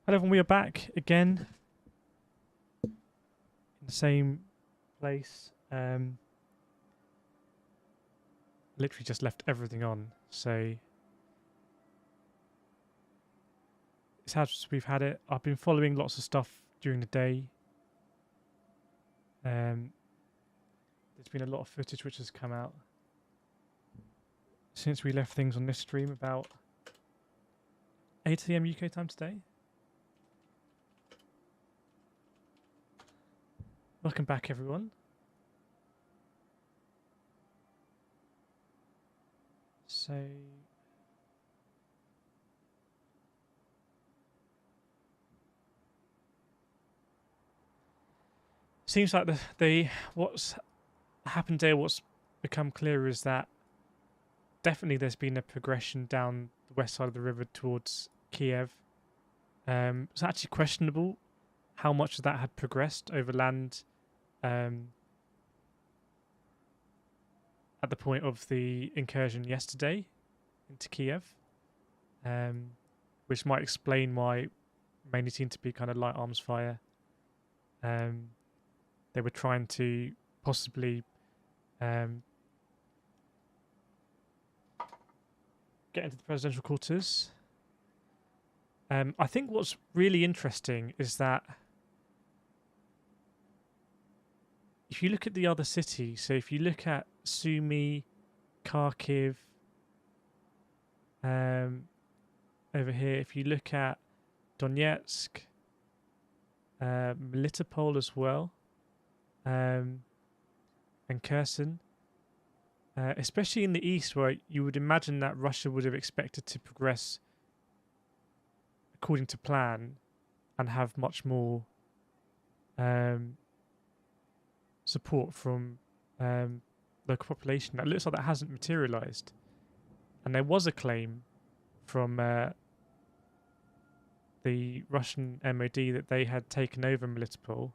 Hello everyone, we are back again in the same place. Literally just left everything on, so it's as we've had it. I've been following lots of stuff during the day. There's been a lot of footage which has come out since we left things on this stream about 8 AM UK time today. Welcome back everyone. So seems like the what's happened there, what's become clearer is that definitely there's been a progression down the west side of the river towards Kyiv. It's actually questionable how much of that had progressed over land at the point of the incursion yesterday into Kyiv, which might explain why mainly seemed to be kind of light arms fire. They were trying to possibly get into the presidential quarters. I think what's really interesting is that if you look at the other cities, so if you look at Sumy, Kharkiv, over here, if you look at Donetsk, Melitopol as well, and Kherson, especially in the east, where you would imagine that Russia would have expected to progress according to plan and have much more support from local population. That looks like that hasn't materialized. And there was a claim from the Russian MOD that they had taken over Melitopol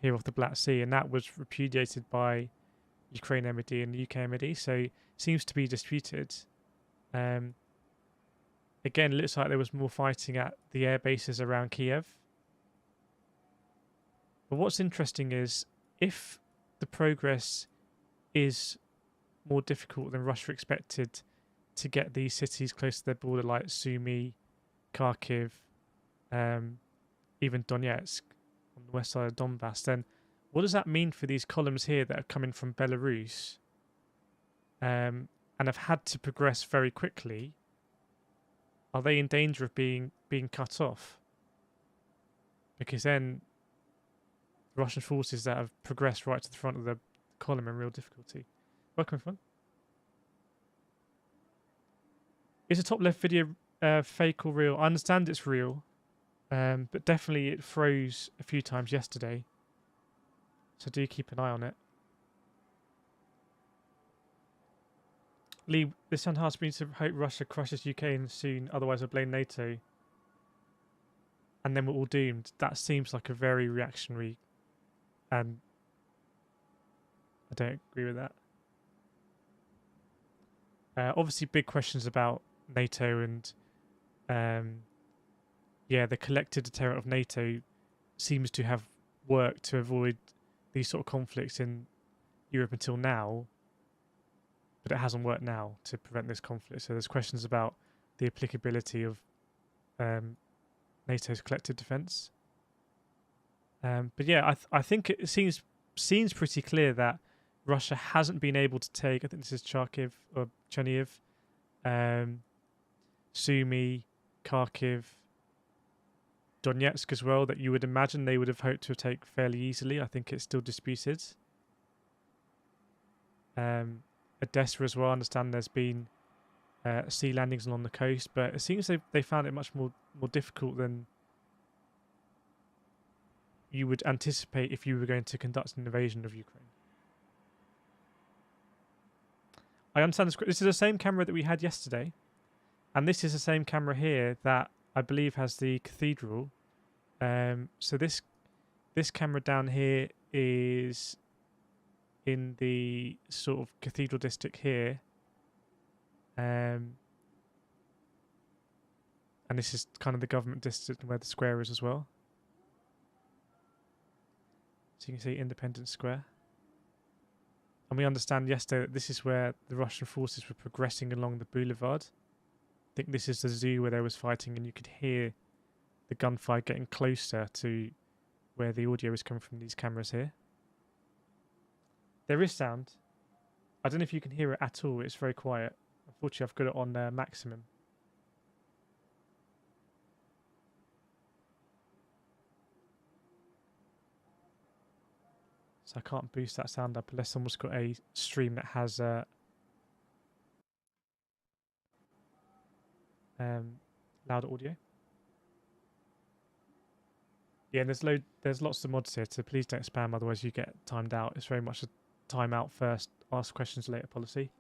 here off the Black Sea, and that was repudiated by Ukraine MOD and the UK MOD, so it seems to be disputed. Again, it looks like there was more fighting at the air bases around Kyiv. But what's interesting is if the progress is more difficult than Russia expected to get these cities close to their border, like Sumy, Kharkiv, even Donetsk on the west side of Donbass, then what does that mean for these columns here that are coming from Belarus and have had to progress very quickly? Are they in danger of being cut off? Because then Russian forces that have progressed right to the front of the column are in real difficulty. Welcome everyone. Is the top left video fake or real? I understand it's real, but definitely it froze a few times yesterday. So do keep an eye on it. Lee, this unhearts me to hope Russia crushes Ukraine soon, otherwise I'll blame NATO. And then we're all doomed. That seems like a very reactionary, and I don't agree with that. Obviously, big questions about NATO and the collective deterrent of NATO seems to have worked to avoid these sort of conflicts in Europe until now, but it hasn't worked now to prevent this conflict. So there's questions about the applicability of NATO's collective defence. But yeah, I think it seems pretty clear that Russia hasn't been able to take, I think this is Charkiv or Chernihiv, Sumy, Kharkiv, Donetsk as well, that you would imagine they would have hoped to take fairly easily. I think it's still disputed. Odessa as well, I understand there's been sea landings along the coast, but it seems they found it much more difficult than you would anticipate if you were going to conduct an invasion of Ukraine. I understand this is the same camera that we had yesterday, and this is the same camera here that I believe has the cathedral. So this camera down here is in the sort of cathedral district here, and And this is kind of the government district where the square is as well. So you can see Independence Square. And we understand yesterday that this is where the Russian forces were progressing along the boulevard. I think this is the zoo where they was fighting, and you could hear the gunfire getting closer to where the audio is coming from these cameras here. There is sound. I don't know if you can hear it at all. It's very quiet. Unfortunately, I've got it on maximum. So I can't boost that sound up unless someone's got a stream that has loud audio. Yeah, and there's lots of mods here, so please don't spam, otherwise you get timed out. It's very much a time out first, ask questions later policy.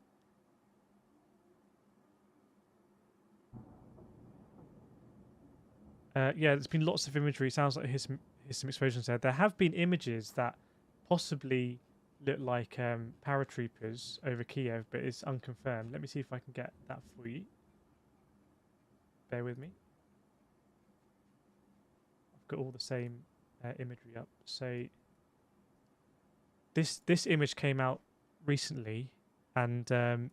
Yeah, there's been lots of imagery. It sounds like here's some explosions there. There have been images that possibly look like paratroopers over Kyiv, but it's unconfirmed. Let me see if I can get that for you. Bear with me. I've got all the same imagery up. So this image came out recently, and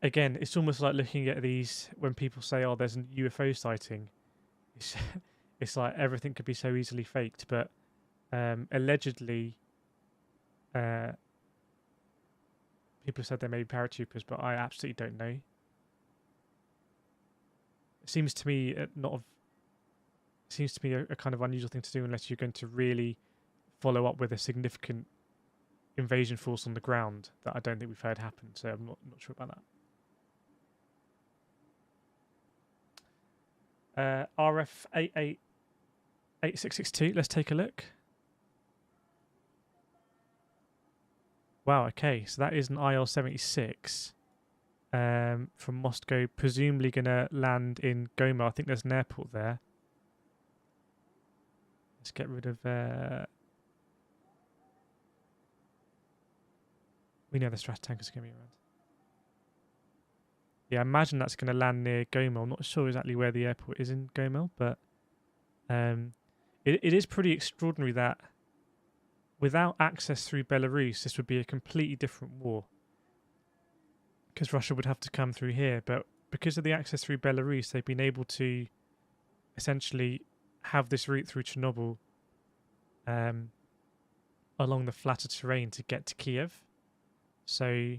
again, it's almost like looking at these when people say, "Oh, there's a UFO sighting." It's like everything could be so easily faked, but allegedly, people said they may be paratroopers, but I absolutely don't know. It seems to me a kind of unusual thing to do unless you're going to really follow up with a significant invasion force on the ground that I don't think we've heard happen. So I'm not sure about that. RF 8662. Let's take a look. Wow, okay, so that is an IL-76 from Moscow, presumably going to land in Goma. I think there's an airport there. Let's get rid of... we know the Strat tankers are going to be around. Yeah, I imagine that's going to land near Gomel. I'm not sure exactly where the airport is in Gomel, but it is pretty extraordinary that without access through Belarus, this would be a completely different war. Because Russia would have to come through here. But because of the access through Belarus, they've been able to essentially have this route through Chernobyl along the flatter terrain to get to Kyiv. So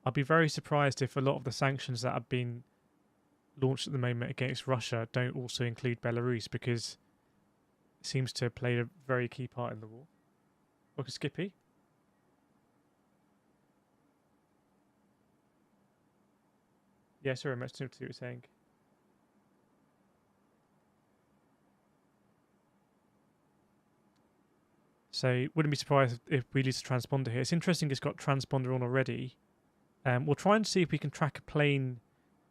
I'll be very surprised if a lot of the sanctions that have been launched at the moment against Russia don't also include Belarus, because it seems to have played a very key part in the war. Welcome, Skippy. Yeah, sorry, much to what you were saying. So wouldn't be surprised if we lose a transponder here. It's interesting it's got transponder on already. We'll try and see if we can track a plane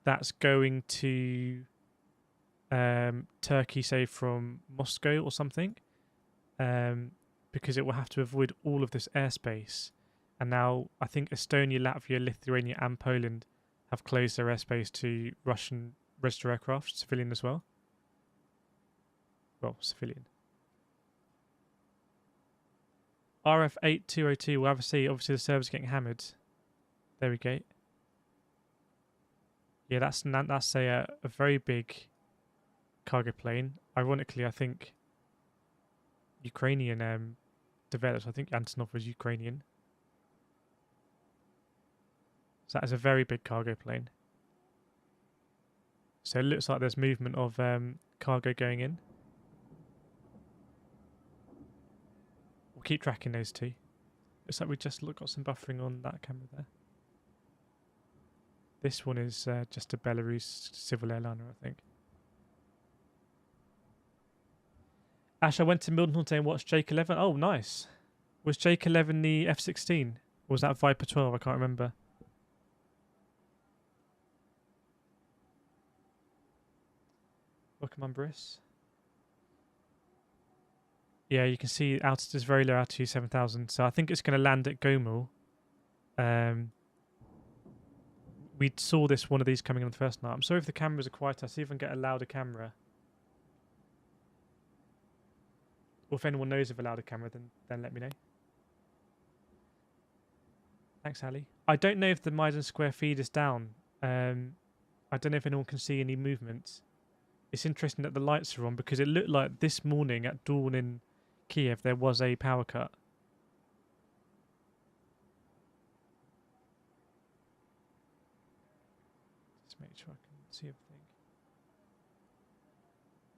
that's going to Turkey, say from Moscow or something, because it will have to avoid all of this airspace. And now I think Estonia, Latvia, Lithuania and Poland have closed their airspace to Russian registered aircraft, civilian as well. Well, civilian. RF8202, we'll have a see. Obviously the server's getting hammered. There we go. Yeah, that's a very big cargo plane. Ironically, I think Ukrainian developed. I think Antonov was Ukrainian. So that is a very big cargo plane. So it looks like there's movement of cargo going in. We'll keep tracking those two. Looks like we just got some buffering on that camera there. This one is just a Belarus civil airliner, I think. Ash, I went to Milton today and watched Jake 11. Oh, nice. Was Jake 11 the F-16? Or was that Viper 12? I can't remember. Welcome on, Briss. Yeah, you can see altitude is very low, altitude 7,000. So I think it's going to land at Gomel. we saw one of these coming on the first night. I'm sorry if the cameras are quiet. I'll see if I can get a louder camera. Or if anyone knows of a louder camera, then let me know. Thanks, Ali. I don't know if the Maidan Square feed is down. I don't know if anyone can see any movement. It's interesting that the lights are on because it looked like this morning at dawn in Kyiv there was a power cut. Just make sure I can see everything.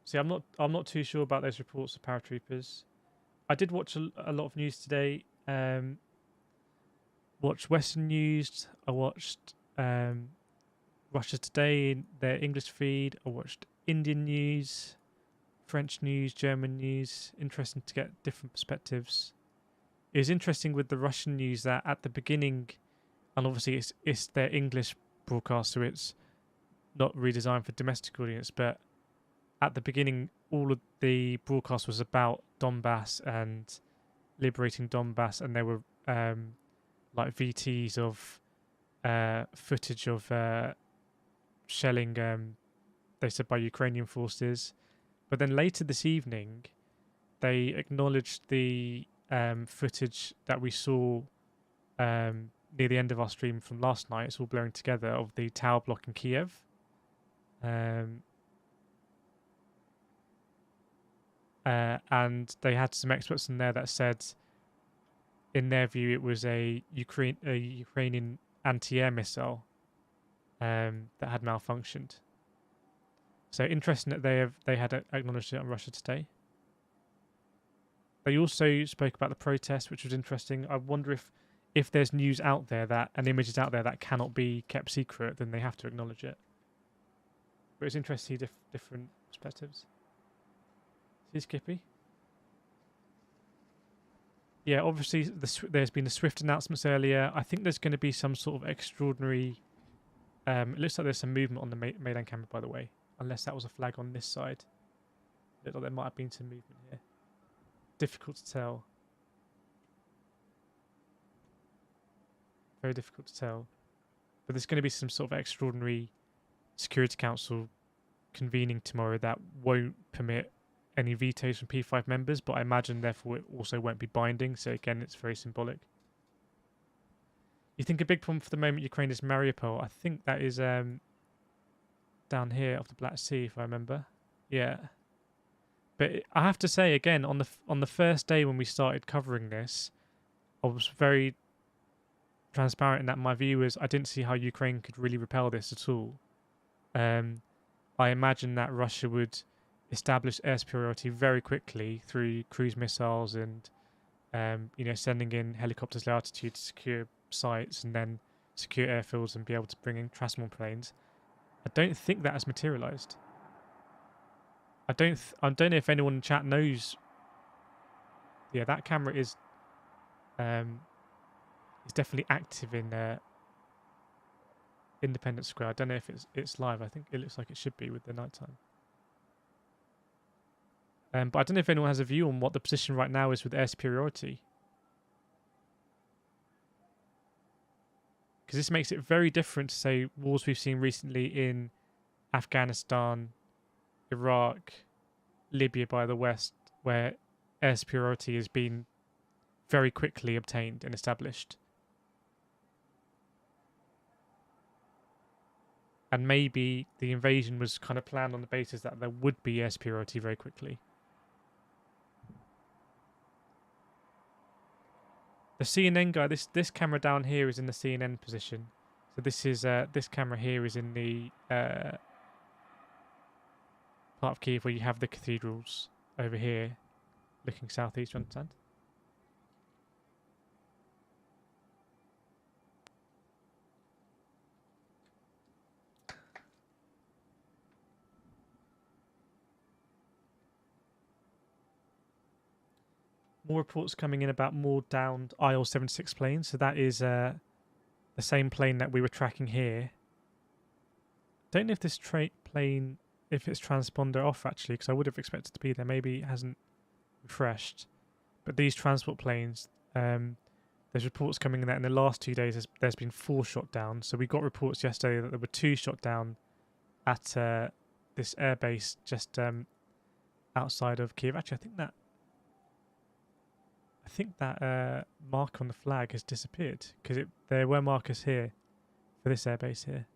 See, I'm not too sure about those reports of paratroopers. I did watch a lot of news today. Watched Western news. I watched Russia Today, their English feed. I watched Indian news, French news, German news. Interesting to get different perspectives. It was interesting with the Russian news that at the beginning, and obviously it's their English broadcast, so it's not redesigned for domestic audience, but at the beginning, all of the broadcast was about Donbass and liberating Donbass, and there were like VTs of footage of shelling, they said, by Ukrainian forces. But then later this evening, they acknowledged the footage that we saw near the end of our stream from last night. It's all blurring together, of the tower block in Kyiv. And they had some experts in there that said, in their view, it was a Ukrainian anti-air missile that had malfunctioned. So interesting that they had acknowledged it on Russia Today. They also spoke about the protest, which was interesting. I wonder if there's news out there that and images out there that cannot be kept secret, then they have to acknowledge it. But it's interesting to see different perspectives. See Skippy? Yeah, obviously there's been the Swift announcements earlier. I think there's going to be some sort of extraordinary... it looks like there's some movement on the Maidan camera, by the way. Unless that was a flag on this side. Looks like there might have been some movement here. Difficult to tell. Very difficult to tell. But there's going to be some sort of extraordinary Security Council convening tomorrow that won't permit any vetoes from P5 members, but I imagine therefore it also won't be binding. So again, it's very symbolic. You think a big problem for the moment Ukraine is Mariupol? I think that is down here off the Black Sea, if I remember. Yeah. But I have to say again, on the first day when we started covering this, I was very transparent in that my view was I didn't see how Ukraine could really repel this at all. I imagine that Russia would establish air superiority very quickly through cruise missiles and sending in helicopters low altitude to secure sites and then secure airfields and be able to bring in transport planes. I don't think that has materialized. I don't know if anyone in chat knows. Yeah, that camera is definitely active in Independence Square. I don't know if it's live. I think it looks like it should be with the nighttime. But I don't know if anyone has a view on what the position right now is with air superiority. Because this makes it very different to, say, wars we've seen recently in Afghanistan, Iraq, Libya by the West, where air superiority has been very quickly obtained and established. And maybe the invasion was kind of planned on the basis that there would be air superiority very quickly. The CNN guy, this camera down here is in the CNN position. So this is this camera here is in the part of Kyiv where you have the cathedrals over here, looking southeast. You understand? More reports coming in about more downed IL-76 planes. So that is the same plane that we were tracking here. Don't know if this plane, if it's transponder off actually, because I would have expected to be there. Maybe it hasn't refreshed. But these transport planes, there's reports coming in that in the last 2 days there's been 4 shot down. So we got reports yesterday that there were 2 shot down at this airbase just outside of Kyiv. Actually, I think that mark on the flag has disappeared because there were markers here for this airbase here.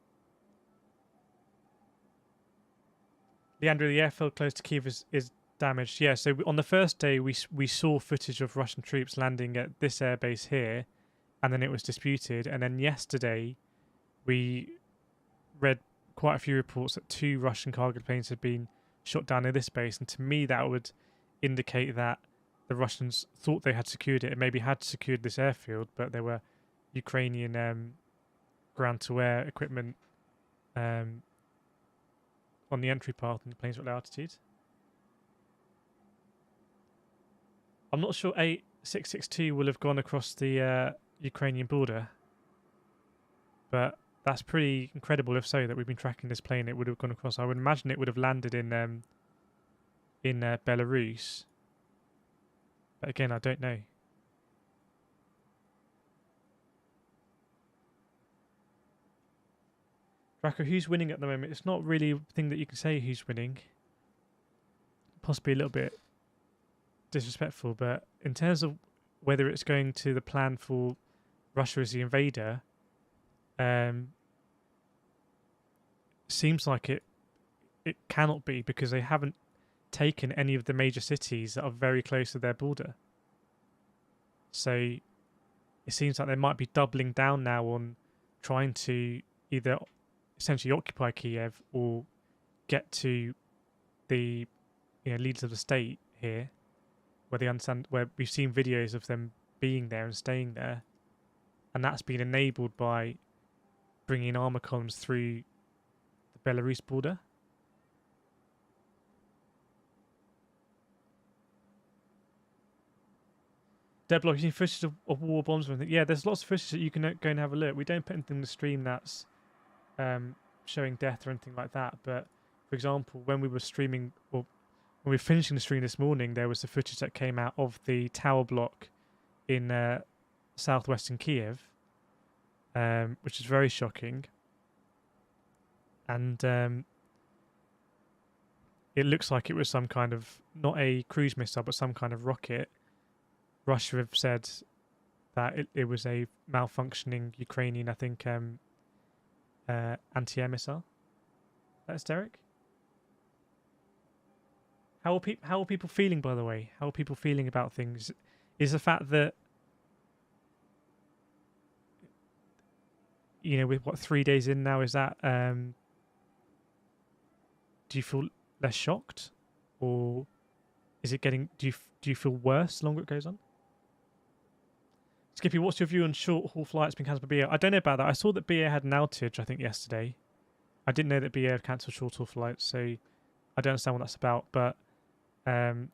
Leandro, the airfield close to Kyiv is damaged. Yeah, so on the first day we saw footage of Russian troops landing at this airbase here, and then it was disputed. And then yesterday we read quite a few reports that 2 Russian cargo planes had been shot down in this base, and to me that would indicate that the Russians thought they had secured it and maybe had secured this airfield, but there were Ukrainian ground-to-air equipment on the entry path and the planes were at low altitude. I'm not sure 8662 will have gone across the Ukrainian border, but that's pretty incredible if so, that we've been tracking this plane. It would have gone across. I would imagine it would have landed in Belarus. But again, I don't know. Draco, who's winning at the moment? It's not really a thing that you can say who's winning. Possibly a little bit disrespectful, but in terms of whether it's going to the plan for Russia as the invader, seems like it cannot be, because they haven't taken any of the major cities that are very close to their border. So it seems like they might be doubling down now on trying to either essentially occupy Kyiv or get to the leaders of the state here, where they understand, where we've seen videos of them being there and staying there, and that's been enabled by bringing armor columns through the Belarus border. Deadblock, you see footage of war bombs or anything? Yeah, there's lots of footage that you can go and have a look. We don't put anything in the stream that's showing death or anything like that, but for example, when we were streaming, or when we were finishing the stream this morning, there was the footage that came out of the tower block in southwestern Kyiv, which is very shocking. And it looks like it was some kind of, not a cruise missile, but some kind of rocket. Russia have said that it was a malfunctioning Ukrainian, I think, anti-air missile. That's Derek. How are people feeling, by the way? How are people feeling about things? Is the fact that, with what, 3 days in now, is that do you feel less shocked, or is it getting? Do you feel worse the longer it goes on? Skippy, what's your view on short haul flights being cancelled by BA? I don't know about that. I saw that BA had an outage, I think, yesterday. I didn't know that BA had cancelled short haul flights, so I don't understand what that's about. But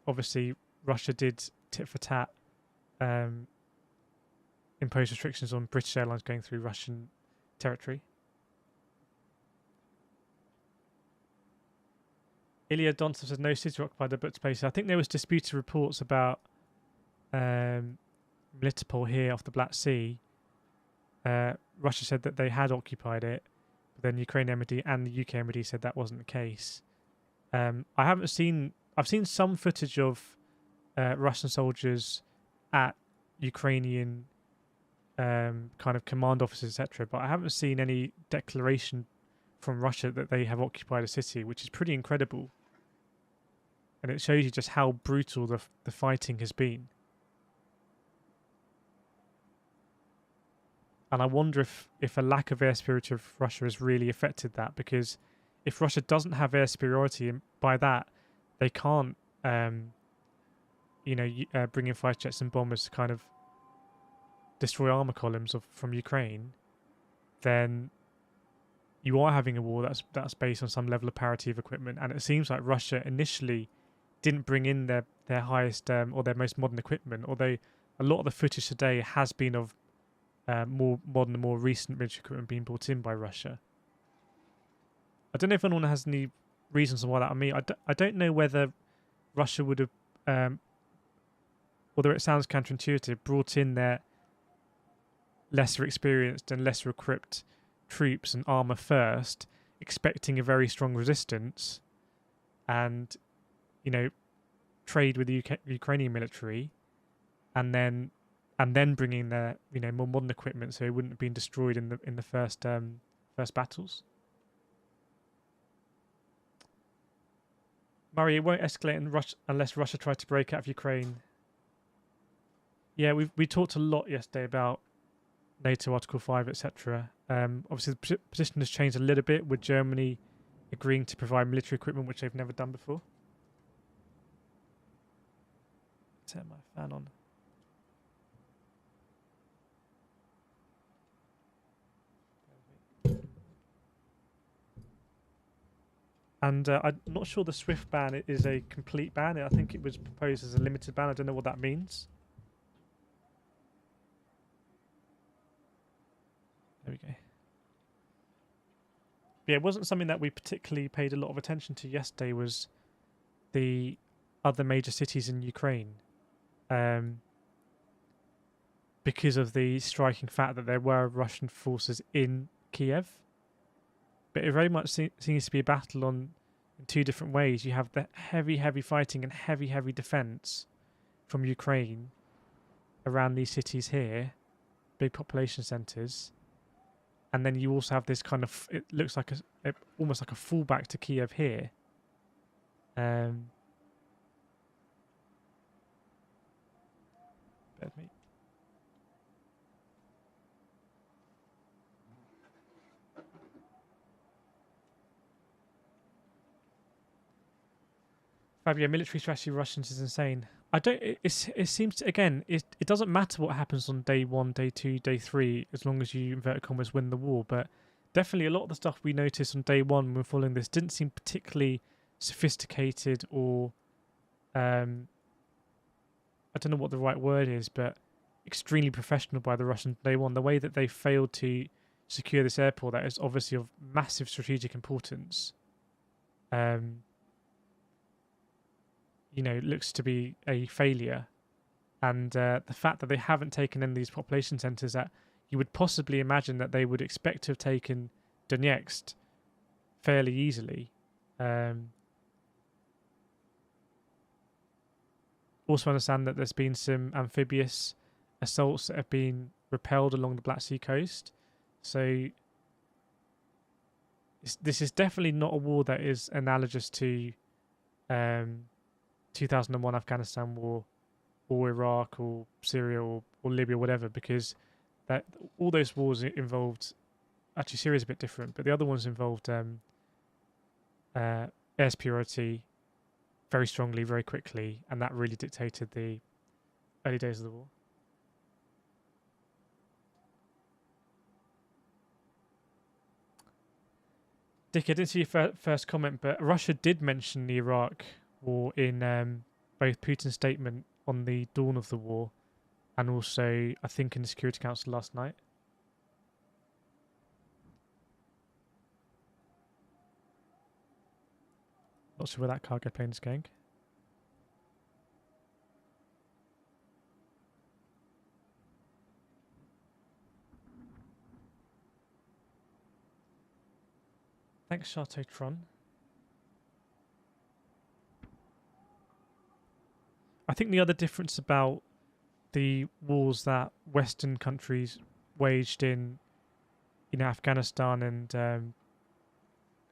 obviously, Russia did tit for tat impose restrictions on British Airlines going through Russian territory. Ilya Dontsov says no cities were occupied, they're booked places. I think there was disputed reports about Melitopol here off the Black Sea. Russia said that they had occupied it, but then Ukraine MOD and the UK MOD said that wasn't the case. I've seen some footage of Russian soldiers at Ukrainian kind of command offices, etc., but I haven't seen any declaration from Russia that they have occupied a city, which is pretty incredible. And it shows you just how brutal the fighting has been. And I wonder if a lack of air superiority of Russia has really affected that, because if Russia doesn't have air superiority, and by that they can't, bring in fighter jets and bombers to kind of destroy armor columns from Ukraine, then you are having a war that's based on some level of parity of equipment. And it seems like Russia initially didn't bring in their highest or their most modern equipment, although a lot of the footage today has been of more modern and more recent military equipment being brought in by Russia. I don't know if anyone has any reasons on why that. I mean, I don't know whether Russia would have, although it sounds counterintuitive, brought in their lesser experienced and lesser equipped troops and armor first, expecting a very strong resistance, and trade with the Ukrainian military, and then bringing their more modern equipment so it wouldn't have been destroyed in the first battles. Murray, it won't escalate unless Russia tries to break out of Ukraine. Yeah, we talked a lot yesterday about NATO Article 5, etc. Obviously, the position has changed a little bit with Germany agreeing to provide military equipment, which they've never done before. Turn my fan on. And I'm not sure the SWIFT ban is a complete ban. I think it was proposed as a limited ban. I don't know what that means. There we go. But yeah, it wasn't something that we particularly paid a lot of attention to yesterday, was the other major cities in Ukraine. Because of the striking fact that there were Russian forces in Kyiv. But it very much seems to be a battle in two different ways. You have the heavy fighting and heavy defense from Ukraine around these cities here, big population centers, and then you also have this kind of, it looks like almost like a fallback to Kyiv here. Bear with me. Fabio, military strategy Russians is insane. I don't. It seems to, again. It doesn't matter what happens on day 1, day 2, day 3, as long as you, inverted commas, win the war. But definitely a lot of the stuff we noticed on day 1 when we're following this didn't seem particularly sophisticated or, I don't know what the right word is, but extremely professional by the Russians day 1. The way that they failed to secure this airport that is obviously of massive strategic importance. Looks to be a failure. And the fact that they haven't taken in these population centres that you would possibly imagine that they would expect to have taken Donetsk fairly easily. Also understand that there's been some amphibious assaults that have been repelled along the Black Sea coast. So this is definitely not a war that is analogous to 2001 Afghanistan war, or Iraq, or Syria, or Libya, whatever, because that all those wars involved, actually Syria's a bit different, but the other ones involved air superiority very strongly, very quickly, and that really dictated the early days of the war. Dick, I didn't see your first comment, but Russia did mention the Iraq war in both Putin's statement on the dawn of the war and also, I think, in the Security Council last night. Not sure where that cargo plane is going. Thanks, Chateautron. I think the other difference about the wars that Western countries waged in Afghanistan and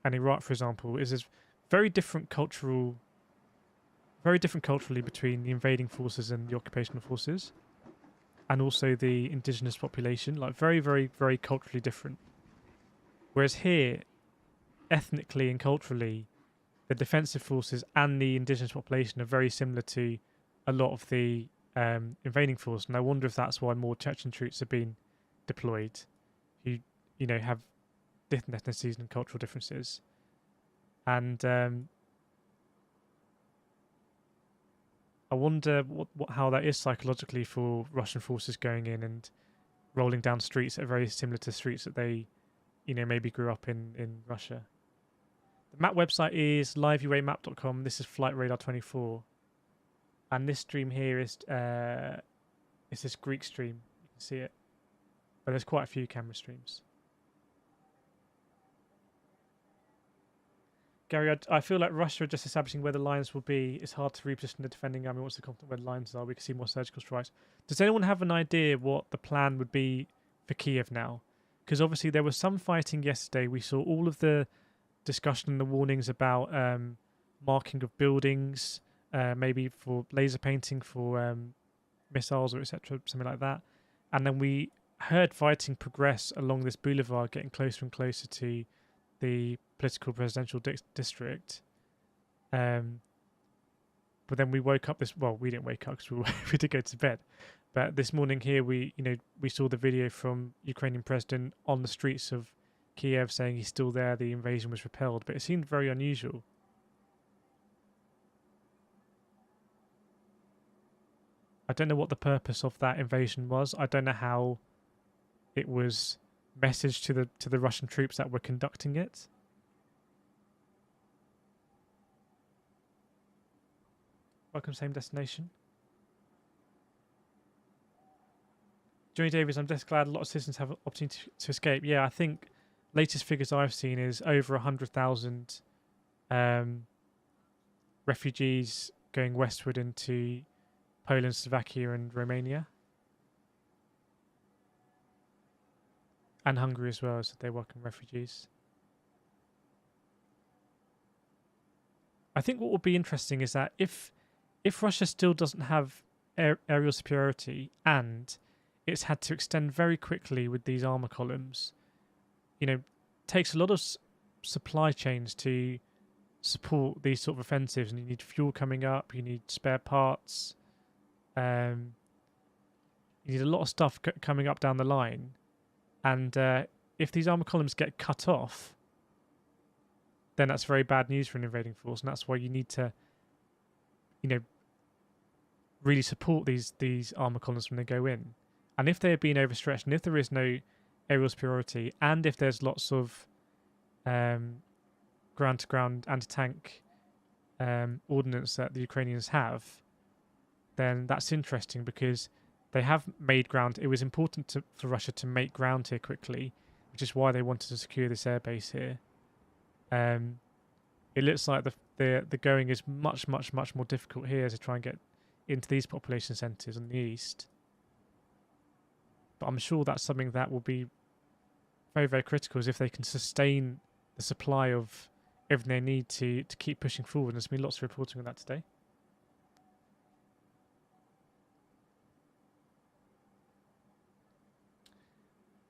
Iraq, for example, is there's very different culturally between the invading forces and the occupational forces, and also the indigenous population, like very, very, very culturally different. Whereas here, ethnically and culturally, the defensive forces and the indigenous population are very similar to a lot of the invading force, and I wonder if that's why more Chechen troops have been deployed, who have different ethnicities and cultural differences. And I wonder how that is psychologically for Russian forces going in and rolling down streets that are very similar to streets that they, maybe grew up in Russia. The map website is liveuamap.com. This is Flight Radar 24. And this stream here is this Greek stream. You can see it. But there's quite a few camera streams. Gary, I feel like Russia are just establishing where the lines will be. It's hard to reposition the defending army once the confident where the lines are. We can see more surgical strikes. Does anyone have an idea what the plan would be for Kyiv now? Because obviously there was some fighting yesterday. We saw all of the discussion and the warnings about marking of buildings, maybe for laser painting for missiles or etc., something like that. And then we heard fighting progress along this boulevard, getting closer and closer to the political presidential district. But then we woke up we didn't wake up because we did go to bed. But this morning here, we saw the video from Ukrainian president on the streets of Kyiv saying he's still there, the invasion was repelled, but it seemed very unusual. I don't know what the purpose of that invasion was. I don't know how it was messaged to the Russian troops that were conducting it. Welcome, same destination. Johnny Davis, I'm just glad a lot of citizens have an opportunity to escape. Yeah, I think latest figures I've seen is over 100,000 refugees going westward into Poland, Slovakia and Romania. And Hungary as well, so they welcome refugees. I think what will be interesting is that if Russia still doesn't have aerial superiority and it's had to extend very quickly with these armor columns, takes a lot of supply chains to support these sort of offensives, and you need fuel coming up, you need spare parts, you need a lot of stuff coming up down the line. And if these armor columns get cut off, then that's very bad news for an invading force, and that's why you need to, really support these armor columns when they go in. And if they are being overstretched, and if there is no aerial superiority, and if there's lots of ground-to-ground anti-tank ordnance that the Ukrainians have, then that's interesting because they have made ground. It was important for Russia to make ground here quickly, which is why they wanted to secure this airbase here. It looks like the going is much more difficult here to try and get into these population centres in the east. But I'm sure that's something that will be very, very critical, is if they can sustain the supply of everything they need to keep pushing forward. And there's been lots of reporting on that today.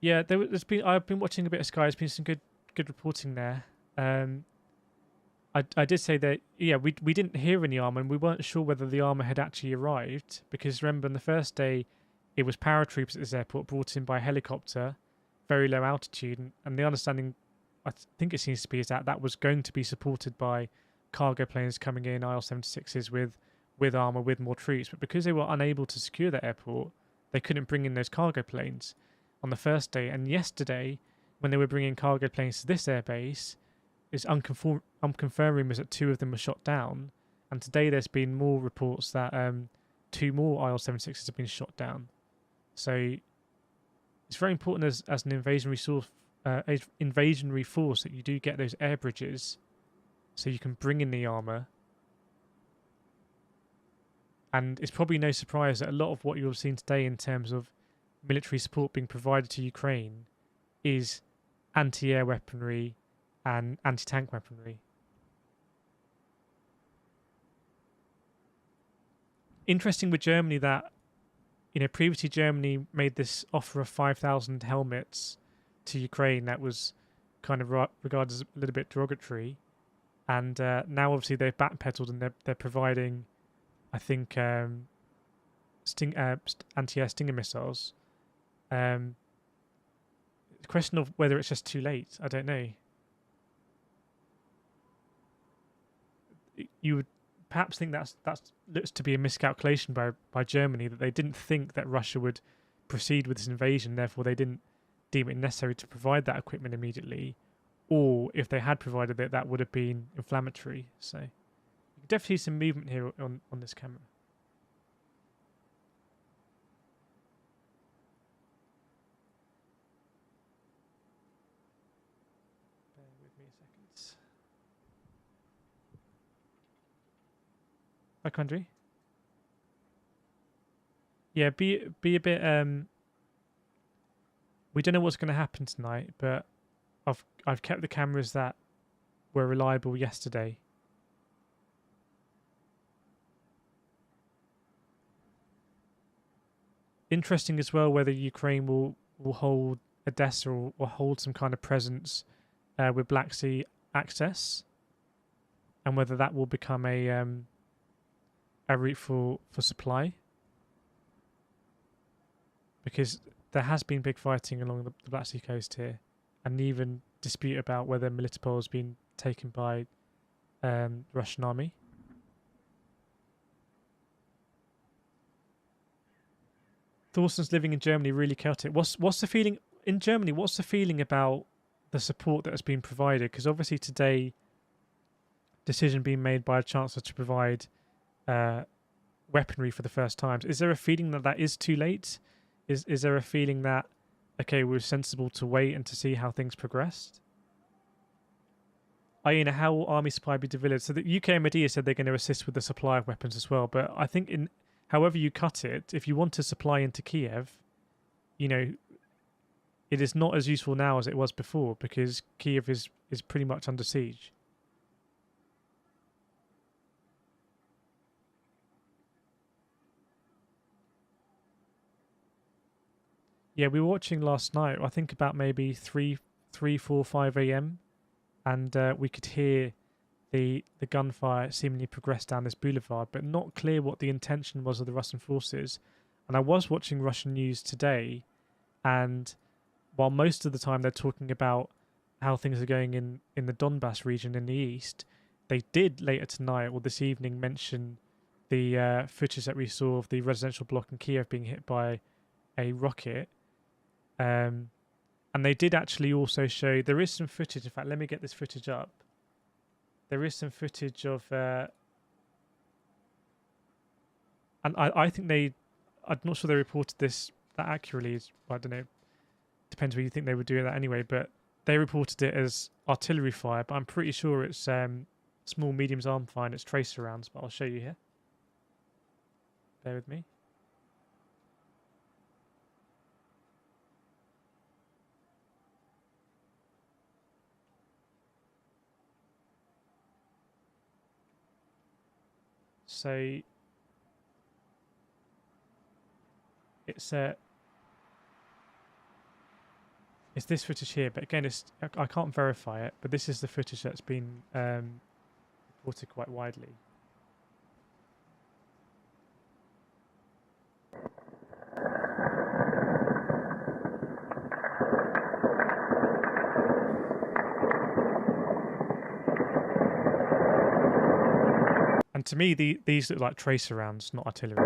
Yeah, I've been watching a bit of Sky. There's been some good reporting there. I did say that, yeah, we didn't hear any armour, and we weren't sure whether the armour had actually arrived, because remember, on the first day, it was paratroops at this airport brought in by helicopter, very low altitude, and the understanding, I think it seems to be, is that was going to be supported by cargo planes coming in, IL-76s with armour, with more troops, but because they were unable to secure that airport, they couldn't bring in those cargo planes on the first day. And yesterday, when they were bringing cargo planes to this airbase, it's unconfirmed rumours that 2 of them were shot down, and today there's been more reports that 2 more IL-76s have been shot down. So it's very important as an invasionary force that you do get those air bridges, so you can bring in the armour. And it's probably no surprise that a lot of what you've seen today in terms of military support being provided to Ukraine is anti-air weaponry and anti-tank weaponry. Interesting with Germany that, previously Germany made this offer of 5,000 helmets to Ukraine that was kind of regarded as a little bit derogatory, and now obviously they've backpedaled and they're providing, I think, anti-air Stinger missiles. The question of whether it's just too late, I don't know. You would perhaps think that looks to be a miscalculation by Germany, that they didn't think that Russia would proceed with this invasion, therefore they didn't deem it necessary to provide that equipment immediately, or if they had provided it, that would have been inflammatory. So you can definitely see some movement here on this camera. Give me a second. Hi, Country. Yeah, be a bit. We don't know what's going to happen tonight, but I've kept the cameras that were reliable yesterday. Interesting as well whether Ukraine will hold Odessa or hold some kind of presence with Black Sea access, and whether that will become a route for supply, because there has been big fighting along the Black Sea coast here, and even dispute about whether Melitopol has been taken by the Russian army. Thorsten's living in Germany really chaotic. What's the feeling in Germany? What's the feeling about the support that has been provided? Because obviously today, decision being made by a chancellor to provide weaponry for the first time. Is there a feeling that is too late? Is there a feeling that okay, we're sensible to wait and to see how things progressed? Iena, how will army supply be delivered? So the UK MOD said they're going to assist with the supply of weapons as well. But I think in however you cut it, if you want to supply into Kyiv, you know, it is not as useful now as it was before because Kyiv is pretty much under siege. Yeah, we were watching last night. I think about maybe 3, 4, 5 a.m. and we could hear the gunfire seemingly progress down this boulevard, but not clear what the intention was of the Russian forces. And I was watching Russian news today, and while most of the time they're talking about how things are going in the Donbass region in the east, they did later tonight or this evening mention the footage that we saw of the residential block in Kyiv being hit by a rocket. And they did actually also show, there is some footage, in fact, let me get this footage up. There is some footage of, and I think I'm not sure they reported this that accurately. I don't know, depends where you think they were doing that anyway, but they reported it as artillery fire, but I'm pretty sure it's small, mediums arm fire, and it's tracer rounds, but I'll show you here. Bear with me. So it's this footage here, but again, I can't verify it, but this is the footage that's been reported quite widely. And to me, these look like tracer rounds, not artillery.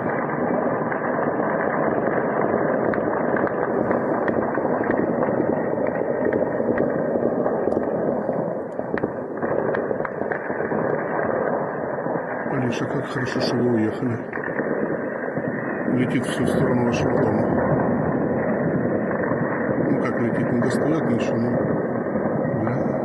Алиша, как хорошо, что вы уехали. Летит все в сторону вашего дома. Ну как летит, не достает ничего, но... Бля.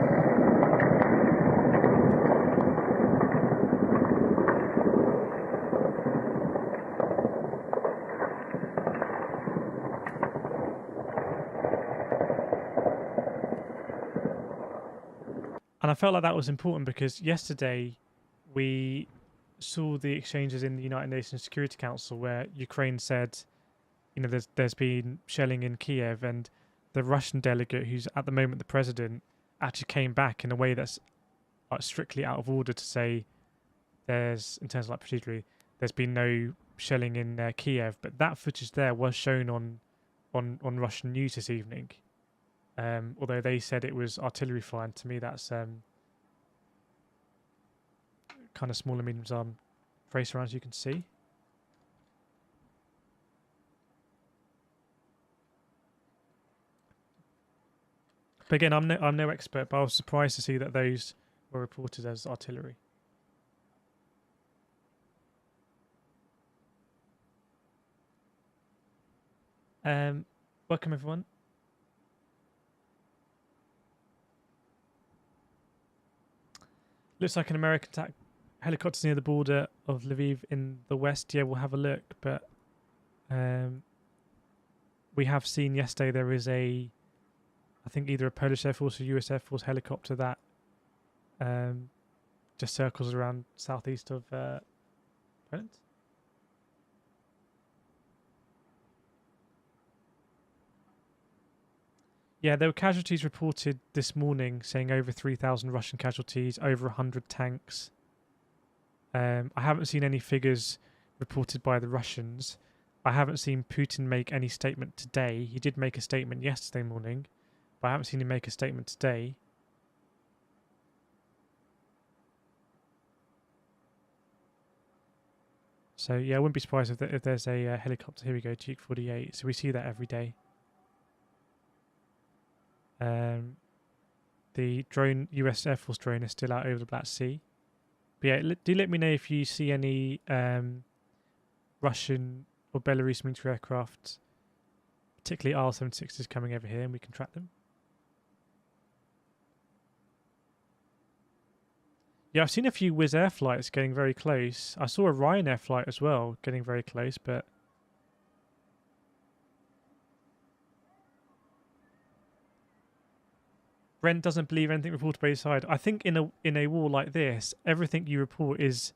And I felt like that was important because yesterday we saw the exchanges in the United Nations Security Council where Ukraine said, you know, there's been shelling in Kyiv, and the Russian delegate, who's at the moment the president, actually came back in a way that's like strictly out of order to say there's, in terms of like procedurally, there's been no shelling in Kyiv, but that footage there was shown on Russian news this evening. Although they said it was artillery fire, and to me that's kind of small and medium arm tracer rounds, you can see. But again, I'm no expert, but I was surprised to see that those were reported as artillery. Welcome everyone. Looks like an American attack helicopters near the border of Lviv in the west. Yeah, we'll have a look. But we have seen yesterday there is I think either a Polish Air Force or US Air Force helicopter that just circles around southeast of Poland. Yeah, there were casualties reported this morning, saying over 3,000 Russian casualties, over 100 tanks. I haven't seen any figures reported by the Russians. I haven't seen Putin make any statement today. He did make a statement yesterday morning, but I haven't seen him make a statement today. So yeah, I wouldn't be surprised if there's a helicopter. Here we go, Duke 48. So we see that every day. The drone, US Air Force drone, is still out over the Black Sea. But yeah, do let me know if you see any Russian or Belarus military aircraft, particularly R-76s, coming over here, and we can track them. Yeah, I've seen a few Wizz Air flights getting very close. I saw a Ryanair flight as well getting very close, but Brent doesn't believe anything reported by his side. I think in a war like this, everything you report is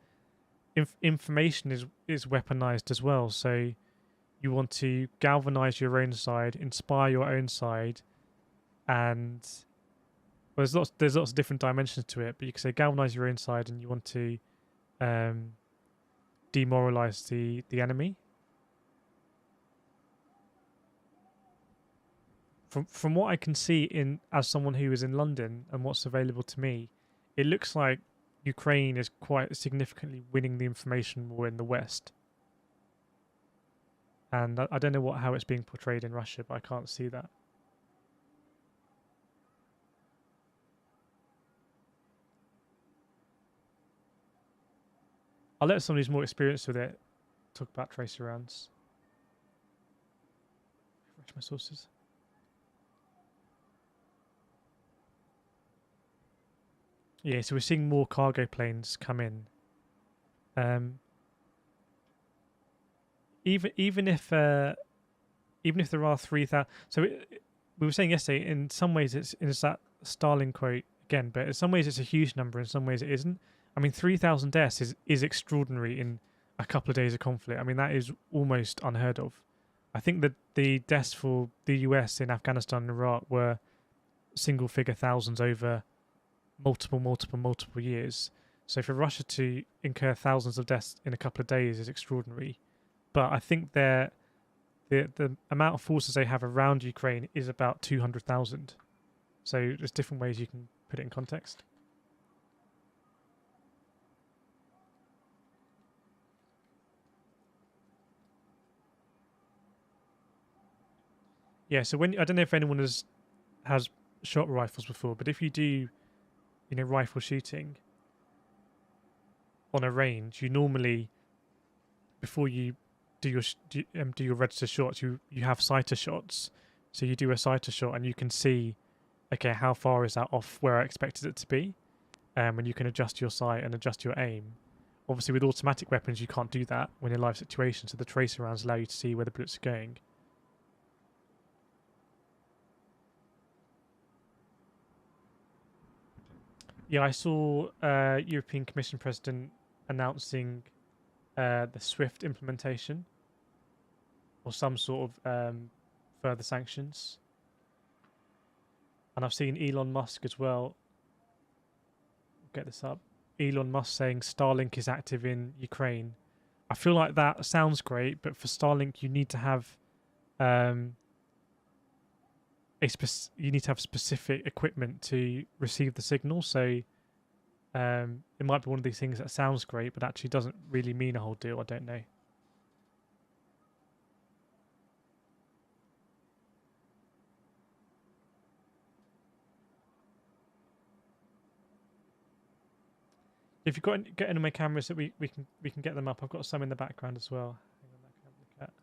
information is weaponized as well. So you want to galvanize your own side, inspire your own side, and well, there's lots of different dimensions to it. But you can say galvanize your own side, and you want to demoralize the enemy. From what I can see as someone who is in London and what's available to me, it looks like Ukraine is quite significantly winning the information war in the West. And I don't know how it's being portrayed in Russia, but I can't see that. I'll let someone who's more experienced with it talk about tracer rounds. Refresh my sources. Yeah, so we're seeing more cargo planes come in. Even if there are 3,000, so we were saying yesterday, in some ways it's that Stalin quote again, but in some ways it's a huge number, in some ways it isn't. I mean, 3,000 deaths is extraordinary in a couple of days of conflict. I mean, that is almost unheard of. I think that the deaths for the US in Afghanistan and Iraq were single figure thousands over multiple years. So for Russia to incur thousands of deaths in a couple of days is extraordinary. But I think the amount of forces they have around Ukraine is about 200,000. So there's different ways you can put it in context. Yeah, so I don't know if anyone has shot rifles before, but if you do, rifle shooting on a range, you normally, before you do your register shots, you have sighter shots. So you do a sighter shot and you can see, okay, how far is that off where I expected it to be, and you can adjust your sight and adjust your aim. Obviously, with automatic weapons, you can't do that when in live situations. So the tracer rounds allow you to see where the bullets are going. Yeah, I saw European Commission President announcing the SWIFT implementation or some sort of further sanctions. And I've seen Elon Musk as well. Get this up. Elon Musk saying Starlink is active in Ukraine. I feel like that sounds great, but for Starlink, you need to have specific equipment to receive the signal. So it might be one of these things that sounds great, but actually doesn't really mean a whole deal. I don't know. If you've got get any of my cameras that we can get them up. I've got some in the background as well. Hang on, I can have a look at.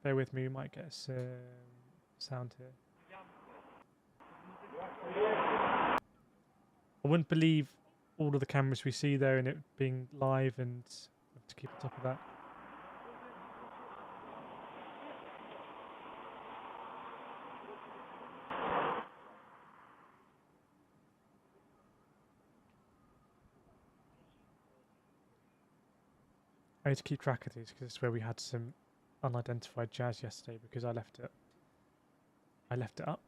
Bear with me, we might get some sound here. I wouldn't believe all of the cameras we see there and it being live, and have to keep on top of that. I need to keep track of these because it's where we had some unidentified jazz yesterday because I left it up.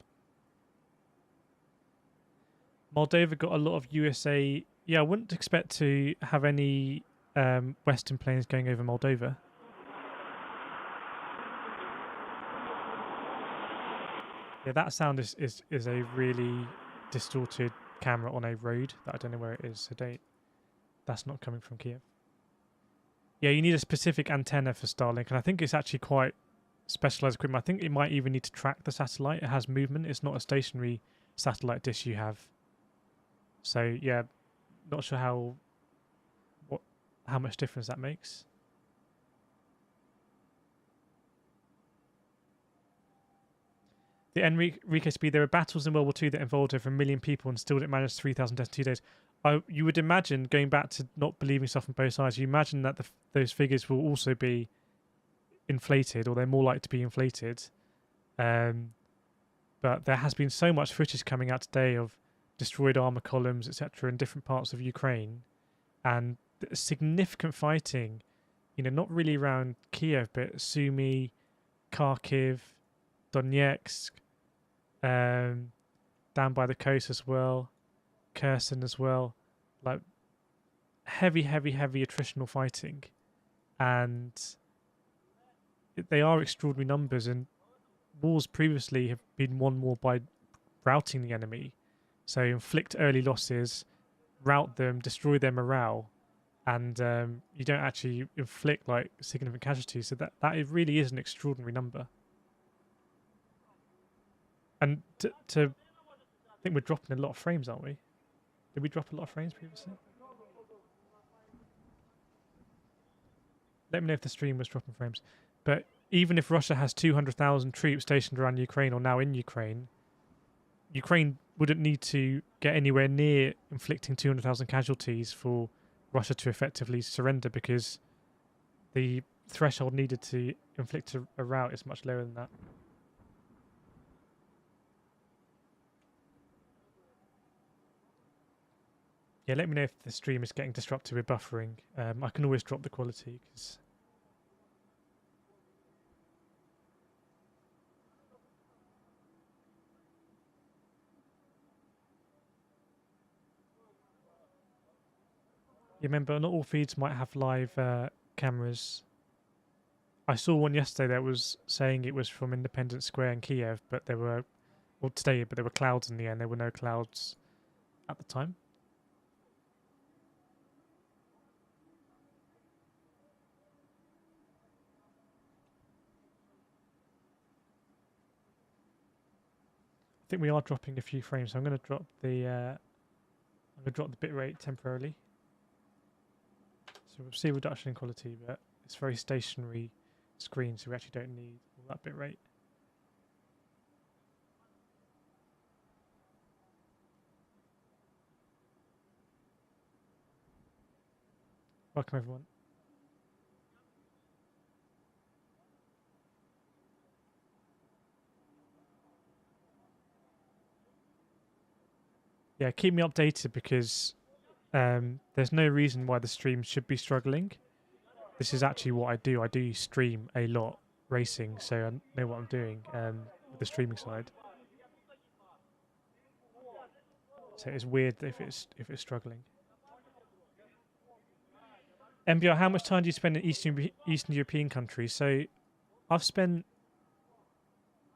Moldova got a lot of USA. Yeah, I wouldn't expect to have any Western planes going over Moldova. Yeah, that sound is a really distorted camera on a road that I don't know where it is. So that's not coming from Kyiv. Yeah, you need a specific antenna for Starlink, and I think it's actually quite specialized equipment. I think it might even need to track the satellite. It has movement. It's not a stationary satellite dish you have. So yeah, not sure how much difference that makes. The Enrique Speed, there were battles in World War II that involved over 1 million people and still didn't manage 3,000 deaths in 2 days. You would imagine, going back to not believing stuff on both sides, you imagine that those figures will also be inflated, or they're more likely to be inflated. But there has been so much footage coming out today of destroyed armor columns, etc., in different parts of Ukraine, and significant fighting. Not really around Kiev, but Sumy, Kharkiv, Donetsk, down by the coast as well, Kherson as well, like heavy attritional fighting, and they are extraordinary numbers. And wars previously have been won more by routing the enemy, so inflict early losses, rout them, destroy their morale, and you don't actually inflict like significant casualties. So that it really is an extraordinary number. And I think we're dropping a lot of frames, aren't we? Did we drop a lot of frames previously? Let me know if the stream was dropping frames. But even if Russia has 200,000 troops stationed around Ukraine or now in Ukraine, Ukraine wouldn't need to get anywhere near inflicting 200,000 casualties for Russia to effectively surrender, because the threshold needed to inflict a rout is much lower than that. Yeah, let me know if the stream is getting disrupted with buffering. I can always drop the quality because... You remember, not all feeds might have live cameras. I saw one yesterday that was saying it was from Independence Square in Kiev, but there were... Well, today, but there were clouds in the end. There were no clouds at the time. I think we are dropping a few frames, so I'm going to drop the bitrate temporarily. So we'll see a reduction in quality, but it's very stationary screen, so we actually don't need all that bitrate. Welcome everyone. Yeah, keep me updated, because there's no reason why the stream should be struggling. This is actually what I do. I do stream a lot racing, so I know what I'm doing with the streaming side. So it's weird if it's struggling. MBR, how much time do you spend in Eastern European countries? So I've spent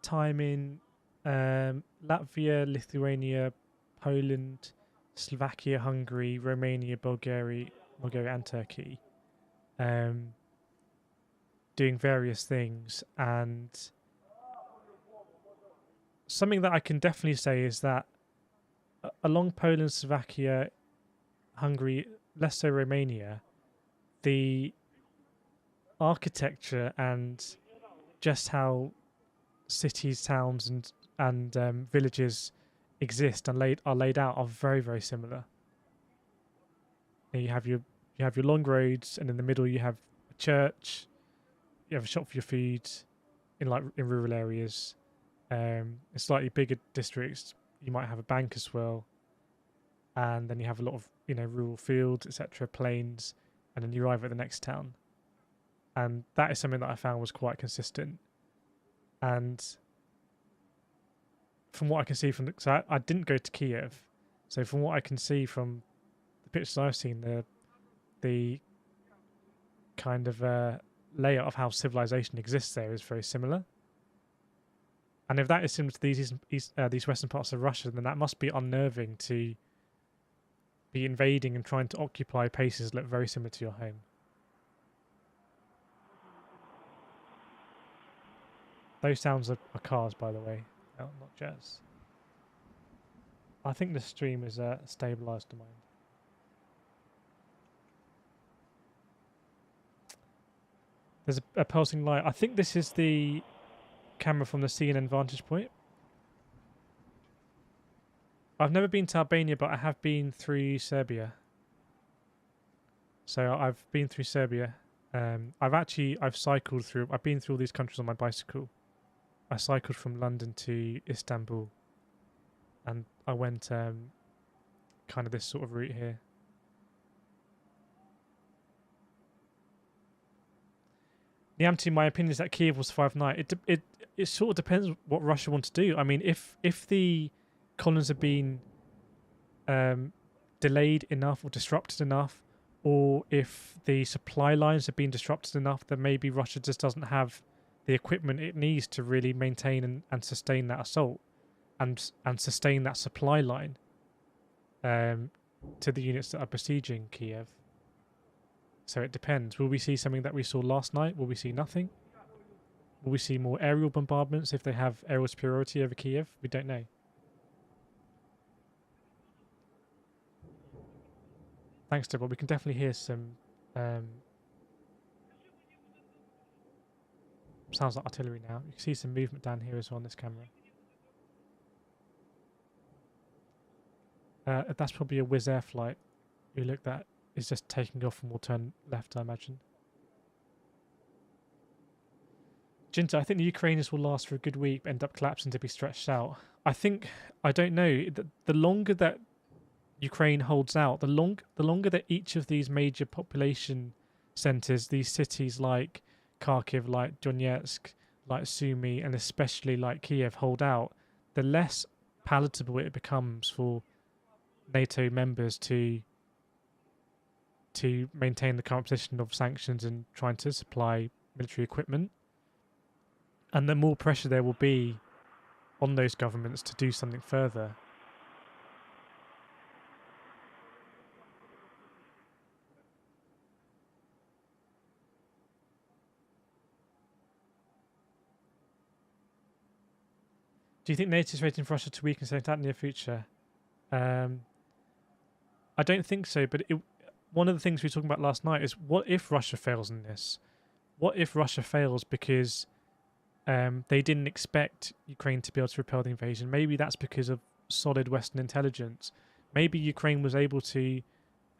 time in Latvia, Lithuania, Poland, Slovakia, Hungary, Romania, Bulgaria, and Turkey, doing various things. And something that I can definitely say is that along Poland, Slovakia, Hungary, less so Romania, the architecture and just how cities, towns, and villages exist and are laid out are very, very similar. You have your long roads, and in the middle you have a church. You have a shop for your food in rural areas. In slightly bigger districts, you might have a bank as well, and then you have a lot of rural fields, etc., plains, and then you arrive at the next town. And that is something that I found was quite consistent. And from what I can see so I didn't go to Kyiv, so from what I can see from the pictures I've seen, the kind of layout of how civilization exists there is very similar. And if that is similar to these western parts of Russia, then that must be unnerving to be invading and trying to occupy places that look very similar to your home. Those sounds are cars, by the way, not jets. I think the stream is stabilized to mine. There's a pulsing light. I think this is the camera from the CNN vantage point. I've never been to Albania, but I have been through Serbia. So I've been through Serbia. I've cycled through. I've been through all these countries on my bicycle. I cycled from London to Istanbul, and I went kind of this sort of route here. Niamti, my opinion is that Kyiv will survive night. It sort of depends what Russia want to do. I mean, if the columns have been delayed enough or disrupted enough, or if the supply lines have been disrupted enough, then maybe Russia just doesn't have the equipment it needs to really maintain and sustain that assault and sustain that supply line to the units that are besieging Kyiv. So it depends. Will we see something that we saw last night? Will we see nothing? Will we see more aerial bombardments if they have aerial superiority over Kyiv? We don't know. Thanks, Deborah. We can definitely hear some sounds like artillery now. You can see some movement down here as well on this camera. That's probably a Wizz Air flight. You look, that is just taking off and will turn left, I imagine. Jinta, I think the Ukrainians will last for a good week, but end up collapsing to be stretched out. I don't know. The longer that Ukraine holds out, the longer that each of these major population centers, these cities like Kharkiv, like Donetsk, like Sumy, and especially like Kiev hold out, the less palatable it becomes for NATO members to maintain the current position of sanctions and trying to supply military equipment. And the more pressure there will be on those governments to do something further. Do you think NATO is waiting for Russia to weaken so that in the near future? I don't think so, but one of the things we were talking about last night is, what if Russia fails in this? What if Russia fails because they didn't expect Ukraine to be able to repel the invasion? Maybe that's because of solid Western intelligence. Maybe Ukraine was able to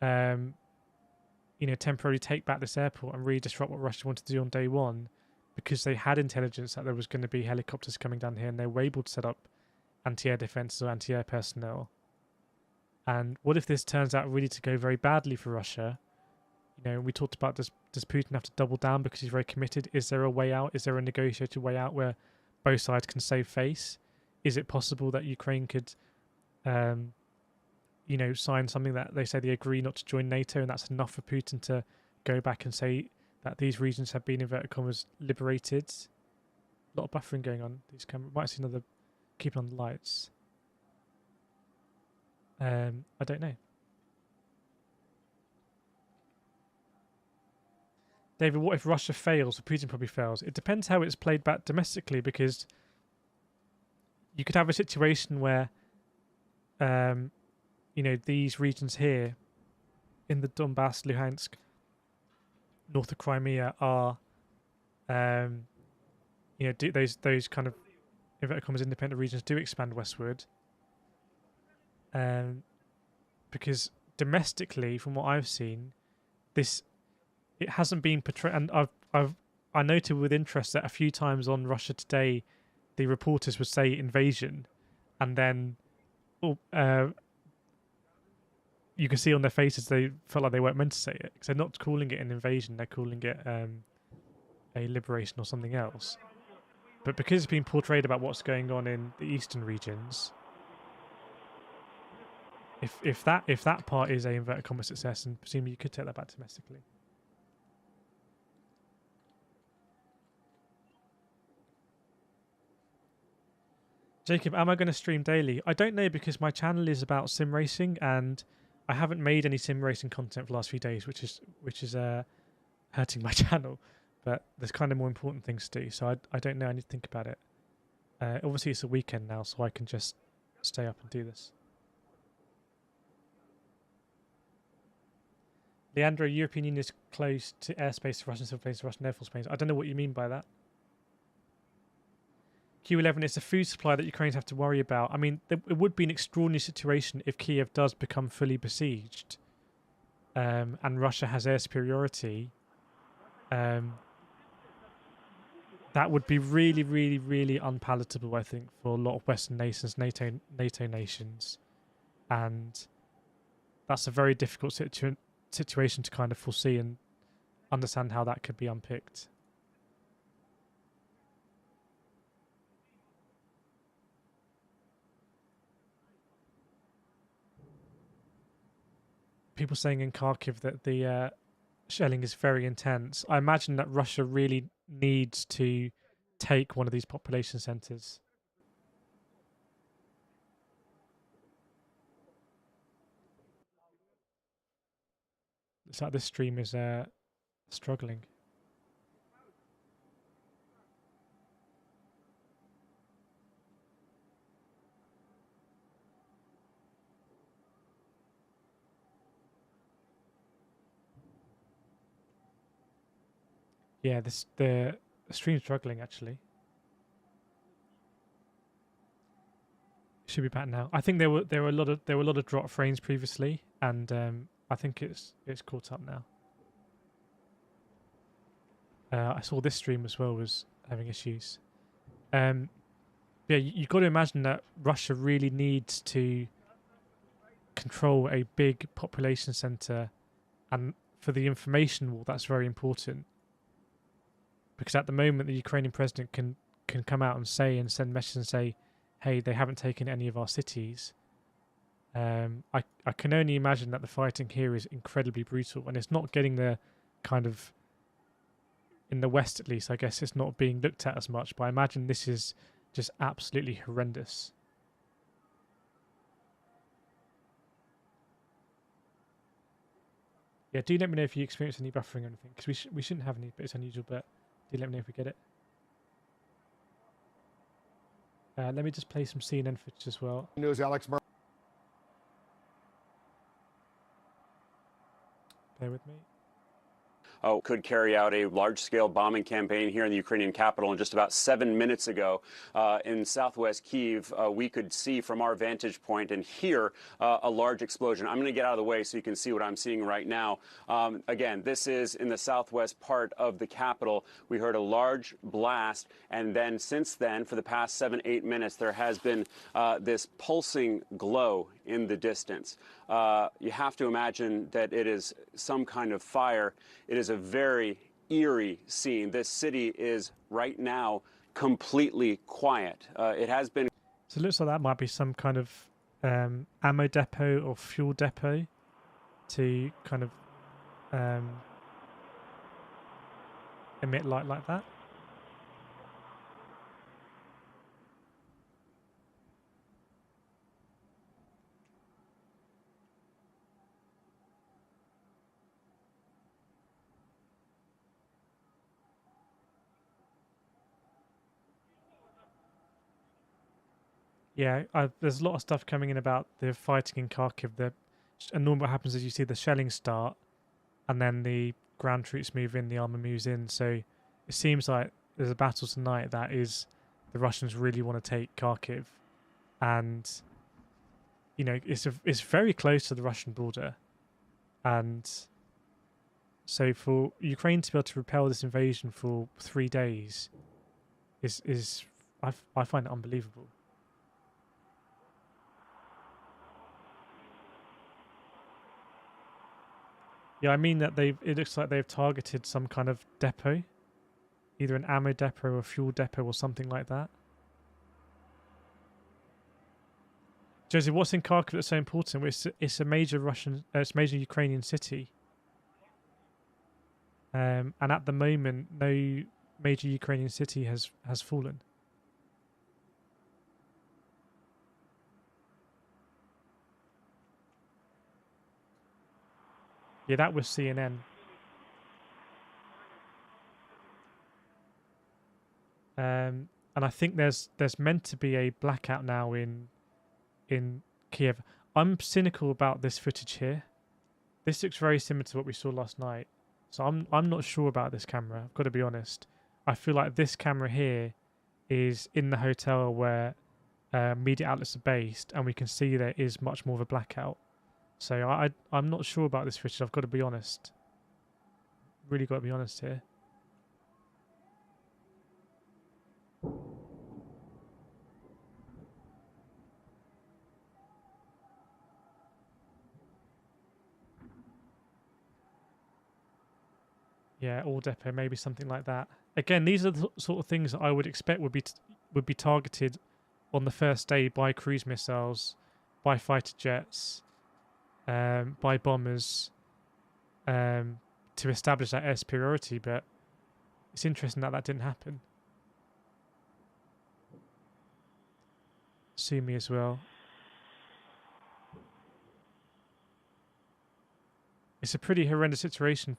temporarily take back this airport and really disrupt what Russia wanted to do on day one, because they had intelligence that there was going to be helicopters coming down here, and they were able to set up anti-air defences or anti-air personnel. And what if this turns out really to go very badly for Russia? We talked about, does Putin have to double down because he's very committed? Is there a way out? Is there a negotiated way out where both sides can save face? Is it possible that Ukraine could, sign something that they say they agree not to join NATO, and that's enough for Putin to go back and say that these regions have been, inverted commas, liberated? A lot of buffering going on. These cameras might see another. Keeping on the lights. I don't know. David, what if Russia fails? Or Putin probably fails. It depends how it's played back domestically, because you could have a situation where, these regions here in the Donbass, Luhansk, north of Crimea are, those kind of, inverted commas, independent regions do expand westward. because domestically, from what I've seen, it hasn't been portrayed. And I noted with interest that a few times on Russia Today, the reporters would say invasion, and then you can see on their faces they felt like they weren't meant to say it because they're not calling it an invasion; they're calling it a liberation or something else. But because it's been portrayed about what's going on in the eastern regions, if that part is a inverted comma success, and presumably you could take that back domestically. Jacob, am I going to stream daily? I don't know because my channel is about sim racing and I haven't made any sim racing content for the last few days, which is hurting my channel. But there's kind of more important things to do, so I don't know. I need to think about it. Obviously, it's a weekend now, so I can just stay up and do this. Leandro, European Union is closed to airspace to Russian civil planes, to Russian Air Force planes. I don't know what you mean by that. Q11 is a food supply that Ukrainians have to worry about. I mean, it would be an extraordinary situation if Kyiv does become fully besieged and Russia has air superiority. That would be really, really, really unpalatable, I think, for a lot of Western nations, NATO nations. And that's a very difficult situation to kind of foresee and understand how that could be unpicked. People saying in Kharkiv that the shelling is very intense. I imagine that Russia really needs to take one of these population centers. It's like this stream is struggling. Yeah, the stream's struggling actually. Should be back now. I think there were a lot of drop frames previously, and I think it's caught up now. I saw this stream as well was having issues. Yeah, you've got to imagine that Russia really needs to control a big population center, and for the information war, that's very important. Because at the moment, the Ukrainian president can come out and send messages and say, "Hey, they haven't taken any of our cities." I can only imagine that the fighting here is incredibly brutal, and it's not getting the kind of, in the West at least, I guess it's not being looked at as much. But I imagine this is just absolutely horrendous. Yeah, do let me know if you experience any buffering or anything, because we shouldn't have any, but it's unusual. But do let me know if we get it. Let me just play some CNN footage as well. News, Alex. Bear with me. Could carry out a large-scale bombing campaign here in the Ukrainian capital. And just about 7 minutes ago in southwest Kyiv, we could see from our vantage point and hear a large explosion. I'm going to get out of the way so you can see what I'm seeing right now. Again, this is in the southwest part of the capital. We heard a large blast, and then since then, for the past 7-8 minutes, there has been this pulsing glow in the distance. You have to imagine that it is some kind of fire. It is a very eerie scene. This city is right now completely quiet. It has been. So it looks like that might be some kind of ammo depot or fuel depot to kind of emit light like that. Yeah, there's a lot of stuff coming in about the fighting in Kharkiv. And normally what happens is you see the shelling start, and then the ground troops move in, the armor moves in. So it seems like there's a battle tonight that is the Russians really want to take Kharkiv, and you know, it's very close to the Russian border, and so for Ukraine to be able to repel this invasion for 3 days is I find it unbelievable. Yeah, I mean that it looks like they've targeted some kind of depot, either an ammo depot or a fuel depot or something like that. Josie, what's in Kharkiv that's so important? It's a major it's a major Ukrainian city. And at the moment, no major Ukrainian city has fallen. Yeah, that was CNN. And I think there's meant to be a blackout now in Kiev. I'm cynical about this footage here. This looks very similar to what we saw last night. So I'm not sure about this camera. I've got to be honest. I feel like this camera here is in the hotel where media outlets are based, and we can see there is much more of a blackout. So I'm not sure about this footage. I've got to be honest. Really got to be honest here. Yeah, all depot, maybe something like that. Again, these are the sort of things that I would expect would be targeted on the first day by cruise missiles, by fighter jets, by bombers, to establish that air superiority. But it's interesting that didn't happen. Sumi as well. It's a pretty horrendous situation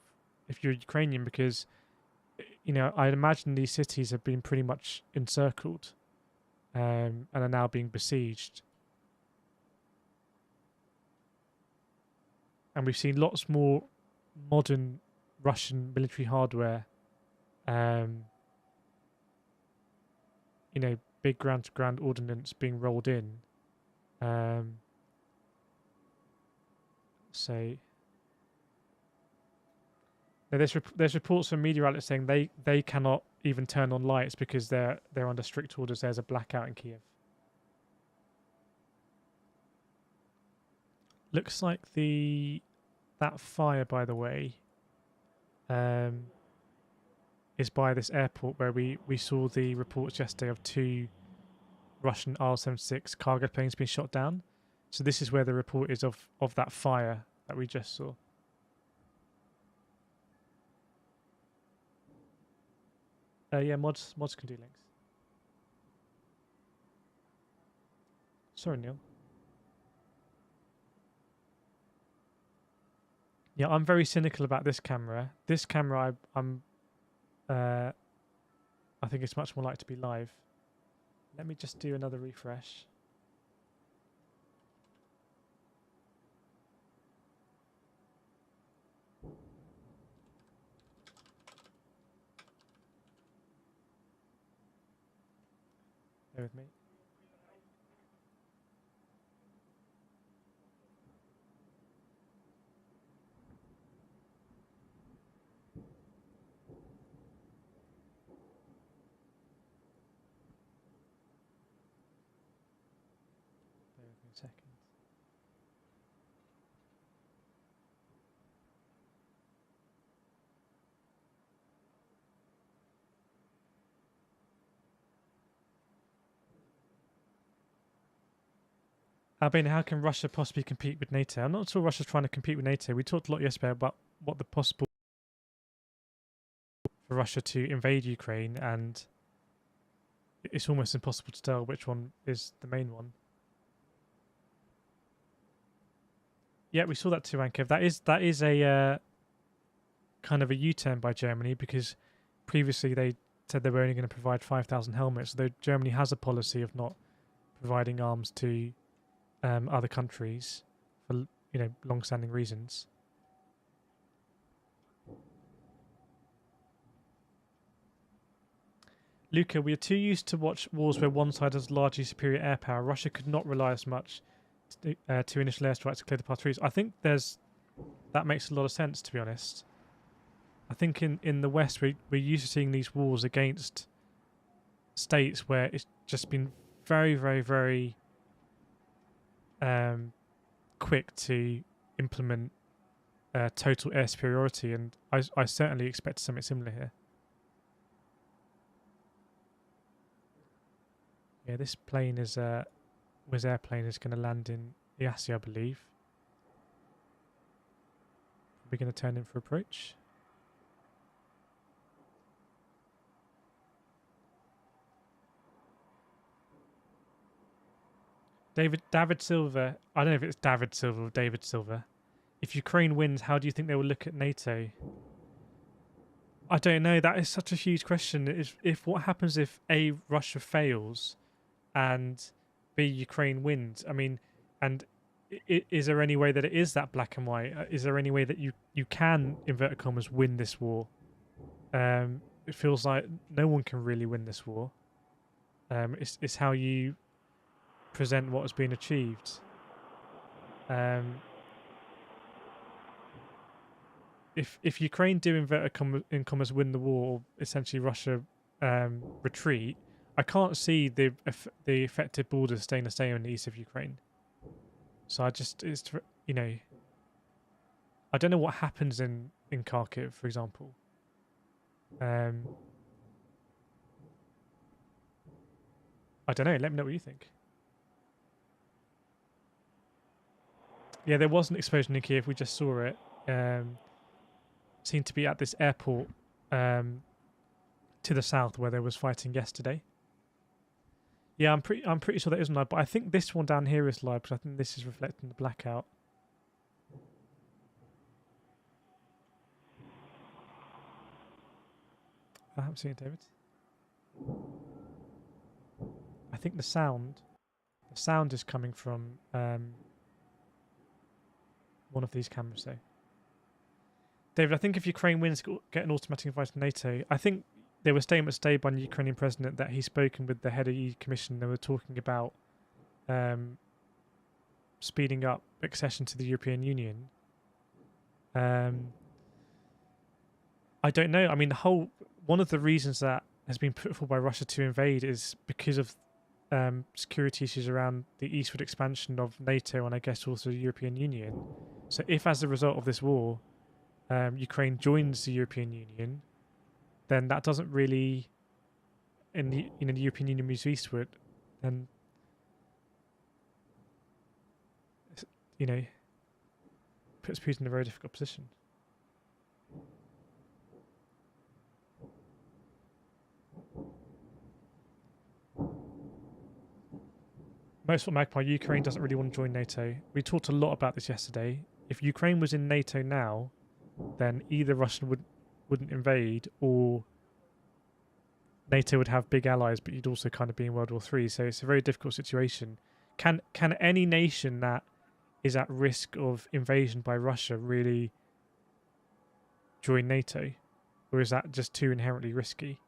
if you're Ukrainian, because, you know, I'd imagine these cities have been pretty much encircled, and are now being besieged. And we've seen lots more modern Russian military hardware. You know, big ground-to-ground ordnance being rolled in. So now there's reports from media outlets saying they cannot even turn on lights because they're under strict orders. There's a blackout in Kyiv. Looks like that fire, by the way, is by this airport where we saw the reports yesterday of 2 Russian R-76 cargo planes being shot down. So this is where the report is of that fire that we just saw. Yeah, mods can do links. Sorry, Neil. Yeah, I'm very cynical about this camera. This camera, I think it's much more likely to be live. Let me just do another refresh. Bear with me. Bear with me a second. Albania, how can Russia possibly compete with NATO? I'm not sure Russia's trying to compete with NATO. We talked a lot yesterday about what the possible for Russia to invade Ukraine, and it's almost impossible to tell which one is the main one. Yeah, we saw that too, Ankev. That is a kind of a U-turn by Germany, because previously they said they were only going to provide 5,000 helmets, though Germany has a policy of not providing arms to other countries for, you know, long-standing reasons. Luca, we are too used to watch wars where one side has largely superior air power. Russia could not rely as much two initial airstrikes to clear the path through. I think that makes a lot of sense, to be honest. I think in the West we're used to seeing these wars against states where it's just been very, very, very quick to implement total air superiority, and I certainly expect something similar here. Yeah, this plane is Wizz airplane is going to land in Iasi, I believe. We're going to turn in for approach. David Silver. I don't know if it's David Silver or David Silver. If Ukraine wins, how do you think they will look at NATO? I don't know. That is such a huge question. If what happens if A, Russia fails, and B, Ukraine wins? I mean, and is there any way that it is that black and white? Is there any way that you can, inverted commas, win this war? It feels like no one can really win this war. It's how you present what has been achieved. If Ukraine do, inverted commas, win the war, or essentially Russia retreat, I can't see the effective borders staying the same in the east of Ukraine. So I don't know what happens in Kharkiv, for example. I don't know. Let me know what you think. Yeah, there was an explosion in Kyiv. We just saw it. Seemed to be at this airport to the south where there was fighting yesterday. Yeah, I'm pretty sure that isn't live, but I think this one down here is live because I think this is reflecting the blackout. I haven't seen it, David. I think the sound is coming from one of these cameras, though. David, I think if Ukraine wins, get an automatic invite to NATO. I think there were statements today by the Ukrainian president that he's spoken with the head of the EU Commission. They were talking about speeding up accession to the European Union. I don't know. I mean, one of the reasons that has been put forward by Russia to invade is because of security issues around the eastward expansion of NATO and I guess also the European Union. So if as a result of this war, Ukraine joins the European Union, then that doesn't really, the European Union moves eastward, then puts Putin in a very difficult position. Most for Magpie, Ukraine doesn't really want to join NATO. We talked a lot about this yesterday. If Ukraine was in NATO now, then either Russia wouldn't invade, or NATO would have big allies, but you'd also kind of be in World War III. So it's a very difficult situation. Can any nation that is at risk of invasion by Russia really join NATO, or is that just too inherently risky?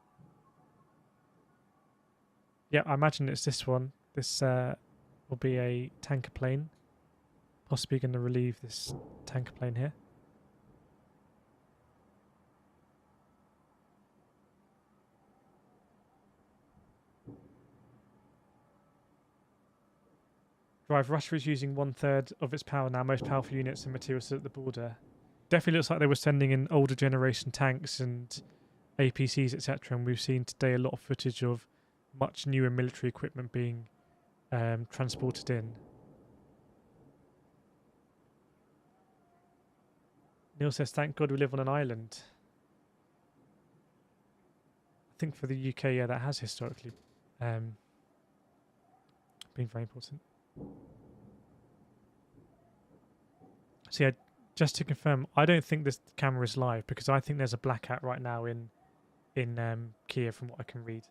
Yeah, I imagine it's this one. This will be a tanker plane, possibly going to relieve this tanker plane here. Russia is using 1/3 of its power now, most powerful units and materials at the border. Definitely looks like they were sending in older generation tanks and APCs, etc. And we've seen today a lot of footage of much newer military equipment being transported in. Neil says, thank God we live on an island. I think for the UK, yeah, that has historically been very important. So yeah, just to confirm, I don't think this camera is live because I think there's a blackout right now in Kyiv from what I can read.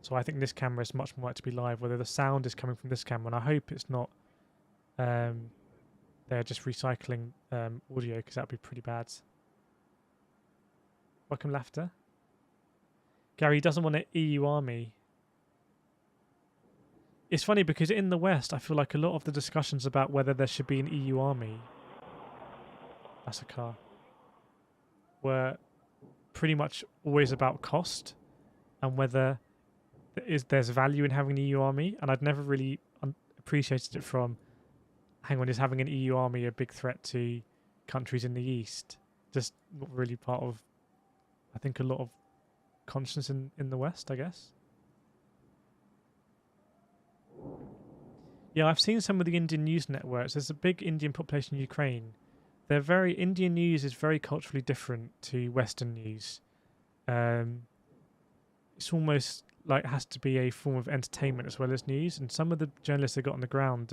So I think this camera is much more likely to be live, whether the sound is coming from this camera, and I hope it's not they're just recycling audio, because that would be pretty bad. Welcome, Laughter. Gary doesn't want an EU army. it's funny because in the West, I feel like a lot of the discussions about whether there should be an EU army, that's a car, were pretty much always about cost and whether there's value in having an EU army. And I'd never really appreciated it from, hang on, is having an EU army a big threat to countries in the East? Just not really part of, I think, a lot of conscience in the West, I guess. Yeah, I've seen some of the Indian news networks. There's a big Indian population in Ukraine. Indian news is very culturally different to Western news. It's almost like it has to be a form of entertainment as well as news. And some of the journalists they got on the ground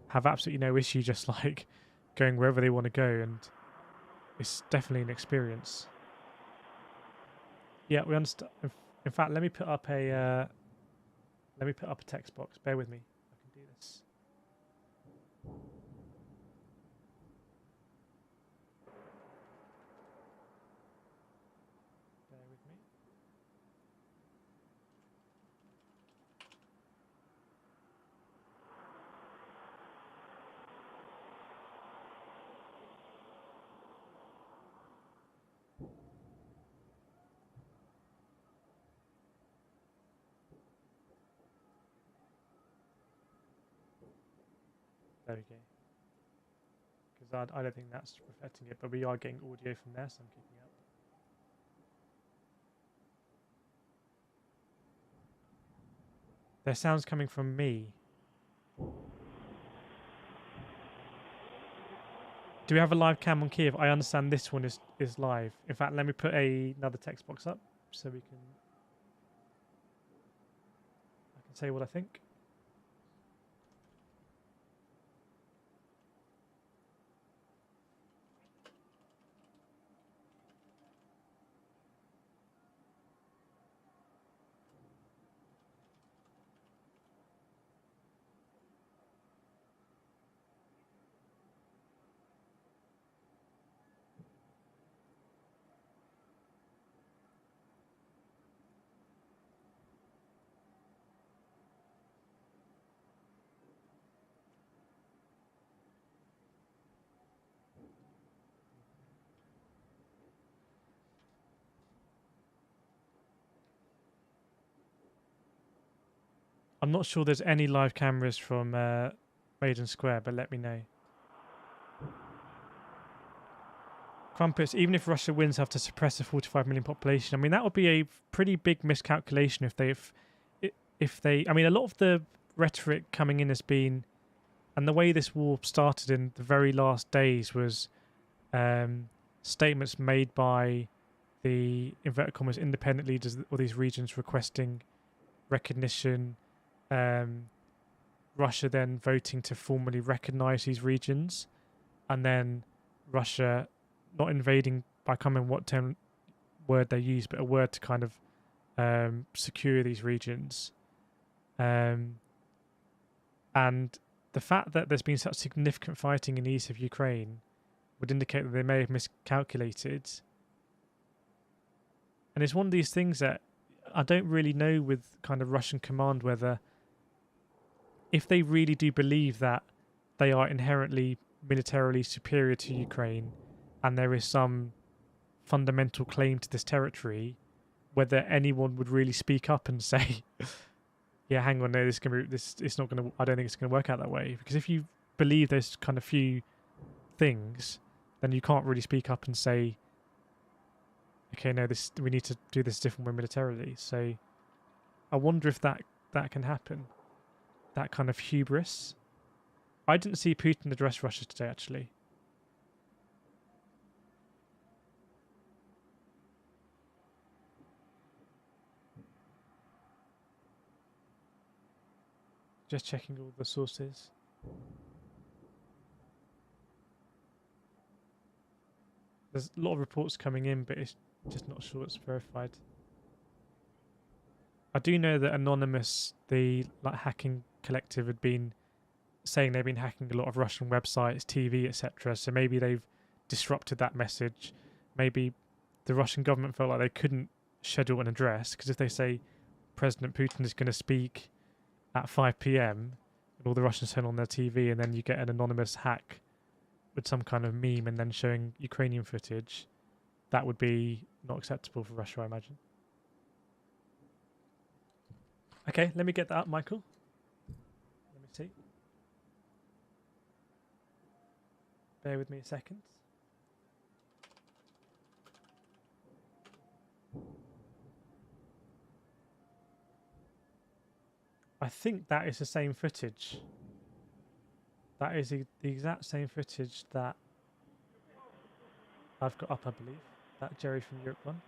have absolutely no issue just like going wherever they want to go. And it's definitely an experience. Yeah, we understand. In fact, let me put up a text box. Bear with me. I can do this. Bear with me. There we go. Because I don't think that's reflecting it, but we are getting audio from there, so I'm keeping up. There's sounds coming from me. Do we have a live cam on Kyiv? I understand this one is live. In fact, let me put another text box up so I can say what I think. I'm not sure there's any live cameras from Maiden Square, but let me know. Crumpets, even if Russia wins, have to suppress a 45 million population. I mean, that would be a pretty big miscalculation if they. I mean, a lot of the rhetoric coming in has been, and the way this war started in the very last days was statements made by the inverted commas independent leaders of all these regions requesting recognition. Russia then voting to formally recognize these regions, and then Russia not invading by coming what word they use, but a word to kind of secure these regions. And the fact that there's been such significant fighting in the east of Ukraine would indicate that they may have miscalculated. And it's one of these things that I don't really know with kind of Russian command whether, if they really do believe that they are inherently militarily superior to Ukraine and there is some fundamental claim to this territory, whether anyone would really speak up and say, yeah, hang on, no, it's not going to, I don't think it's going to work out that way. Because if you believe there's kind of few things, then you can't really speak up and say, okay, no, we need to do this different way militarily. So I wonder if that can happen. That kind of hubris. I didn't see Putin address Russia today, actually. Just checking all the sources. There's a lot of reports coming in, but it's just not sure it's verified. I do know that Anonymous, the hacking collective, had been saying they've been hacking a lot of Russian websites, TV, etc. So maybe they've disrupted that message. Maybe the Russian government felt like they couldn't schedule an address, because if they say President Putin is going to speak at 5 p.m. and all the Russians turn on their TV, and then you get an anonymous hack with some kind of meme and then showing Ukrainian footage, that would be not acceptable for Russia, I imagine. Okay, let me get that up, Michael. Let me see. Bear with me a second. I think that is the same footage. That is the exact same footage that I've got up, I believe. That Jerry from Europe one.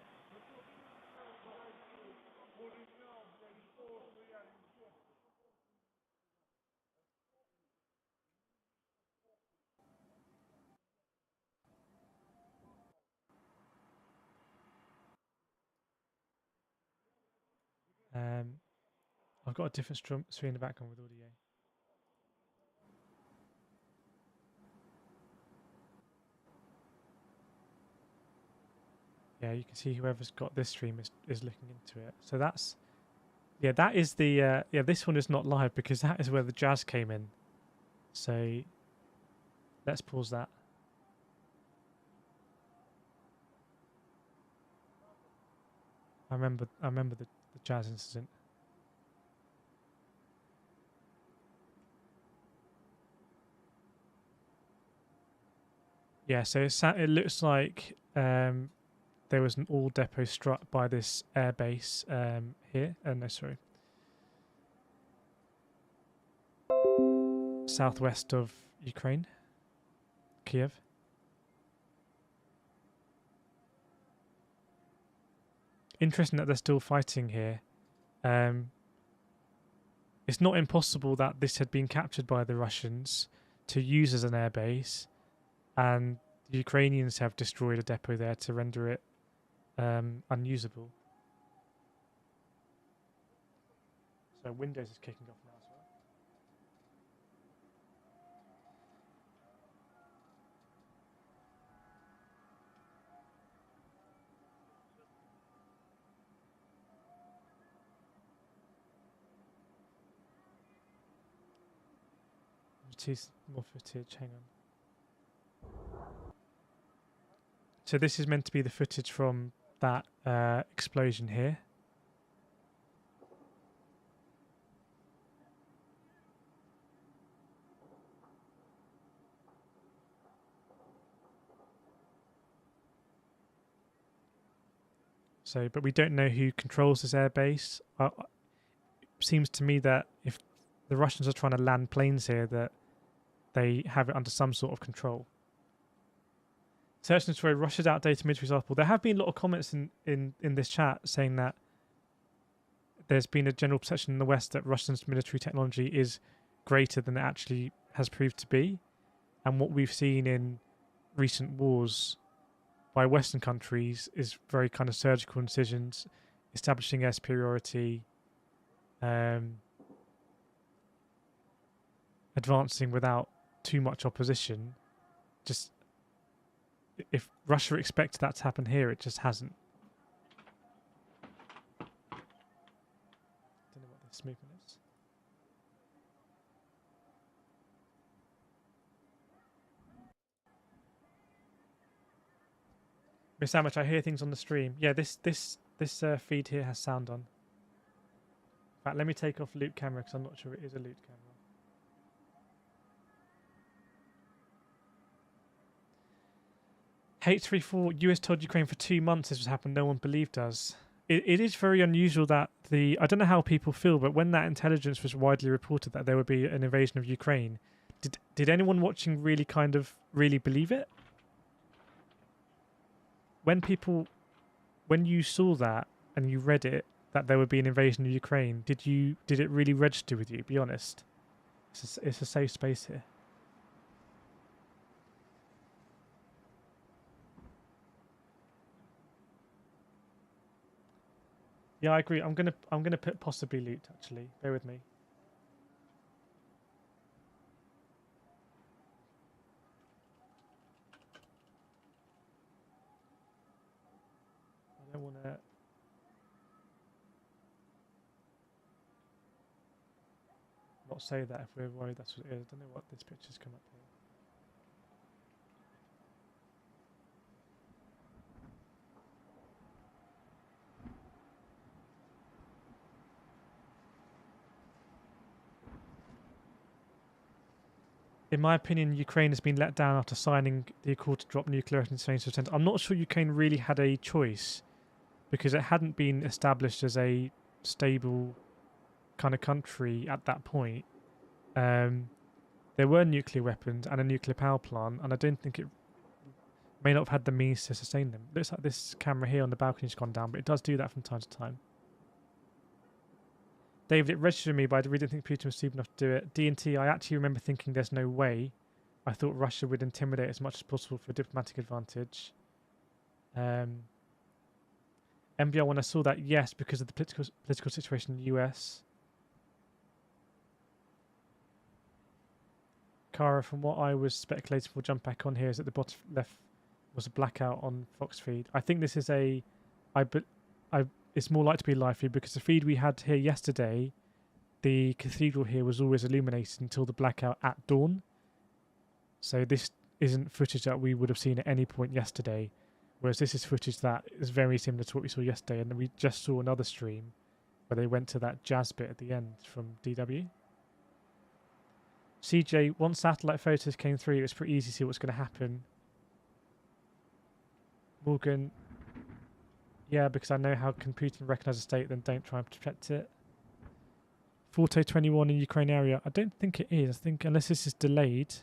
I've got a different screen in the background with audio. Yeah, you can see whoever's got this stream is looking into it. So that's, yeah, that is the, yeah, this one is not live because that is where the jazz came in. So let's pause that. I remember the jazz incident. Yeah, so it looks like there was an all depot struck by this airbase here. No, sorry. Southwest of Ukraine, Kyiv. Interesting that they're still fighting here. It's not impossible that this had been captured by the Russians to use as an airbase, and the Ukrainians have destroyed a depot there to render it unusable. So Windows is kicking off now as well. More footage, hang on. So this is meant to be the footage from that explosion here. So, but we don't know who controls this airbase. It seems to me that if the Russians are trying to land planes here, that they have it under some sort of control. Search and destroy Russia's outdated military example. There have been a lot of comments in this chat saying that there's been a general perception in the West that Russia's military technology is greater than it actually has proved to be. And what we've seen in recent wars by Western countries is very kind of surgical incisions, establishing air superiority, advancing without too much opposition. Just if Russia expected that to happen here, it just hasn't. Don't know what this movement is. Miss Sandwich, I hear things on the stream. Yeah, this feed here has sound on. In fact, let me take off loop camera because I'm not sure it is a loop camera. H34, US told Ukraine for 2 months this was happened. No one believed us. It is very unusual that I don't know how people feel, but when that intelligence was widely reported that there would be an invasion of Ukraine, did anyone watching really believe it? When you saw that and you read it, that there would be an invasion of Ukraine, did it really register with you? Be honest. It's a safe space here. Yeah, I agree. I'm gonna put possibly loot actually. Bear with me. I don't want to. not say that if we're worried that's what it is. I don't know what this picture's come up here. In my opinion, Ukraine has been let down after signing the accord to drop nuclear weapons in exchange for. I'm not sure Ukraine really had a choice because it hadn't been established as a stable kind of country at that point. There were nuclear weapons and a nuclear power plant, and I don't think it may not have had the means to sustain them. Looks like this camera here on the balcony's gone down, but it does do that from time to time. David, it registered me, but I really didn't think Putin was stupid enough to do it. D&T, I actually remember thinking there's no way. I thought Russia would intimidate as much as possible for a diplomatic advantage. MBR, when I saw that, yes, because of the political situation in the US. Kara, from what I was speculating, we'll jump back on here, is that the bottom left was a blackout on Fox feed. I think this is it's more likely to be a live feed because the feed we had here yesterday, the cathedral here was always illuminated until the blackout at dawn. So this isn't footage that we would have seen at any point yesterday, whereas this is footage that is very similar to what we saw yesterday. And then we just saw another stream where they went to that jazz bit at the end from DW. CJ, once satellite photos came through, it was pretty easy to see what's going to happen. Morgan, yeah, because I know how can Putin recognise a state, then don't try and protect it. Forte 21 in Ukraine area. I don't think it is. I think unless this is delayed,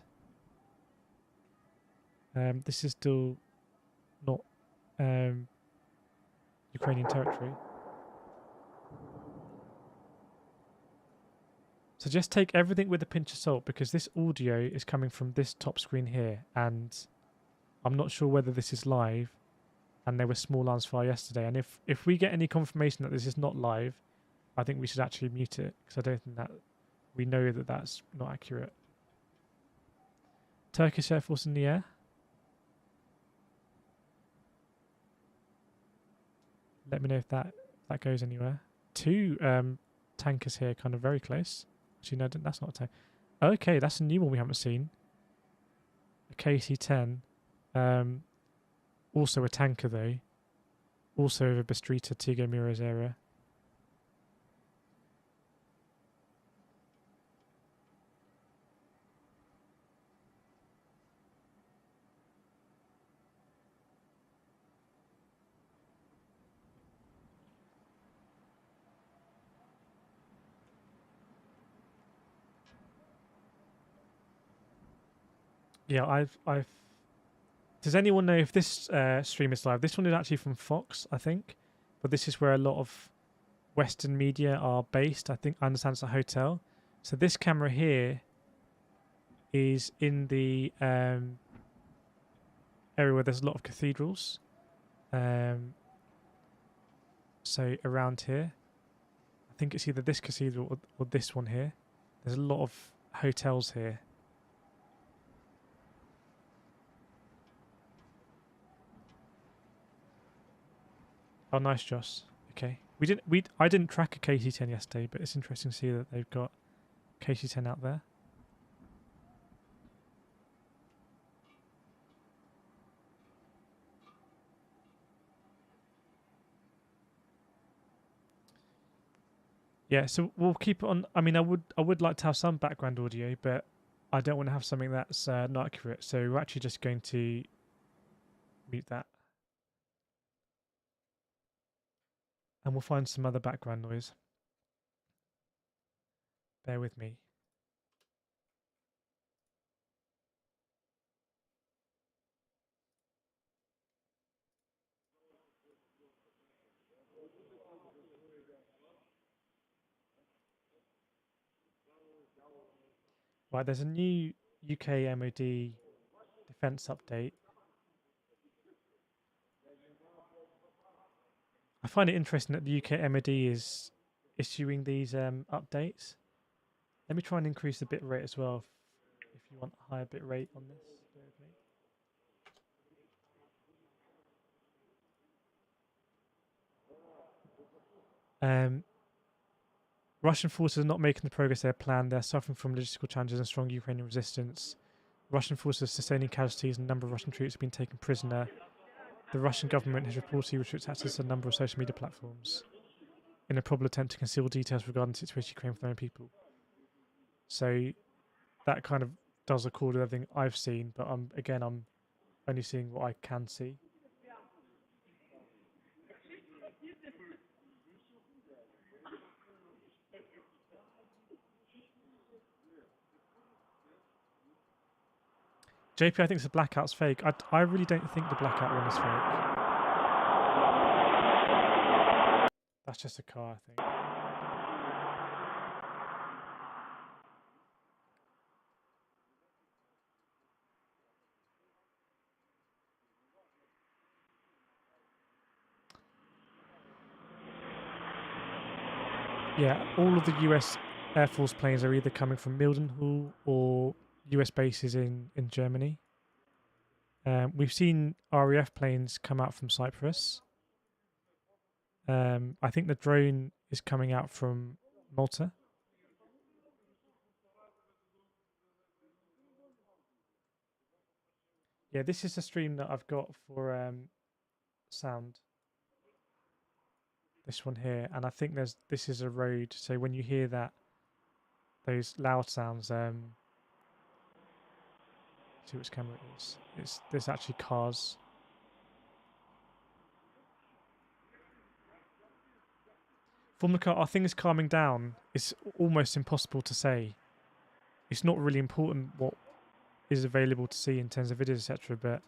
this is still not Ukrainian territory. So just take everything with a pinch of salt because this audio is coming from this top screen here, and I'm not sure whether this is live. And there were small lines fire yesterday. And if we get any confirmation that this is not live, I think we should actually mute it because I don't think that we know that that's not accurate. Turkish Air Force in the air. Let me know if that goes anywhere. Two tankers here, kind of very close. Actually, no, that's not a tank. Okay, that's a new one we haven't seen. A KC-10. Also a tanker though. Also over Bistrita, Tigo Miro's area. Yeah, I've. Does anyone know if this stream is live? This one is actually from Fox, I think, but this is where a lot of Western media are based. I understand it's a hotel. So this camera here is in the area where there's a lot of cathedrals. So around here, I think it's either this cathedral or this one here. There's a lot of hotels here. Oh, nice, Joss. Okay, I didn't track a KC-10 yesterday, but it's interesting to see that they've got KC-10 out there. Yeah, so we'll keep it on. I mean, I would like to have some background audio, but I don't want to have something that's not accurate. So we're actually just going to mute that. And we'll find some other background noise. Bear with me. Right, there's a new UK MOD defence update. I find it interesting that the UK MOD is issuing these updates. Let me try and increase the bit rate as well if you want a higher bit rate on this. Bear with me. Russian forces are not making the progress they had planned. They're suffering from logistical challenges and strong Ukrainian resistance. Russian forces are sustaining casualties and a number of Russian troops have been taken prisoner. The Russian government has reportedly restricted access to a number of social media platforms in a probable attempt to conceal details regarding the situation in Ukraine for their own people. So that kind of does accord with everything I've seen, but I'm only seeing what I can see. JP, I think the blackout's fake. I really don't think the blackout one is fake. That's just a car, I think. Yeah, all of the US Air Force planes are either coming from Mildenhall or US bases in Germany. We've seen RAF planes come out from Cyprus. I think the drone is coming out from Malta. Yeah, this is the stream that I've got for sound. This one here, and I think this is a road. So when you hear those loud sounds, see which camera it is. There's actually cars. From the are things calming down? It's almost impossible to say. It's not really important what is available to see in terms of videos, etc. But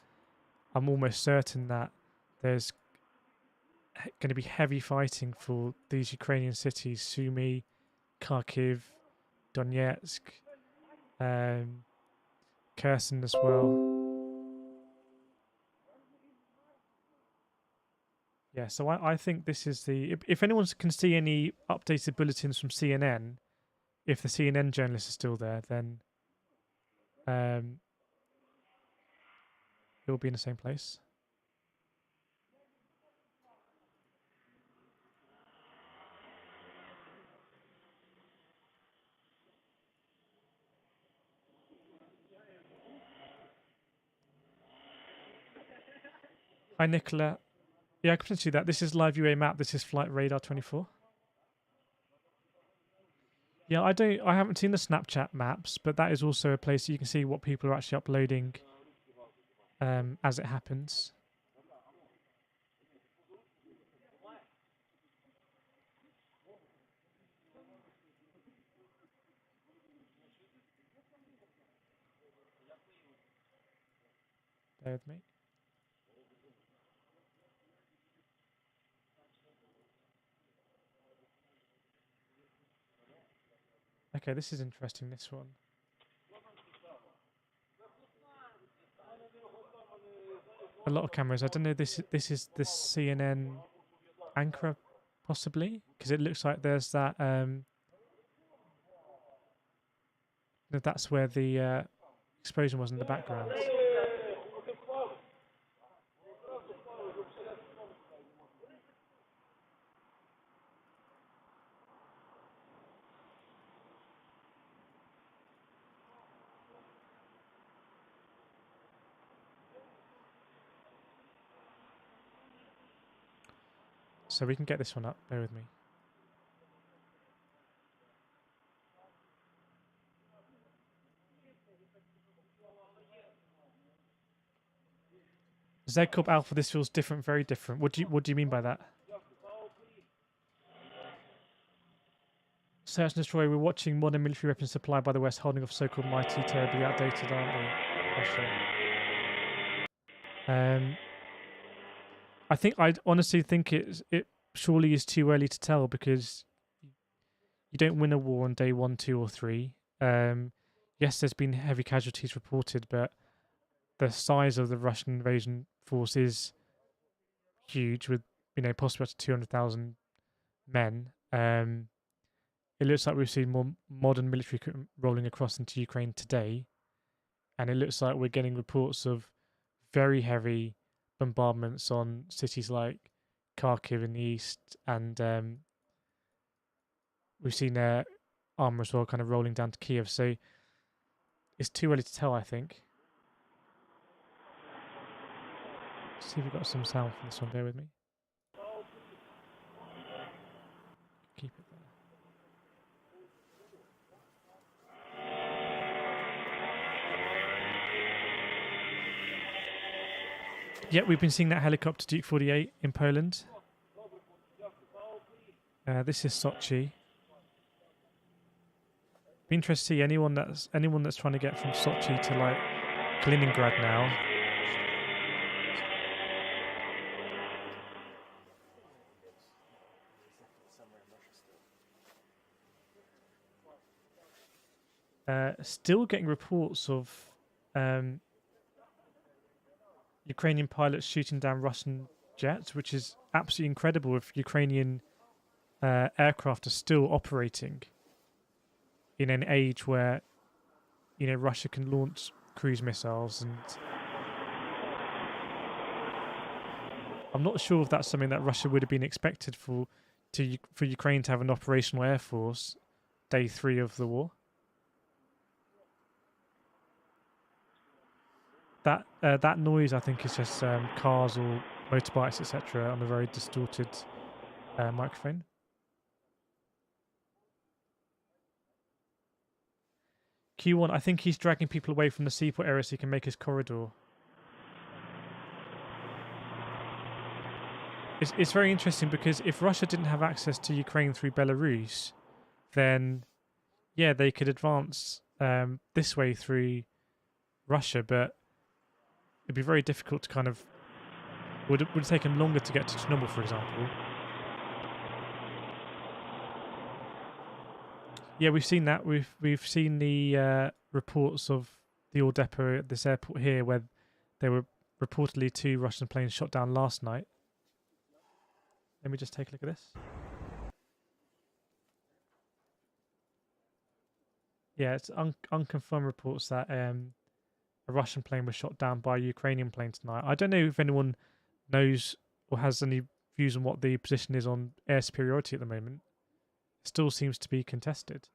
I'm almost certain that there's going to be heavy fighting for these Ukrainian cities: Sumy, Kharkiv, Donetsk, Kherson as well. Yeah, so I think this is the... If anyone can see any updated bulletins from CNN, if the CNN journalist is still there, then it'll be in the same place. Hi, Nicola. Yeah, I can see that. This is live UA map. This is flight radar 24. Yeah, I haven't seen the Snapchat maps, but that is also a place you can see what people are actually uploading as it happens. Bear with me. Okay, this is interesting, this one. A lot of cameras. I don't know, this is the CNN anchor, possibly? Because it looks like there's that... that's where the explosion was in the background. So we can get this one up. Bear with me. Z Corp Alpha, this feels different, very different. What do you mean by that? Search and destroy. We're watching modern military weapons supplied by the West holding off so-called mighty, terribly outdated, aren't they? I honestly think it surely is too early to tell, because you don't win a war on day 1, 2, or 3. Yes, there's been heavy casualties reported, but the size of the Russian invasion force is huge, with possibly up to 200,000 men. It looks like we've seen more modern military equipment rolling across into Ukraine today, and it looks like we're getting reports of very heavy bombardments on cities like Kharkiv in the east and we've seen armor as well, kind of rolling down to Kyiv. So it's too early to tell, I think. Let's see if we've got some sound from this one. Bear with me. Keep it there. Yeah, we've been seeing that helicopter Duke 48 in Poland. This is Sochi. Be interested to see anyone that's trying to get from Sochi to like Kaliningrad now. Still getting reports of Ukrainian pilots shooting down Russian jets, which is absolutely incredible if Ukrainian aircraft are still operating in an age where, you know, Russia can launch cruise missiles. And I'm not sure if that's something that Russia would have been expected for Ukraine to have an operational air force day 3 of the war. That noise, I think, is just cars or motorbikes, etc., on a very distorted microphone. Q1, I think he's dragging people away from the seaport area so he can make his corridor. It's very interesting because if Russia didn't have access to Ukraine through Belarus, then yeah, they could advance this way through Russia, but it'd be very difficult to kind of would take them longer to get to Chernobyl, for example. Yeah, we've seen that. We've seen the reports of the oil depot at this airport here, where there were reportedly 2 Russian planes shot down last night. Let me just take a look at this. Yeah, it's unconfirmed reports that a Russian plane was shot down by a Ukrainian plane tonight. I don't know if anyone knows or has any views on what the position is on air superiority at the moment. It still seems to be contested.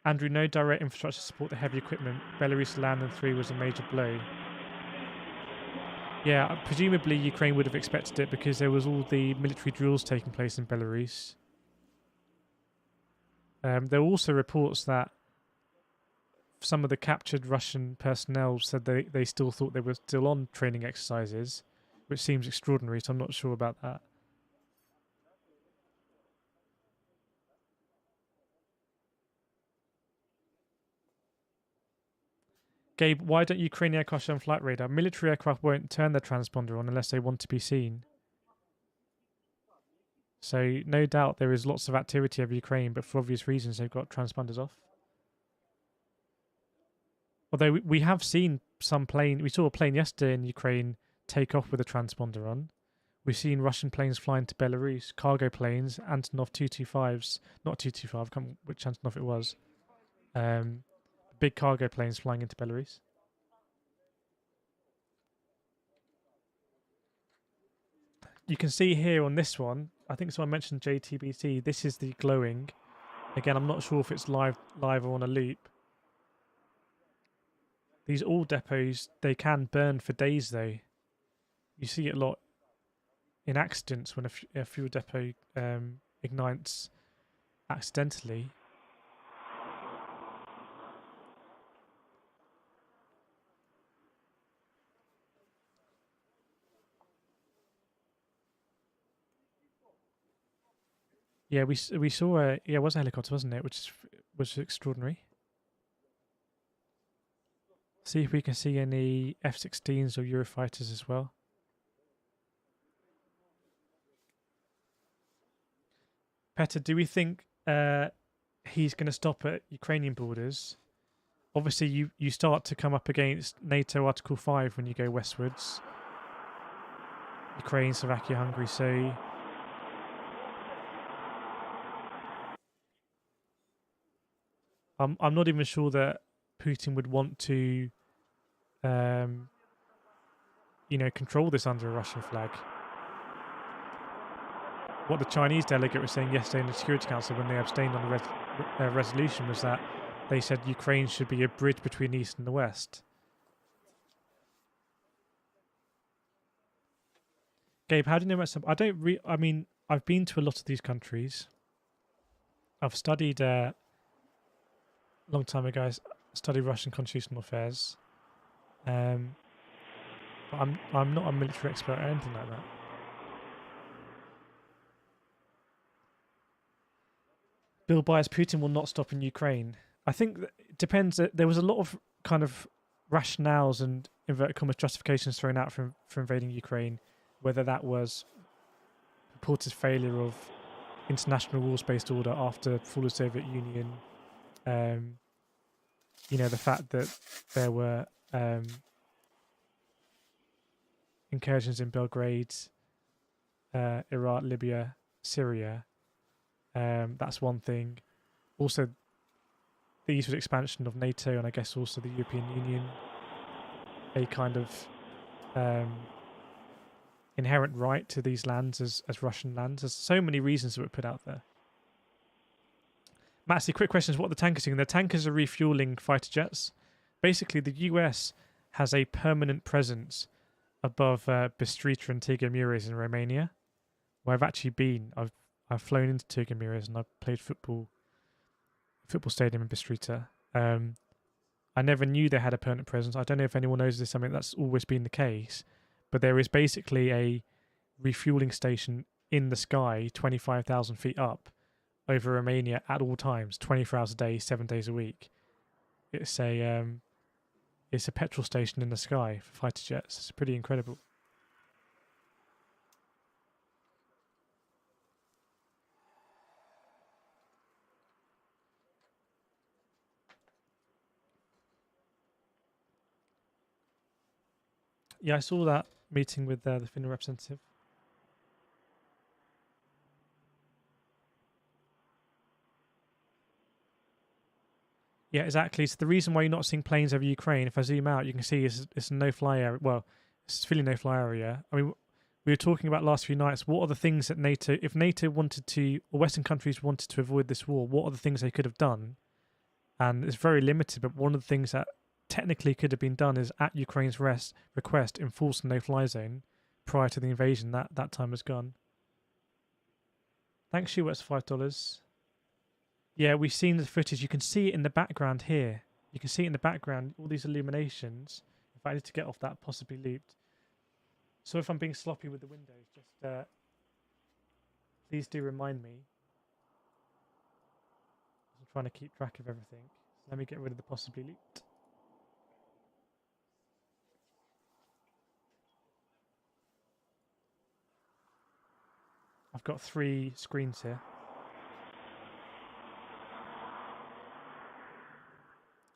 Andrew, no direct infrastructure to support the heavy equipment. Belarus land in 3 was a major blow. Yeah, presumably Ukraine would have expected it because there was all the military drills taking place in Belarus. There were also reports that some of the captured Russian personnel said they still thought they were still on training exercises, which seems extraordinary, so I'm not sure about that. Gabe, why don't Ukrainian aircraft show on flight radar? Military aircraft won't turn their transponder on unless they want to be seen. So no doubt there is lots of activity over Ukraine, but for obvious reasons they've got transponders off. Although we have seen some plane, we saw a plane yesterday in Ukraine take off with a transponder on. We've seen Russian planes flying to Belarus, cargo planes, Antonov 225s, not 225, I can't remember which Antonov it was. Big cargo planes flying into Belarus. You can see here on this one, I think someone mentioned JTBC, this is the glowing. Again, I'm not sure if it's live or on a loop. These oil depots, they can burn for days though. You see it a lot in accidents when a fuel depot ignites accidentally. Yeah, we saw it was a helicopter, wasn't it? Which was extraordinary. See if we can see any F-16s or Eurofighters as well. Petter, do we think he's going to stop at Ukrainian borders? Obviously, you start to come up against NATO Article 5 when you go westwards. Ukraine, Slovakia, Hungary. So I'm not even sure that Putin would want to, um, control this under a Russian flag. What the Chinese delegate was saying yesterday in the Security Council when they abstained on the resolution was that they said Ukraine should be a bridge between the East and the West. Gabe, how do you know about some? I mean, I've been to a lot of these countries. I've studied a long time ago. I studied Russian constitutional affairs. But I'm not a military expert or anything like that. Bill Byers, Putin will not stop in Ukraine. I think it depends. There was a lot of kind of rationales and inverted commas justifications thrown out for invading Ukraine, whether that was purported failure of international rules-based order after the fall of the Soviet Union, the fact that there were incursions in Belgrade, Iraq, Libya, Syria. That's one thing. Also, the eastward expansion of NATO and I guess also the European Union, a kind of inherent right to these lands as Russian lands. There's so many reasons that were put out there. Matsy, quick questions. What are the tankers doing? The tankers are refueling fighter jets. Basically, the US has a permanent presence above Bistrita and Tigre-Mures in Romania, where I've actually been. I've flown into Tigre-Mures and I've played football stadium in Bistrita. I never knew they had a permanent presence. I don't know if anyone knows this. I mean, that's always been the case. But there is basically a refueling station in the sky, 25,000 feet up, over Romania at all times, 24 hours a day, 7 days a week. It's a petrol station in the sky for fighter jets. It's pretty incredible. Yeah, I saw that meeting with the Finland representative. Yeah, exactly. So the reason why you're not seeing planes over Ukraine, if I zoom out, you can see it's a no-fly area. Well, it's really no-fly area. I mean, we were talking about last few nights. What are the things that NATO, if NATO wanted to, or Western countries wanted to avoid this war, what are the things they could have done? And it's very limited, but one of the things that technically could have been done is at Ukraine's request enforce a no-fly zone prior to the invasion. That time was gone. Thanks, Shu. That's $5. Yeah, we've seen the footage. You can see it in the background here. You can see it in the background, all these illuminations. In fact, I need to get off that, possibly looped. So if I'm being sloppy with the windows, just please do remind me. I'm trying to keep track of everything. So let me get rid of the possibly looped. I've got 3 screens here.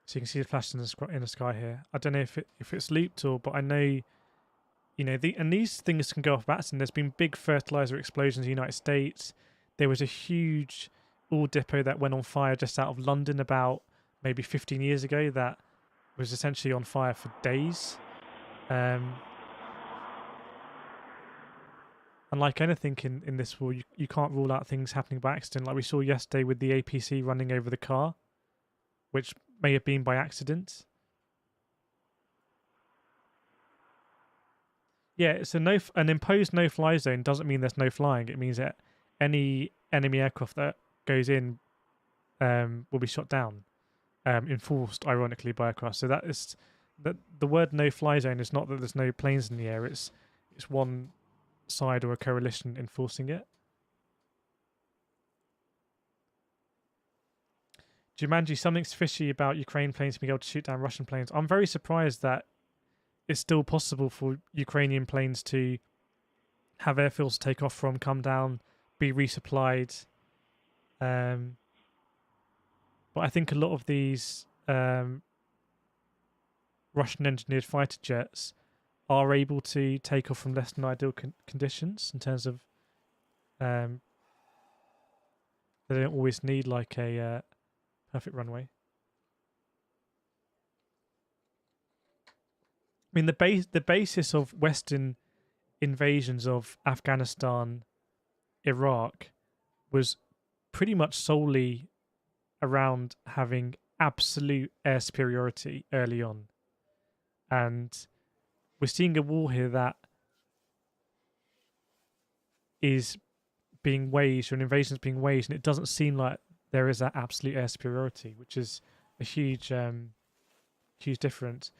So you can see the flash in the sky here. I don't know if it's looped but I know, and these things can go off by accident. There's been big fertilizer explosions in the United States. There was a huge oil depot that went on fire just out of London about maybe 15 years ago that was essentially on fire for days. And like anything in this war, you can't rule out things happening by accident. Like we saw yesterday with the APC running over the car, which may have been by accident. Yeah, so an imposed no-fly zone doesn't mean there's no flying. It means that any enemy aircraft that goes in will be shot down, enforced, ironically, by aircraft. So that is the word no-fly zone is not that there's no planes in the air. It's one side or a coalition enforcing it. Jumanji, something's fishy about Ukraine planes being able to shoot down Russian planes. I'm very surprised that it's still possible for Ukrainian planes to have airfields to take off from, come down, be resupplied. But I think a lot of these Russian-engineered fighter jets are able to take off from less than ideal conditions in terms of they don't always need like a perfect runway. mean, the basis of Western invasions of Afghanistan, Iraq, was pretty much solely around having absolute air superiority early on, and we're seeing a war here that is being waged, or an invasion is being waged, and it doesn't seem like there is that absolute air superiority, which is a huge difference.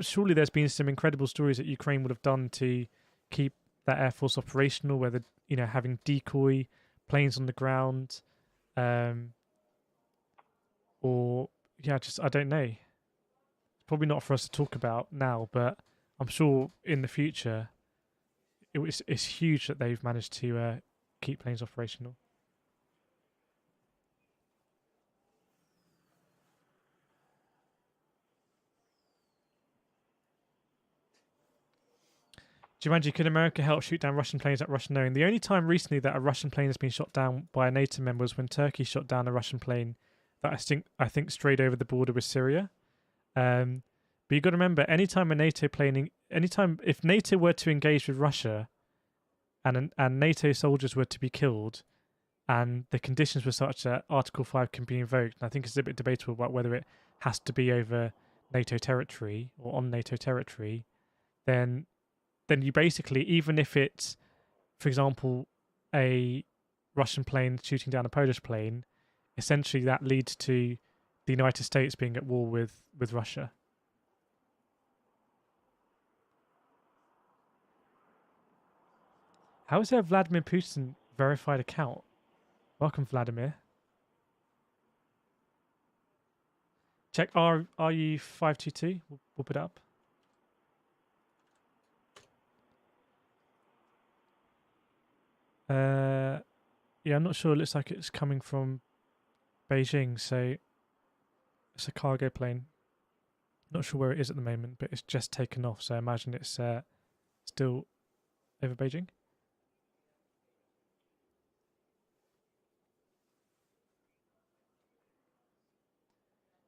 Surely there's been some incredible stories that Ukraine would have done to keep that air force operational, whether having decoy planes on the ground, or just I don't know. It's probably not for us to talk about now, but I'm sure in the future it's huge that they've managed to keep planes operational. Jumanji, could America help shoot down Russian planes at Russian knowing? The only time recently that a Russian plane has been shot down by a NATO member was when Turkey shot down a Russian plane that I think strayed over the border with Syria. But you've got to remember, anytime if NATO were to engage with Russia, and NATO soldiers were to be killed, and the conditions were such that Article 5 can be invoked, and I think it's a bit debatable about whether it has to be over NATO territory or on NATO territory, then you basically, even if it's, for example, a Russian plane shooting down a Polish plane, essentially that leads to the United States being at war with Russia. How is there a Vladimir Putin verified account? Welcome, Vladimir. Check RU522. We'll put it up. Yeah, I'm not sure. It looks like it's coming from Beijing, so it's a cargo plane. Not sure where it is at the moment, but it's just taken off, so I imagine it's still over Beijing.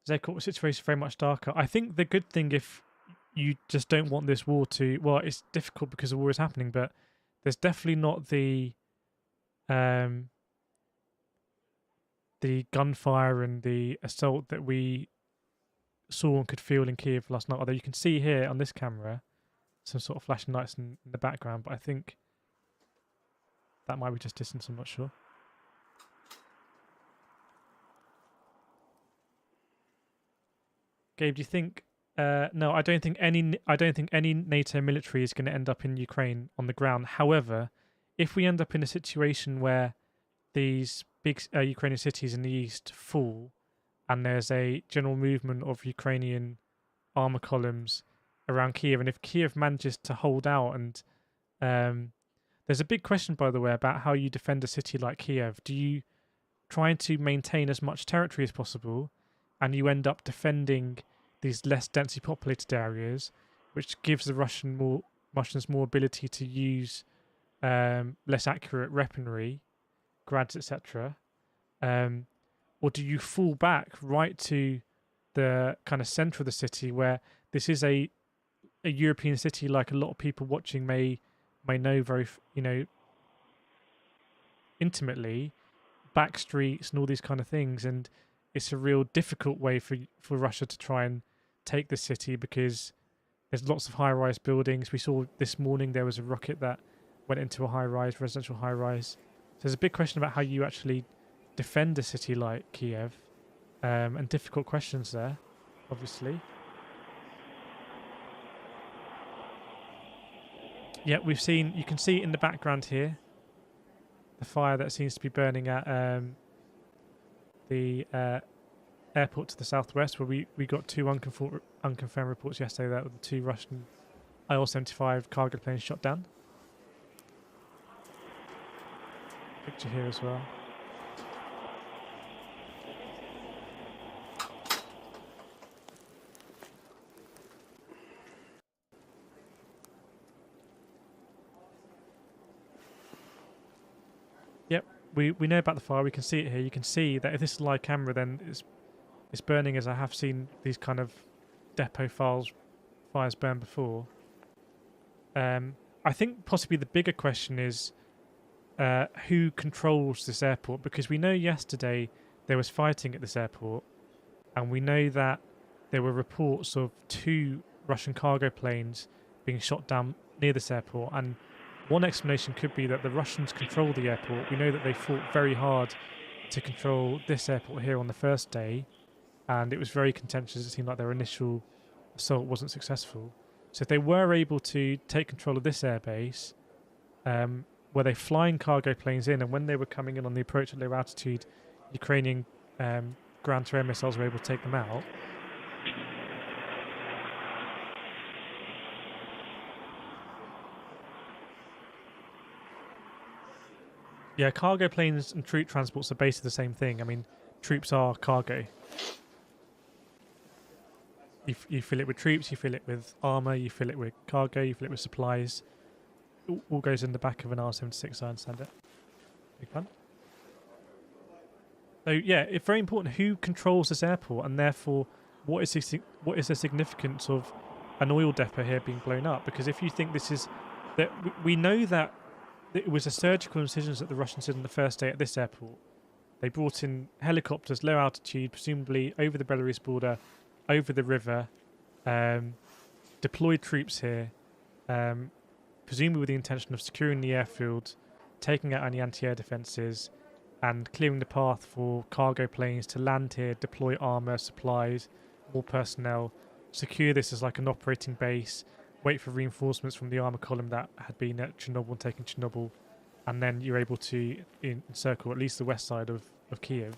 Zekor, the situation is very much darker. I think the good thing, if you just don't want this war to, well, it's difficult because the war is happening, but there's definitely not the gunfire and the assault that we saw and could feel in Kyiv last night. Although you can see here on this camera some sort of flashing lights in the background, but I think that might be just distance. I'm not sure. Gabe, do you think? No, I don't think any NATO military is going to end up in Ukraine on the ground. However, if we end up in a situation where these big Ukrainian cities in the east fall, and there's a general movement of Ukrainian armor columns around Kyiv, and if Kyiv manages to hold out, and there's a big question, by the way, about how you defend a city like Kyiv. Do you try to maintain as much territory as possible, and you end up defending these less densely populated areas, which gives the Russians more ability to use less accurate weaponry, grads, etc., or do you fall back right to the kind of center of the city, where this is a European city, like a lot of people watching may know very intimately, back streets and all these kind of things, and it's a real difficult way for Russia to try and take the city, because there's lots of high-rise buildings. We saw this morning there was a rocket that went into a high-rise, residential high-rise. So there's a big question about how you actually defend a city like Kyiv, and difficult questions there, obviously. Yeah, you can see in the background here, the fire that seems to be burning at the airport to the southwest, where we got two unconfirmed reports yesterday that the two Russian Il-75 cargo planes shot down. Picture here as well. Yep, we know about the fire. We can see it here. You can see that if this is a live camera, then it's burning, as I have seen these kind of depot fires burned before. I think possibly the bigger question is who controls this airport, because we know yesterday there was fighting at this airport, and we know that there were reports of 2 Russian cargo planes being shot down near this airport, and one explanation could be that the Russians control the airport. We know that they fought very hard to control this airport here on the first day, and it was very contentious. It seemed like their initial assault wasn't successful. So if they were able to take control of this airbase, were they flying cargo planes in, and when they were coming in on the approach at low altitude, Ukrainian ground-to-air missiles were able to take them out? Yeah, cargo planes and troop transports are basically the same thing. I mean, troops are cargo. You fill it with troops, you fill it with armour, you fill it with cargo, you fill it with supplies. It all goes in the back of an R-76, I understand it. Big fun. So yeah, it's very important who controls this airport, and therefore what is the significance of an oil depot here being blown up? Because if you think this is... that we know that it was a surgical incisions that the Russians did on the first day at this airport. They brought in helicopters, low altitude, presumably over the Belarus border, over the river, deployed troops here, presumably with the intention of securing the airfield, taking out any anti-air defences, and clearing the path for cargo planes to land here, deploy armour, supplies, more personnel, secure this as like an operating base, wait for reinforcements from the armour column that had been at Chernobyl and taken Chernobyl, and then you're able to encircle at least the west side of Kyiv.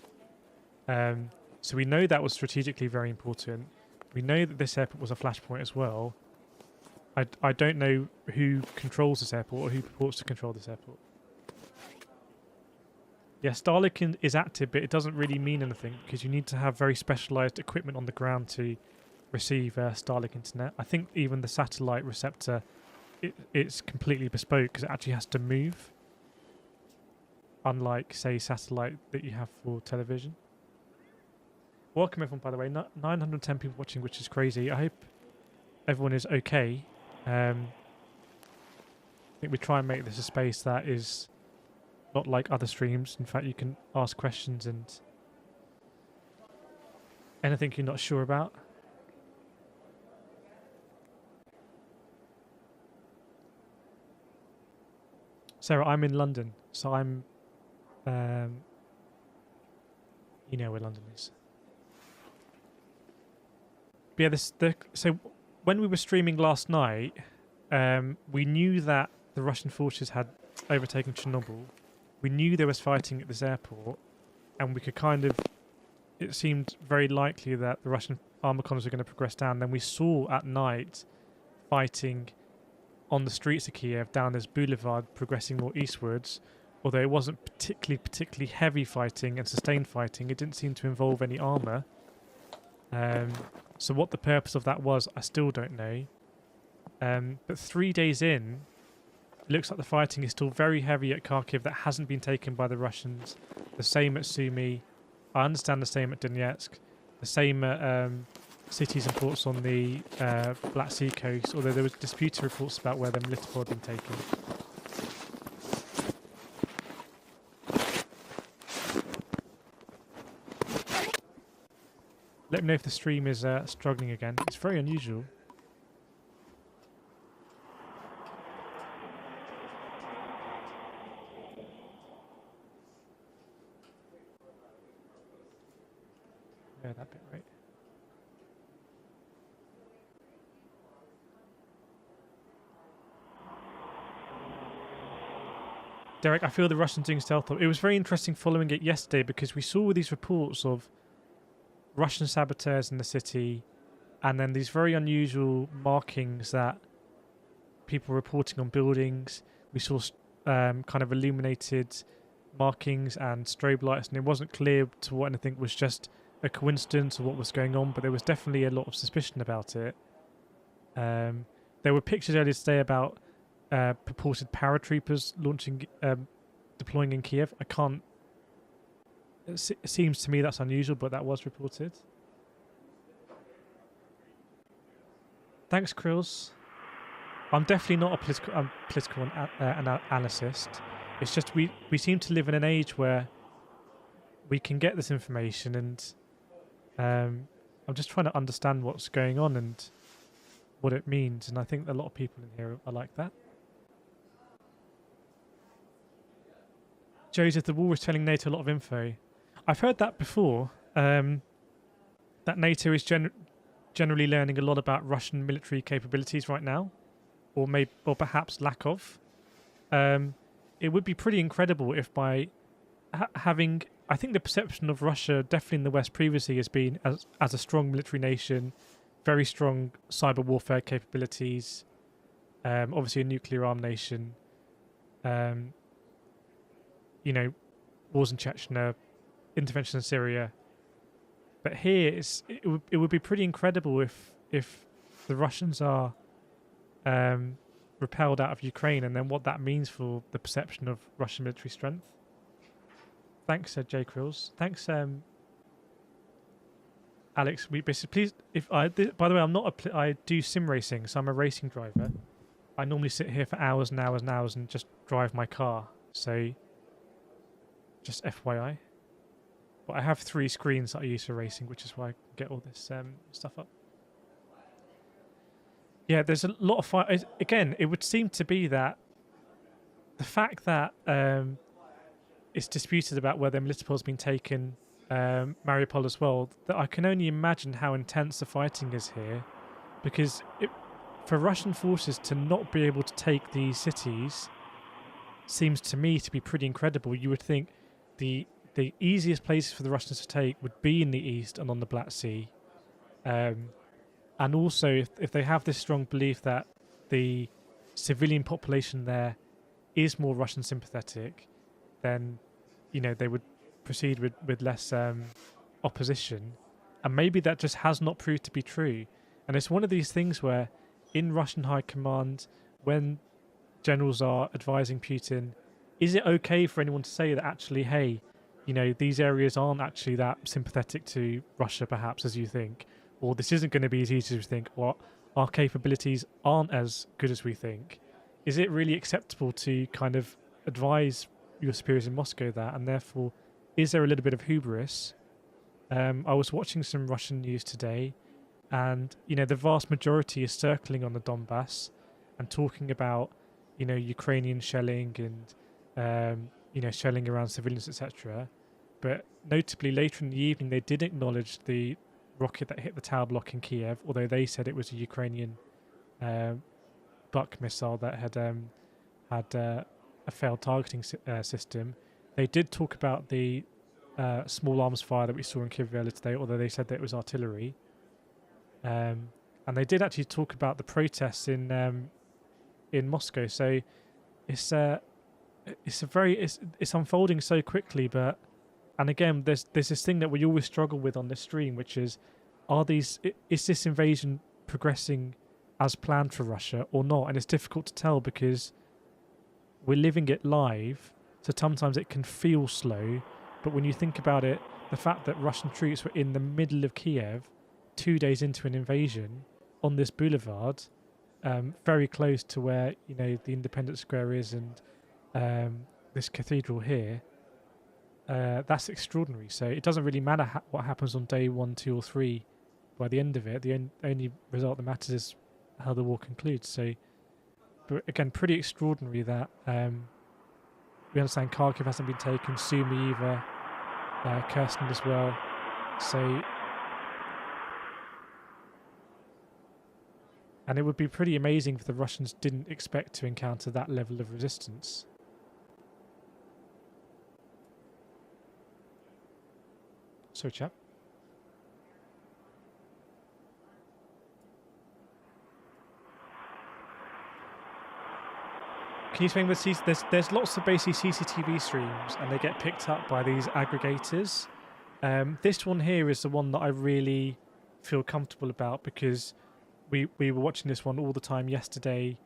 So we know that was strategically very important. We know that this airport was a flashpoint as well. I don't know who controls this airport or who purports to control this airport. Yeah, Starlink is active, but it doesn't really mean anything because you need to have very specialised equipment on the ground to receive Starlink internet. I think even the satellite receptor, it's completely bespoke because it actually has to move, unlike, say, satellite that you have for television. Welcome everyone, by the way. 910 people watching, which is crazy. I hope everyone is okay. I think we try and make this a space that is not like other streams. In fact, you can ask questions and anything you're not sure about. Sarah, I'm in London, so I'm, you know where London is. But yeah, so when we were streaming last night, we knew that the Russian forces had overtaken Chernobyl. We knew there was fighting at this airport, and we could kind of... It seemed very likely that the Russian armour columns were going to progress down. Then we saw at night fighting on the streets of Kiev, down this boulevard, progressing more eastwards. Although it wasn't particularly heavy fighting and sustained fighting, it didn't seem to involve any armour. So what the purpose of that was, I still don't know. But 3 days in, it looks like the fighting is still very heavy at Kharkiv. That hasn't been taken by the Russians. The same at Sumy. I understand the same at Donetsk. The same at cities and ports on the Black Sea coast, although there was disputed reports about where the Melitopol had been taken. Let me know if the stream is struggling again. It's very unusual. Yeah, that bit, right. Derek, I feel the Russians doing stealth. It was very interesting following it yesterday because we saw these reports of Russian saboteurs in the city, and then these very unusual markings that people were reporting on buildings. We saw kind of illuminated markings and strobe lights, and it wasn't clear to what anything was just a coincidence or what was going on, but there was definitely a lot of suspicion about it. There were pictures earlier today about purported paratroopers deploying in Kiev. I can't... It seems to me that's unusual, but that was reported. Thanks, Krills. I'm definitely not a political analyst. It's just we seem to live in an age where we can get this information, and I'm just trying to understand what's going on and what it means. And I think a lot of people in here are like that. Joseph, the war is telling NATO a lot of info. I've heard that before. That NATO is generally learning a lot about Russian military capabilities right now, or perhaps lack of. It would be pretty incredible if by having, I think the perception of Russia, definitely in the West previously, has been as a strong military nation, very strong cyber warfare capabilities, obviously a nuclear armed nation. You know, wars in Chechnya, intervention in Syria. But here, it would be pretty incredible if the Russians are repelled out of Ukraine, and then what that means for the perception of Russian military strength. Thanks, J. Krills. Thanks, Alex. Please, by the way, I'm not I do sim racing, so I'm a racing driver. I normally sit here for hours and hours and hours and just drive my car. So, just FYI. But I have 3 screens that I use for racing, which is why I get all this stuff up. Yeah, there's a lot of fight. Again, it would seem to be that the fact that it's disputed about whether Melitopol has been taken, Mariupol as well, that I can only imagine how intense the fighting is here, because for Russian forces to not be able to take these cities seems to me to be pretty incredible. You would think the easiest places for the Russians to take would be in the east and on the Black Sea. And also, if they have this strong belief that the civilian population there is more Russian sympathetic, then, you know, they would proceed with less opposition. And maybe that just has not proved to be true. And it's one of these things where in Russian high command, when generals are advising Putin, is it okay for anyone to say that actually, hey, you know, these areas aren't actually that sympathetic to Russia, perhaps, as you think, or this isn't going to be as easy as we think, or our capabilities aren't as good as we think? Is it really acceptable to kind of advise your superiors in Moscow that, and therefore, is there a little bit of hubris? I was watching some Russian news today, and, you know, the vast majority is circling on the Donbass and talking about, you know, Ukrainian shelling and, you know, shelling around civilians, etc. But notably, later in the evening, they did acknowledge the rocket that hit the tower block in Kyiv, although they said it was a Ukrainian Buck missile that had a failed targeting system. They did talk about the small arms fire that we saw in Kyiv earlier today, although they said that it was artillery. And they did actually talk about the protests in Moscow. So it's unfolding so quickly, but. And again, there's this thing that we always struggle with on this stream, which is, is this invasion progressing as planned for Russia or not? And it's difficult to tell because we're living it live, so sometimes it can feel slow. But when you think about it, the fact that Russian troops were in the middle of Kiev 2 days into an invasion on this boulevard, very close to where, you know, the Independence Square is and this cathedral here, that's extraordinary. So it doesn't really matter what happens on day 1, 2, or 3. By the end of it, the only result that matters is how the war concludes. So, but again, pretty extraordinary that we understand Kharkiv hasn't been taken, Sumy either, Kherson as well. So, and it would be pretty amazing if the Russians didn't expect to encounter that level of resistance. Sorry, chap. Can you explain with there's lots of basically CCTV streams, and they get picked up by these aggregators. This one here is the one that I really feel comfortable about, because we were watching this one all the time yesterday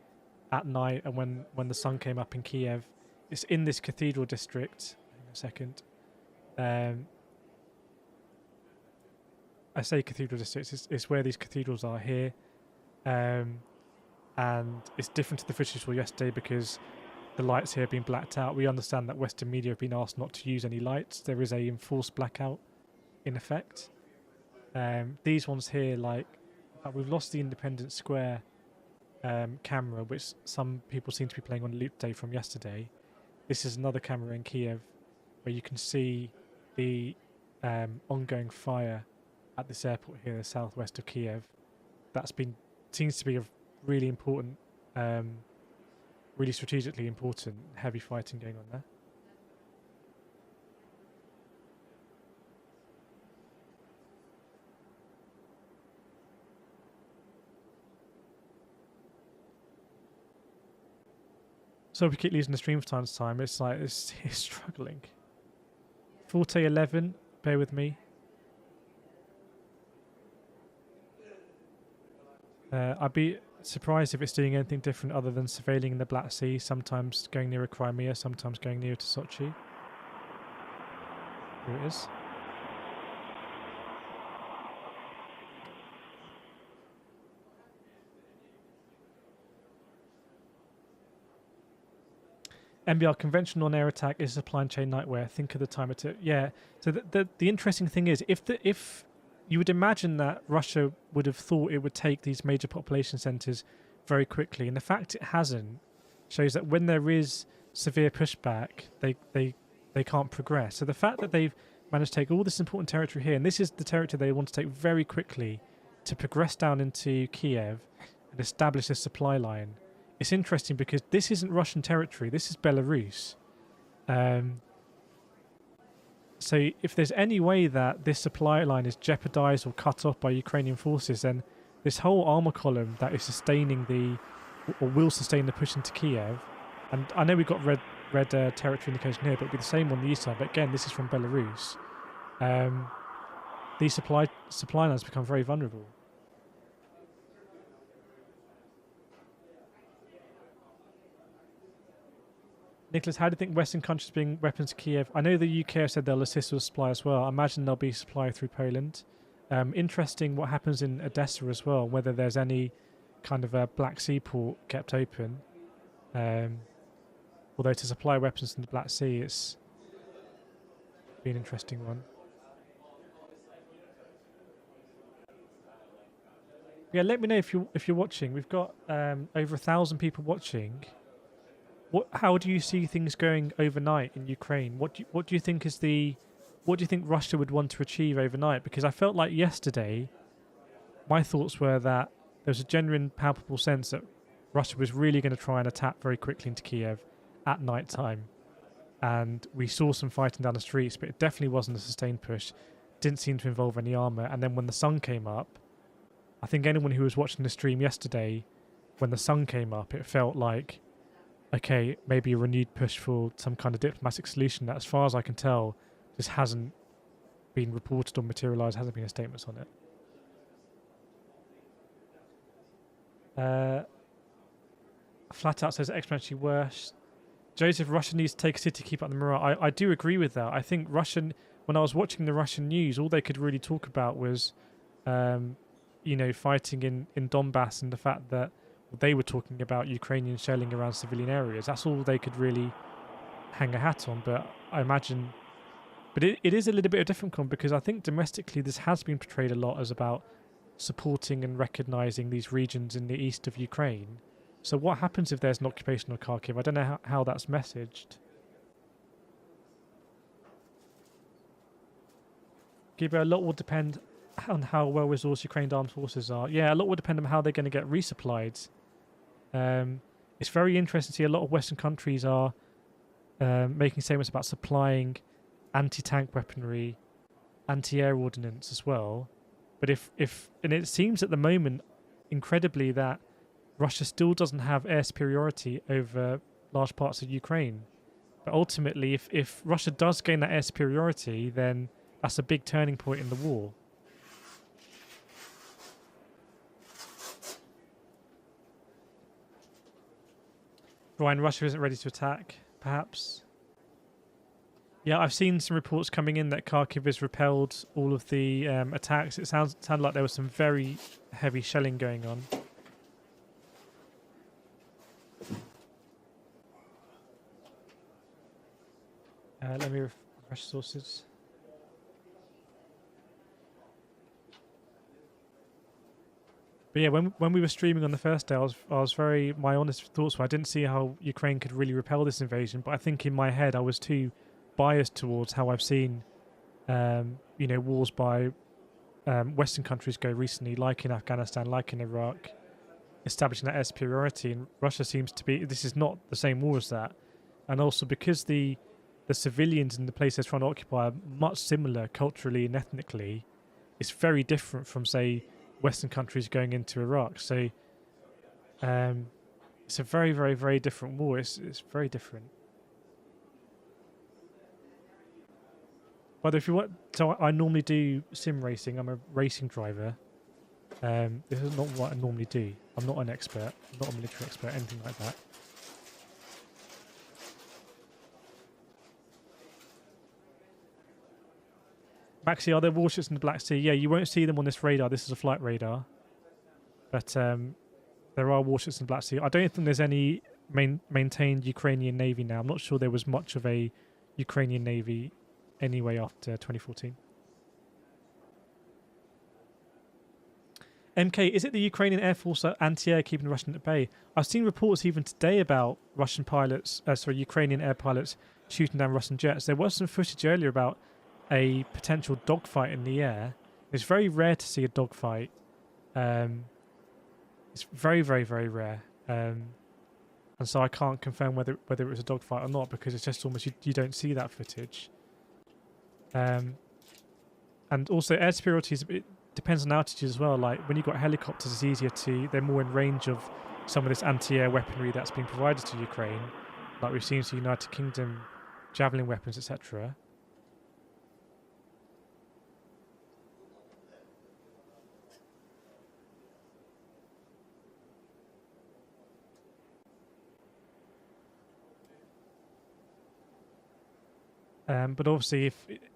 at night, and when the sun came up in Kiev. It's in this cathedral district. Hang on a second. I say cathedral districts, it's where these cathedrals are here. And it's different to the footage we saw yesterday because the lights here have been blacked out. We understand that Western media have been asked not to use any lights. There is a enforced blackout in effect. These ones here, like, we've lost the Independence Square camera, which some people seem to be playing on loop day from yesterday. This is another camera in Kyiv where you can see the ongoing fire at this airport here, the southwest of Kyiv. Seems to be a really important, really strategically important heavy fighting going on there. So we keep losing the stream for time to time. It's like it's struggling. Forte 11, bear with me. I'd be surprised if it's doing anything different other than surveilling in the Black Sea, sometimes going nearer Crimea, sometimes going nearer to Sochi. Here it is. MBR conventional on air attack is a supply chain nightmare. Think of the time it took. Yeah. So the interesting thing is, if you would imagine that Russia would have thought it would take these major population centres very quickly, and the fact it hasn't shows that when there is severe pushback, they can't progress. So the fact that they've managed to take all this important territory here, and this is the territory they want to take very quickly to progress down into Kiev and establish a supply line. It's interesting because this isn't Russian territory. This is Belarus. So if there's any way that this supply line is jeopardized or cut off by Ukrainian forces, then this whole armor column that is sustaining or will sustain the push into Kiev, and I know we've got red territory indication here, but it'll be the same on the east side. But again, this is from Belarus. These supply lines become very vulnerable. Nicholas, how do you think Western countries bring weapons to Kiev? I know the UK have said they'll assist with supply as well. I imagine there'll be supply through Poland. Interesting what happens in Odessa as well, whether there's any kind of a Black Sea port kept open. Although to supply weapons in the Black Sea, it's been an interesting one. Yeah, let me know if you're watching. We've got over 1,000 people watching. How do you see things going overnight in Ukraine? What do you think what do you think Russia would want to achieve overnight? Because I felt like yesterday, my thoughts were that there was a genuine, palpable sense that Russia was really going to try and attack very quickly into Kiev at night time, and we saw some fighting down the streets, but it definitely wasn't a sustained push. Didn't seem to involve any armor. And then when the sun came up, I think anyone who was watching the stream yesterday, when the sun came up, it felt like, okay, maybe a renewed push for some kind of diplomatic solution that, as far as I can tell, just hasn't been reported or materialised, hasn't been a statement on it. Flat Out says exponentially worse. Joseph, Russia needs to take a city to keep up the morale. I do agree with that. I think when I was watching the Russian news, all they could really talk about was, fighting in Donbass, and the fact that they were talking about Ukrainian shelling around civilian areas. That's all they could really hang a hat on. But I imagine... But it is a little bit of a different one, because I think domestically this has been portrayed a lot as about supporting and recognising these regions in the east of Ukraine. So what happens if there's an occupation of Kharkiv? I don't know how that's messaged. Gabriel, a lot will depend on how well resourced Ukraine's armed forces are. Yeah, a lot will depend on how they're going to get resupplied. It's very interesting to see a lot of Western countries are making statements about supplying anti-tank weaponry, anti-air ordnance as well. But and it seems at the moment, incredibly, that Russia still doesn't have air superiority over large parts of Ukraine. But ultimately, if Russia does gain that air superiority, then that's a big turning point in the war. Ryan, Russia isn't ready to attack, perhaps. Yeah, I've seen some reports coming in that Kharkiv has repelled all of the attacks. It sounded like there was some very heavy shelling going on. Let me refresh sources. But yeah, when we were streaming on the first day, I was very, my honest thoughts were I didn't see how Ukraine could really repel this invasion. But I think in my head I was too biased towards how I've seen, wars by Western countries go recently, like in Afghanistan, like in Iraq, establishing that air superiority. And Russia seems to be. This is not the same war as that, and also because the civilians in the place they're trying to occupy are much similar culturally and ethnically, it's very different from say Western countries going into Iraq. So it's a very, very, very different war. It's very different. But if you want, so I normally do sim racing. I'm a racing driver. This is not what I normally do. I'm not an expert. I'm not a military expert, anything like that. Maxi, are there warships in the Black Sea? Yeah, you won't see them on this radar. This is a flight radar. But there are warships in the Black Sea. I don't think there's any maintained Ukrainian Navy now. I'm not sure there was much of a Ukrainian Navy anyway after 2014. MK, is it the Ukrainian Air Force anti-air keeping the Russian at bay? I've seen reports even today about Ukrainian air pilots shooting down Russian jets. There was some footage earlier about a potential dogfight in the air. It's very rare to see a dogfight. It's very, very, very rare. And so I can't confirm whether it was a dogfight or not because it's just almost you don't see that footage. And also air superiority it depends on altitude as well. Like when you've got helicopters, it's easier they're more in range of some of this anti-air weaponry that's being provided to Ukraine, like we've seen to the United Kingdom, javelin weapons, etc. But obviously,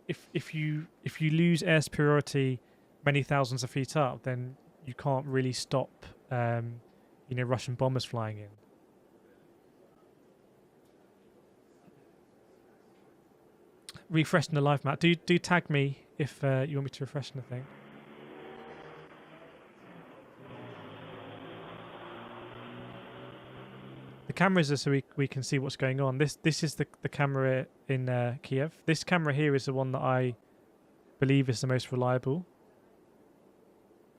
if you lose air superiority many thousands of feet up, then you can't really stop Russian bombers flying in. Refreshing the live map. Do tag me if you want me to refresh anything. The cameras are so we can see what's going on. This is the camera in Kyiv. This camera here is the one that I believe is the most reliable.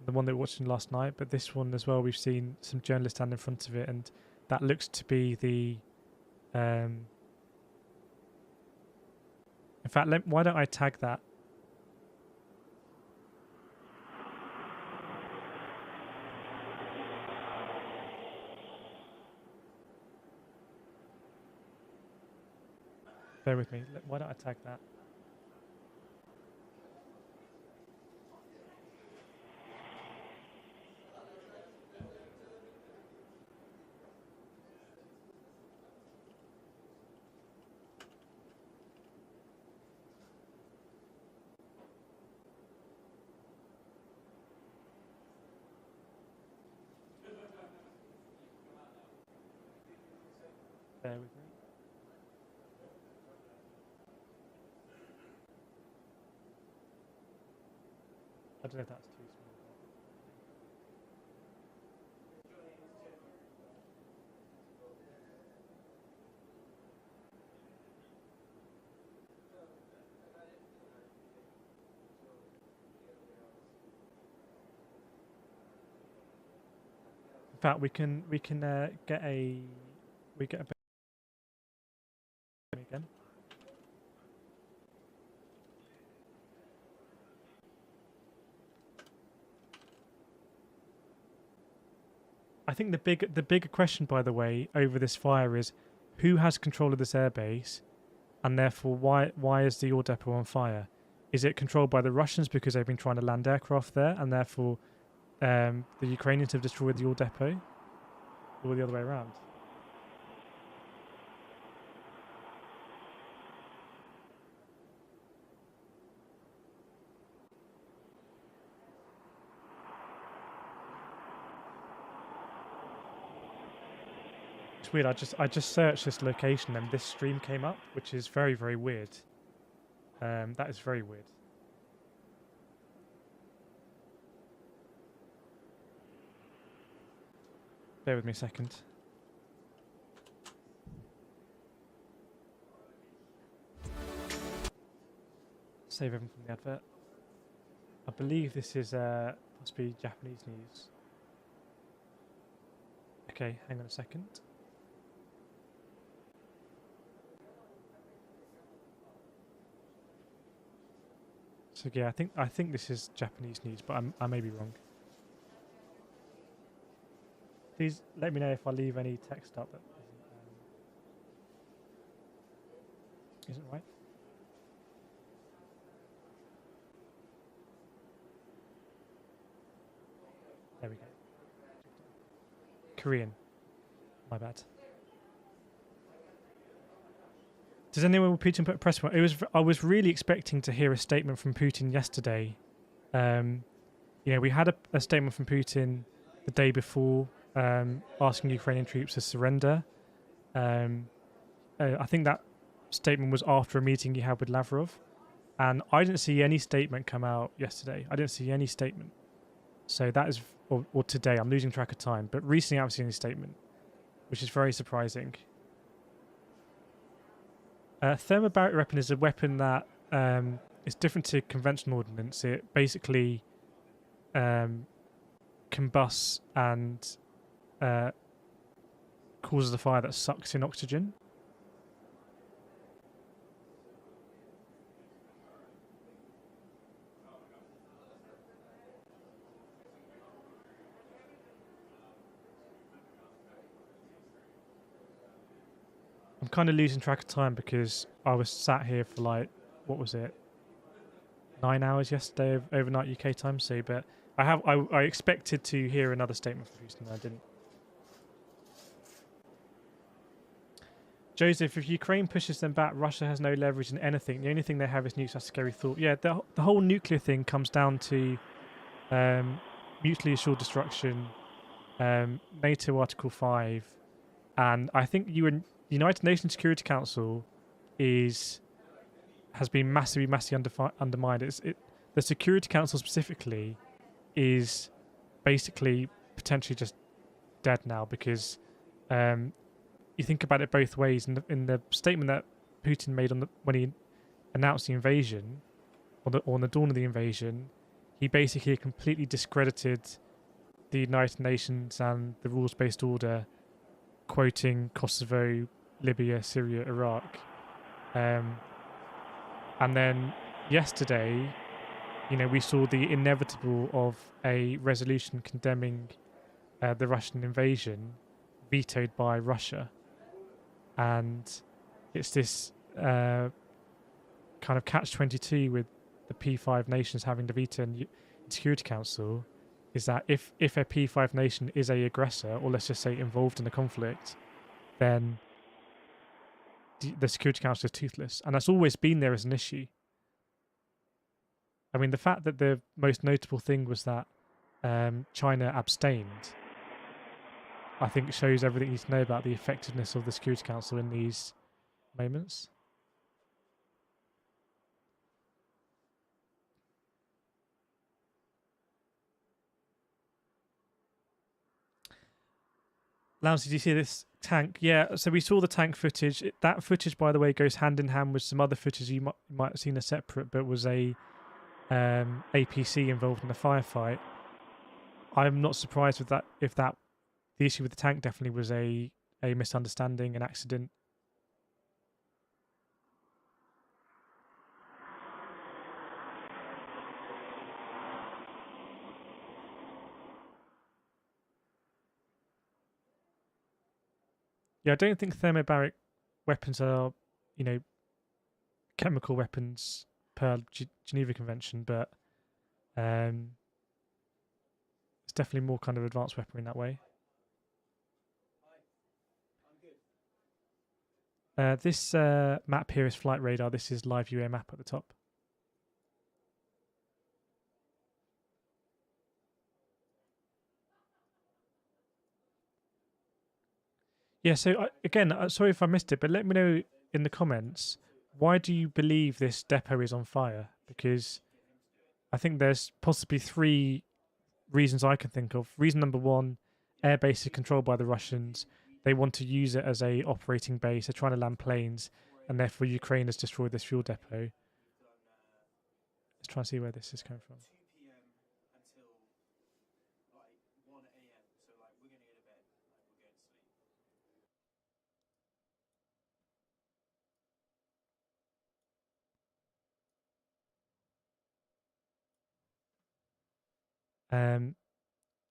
The one that we were watching last night, but this one as well, we've seen some journalists stand in front of it, and that looks to be the. In fact, why don't I tag that? Bear with me. Why don't I tag that? Bear with me. I don't know if that's too small. In fact, we can get a again. I think the bigger question, by the way, over this fire is who has control of this airbase, and therefore why is the ore depot on fire? Is it controlled by the Russians because they've been trying to land aircraft there, and therefore the Ukrainians have destroyed the ore depot, or the other way around? It's weird. I just searched this location and this stream came up, which is very, very weird. That is very weird. Bear with me a second. Save everything from the advert. I believe this is must be Japanese news. Okay, hang on a second. So yeah, I think this is Japanese news, but I may be wrong. Please let me know if I leave any text up that isn't right. There we go. Korean. My bad. Does anyone with Putin put a press? I was really expecting to hear a statement from Putin yesterday. We had a statement from Putin the day before, asking Ukrainian troops to surrender. I think that statement was after a meeting he had with Lavrov, and I didn't see any statement come out yesterday. I didn't see any statement. So that is, or today, I'm losing track of time. But recently, I haven't seen any statement, which is very surprising. Thermobaric weapon is a weapon that is different to conventional ordnance. It basically combusts and causes a fire that sucks in oxygen. I'm kind of losing track of time because I was sat here for like, what was it, 9 hours yesterday overnight UK time. So, but I expected to hear another statement from Houston, I didn't. Joseph, if Ukraine pushes them back, Russia has no leverage in anything. The only thing they have is nukes. That's a scary thought. Yeah, the whole nuclear thing comes down to mutually assured destruction, NATO Article 5, and I think United Nations Security Council has been massively undermined. The Security Council specifically is basically potentially just dead now because you think about it both ways. In the statement that Putin made when he announced the invasion, or on the dawn of the invasion, he basically completely discredited the United Nations and the rules-based order, quoting Kosovo, Libya, Syria, Iraq. And then yesterday, we saw the inevitable of a resolution condemning the Russian invasion vetoed by Russia. And it's this kind of catch-22 with the P5 nations having to veto in the Security Council, is that if a P5 nation is a aggressor, or let's just say involved in a conflict, then the Security Council is toothless. And that's always been there as an issue. I mean, the fact that the most notable thing was that China abstained, I think shows everything you need to know about the effectiveness of the Security Council in these moments. Lousy, did you see this tank? Yeah, so we saw the tank footage. That footage, by the way, goes hand in hand with some other footage you might have seen as separate, but was a APC involved in a firefight. I'm not surprised with that. The issue with the tank definitely was a misunderstanding, an accident. Yeah, I don't think thermobaric weapons are, chemical weapons per Geneva Convention, but it's definitely more kind of advanced weaponry in that way. This map here is flight radar. This is live UA map at the top. Yeah, so again, sorry if I missed it, but let me know in the comments, why do you believe this depot is on fire? Because I think there's possibly three reasons I can think of. Reason number one, airbase is controlled by the Russians. They want to use it as a operating base. They're trying to land planes, and therefore Ukraine has destroyed this fuel depot. Let's try and see where this is coming from.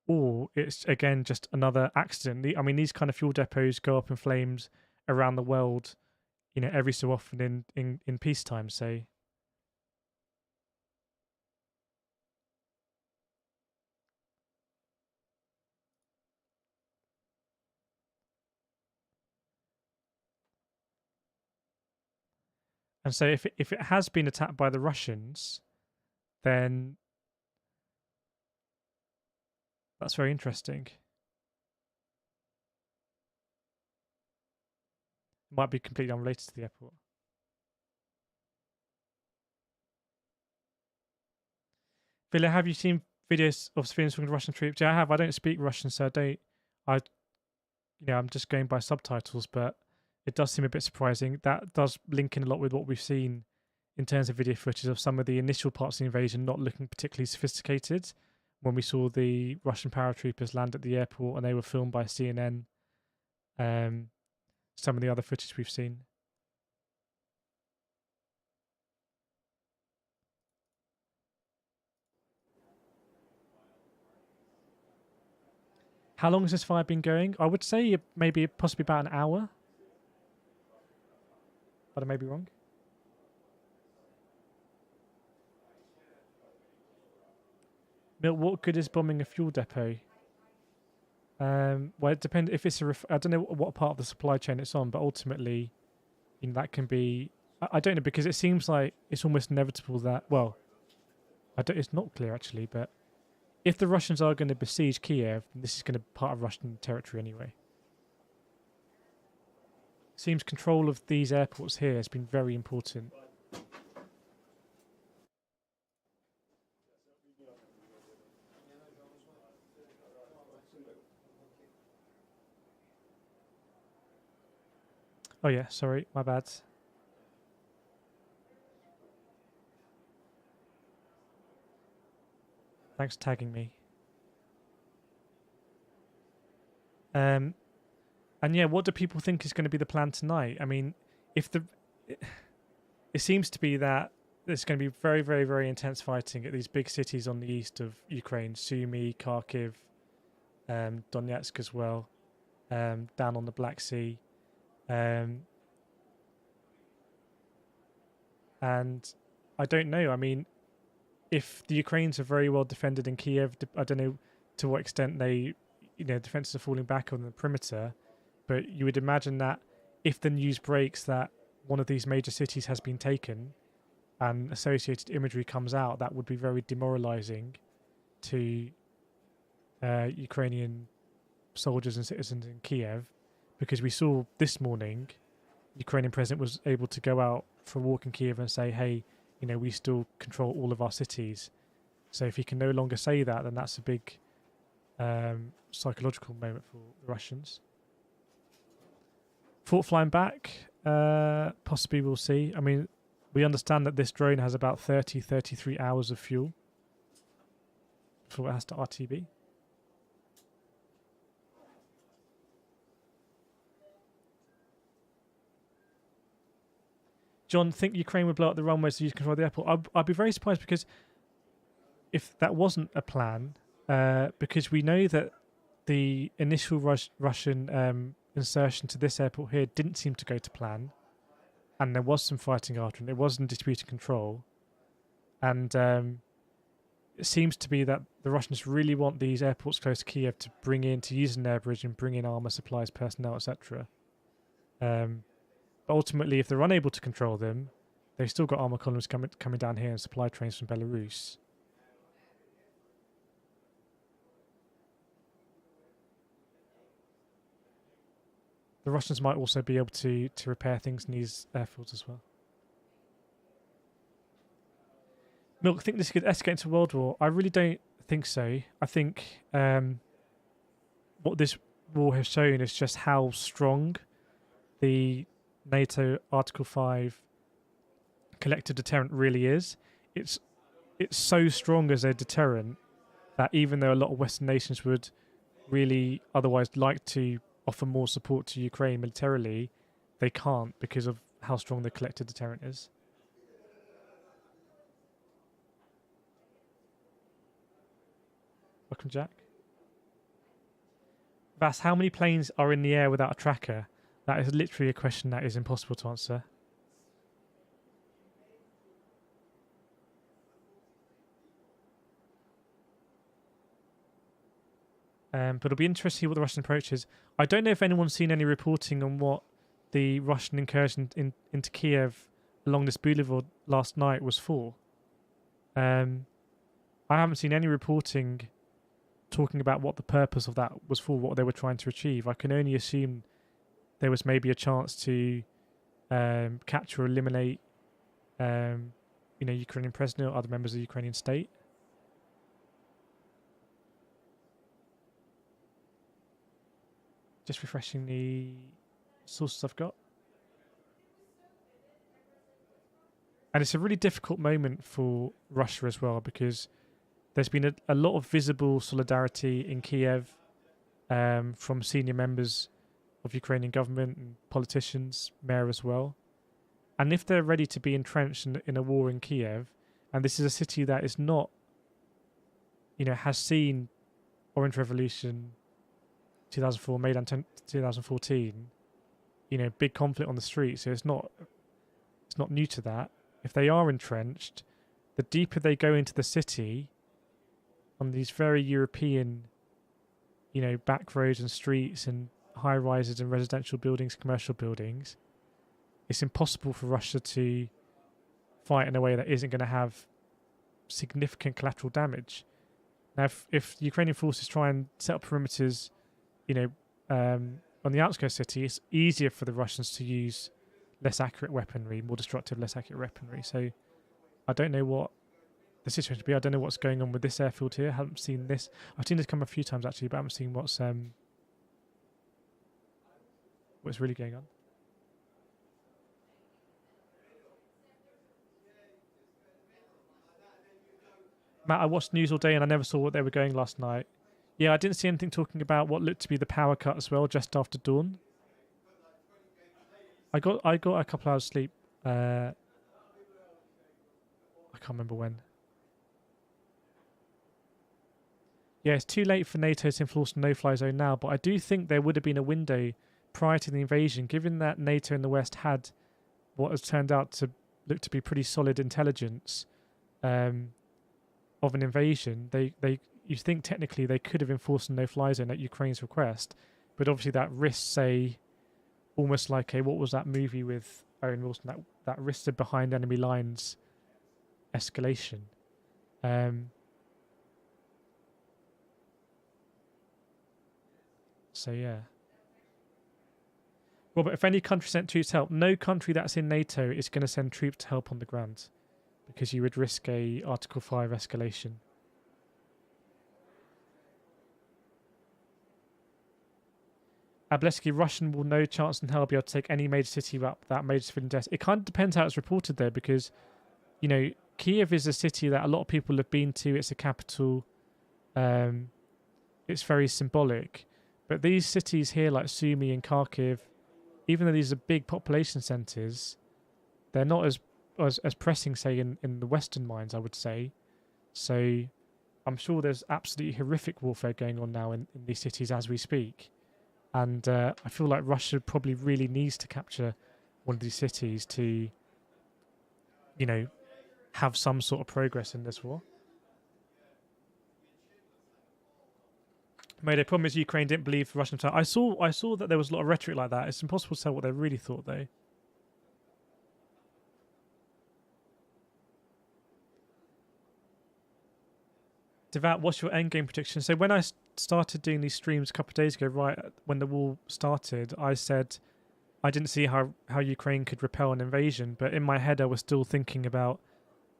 Or it's again just another accident. I mean, these kind of fuel depots go up in flames around the world, every so often in peacetime. Say, and so if it has been attacked by the Russians, then that's very interesting. It might be completely unrelated to the airport. Villa, have you seen videos of civilians talking to Russian troops? Yeah, I have. I don't speak Russian, so I'm just going by subtitles, but it does seem a bit surprising. That does link in a lot with what we've seen in terms of video footage of some of the initial parts of the invasion not looking particularly sophisticated. When we saw the Russian paratroopers land at the airport and they were filmed by CNN, some of the other footage we've seen. How long has this fire been going? I would say maybe possibly about an hour. But I may be wrong. Milt, what good is bombing a fuel depot? Well, it depends if it's I don't know what part of the supply chain it's on, but ultimately, that can be. I don't know, because it seems like it's almost inevitable that. Well, it's not clear actually, but if the Russians are going to besiege Kyiv, this is going to be part of Russian territory anyway. Seems control of these airports here has been very important. Oh yeah, sorry, my bad. Thanks for tagging me. And yeah, what do people think is going to be the plan tonight? I mean, it seems to be that there's going to be very, very, very intense fighting at these big cities on the east of Ukraine: Sumy, Kharkiv, Donetsk as well, down on the Black Sea. And I don't know. I mean, if the Ukrainians are very well defended in Kiev, I don't know to what extent defenses are falling back on the perimeter, but you would imagine that if the news breaks that one of these major cities has been taken and associated imagery comes out, that would be very demoralizing to Ukrainian soldiers and citizens in Kiev, because we saw this morning Ukrainian president was able to go out for a walk in Kiev and say, hey, we still control all of our cities. So if he can no longer say that, then that's a big psychological moment for the Russians. Thought flying back, possibly we'll see. I mean, we understand that this drone has about 33 hours of fuel before it has to RTB. John, think Ukraine would blow up the runways to use control of the airport? I'd be very surprised, because if that wasn't a plan, because we know that the initial Russian insertion to this airport here didn't seem to go to plan, and there was some fighting after, and it wasn't disputed control, and it seems to be that the Russians really want these airports close to Kiev to use an air bridge and bring in armor, supplies, personnel, etc. But ultimately, if they're unable to control them, they've still got armor columns coming down here and supply trains from Belarus. the Russians might also be able to repair things in these airfields as well. Milk, think this could escalate into World War? I really don't think so. I think what this war has shown is just how strong the NATO Article 5 collective deterrent really is. It's so strong as a deterrent that even though a lot of Western nations would really otherwise like to offer more support to Ukraine militarily, they can't because of how strong the collective deterrent is. Welcome, Jack. Vass, how many planes are in the air without a tracker? That is literally a question that is impossible to answer. But it'll be interesting to see what the Russian approach is. I don't know if anyone's seen any reporting on what the Russian incursion into Kyiv along this boulevard last night was for. I haven't seen any reporting talking about what the purpose of that was for, what they were trying to achieve. I can only assume there was maybe a chance to capture or eliminate Ukrainian president or other members of the Ukrainian state. Just refreshing the sources I've got. And it's a really difficult moment for Russia as well, because there's been a lot of visible solidarity in Kyiv from senior members of Ukrainian government and politicians, mayor as well. And if they're ready to be entrenched in a war in Kyiv, and this is a city that is not, has seen Orange Revolution 2004, Maidan 2014, big conflict on the street, so it's not new to that. If they are entrenched, the deeper they go into the city on these very European, back roads and streets and high rises and residential buildings, commercial buildings, it's impossible for Russia to fight in a way that isn't going to have significant collateral damage. Now, if Ukrainian forces try and set up perimeters on the outskirts of the city, it's easier for the Russians to use less accurate weaponry, more destructive, less accurate weaponry. So I don't know what the situation would be. I don't know what's going on with this airfield here. I haven't seen this. I've seen this come a few times actually, but I haven't seen what's really going on. Matt, I watched news all day and I never saw what they were going last night. Yeah, I didn't see anything talking about what looked to be the power cut as well, just after dawn. I got a couple hours sleep. I can't remember when. Yeah, it's too late for NATO to enforce a no-fly zone now, but I do think there would have been a window prior to the invasion, given that NATO in the West had what has turned out to look to be pretty solid intelligence of an invasion. You think technically they could have enforced a no-fly zone at Ukraine's request, but obviously that risks almost like what was that movie with Owen Wilson, that risks a behind enemy lines escalation. So yeah. Robert, if any country sent troops to help, no country that's in NATO is going to send troops to help on the ground, because you would risk a Article 5 escalation. Ableski, Russian will no chance in hell be able to take any major city without major civilian deaths. It kind of depends how it's reported there, because, Kyiv is a city that a lot of people have been to. It's a capital. It's very symbolic. But these cities here, like Sumy and Kharkiv, even though these are big population centres, they're not as pressing, say, in the Western minds, I would say. So I'm sure there's absolutely horrific warfare going on now in these cities as we speak. And I feel like Russia probably really needs to capture one of these cities to, have some sort of progress in this war. Mayday, the problem is Ukraine didn't believe the Russian attack. I saw that there was a lot of rhetoric like that. It's impossible to tell what they really thought, though. Devout, what's your endgame prediction? So when I started doing these streams a couple of days ago, right when the war started, I said I didn't see how Ukraine could repel an invasion, but in my head I was still thinking about,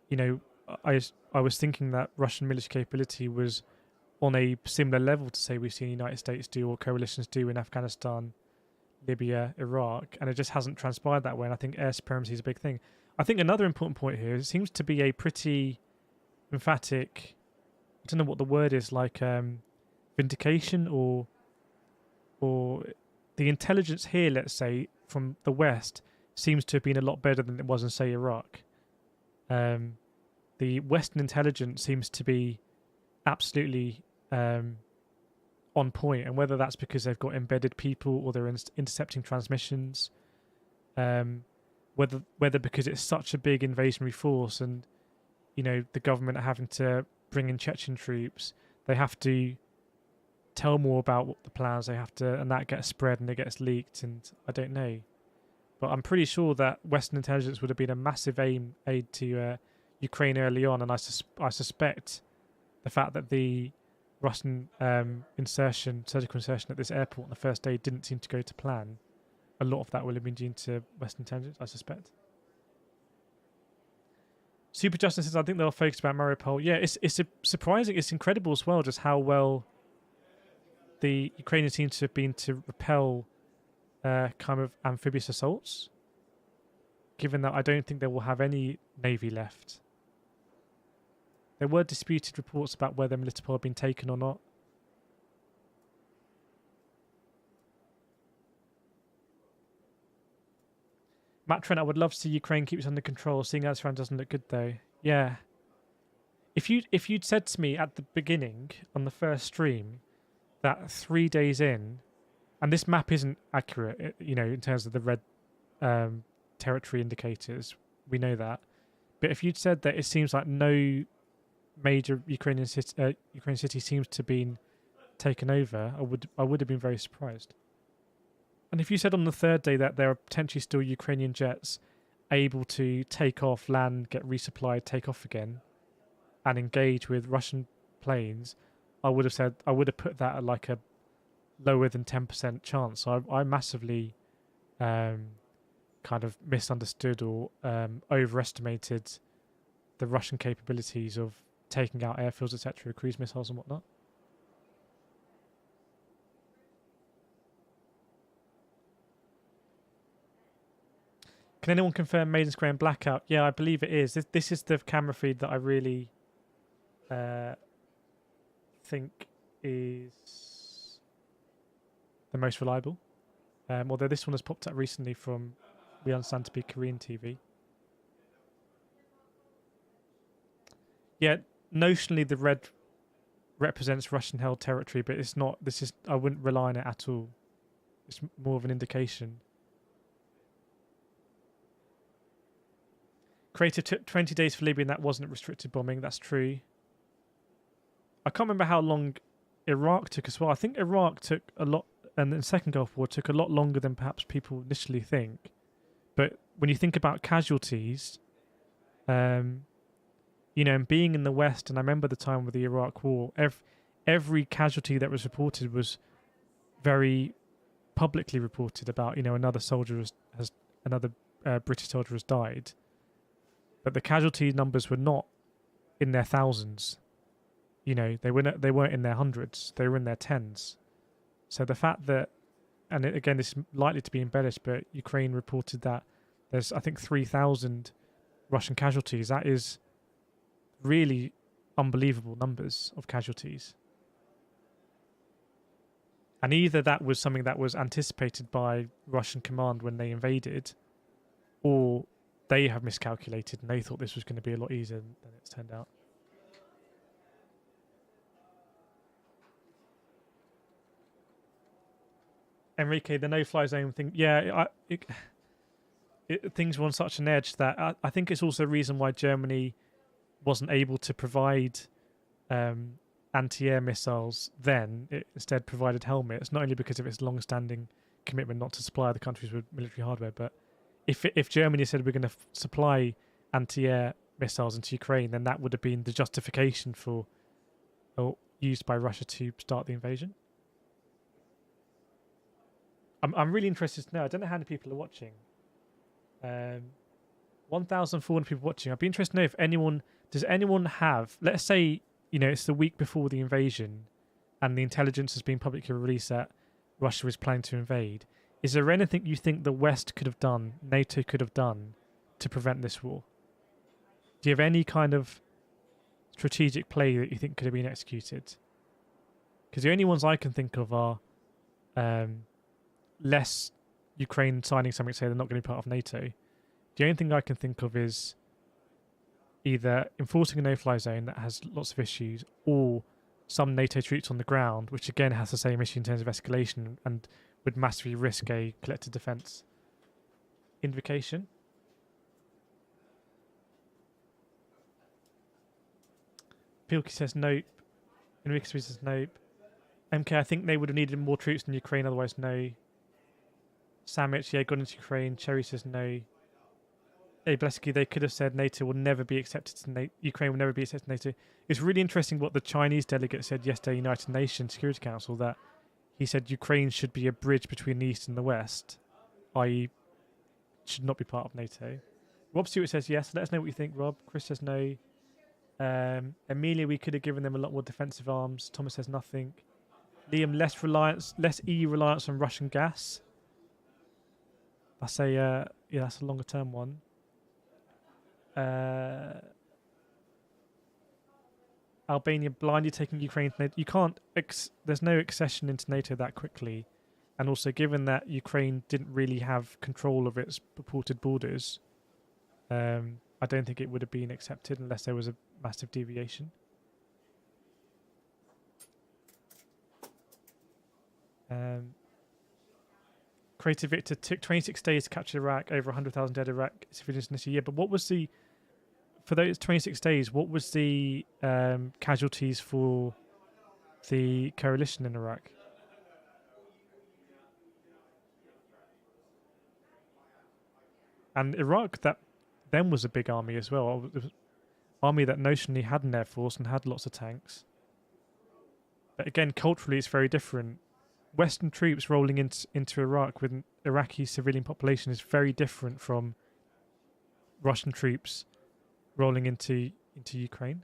you know, I was thinking that Russian military capability was on a similar level to say we've seen the United States do or coalitions do in Afghanistan, Libya, Iraq, and it just hasn't transpired that way. And I think air supremacy is a big thing. I think another important point here, it seems to be a pretty emphatic, I don't know what the word is, like vindication or the intelligence here, let's say, from the West seems to have been a lot better than it was in, say, Iraq. The Western intelligence seems to be absolutely on point, and whether that's because they've got embedded people or they're intercepting transmissions, whether because it's such a big invasionary force and, you know, the government are having to bring in Chechen troops, they have to tell more about what the plans they have to, and that gets spread and it gets leaked, and I don't know. But I'm pretty sure that Western intelligence would have been a massive aid to Ukraine early on, and I suspect the fact that the Russian surgical insertion at this airport on the first day didn't seem to go to plan, a lot of that will have been due to Western intelligence, I suspect. Super Justin says, I think they'll focus about Mariupol. Yeah, it's surprising, it's incredible as well just how well the Ukrainians seem to have been to repel kind of amphibious assaults, given that I don't think they will have any navy left. There were disputed reports about whether Melitopol had been taken or not. Matt Trent, I would love to see Ukraine keep it under control. Seeing as round doesn't look good though. Yeah. If you'd said to me at the beginning on the first stream that 3 days in, and this map isn't accurate, you know, in terms of the red territory indicators, we know that. But if you'd said that it seems like no major Ukrainian city seems to have been taken over, I would have been very surprised. And if you said on the third day that there are potentially still Ukrainian jets able to take off, land, get resupplied, take off again, and engage with Russian planes, I would have put that at like a lower than 10% chance. So I massively kind of misunderstood or overestimated the Russian capabilities of taking out airfields, etc., cruise missiles and whatnot. Can anyone confirm Maiden Square and blackout? Yeah, I believe it is. This is the camera feed that I really think is the most reliable. Although this one has popped up recently from, we understand to be Korean TV. Yeah, notionally the red represents Russian-held territory, but it's not. I wouldn't rely on it at all. It's more of an indication. Creative took 20 days for Libya, and that wasn't restricted bombing. That's true. I can't remember how long Iraq took as well. I think Iraq took a lot, and the Second Gulf War took a lot longer than perhaps people initially think. But when you think about casualties, you know, and being in the West, and I remember the time with the Iraq War, every casualty that was reported was very publicly reported about, you know, another British soldier has died. But the casualty numbers were not in their thousands. You know, they weren't in their hundreds. They were in their tens. So the fact that, and again, this is likely to be embellished, but Ukraine reported that there's, I think, 3,000 Russian casualties. That is really unbelievable numbers of casualties. And either that was something that was anticipated by Russian command when they invaded, or they have miscalculated and they thought this was going to be a lot easier than it's turned out. Enrique, the no-fly zone thing, yeah, things were on such an edge that I think it's also a reason why Germany wasn't able to provide anti-air missiles then. It instead provided helmets, not only because of its long-standing commitment not to supply other countries with military hardware, but if Germany said we're going to supply anti-air missiles into Ukraine, then that would have been the justification for, used by Russia to start the invasion. I'm really interested to know. I don't know how many people are watching. 1,400 people watching. I'd be interested to know if does anyone have, let's say, it's the week before the invasion and the intelligence has been publicly released that Russia is planning to invade. Is there anything you think the West could have done, NATO could have done to prevent this war? Do you have any kind of strategic play that you think could have been executed? Because the only ones I can think of are less Ukraine signing something to say they're not going to be part of NATO. The only thing I can think of is either enforcing a no-fly zone that has lots of issues, or some NATO troops on the ground, which again has the same issue in terms of escalation and would massively risk a collective defence invocation. Pilkey says nope. Enrique says nope. MK, I think they would have needed more troops in Ukraine, otherwise no. Samich, yeah, gone into Ukraine. Cherry says no. Hey, Blesky, they could have said NATO will never be accepted to NATO. Ukraine will never be accepted to NATO. It's really interesting what the Chinese delegate said yesterday, United Nations Security Council, that he said Ukraine should be a bridge between the East and the West, i.e. should not be part of NATO. Rob Stewart says yes. Let us know what you think, Rob. Chris says no. Amelia, we could have given them a lot more defensive arms. Thomas says nothing. Liam, less EU reliance on Russian gas. That's that's a longer term one. Albania blindly taking Ukraine to NATO. You can't. There's no accession into NATO that quickly, and also given that Ukraine didn't really have control of its purported borders, I don't think it would have been accepted unless there was a massive deviation. Creative Victor took 26 days to capture Iraq, over 100,000 dead Iraq civilians this year. But what was for those 26 days, what was the casualties for the coalition in Iraq? And Iraq, that then was a big army as well. It was an army that notionally had an air force and had lots of tanks. But again, culturally, it's very different. Western troops rolling into Iraq with an Iraqi civilian population is very different from Russian troops rolling into Ukraine.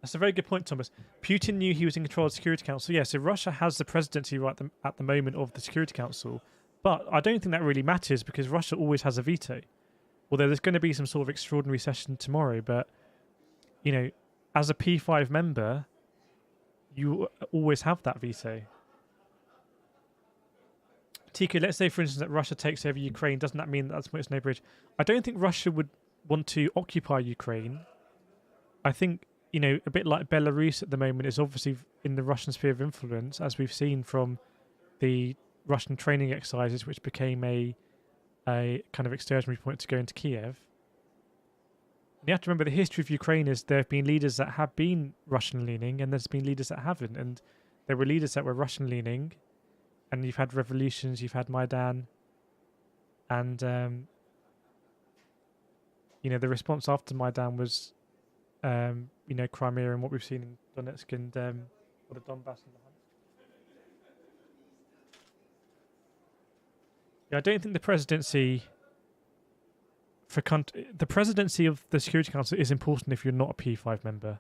That's a very good point, Thomas. Putin knew he was in control of the Security Council. Yeah, so Russia has the presidency right at the moment of the Security Council. But I don't think that really matters because Russia always has a veto. Although there's going to be some sort of extraordinary session tomorrow, but, as a P5 member, you always have that veto. Tiku, let's say, for instance, that Russia takes over Ukraine. Doesn't that mean that's no bridge? I don't think Russia would want to occupy Ukraine. I think, a bit like Belarus at the moment is obviously in the Russian sphere of influence, as we've seen from the Russian training exercises, which became a kind of excursionary point to go into Kyiv. And you have to remember the history of Ukraine is there have been leaders that have been Russian-leaning and there's been leaders that haven't. And there were leaders that were Russian-leaning and you've had revolutions, you've had Maidan. And, the response after Maidan was, Crimea and what we've seen in Donetsk and the Donbass and the I don't think the presidency the presidency of the Security Council is important if you're not a P5 member.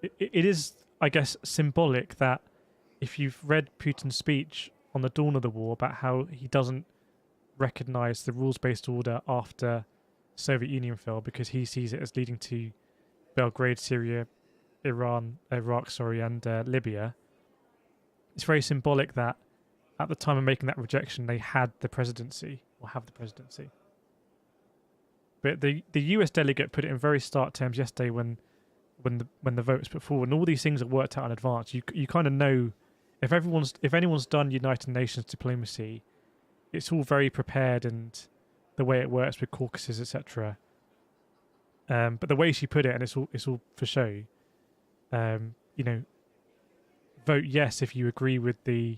It is, I guess, symbolic that if you've read Putin's speech on the dawn of the war about how he doesn't recognize the rules-based order after Soviet Union fell because he sees it as leading to Belgrade, Syria, Iraq, and Libya. It's very symbolic that at the time of making that rejection, they had the presidency or have the presidency. But the US delegate put it in very stark terms yesterday when the vote was put forward, and all these things are worked out in advance. You kind of know if anyone's done United Nations diplomacy, it's all very prepared and the way it works with caucuses, etc. But the way she put it, and it's all for show. Vote yes if you agree with the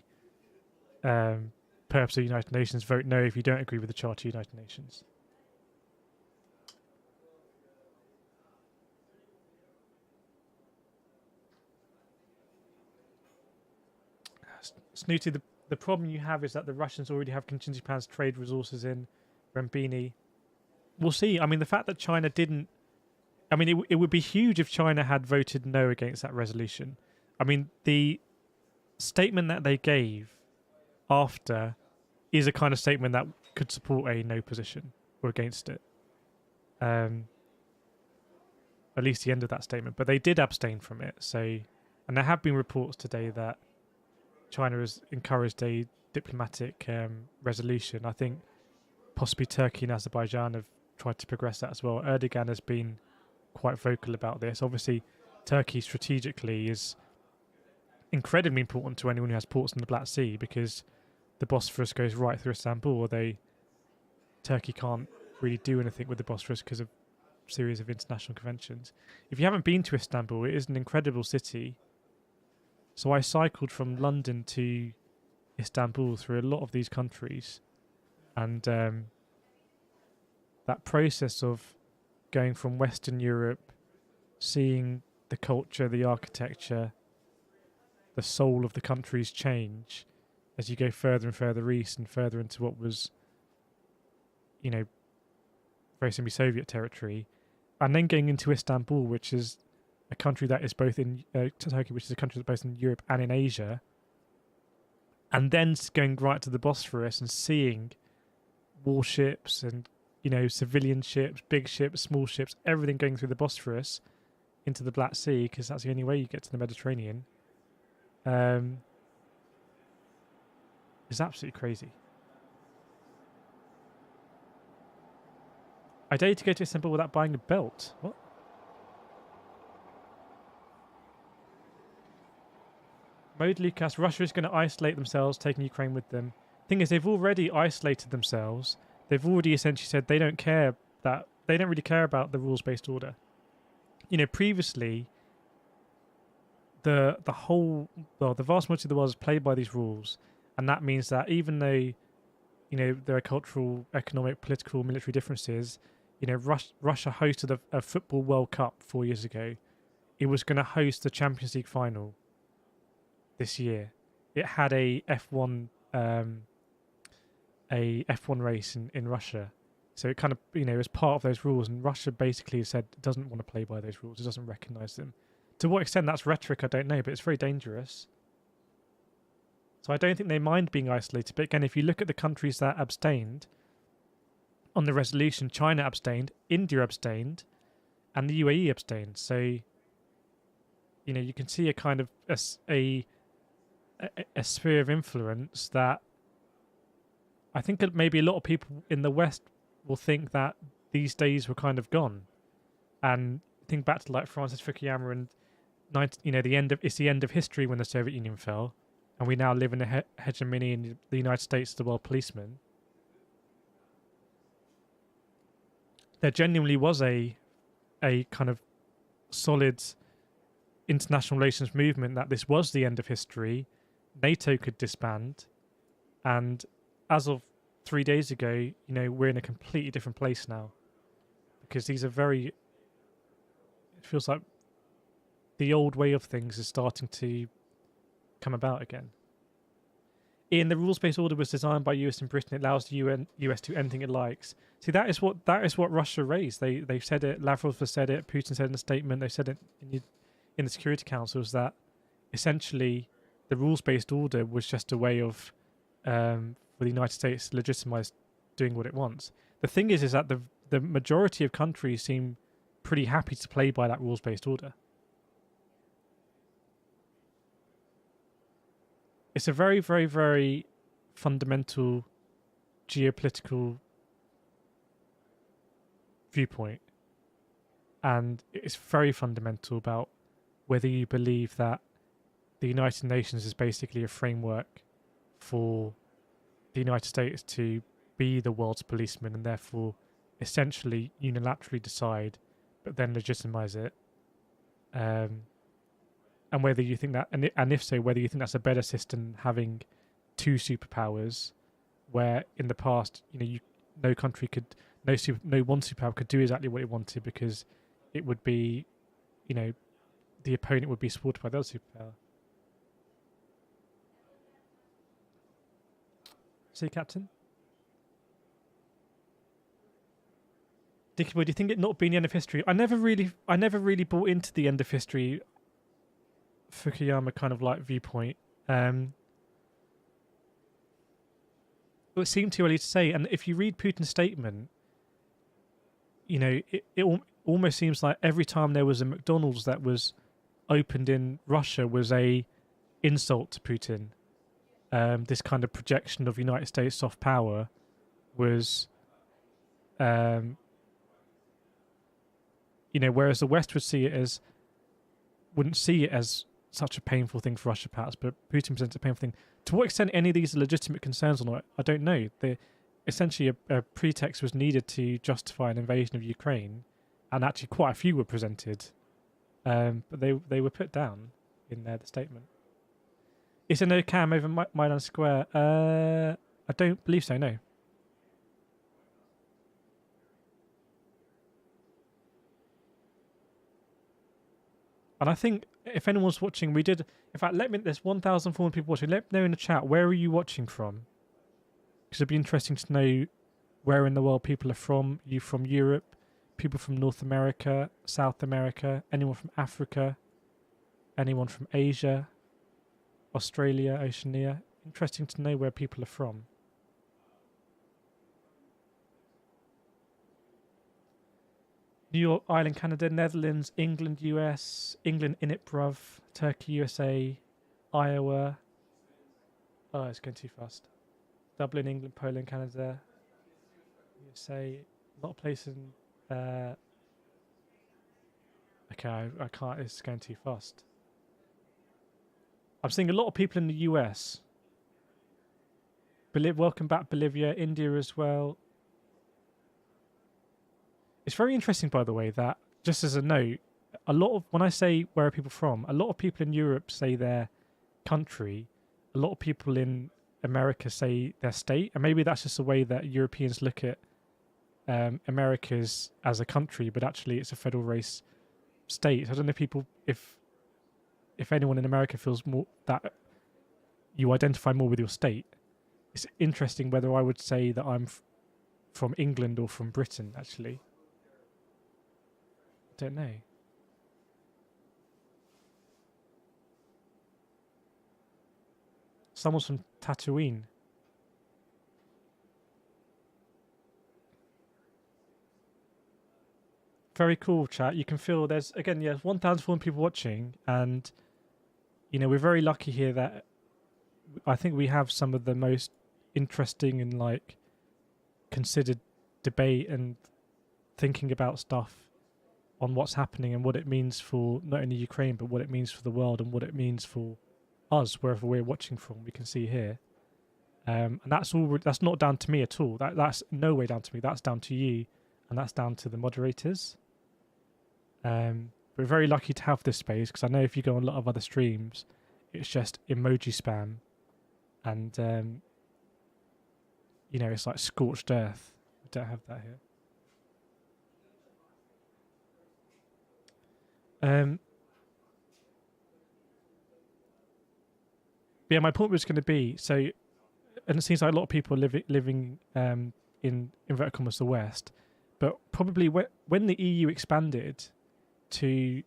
purpose of the United Nations, vote no if you don't agree with the Charter of the United Nations. Snooty, the problem you have is that the Russians already have contingency plans, trade resources in Rambini. We'll see. I mean, the fact that China didn't... I mean, it would be huge if China had voted no against that resolution. I mean, the statement that they gave after is a kind of statement that could support a no position or against it. At least the end of that statement. But they did abstain from it. So, and there have been reports today that China has encouraged a diplomatic resolution. I think possibly Turkey and Azerbaijan have tried to progress that as well. Erdogan has been quite vocal about this. Obviously, Turkey strategically is incredibly important to anyone who has ports in the Black Sea because the Bosphorus goes right through Istanbul, although Turkey can't really do anything with the Bosphorus because of a series of international conventions. If you haven't been to Istanbul, it is an incredible city. So I cycled from London to Istanbul through a lot of these countries, and that process of going from Western Europe, seeing the culture, the architecture, the soul of the countries change as you go further and further east and further into what was, you know, very simply Soviet territory, and then going into Istanbul, which is a country that is both in Turkey, which is a country that's both in Europe and in Asia, and then going right to the Bosphorus and seeing warships and, you know, civilian ships, big ships, small ships, everything going through the Bosphorus into the Black Sea, because that's the only way you get to the Mediterranean, is absolutely crazy. I dare you to go to Istanbul without buying a belt. What? Mode Lucas, Russia is going to isolate themselves, taking Ukraine with them. Thing is, they've already isolated themselves. They've already essentially said they don't care that they don't really care about the rules-based order. You know, previously, the vast majority of the world is played by these rules, and that means that even though, you know, there are cultural, economic, political, military differences, you know, Russia hosted a football World Cup 4 years ago. It was going to host the Champions League final this year. It had a F1 race in Russia, so it kind of, you know, is part of those rules, and Russia basically said it doesn't want to play by those rules. It doesn't recognize them. To what extent that's rhetoric, I don't know, but it's very dangerous. So I don't think they mind being isolated. But again, if you look at the countries that abstained on the resolution, China abstained, India abstained, and the UAE abstained. So, you know, you can see a kind of a sphere of influence that I think maybe a lot of people in the West will think that these days were kind of gone. And think back to like Francis Fukuyama and it's the end of history when the Soviet Union fell, and we now live in a hegemony in the United States, the world policeman. There genuinely was a kind of solid international relations movement that this was the end of history. NATO could disband, and as of 3 days ago, you know, we're in a completely different place now, because these are it feels like the old way of things is starting to come about again. Ian, the rules-based order was designed by US and Britain. It allows the US to do anything it likes. See, that is what Russia raised. They've said it. Lavrov has said it. Putin said it in a statement. They said it in the Security Council, is that essentially the rules-based order was just a way of for the United States to legitimize doing what it wants. The thing is that the majority of countries seem pretty happy to play by that rules-based order. It's a very, very, very fundamental geopolitical viewpoint, and it's very fundamental about whether you believe that the United Nations is basically a framework for the United States to be the world's policeman and therefore essentially unilaterally decide but then legitimize it, and whether you think that, and if so, whether you think that's a better system having two superpowers where in the past, no country could, no one superpower could do exactly what it wanted because it would be, the opponent would be supported by the other superpower. See, Captain? Dicky boy, do you think it not being the end of history? I never really bought into the end of history Fukuyama kind of like viewpoint. It seemed too early to say, and if you read Putin's statement, it almost seems like every time there was a McDonald's that was opened in Russia was a insult to Putin. This kind of projection of United States soft power was, whereas the West wouldn't see it as such a painful thing for Russia, perhaps, but Putin presents a painful thing. To what extent any of these are legitimate concerns or not, I don't know. Essentially, a pretext was needed to justify an invasion of Ukraine, and actually quite a few were presented, but they were put down in the statement. Is there no cam over Maidan Square? I don't believe so, no. And I think if anyone's watching, in fact, there's 1,400 people watching. Let me know in the chat, where are you watching from? Because it'd be interesting to know where in the world people are from. You from Europe, people from North America, South America, anyone from Africa, anyone from Asia, Australia, Oceania. Interesting to know where people are from. New York, Ireland, Canada, Netherlands, England, US, England, Init, bruv, Turkey, USA, Iowa. Oh, it's going too fast. Dublin, England, Poland, Canada, USA. A lot of places in... okay, I can't. It's going too fast. I'm seeing a lot of people in the US. Welcome back, Bolivia, India as well. It's very interesting, by the way, that, just as a note, when I say where are people from, a lot of people in Europe say their country, a lot of people in America say their state, and maybe that's just the way that Europeans look at Americas as a country, but actually it's a federal race state. So I don't know if anyone in America feels more that you identify more with your state. It's interesting whether I would say that I'm from England or from Britain, actually. I don't know. Someone's from Tatooine. Very cool, chat. You can feel there's 1,400 people watching, and we're very lucky here that I think we have some of the most interesting and considered debate and thinking about stuff on what's happening and what it means for not only Ukraine but what it means for the world and what it means for us wherever we're watching from. We can see here, and that's not down to me at all. That's no way down to me. That's down to you, and that's down to the moderators. We're very lucky to have this space, because I know if you go on a lot of other streams, it's just emoji spam, and it's like scorched earth. We don't have that here. But yeah, my point was going to be, and it seems like a lot of people are living in inverted commas the West, but probably when the EU expanded to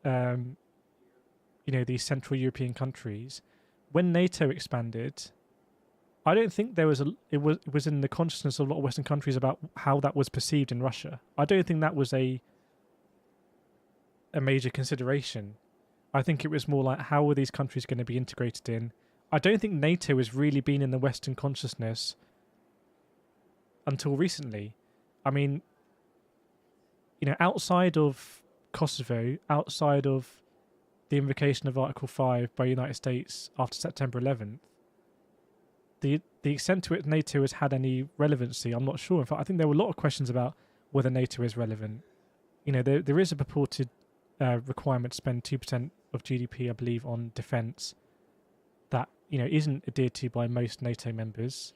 these Central European countries, when NATO expanded, I don't think it was in the consciousness of a lot of Western countries about how that was perceived in Russia. I don't think that was a major consideration. I think it was more like, how were these countries going to be integrated in? I don't think NATO has really been in the Western consciousness until recently. I mean, outside of Kosovo, outside of the invocation of Article 5 by the United States after September 11th, the extent to which NATO has had any relevancy, I'm not sure. In fact, I think there were a lot of questions about whether NATO is relevant. There is a purported requirement to spend 2% of GDP, I believe, on defence that isn't adhered to by most NATO members.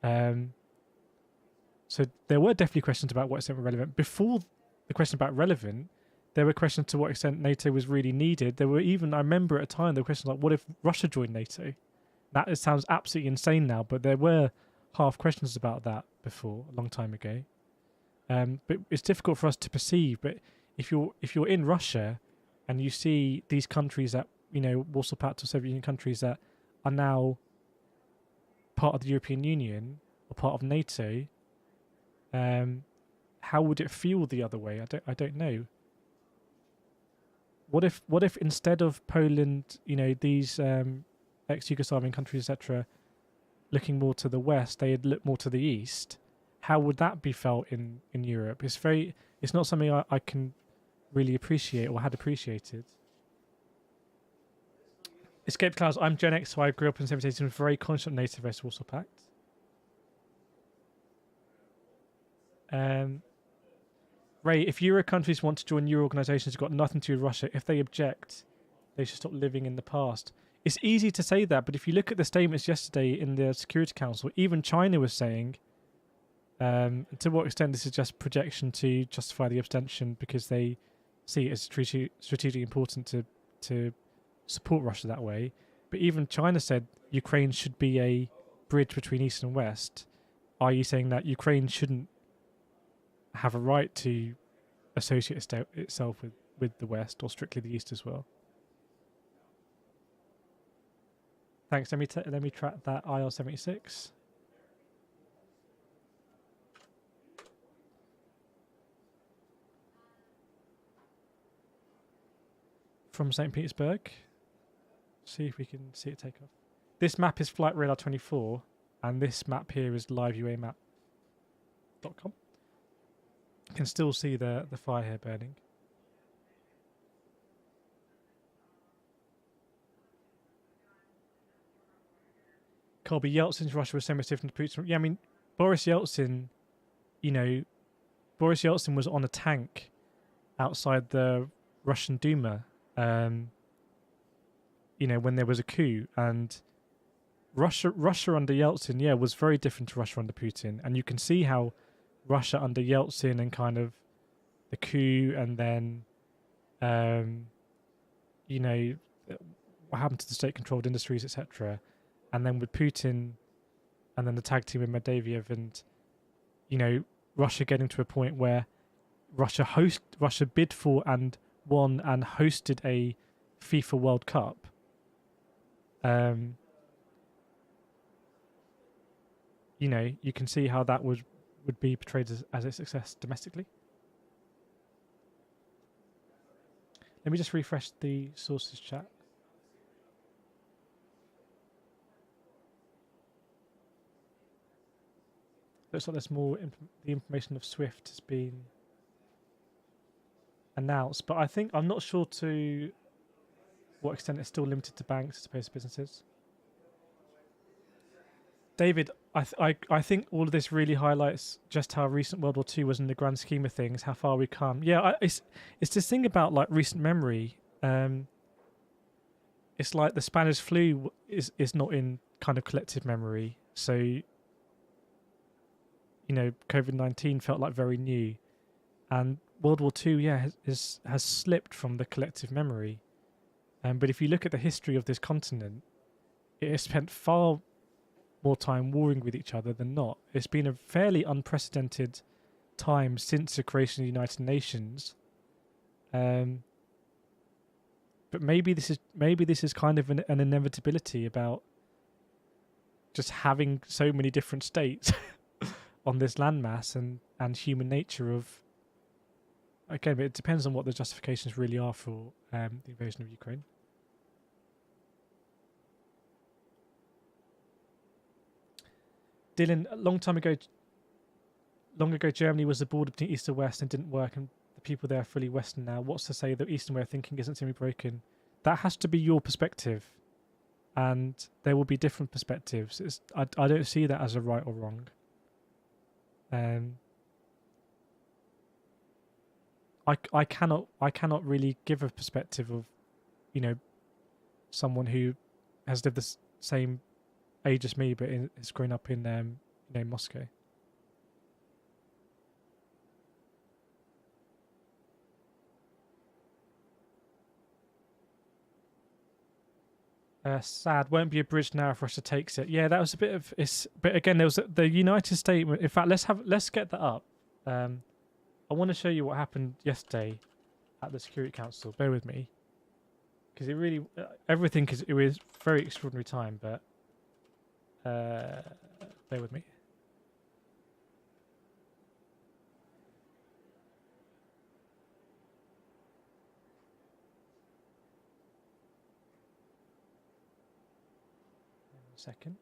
So there were definitely questions about what extent were relevant. Before the question about relevant, there were questions to what extent NATO was really needed. There were even, I remember at a time, there were questions like, what if Russia joined NATO? That sounds absolutely insane now, but there were half questions about that before, a long time ago. But it's difficult for us to perceive. But if you're in Russia and you see these countries that, Warsaw Pact or Soviet Union countries that are now part of the European Union or part of NATO, how would it feel the other way? I don't know. What if instead of Poland, these ex-Yugoslavian countries, etc., looking more to the west, they had looked more to the east? How would that be felt in Europe? It's not something I can really appreciate or had appreciated. Escape Clouds, I'm Gen X, so I grew up in the 70s and was very conscious of NATO versus Warsaw Pact. Ray, if Euro countries want to join Euro organisations, it's got nothing to do with Russia. If they object, they should stop living in the past. It's easy to say that, but if you look at the statements yesterday in the Security Council, even China was saying, to what extent this is just projection to justify the abstention because they see it as strategically important to support Russia that way. But even China said Ukraine should be a bridge between East and West. Are you saying that Ukraine shouldn't have a right to associate itself with the West or strictly the East as well? Thanks. Let me track that IL-76. From St. Petersburg. See if we can see it take off. This map is Flight Radar 24, and this map here is liveuamap.com. You can still see the fire here burning. Colby, Yeltsin's Russia was so much different to Putin. Yeah, I mean, Boris Yeltsin was on a tank outside the Russian Duma, when there was a coup, and Russia under Yeltsin, was very different to Russia under Putin, and you can see how Russia under Yeltsin and kind of the coup, and then, what happened to the state-controlled industries, etc., and then with Putin, and then the tag team with Medvedev, and Russia getting to a point where Russia bid for and won and hosted a FIFA World Cup. You can see how that would be portrayed as a success domestically. Let me just refresh the sources chat. Looks like there's more. The information of SWIFT has been announced, but I'm not sure to what extent it's still limited to banks as opposed to businesses. David, I think all of this really highlights just how recent World War II was in the grand scheme of things, how far we've come. Yeah, it's this thing about like recent memory. It's like the Spanish flu is not in kind of collective memory, so COVID-19 felt like very new, and World War II, has slipped from the collective memory. But if you look at the history of this continent, it has spent far more time warring with each other than not. It's been a fairly unprecedented time since the creation of the United Nations. But maybe this is kind of an inevitability about just having so many different states on this landmass and human nature of. Again, it depends on what the justifications really are for the invasion of Ukraine. Dylan, long ago, Germany was the border between East and West and didn't work, and the people there are fully Western now. What's to say that Eastern way of thinking isn't semi broken? That has to be your perspective, and there will be different perspectives. I don't see that as a right or wrong. I cannot really give a perspective of, someone who has lived the same age as me, but has grown up in Moscow. Sad. Won't be a bridge now if Russia takes it. Yeah, that was a bit of. But again, there was the United Statement. In fact, let's get that up. I want to show you what happened yesterday at the Security Council. Bear with me, because it really everything. Because it was a very extraordinary time. But bear with me. Second.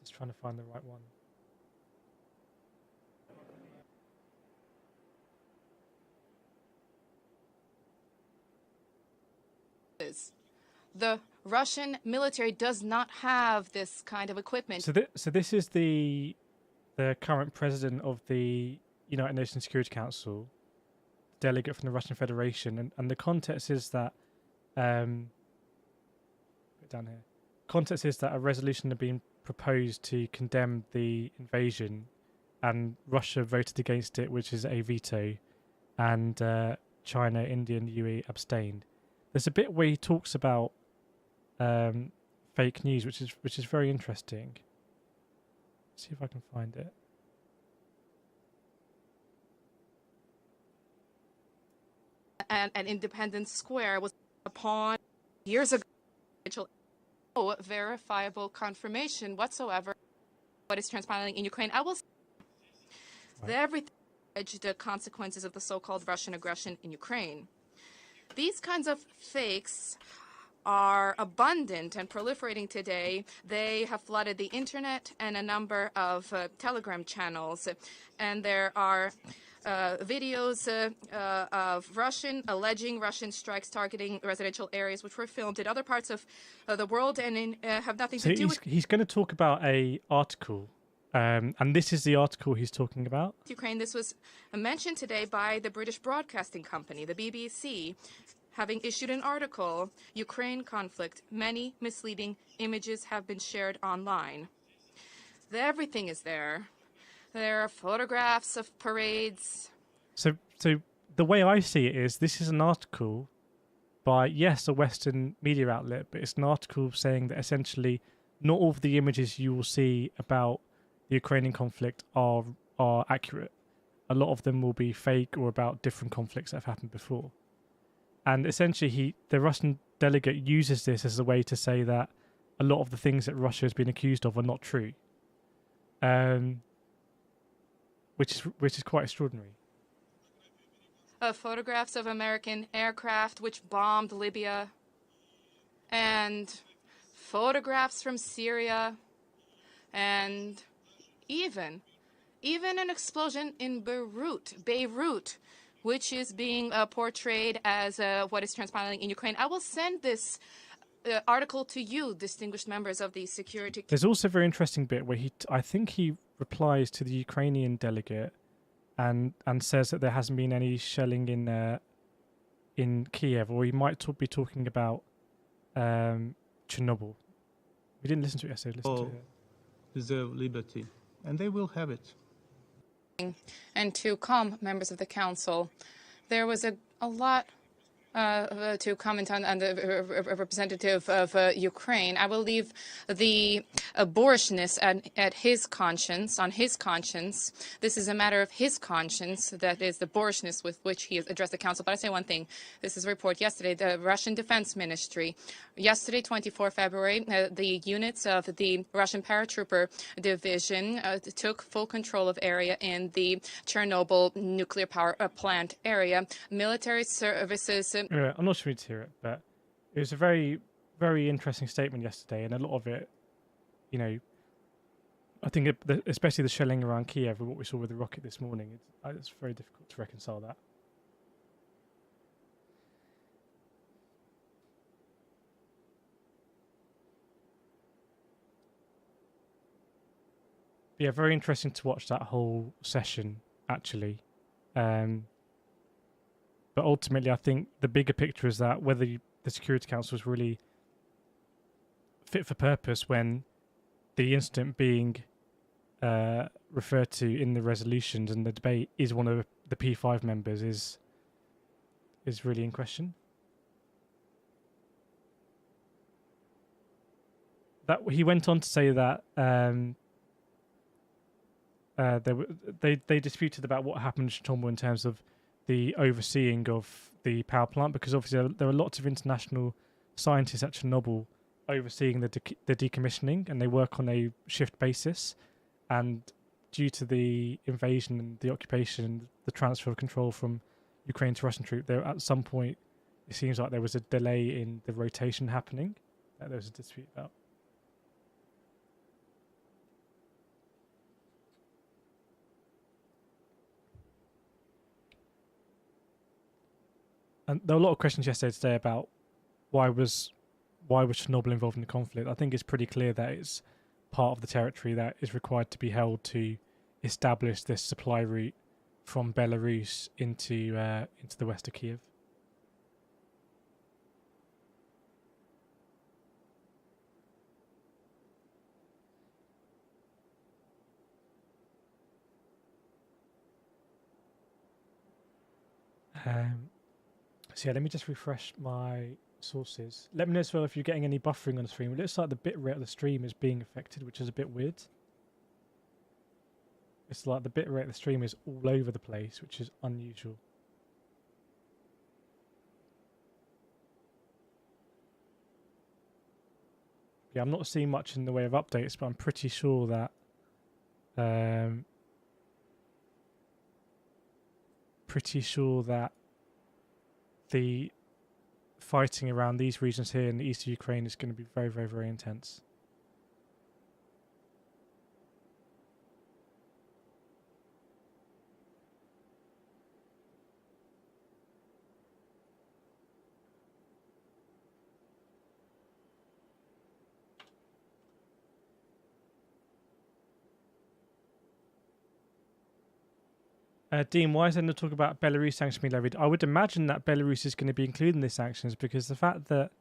Just trying to find the right one. The Russian military does not have this kind of equipment. So this is the current president of the United Nations Security Council, delegate from the Russian Federation, and the context is that down here. Context is that a resolution had been proposed to condemn the invasion, and Russia voted against it, which is a veto, and China, India, and the UAE abstained. There's a bit where he talks about fake news, which is very interesting. Let's see if I can find it. And Independence Square was upon years ago. No verifiable confirmation whatsoever what is transpiring in Ukraine. I will say everything the consequences of the so-called Russian aggression in Ukraine. These kinds of fakes are abundant and proliferating today. They have flooded the internet and a number of Telegram channels. And there are videos of alleging Russian strikes targeting residential areas, which were filmed in other parts of the world and have nothing to do with He's going to talk about a article, and this is the article he's talking about. Ukraine. This was mentioned today by the British Broadcasting Company, the BBC, having issued an article, Ukraine conflict, many misleading images have been shared online. Everything is there. There are photographs of parades. So the way I see it is, this is an article by, yes, a Western media outlet, but it's an article saying that essentially not all of the images you will see about the Ukrainian conflict are accurate. A lot of them will be fake or about different conflicts that have happened before. And essentially, the Russian delegate uses this as a way to say that a lot of the things that Russia has been accused of are not true, which is quite extraordinary. Photographs of American aircraft which bombed Libya, and photographs from Syria, and even an explosion in Beirut, which is being portrayed as what is transpiring in Ukraine. I will send this article to you, distinguished members of the security. There's also a very interesting bit where I think he replies to the Ukrainian delegate and says that there hasn't been any shelling in Kyiv, or he might be talking about Chernobyl. We didn't listen to it yesterday. Listen to it. Deserve liberty, and they will have it. And to calm members of the council, there was a lot to comment on the representative of Ukraine. I will leave the boorishness at his conscience, on his conscience. This is a matter of his conscience, that is the boorishness with which he has addressed the council. But I say one thing. This is a report yesterday. The Russian Defense Ministry, yesterday, 24 February, the units of the Russian paratrooper division took full control of area in the Chernobyl nuclear power plant area. Military services. I'm not sure we need to hear it, but it was a very, very interesting statement yesterday, and a lot of it, I think especially the shelling around Kyiv, what we saw with the rocket this morning, it's very difficult to reconcile that. Yeah, very interesting to watch that whole session, actually. But ultimately, I think the bigger picture is that whether the Security Council was really fit for purpose when the incident being referred to in the resolutions and the debate is one of the P5 members is really in question. That he went on to say that they disputed about what happened in Chernobyl in terms of the overseeing of the power plant, because obviously there are lots of international scientists at Chernobyl overseeing the decommissioning, and they work on a shift basis. And due to the invasion and the occupation, the transfer of control from Ukraine to Russian troops, there at some point it seems like there was a delay in the rotation happening that there was a dispute about. And there were a lot of questions yesterday today about why was Chernobyl involved in the conflict. I think it's pretty clear that it's part of the territory that is required to be held to establish this supply route from Belarus into the west of Kyiv. So yeah, let me just refresh my sources. Let me know as well if you're getting any buffering on the stream. It looks like the bitrate of the stream is being affected, which is a bit weird. It's like the bitrate of the stream is all over the place, which is unusual. Yeah, I'm not seeing much in the way of updates, but I'm pretty sure that the fighting around these regions here in the east of Ukraine is going to be very, very, very intense. Dean, why is there no talk about Belarus sanctions being levied? I would imagine that Belarus is going to be included in these sanctions because the fact that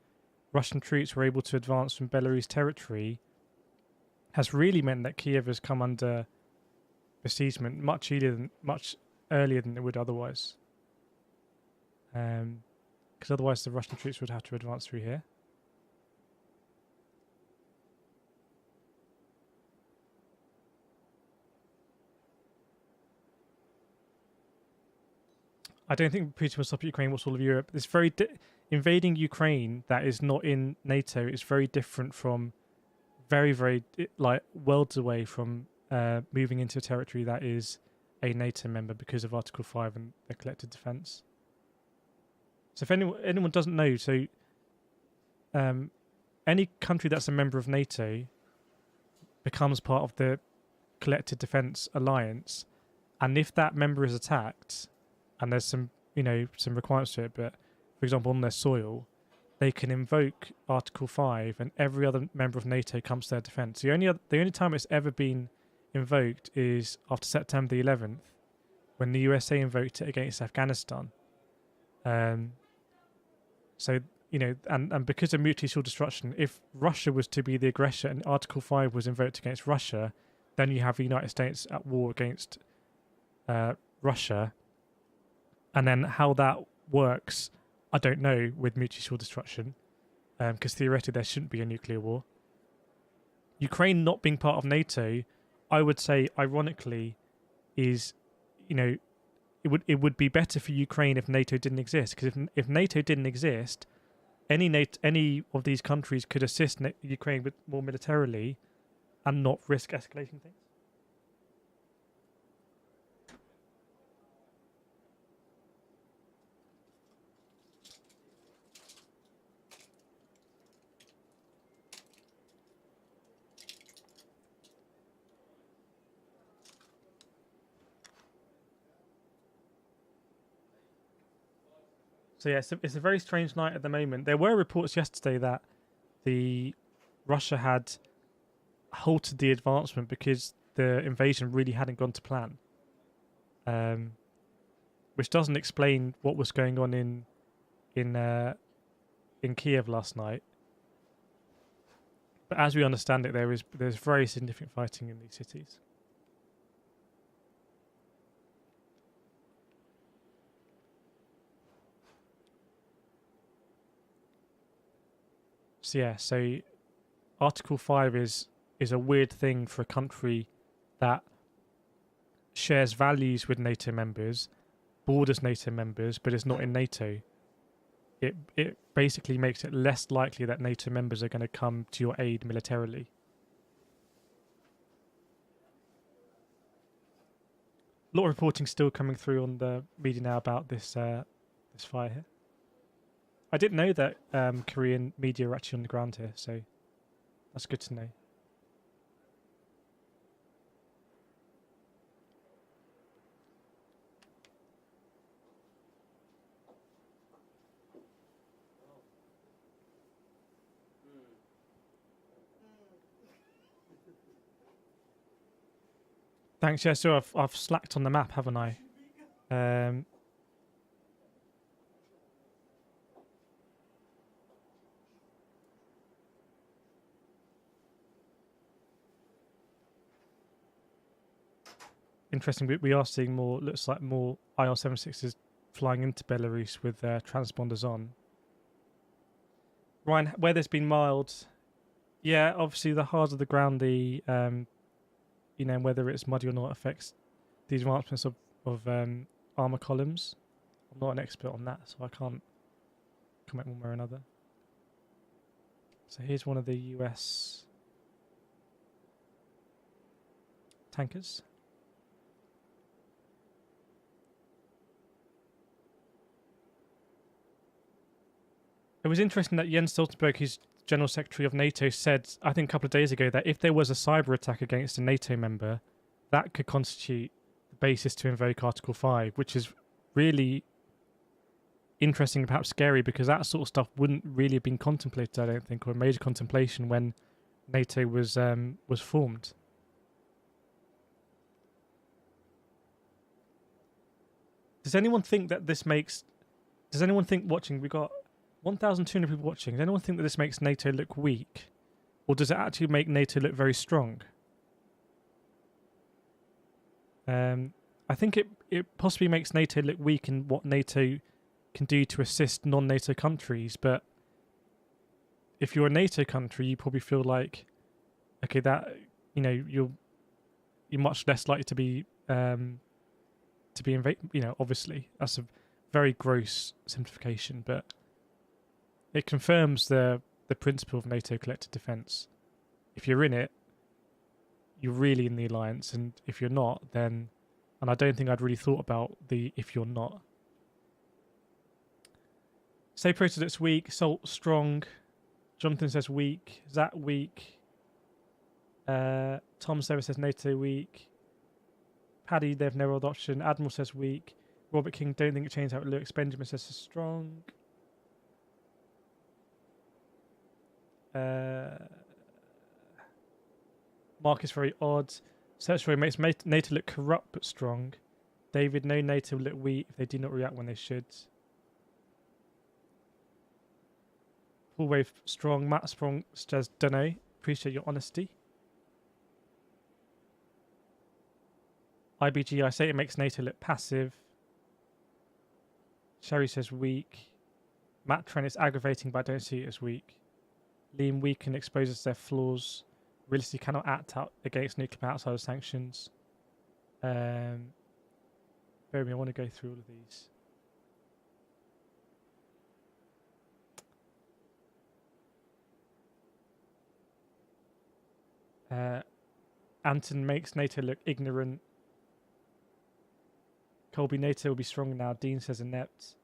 Russian troops were able to advance from Belarus territory has really meant that Kyiv has come under besiegement much earlier than it would otherwise. Because otherwise the Russian troops would have to advance through here. I don't think Putin will stop Ukraine. What's all of Europe? It's very invading Ukraine that is not in NATO is very different from very, very like worlds away from moving into a territory that is a NATO member because of Article 5 and their collective defence. So if anyone doesn't know, so any country that's a member of NATO becomes part of the collective defence alliance, and if that member is attacked, and there's some requirements to it, but for example, on their soil, they can invoke Article 5, and every other member of NATO comes to their defence. The only time it's ever been invoked is after September the 11th, when the USA invoked it against Afghanistan. So and because of mutual destruction, if Russia was to be the aggressor and Article 5 was invoked against Russia, then you have the United States at war against Russia. And then how that works, I don't know with mutual destruction, because theoretically there shouldn't be a nuclear war. Ukraine not being part of NATO, I would say, ironically, is, it would be better for Ukraine if NATO didn't exist. Because if NATO didn't exist, any of these countries could assist Ukraine with more militarily, and not risk escalating things. So yeah, it's a very strange night at the moment. There were reports yesterday that Russia had halted the advancement because the invasion really hadn't gone to plan, which doesn't explain what was going on in Kyiv last night. But as we understand it, there's very significant fighting in these cities. So yeah, so Article 5 is a weird thing for a country that shares values with NATO members, borders NATO members, but is not in NATO. It basically makes it less likely that NATO members are going to come to your aid militarily. A lot of reporting still coming through on the media now about this this fire here. I didn't know that Korean media are actually on the ground here, so that's good to know. Thanks, yeah, so I've slacked on the map, haven't I? Interesting, we are seeing more, looks like more IL-76s flying into Belarus with transponders on. Ryan, where there's been mild, yeah, obviously the harder the ground, the you know, whether it's muddy or not affects the advancements of armor columns. I'm not an expert on that, so I can't comment one way or another. So here's one of the US tankers. It was interesting that Jens Stoltenberg, who's General Secretary of NATO, said, I think a couple of days ago, that if there was a cyber attack against a NATO member, that could constitute the basis to invoke Article 5, which is really interesting and perhaps scary, because that sort of stuff wouldn't really have been contemplated, I don't think, or a major contemplation when NATO was formed. Does anyone think that this makes... Does anyone think watching... We've got 1,200 people watching. Does anyone think that this makes NATO look weak? Or does it actually make NATO look very strong? I think it possibly makes NATO look weak in what NATO can do to assist non-NATO countries, but if you're a NATO country, you probably feel like, okay, that, you know, you're much less likely to be invaded. You know, obviously that's a very gross simplification, but it confirms the principle of NATO collective defence. If you're in it, you're really in the alliance, and if you're not, then... And I don't think I'd really thought about the if you're not. Say Proto looks weak, Salt strong. Jonathan says weak. Zat weak. Tom Sever says NATO weak. Paddy, they've no other option. Admiral says weak. Robert King, don't think it changed how it looks. Benjamin says strong. Mark is very odd. Search for makes NATO look corrupt but strong. David, no, NATO look weak if they do not react when they should. Paul Wave strong. Matt Sprong says dunno. Appreciate your honesty. IBG, I say it makes NATO look passive. Sherry says weak. Matt Trent is aggravating, but I don't see it as weak. Liam Weaken exposes their flaws. Realistically cannot act out against nuclear power outside of sanctions. Bear with me, I want to go through all of these. Anton makes NATO look ignorant. Colby, NATO will be stronger now. Dean says inept.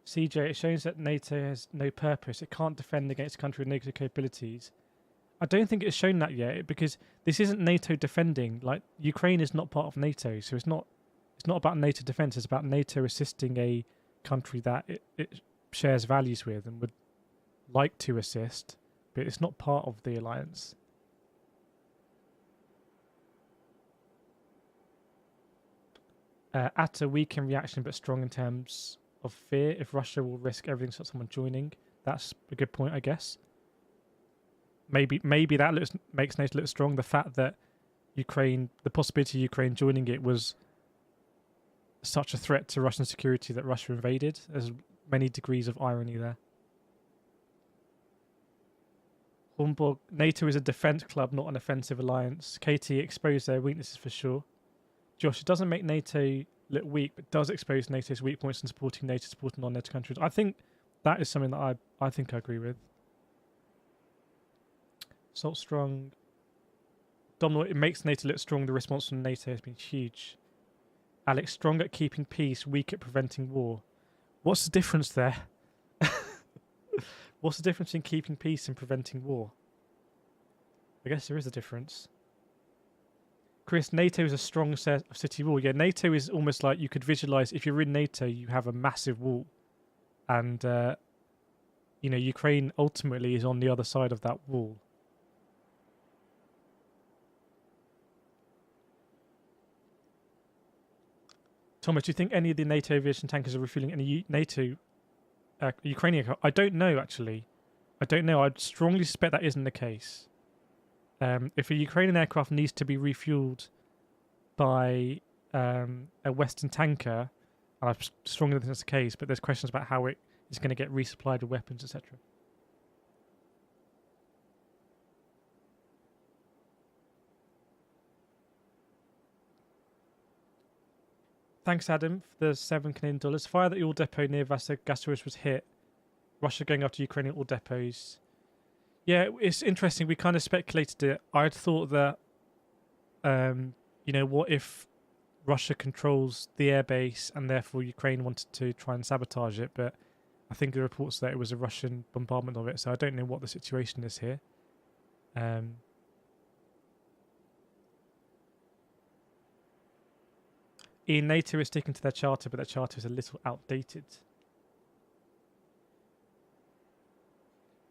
CJ, it shows that NATO has no purpose. It can't defend against a country with nuclear capabilities. I don't think it's shown that yet, because this isn't NATO defending. Like, Ukraine is not part of NATO, so it's not about NATO defense. It's about NATO assisting a country that it shares values with and would like to assist, but it's not part of the alliance. At a weak in reaction but strong in terms of fear. If Russia will risk everything to stop someone joining, that's a good point, I guess. Maybe that makes NATO look strong. The fact that Ukraine, the possibility of Ukraine joining it was such a threat to Russian security that Russia invaded. There's many degrees of irony there. Hornborg, NATO is a defence club, not an offensive alliance. KT exposed their weaknesses for sure. Josh, it doesn't make NATO look weak, but does expose NATO's weak points in supporting NATO, supporting non-NATO countries. I think that is something that I think I agree with. Salt strong. Domino, it makes NATO look strong. The response from NATO has been huge. Alex, strong at keeping peace, weak at preventing war. What's the difference there? What's the difference in keeping peace and preventing war? I guess there is a difference. Chris, NATO is a strong set of city wall. Yeah, NATO is almost like you could visualize, if you're in NATO, you have a massive wall. And, you know, Ukraine ultimately is on the other side of that wall. Thomas, do you think any of the NATO aviation tankers are refueling any NATO Ukrainian? I don't know, actually. I don't know. I'd strongly suspect that isn't the case. If a Ukrainian aircraft needs to be refueled by a Western tanker, and I strongly think that's the case, but there's questions about how it is going to get resupplied with weapons, etc. Thanks, Adam, for the $7 Canadian. Fire that oil depot near Vasagasouris was hit. Russia going after Ukrainian oil depots. Yeah, it's interesting. We kind of speculated it. I'd thought that, you know, what if Russia controls the airbase and therefore Ukraine wanted to try and sabotage it? But I think the reports that it was a Russian bombardment of it, so I don't know what the situation is here. Ian, NATO is sticking to their charter, but their charter is a little outdated.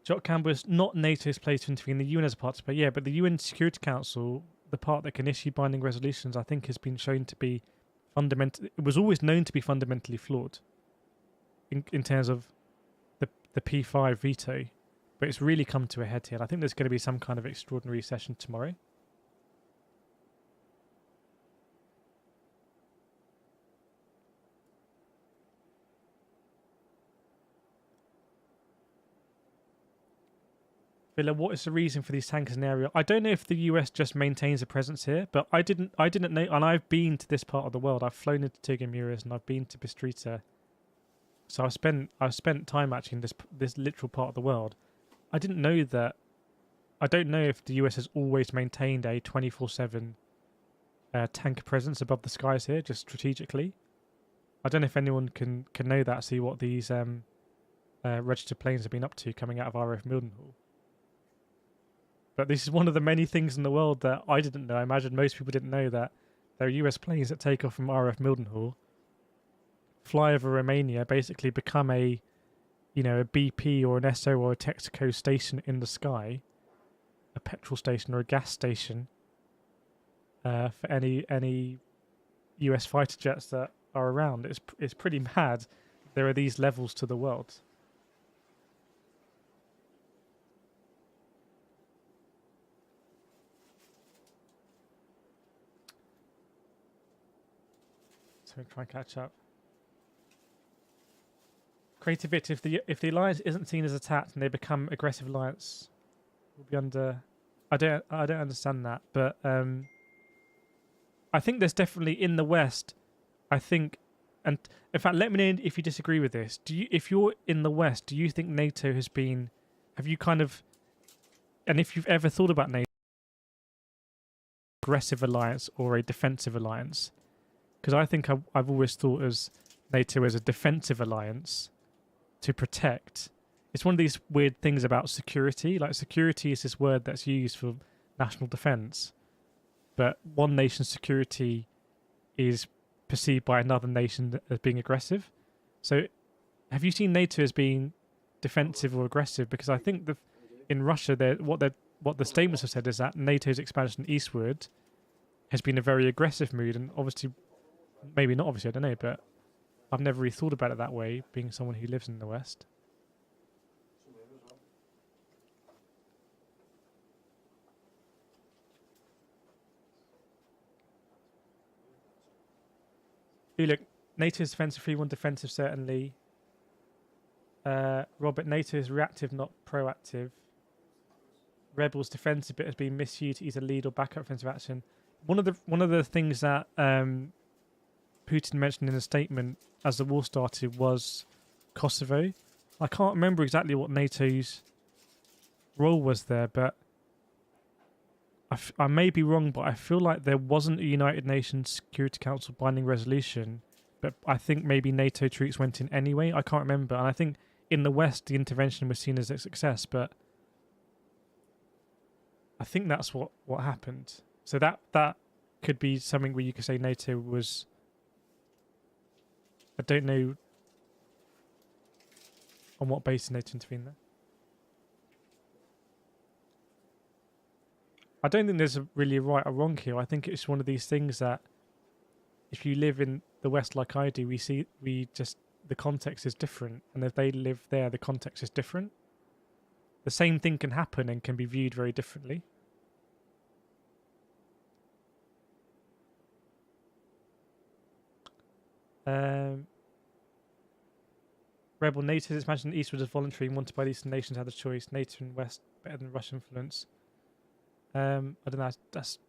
Jock Campbell is not NATO's place to intervene. The UN as a part to play. Yeah, but the UN Security Council, the part that can issue binding resolutions, I think has been shown to be fundamental. It was always known to be fundamentally flawed in terms of the P5 veto, but it's really come to a head here. And I think there's going to be some kind of extraordinary session tomorrow. Villa, what is the reason for these tankers in the area? I don't know if the US just maintains a presence here, but I didn't know, and I've been to this part of the world. I've flown into Tigamuras and I've been to Bistrita. So I've spent time actually in this literal part of the world. I didn't know that. I don't know if the US has always maintained a 24/7 tanker presence above the skies here, just strategically. I don't know if anyone can know that, see what these registered planes have been up to coming out of RF Mildenhall. But this is one of the many things in the world that I didn't know. I imagine most people didn't know that there are US planes that take off from RF Mildenhall, fly over Romania, basically become a BP or an Esso or a Texaco station in the sky, a petrol station or a gas station for any US fighter jets that are around. It's pretty mad. There are these levels to the world. So try and catch up. Creative It, if the alliance isn't seen as attacked and they become aggressive alliance, will be under. I don't understand that, but I think there's definitely in the West. I think, and in fact, let me know if you disagree with this. If you're in the West, do you think NATO has been? Have you kind of, and if you've ever thought about NATO, aggressive alliance or a defensive alliance? Because I think I've always thought as NATO as a defensive alliance to protect. It's one of these weird things about security. Like security is this word that's used for national defense, but one nation's security is perceived by another nation as being aggressive. So have you seen NATO as being defensive or aggressive? Because I think in Russia, what the statements have said is that NATO's expansion eastward has been a very aggressive mood, and obviously maybe not, obviously, I don't know, but I've never really thought about it that way, being someone who lives in the West. You look, NATO is defensive, 3-1 defensive, certainly. Robert, NATO is reactive, not proactive. Rebels defensive, but has been misused to either lead or back up offensive action. One of the things that Putin mentioned in a statement as the war started was Kosovo. I can't remember exactly what NATO's role was there, but I may be wrong, but I feel like there wasn't a United Nations Security Council binding resolution, but I think maybe NATO troops went in anyway. I can't remember, and I think in the West the intervention was seen as a success, but I think that's what happened. So that could be something where you could say NATO was. I don't know on what basis NATO intervened there. I don't think there's really a right or wrong here. I think it's one of these things that if you live in the West like I do, the context is different, and if they live there, the context is different. The same thing can happen and can be viewed very differently. Rebel NATO is imagined eastward as voluntary and wanted by the Eastern nations had a choice. NATO and West better than Russian influence. I don't know. That's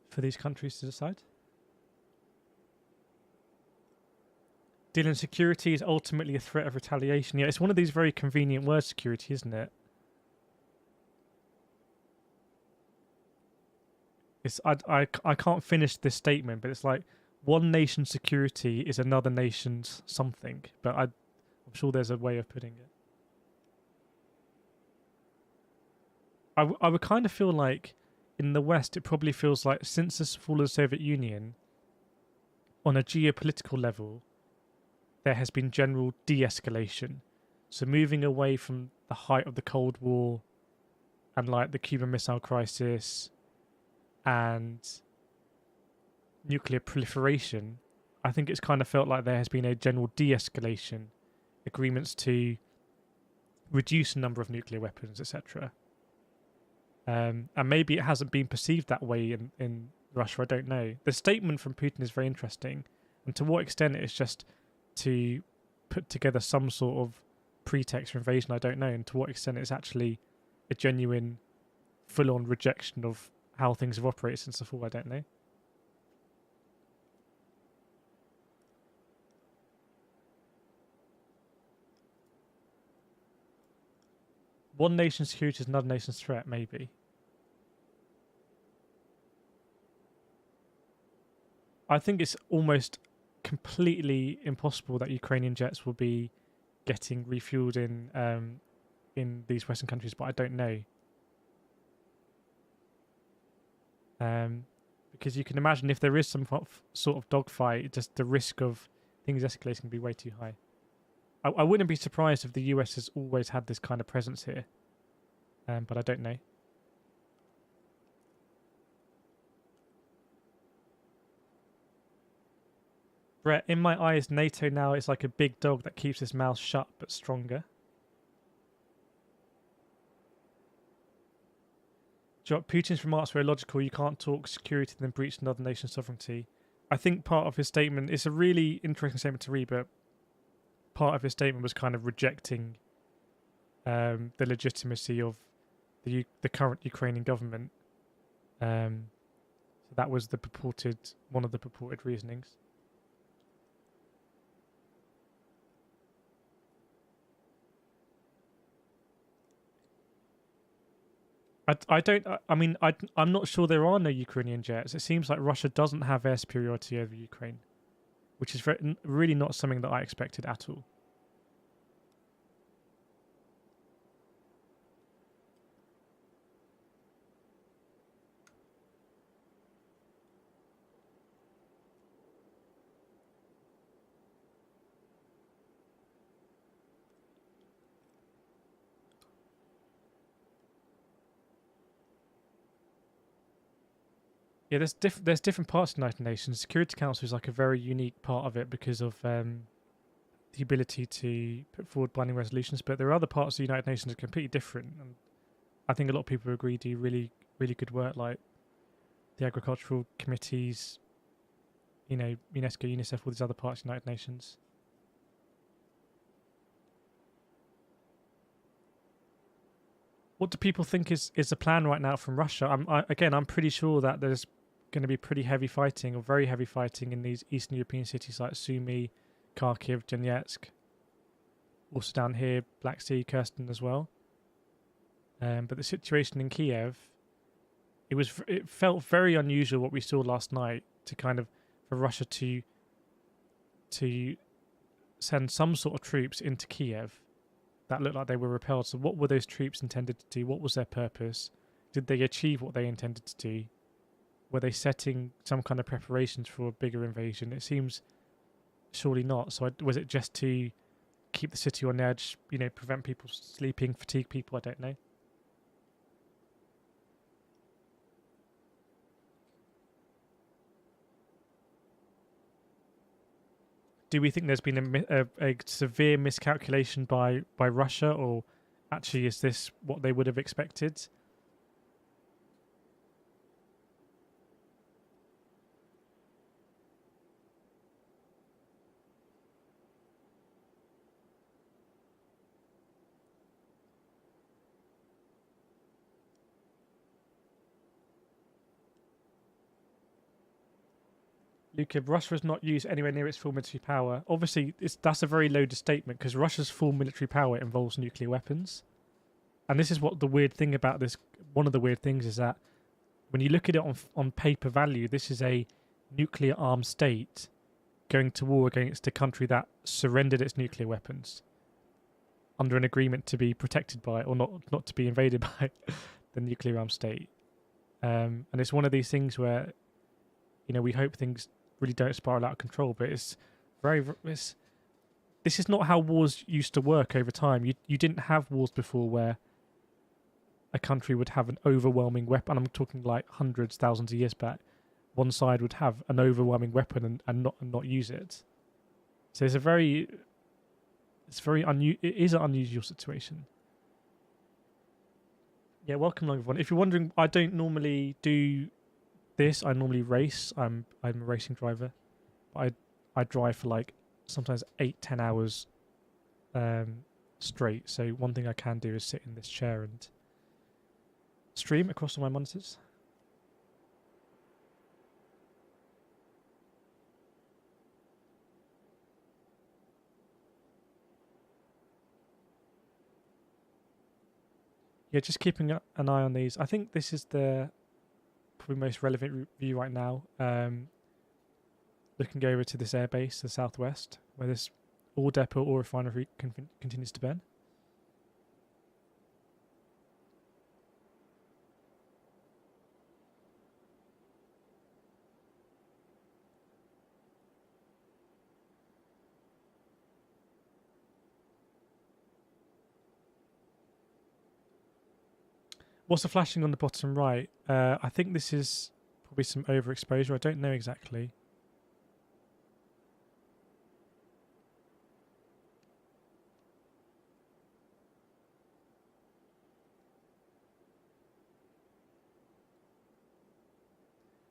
for these countries to decide. Dealing security is ultimately a threat of retaliation. Yeah, it's one of these very convenient words, security, isn't it? I can't finish this statement, but it's like one nation's security is another nation's something. But I'm sure there's a way of putting it. I would kind of feel like in the West, it probably feels like since the fall of the Soviet Union, on a geopolitical level, there has been general de-escalation. So moving away from the height of the Cold War and like the Cuban Missile Crisis and nuclear proliferation, I think it's kind of felt like there has been a general de-escalation, agreements to reduce the number of nuclear weapons, etc. And maybe it hasn't been perceived that way in Russia, I don't know. The statement from Putin is very interesting, and to what extent it's just to put together some sort of pretext for invasion, I don't know, and to what extent it's actually a genuine full-on rejection of how things have operated since the fall, I don't know. One nation's security is another nation's threat, maybe. I think it's almost completely impossible that Ukrainian jets will be getting refueled in these Western countries, but I don't know. Because you can imagine if there is some sort of dogfight, just the risk of things escalating can be way too high. I wouldn't be surprised if the US has always had this kind of presence here, but I don't know. Brett, in my eyes, NATO now is like a big dog that keeps his mouth shut but stronger. Putin's remarks were illogical. You can't talk security and then breach another nation's sovereignty. I think part of his statement, it's a really interesting statement to read, but part of his statement was kind of rejecting the legitimacy of the current Ukrainian government. So that was one of the purported reasonings. I'm not sure there are no Ukrainian jets. It seems like Russia doesn't have air superiority over Ukraine, which is really not something that I expected at all. Yeah, there's different parts of the United Nations. Security Council is like a very unique part of it because of the ability to put forward binding resolutions. But there are other parts of the United Nations that are completely different, and I think a lot of people agree do really really good work, like the agricultural committees, you know, UNESCO, UNICEF, all these other parts of the United Nations. What do people think is the plan right now from Russia? I'm pretty sure that there's going to be pretty heavy fighting or very heavy fighting in these Eastern European cities like Sumy, Kharkiv, Donetsk. Also down here, Black Sea, Kherson as well. But the situation in Kiev, it felt very unusual what we saw last night to kind of for Russia to send some sort of troops into Kiev that looked like they were repelled. So what were those troops intended to do? What was their purpose? Did they achieve what they intended to do? Were they setting some kind of preparations for a bigger invasion? It seems surely not. So was it just to keep the city on edge, you know, prevent people sleeping, fatigue people? I don't know. Do we think there's been a severe miscalculation by Russia, or actually is this what they would have expected? Luca, Russia has not used anywhere near its full military power. Obviously, that's a very loaded statement because Russia's full military power involves nuclear weapons. And this is what the weird thing about this, one of the weird things is that when you look at it on paper value, this is a nuclear armed state going to war against a country that surrendered its nuclear weapons under an agreement to be protected by, or not to be invaded by, the nuclear armed state. And it's one of these things where, you know, we hope things really don't spiral out of control, but this is not how wars used to work over time. You didn't have wars before where a country would have an overwhelming weapon. And I'm talking like hundreds, thousands of years back. One side would have an overwhelming weapon and not use it. So it is an unusual situation. Yeah, welcome along everyone. If you're wondering, I don't normally do this. I normally race. I'm a racing driver. But I drive for like sometimes 8-10 hours straight. So one thing I can do is sit in this chair and stream across all my monitors. Yeah, just keeping an eye on these. I think this is the probably most relevant view right now. Looking over to this airbase to the southwest, where this ore depot or refinery continues to burn. What's the flashing on the bottom right? I think this is probably some overexposure. I don't know exactly.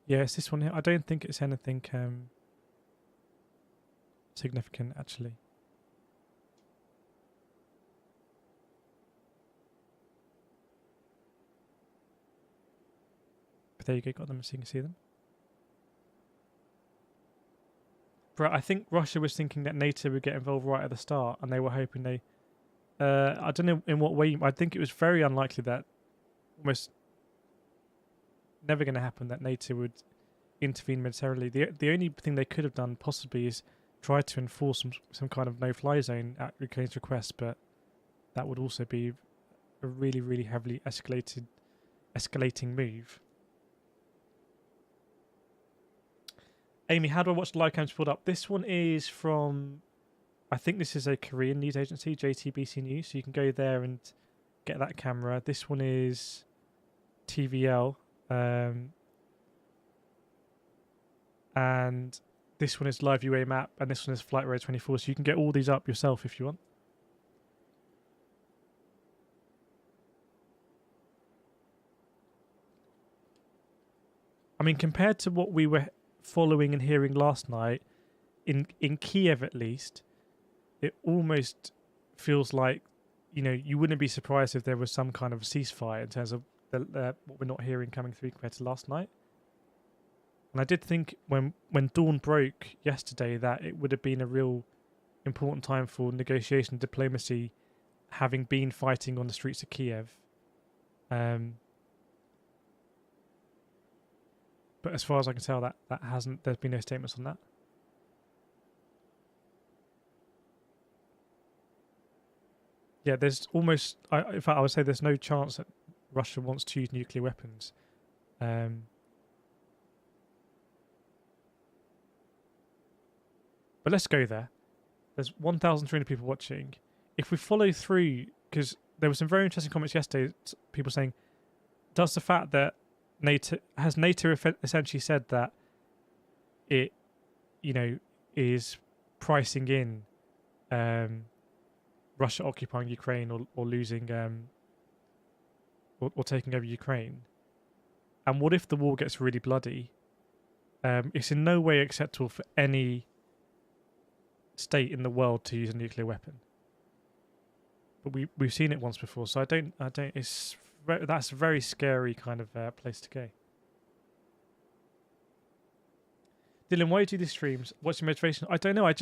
Yeah, it's this one here. I don't think it's anything significant, actually. But there you go, got them so you can see them. But I think Russia was thinking that NATO would get involved right at the start, and they were hoping they... I don't know in what way. I think it was very unlikely that, almost never going to happen, that NATO would intervene militarily. The only thing they could have done possibly is try to enforce some kind of no-fly zone at Ukraine's request, but that would also be a really, really heavily escalating move. Amy, how do I watch the live cams pulled up? This one is from, I think this is a Korean news agency, JTBC News. So you can go there and get that camera. This one is TVL. and this one is live UA map, and this one is Flight Radar 24. So you can get all these up yourself if you want. I mean, compared to what we were following and hearing last night, in Kyiv at least, it almost feels like, you know, you wouldn't be surprised if there was some kind of ceasefire in terms of what we're not hearing coming through compared to last night. And I did think when dawn broke yesterday that it would have been a real important time for negotiation and diplomacy, having been fighting on the streets of Kyiv. But as far as I can tell, that hasn't. There's been no statements on that. Yeah, there's almost. In fact, I would say there's no chance that Russia wants to use nuclear weapons. But let's go there. There's 1,300 people watching. If we follow through, because there were some very interesting comments yesterday, people saying, does the fact that NATO essentially said that it, you know, is pricing in Russia occupying Ukraine or losing or taking over Ukraine, and what if the war gets really bloody? It's in no way acceptable for any state in the world to use a nuclear weapon. But we've seen it once before, so I don't. That's a very scary kind of place to go. Dylan, why do you do these streams? What's your motivation? I don't know. I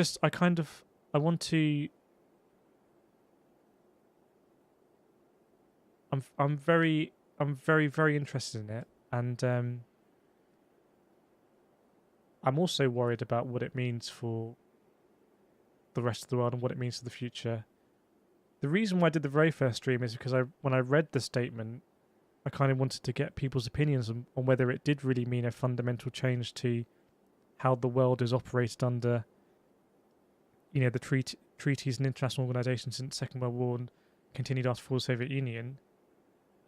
want to. I'm very interested in it, and I'm also worried about what it means for the rest of the world and what it means for the future. The reason why I did the very first stream is because when I read the statement, I kind of wanted to get people's opinions on whether it did really mean a fundamental change to how the world is operated under, you know, the treaties and international organisations since the Second World War and continued after the fall of the Soviet Union.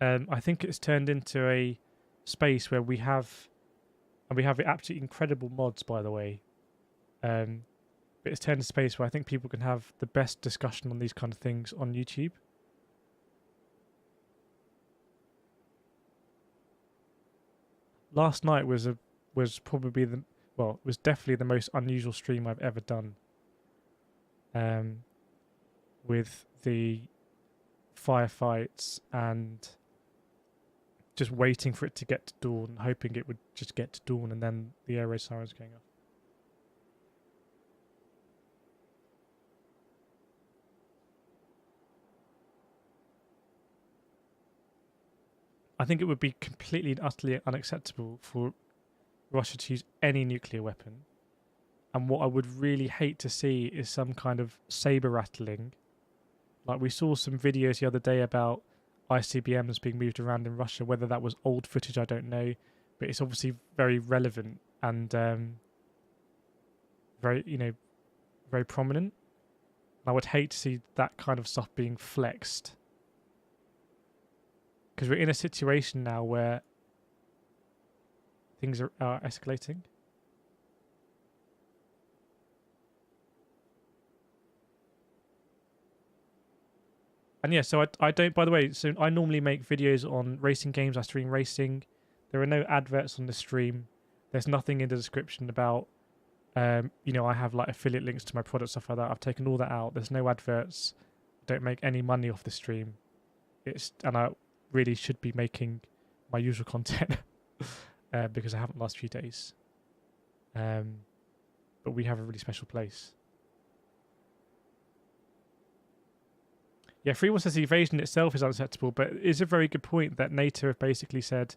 I think it's turned into a space where we have absolutely incredible mods, by the way. But it's turned into a space where I think people can have the best discussion on these kind of things on YouTube. Last night was definitely the most unusual stream I've ever done. With the firefights and just waiting for it to get to dawn, hoping it would just get to dawn, and then the air raid sirens going off. I think it would be completely and utterly unacceptable for Russia to use any nuclear weapon. And what I would really hate to see is some kind of saber rattling. Like we saw some videos the other day about ICBMs being moved around in Russia. Whether that was old footage, I don't know. But it's obviously very relevant and very prominent. I would hate to see that kind of stuff being flexed. Because we're in a situation now where things are escalating. And yeah, so I don't, by the way, so I normally make videos on racing games. I stream racing. There are no adverts on the stream. There's nothing in the description about, I have like affiliate links to my product, stuff like that. I've taken all that out. There's no adverts. I don't make any money off the stream. And I really should be making my usual content because I haven't the last few days. But we have a really special place. Yeah, Free One says the invasion itself is unacceptable, but it's a very good point that NATO have basically said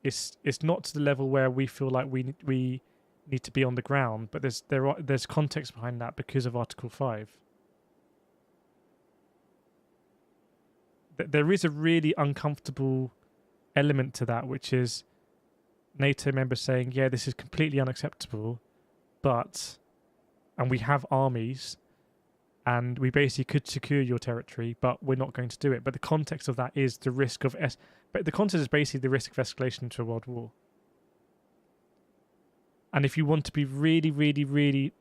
it's not to the level where we feel like we need to be on the ground, but there's context behind that because of Article 5. There is a really uncomfortable element to that, which is NATO members saying, yeah, this is completely unacceptable, and we have armies, and we basically could secure your territory, but we're not going to do it. But the context of that is the risk of... But the context is basically the risk of escalation into a world war. And if you want to be really, really, really,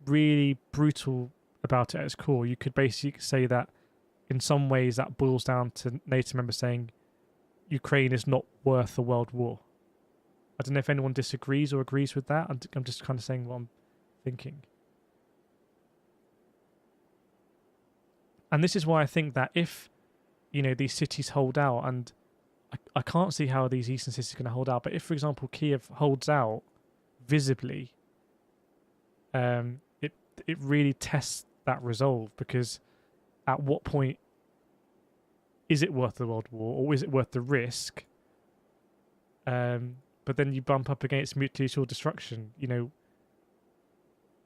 really brutal about it at its core, you could basically say that in some ways that boils down to NATO members saying Ukraine is not worth a world war. I don't know if anyone disagrees or agrees with that. I'm just kind of saying what I'm thinking. And this is why I think that if, these cities hold out, and I can't see how these eastern cities are going to hold out, but if, for example, Kyiv holds out visibly, it really tests that resolve, because at what point is it worth the world war, or is it worth the risk? But then you bump up against mutual destruction. The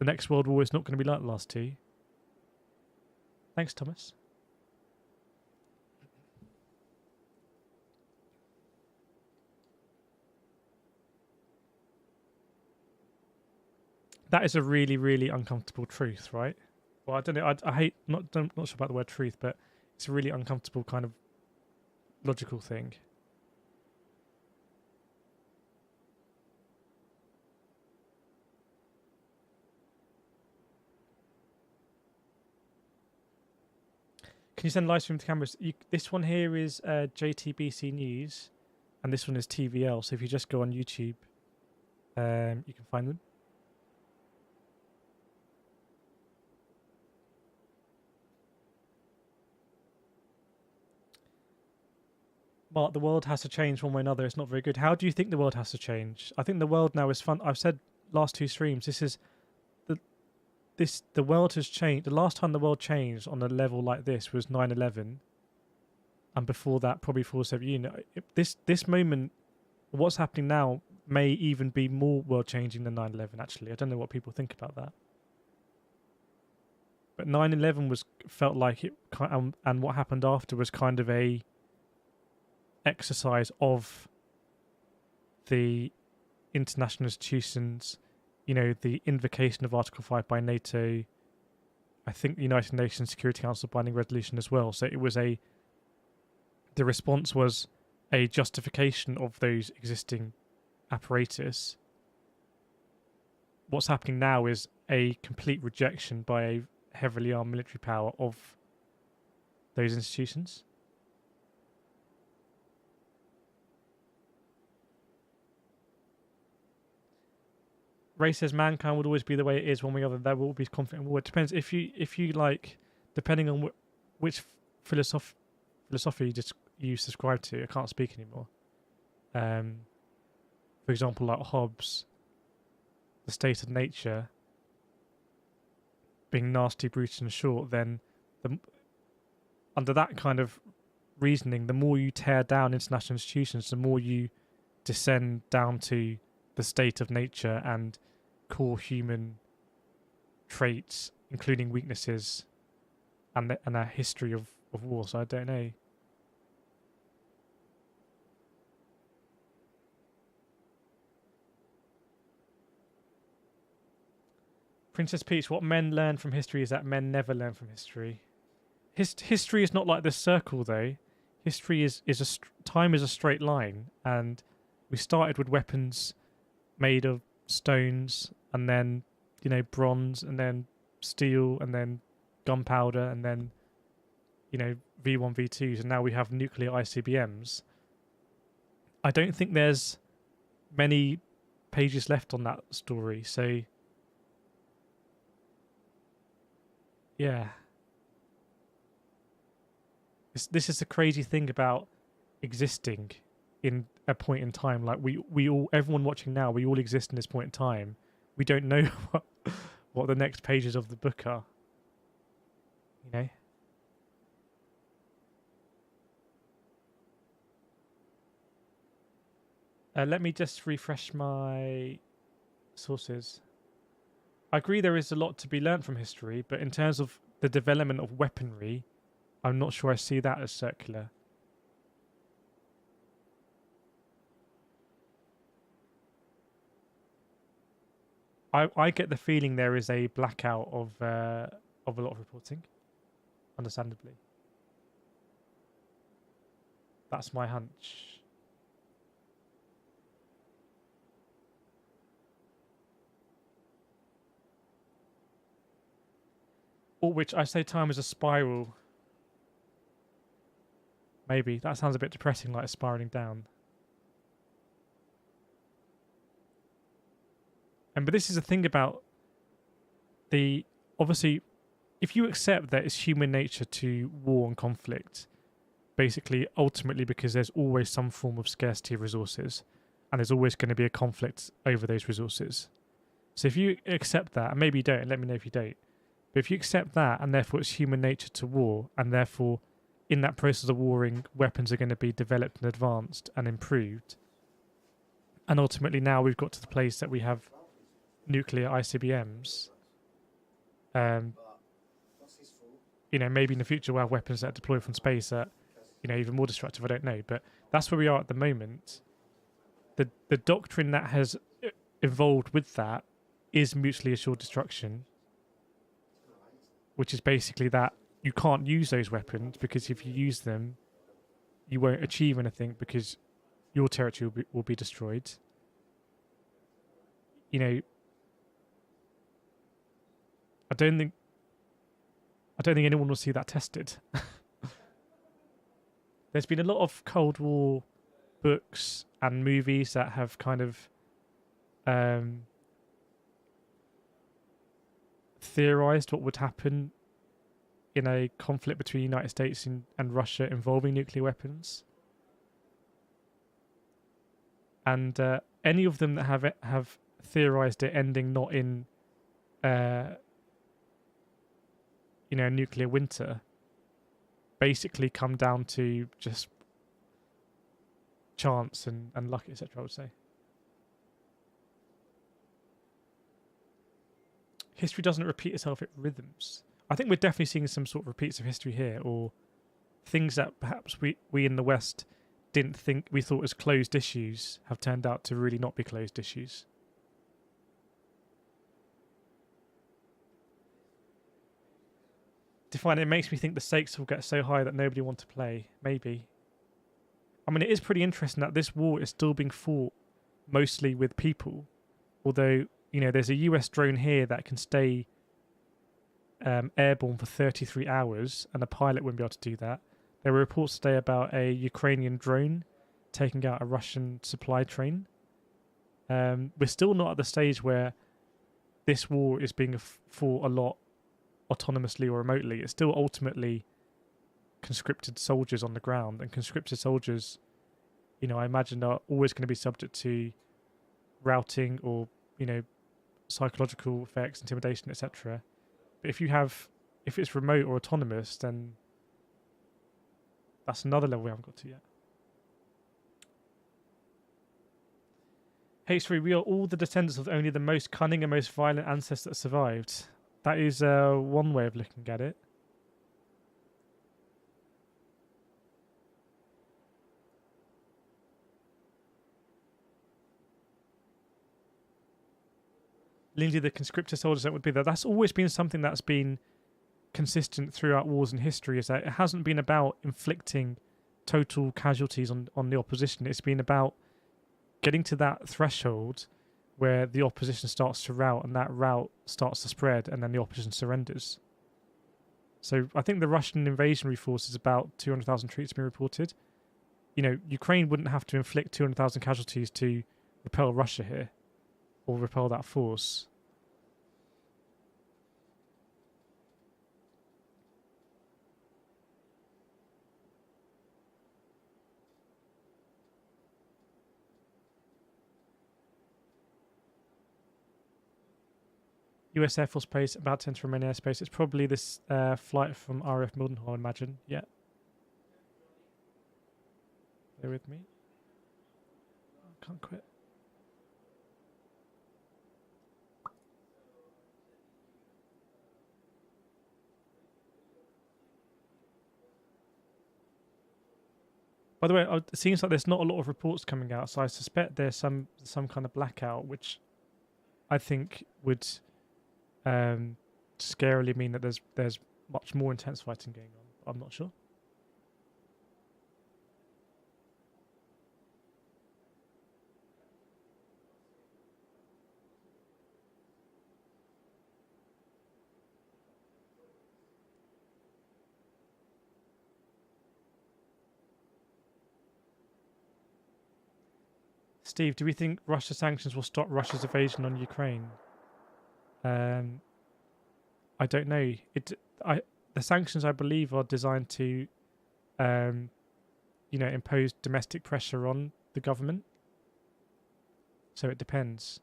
next world war is not going to be like the last two. Thanks, Thomas. That is a really, really uncomfortable truth, right? Well, I don't know. I hate not sure about the word truth, but it's a really uncomfortable kind of logical thing. Can you send live stream to cameras? This one here is JTBC News, and this one is TVL. So if you just go on YouTube, you can find them. Mark, the world has to change one way or another. It's not very good. How do you think the world has to change? I think the world now is fun. I've said last two streams, the world has changed. The last time the world changed on a level like this was 9/11, and before that, probably 4/7. This moment, what's happening now, may even be more world changing than 9/11. Actually, I don't know what people think about that. But 9/11 felt like it, and what happened after was kind of a exercise of the international institutions. The invocation of Article 5 by NATO, I think the United Nations Security Council binding resolution as well. So it was the response was a justification of those existing apparatus. What's happening now is a complete rejection by a heavily armed military power of those institutions. Ray says mankind would always be the way it is one way or other. There will be conflict in war. It depends if you like, depending on which philosophy you subscribe to. I can't speak anymore. For example, like Hobbes, the state of nature being nasty, brutal, and short. Then, under that kind of reasoning, the more you tear down international institutions, the more you descend down to the state of nature and core human traits, including weaknesses and a history of war. So I don't know. Princess Peach, what men learn from history is that men never learn from history. History is not like this circle, though. History time is a straight line, and we started with weapons made of stones, and then bronze, and then steel, and then gunpowder, and then V1, V2s, and now we have nuclear ICBMs. I don't think there's many pages left on that story, so yeah. This is the crazy thing about existing in a point in time. Like everyone watching now, we all exist in this point in time. We don't know what the next pages of the book are. Let me just refresh my sources. I agree there is a lot to be learned from history, but in terms of the development of weaponry, I'm not sure I see that as circular. I get the feeling there is a blackout of a lot of reporting, understandably. That's my hunch. or which I say time is a spiral. Maybe that sounds a bit depressing, like spiraling down. But this is the thing about the, obviously, if you accept that it's human nature to war and conflict, basically, ultimately, because there's always some form of scarcity of resources, and there's always going to be a conflict over those resources. So if you accept that, and maybe you don't, and let me know if you don't, but if you accept that, and therefore it's human nature to war, and therefore in that process of warring, weapons are going to be developed and advanced and improved, and ultimately now we've got to the place that we have nuclear ICBMs, maybe in the future we'll have weapons that deploy from space that, even more destructive, I don't know, but that's where we are at the moment. The doctrine that has evolved with that is mutually assured destruction, which is basically that you can't use those weapons because if you use them, you won't achieve anything because your territory will be destroyed. I don't think anyone will see that tested. There's been a lot of Cold War books and movies that have kind of theorized what would happen in a conflict between the United States and Russia involving nuclear weapons. And any of them that have theorized it ending not in a nuclear winter basically come down to just chance and luck, etc., I would say. History doesn't repeat itself, it rhythms. I think we're definitely seeing some sort of repeats of history here, or things that perhaps we in the West didn't think we thought as closed issues have turned out to really not be closed issues. Define it makes me think the stakes will get so high that nobody wants to play. Maybe. I mean, it is pretty interesting that this war is still being fought mostly with people. Although, there's a US drone here that can stay airborne for 33 hours, and a pilot wouldn't be able to do that. There were reports today about a Ukrainian drone taking out a Russian supply train. We're still not at the stage where this war is being fought a lot autonomously or remotely. It's still ultimately conscripted soldiers on the ground, and conscripted soldiers, I imagine, are always going to be subject to routing or, psychological effects, intimidation, etc. But if it's remote or autonomous, then that's another level we haven't got to yet. H3, we are all the descendants of only the most cunning and most violent ancestors that survived. That is one way of looking at it. Lindsay, the conscripted soldiers that would be there. That's always been something that's been consistent throughout wars in history, is that it hasn't been about inflicting total casualties on the opposition. It's been about getting to that threshold where the opposition starts to rout, and that rout starts to spread, and then the opposition surrenders. So I think the Russian invasionary force is about 200,000 troops being reported. Ukraine wouldn't have to inflict 200,000 casualties to repel Russia here, or repel that force. US Air Force Base about to enter Romanian airspace. It's probably this flight from RF Mildenhall, I imagine. Yeah. Bear with me. I can't quit. By the way, it seems like there's not a lot of reports coming out, so I suspect there's some kind of blackout, which I think would scarily mean that there's much more intense fighting going on. I'm not sure. Steve, do we think Russia sanctions will stop Russia's invasion on Ukraine? I don't know. The sanctions, I believe, are designed to, impose domestic pressure on the government. So it depends.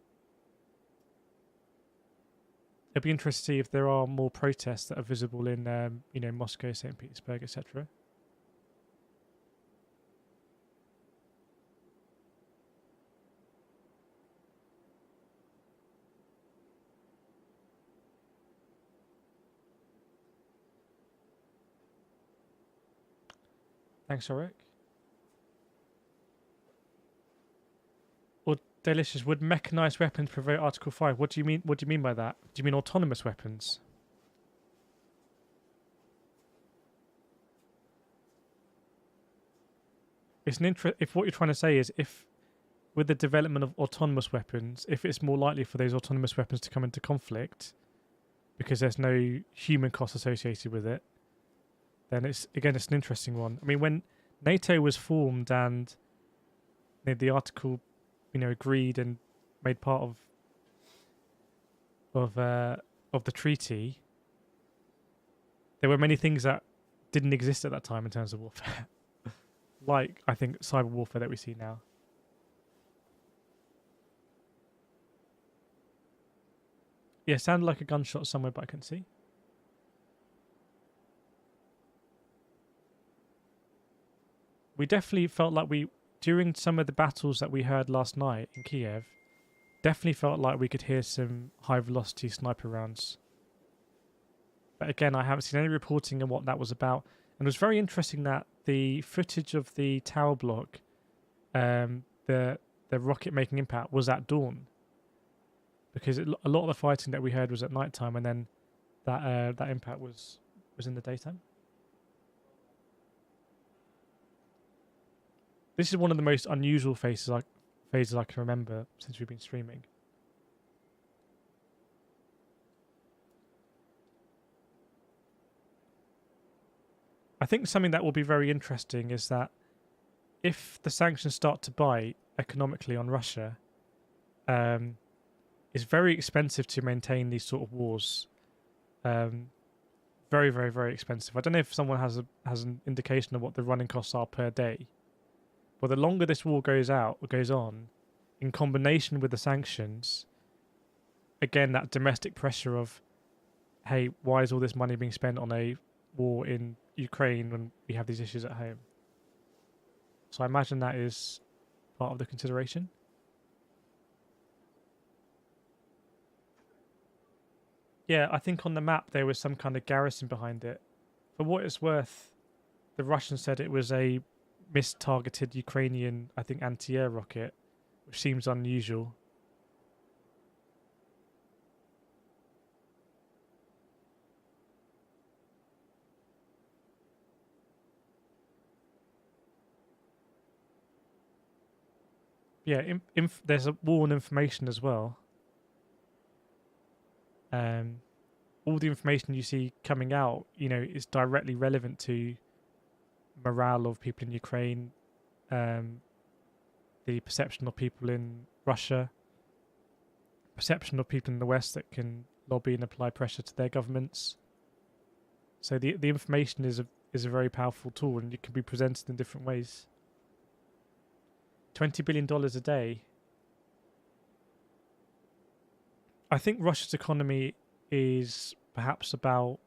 It'd be interesting to see if there are more protests that are visible in, Moscow, St. Petersburg, etc. Thanks, Eric. Or Delicious, would mechanized weapons provoke Article 5? What do you mean? What do you mean by that? Do you mean autonomous weapons? It's an if what you're trying to say is if with the development of autonomous weapons, if it's more likely for those autonomous weapons to come into conflict because there's no human cost associated with it, then it's an interesting one. I mean, when NATO was formed and the article, agreed and made part of the treaty, there were many things that didn't exist at that time in terms of warfare, like I think cyber warfare that we see now. Yeah, sounded like a gunshot somewhere, but I couldn't see. We definitely felt like during some of the battles that we heard last night in Kyiv, definitely felt like we could hear some high velocity sniper rounds. But again, I haven't seen any reporting on what that was about. And it was very interesting that the footage of the tower block, the rocket making impact was at dawn. Because a lot of the fighting that we heard was at night time, and then that impact was in the daytime. This is one of the most unusual phases I can remember since we've been streaming. I think something that will be very interesting is that if the sanctions start to bite economically on Russia, it's very expensive to maintain these sort of wars. Very, very, very expensive. I don't know if someone has an indication of what the running costs are per day. But the longer this war goes on, in combination with the sanctions, again, that domestic pressure of, hey, why is all this money being spent on a war in Ukraine when we have these issues at home? So I imagine that is part of the consideration. Yeah, I think on the map there was some kind of garrison behind it. For what it's worth, the Russians said it was a mistargeted Ukrainian, I think, anti-air rocket, which seems unusual. Yeah, there's a war on information as well. All the information you see coming out, is directly relevant to morale of people in Ukraine, the perception of people in Russia, perception of people in the West that can lobby and apply pressure to their governments. So the information is a very powerful tool, and it can be presented in different ways. $20 billion a day. I think Russia's economy is perhaps about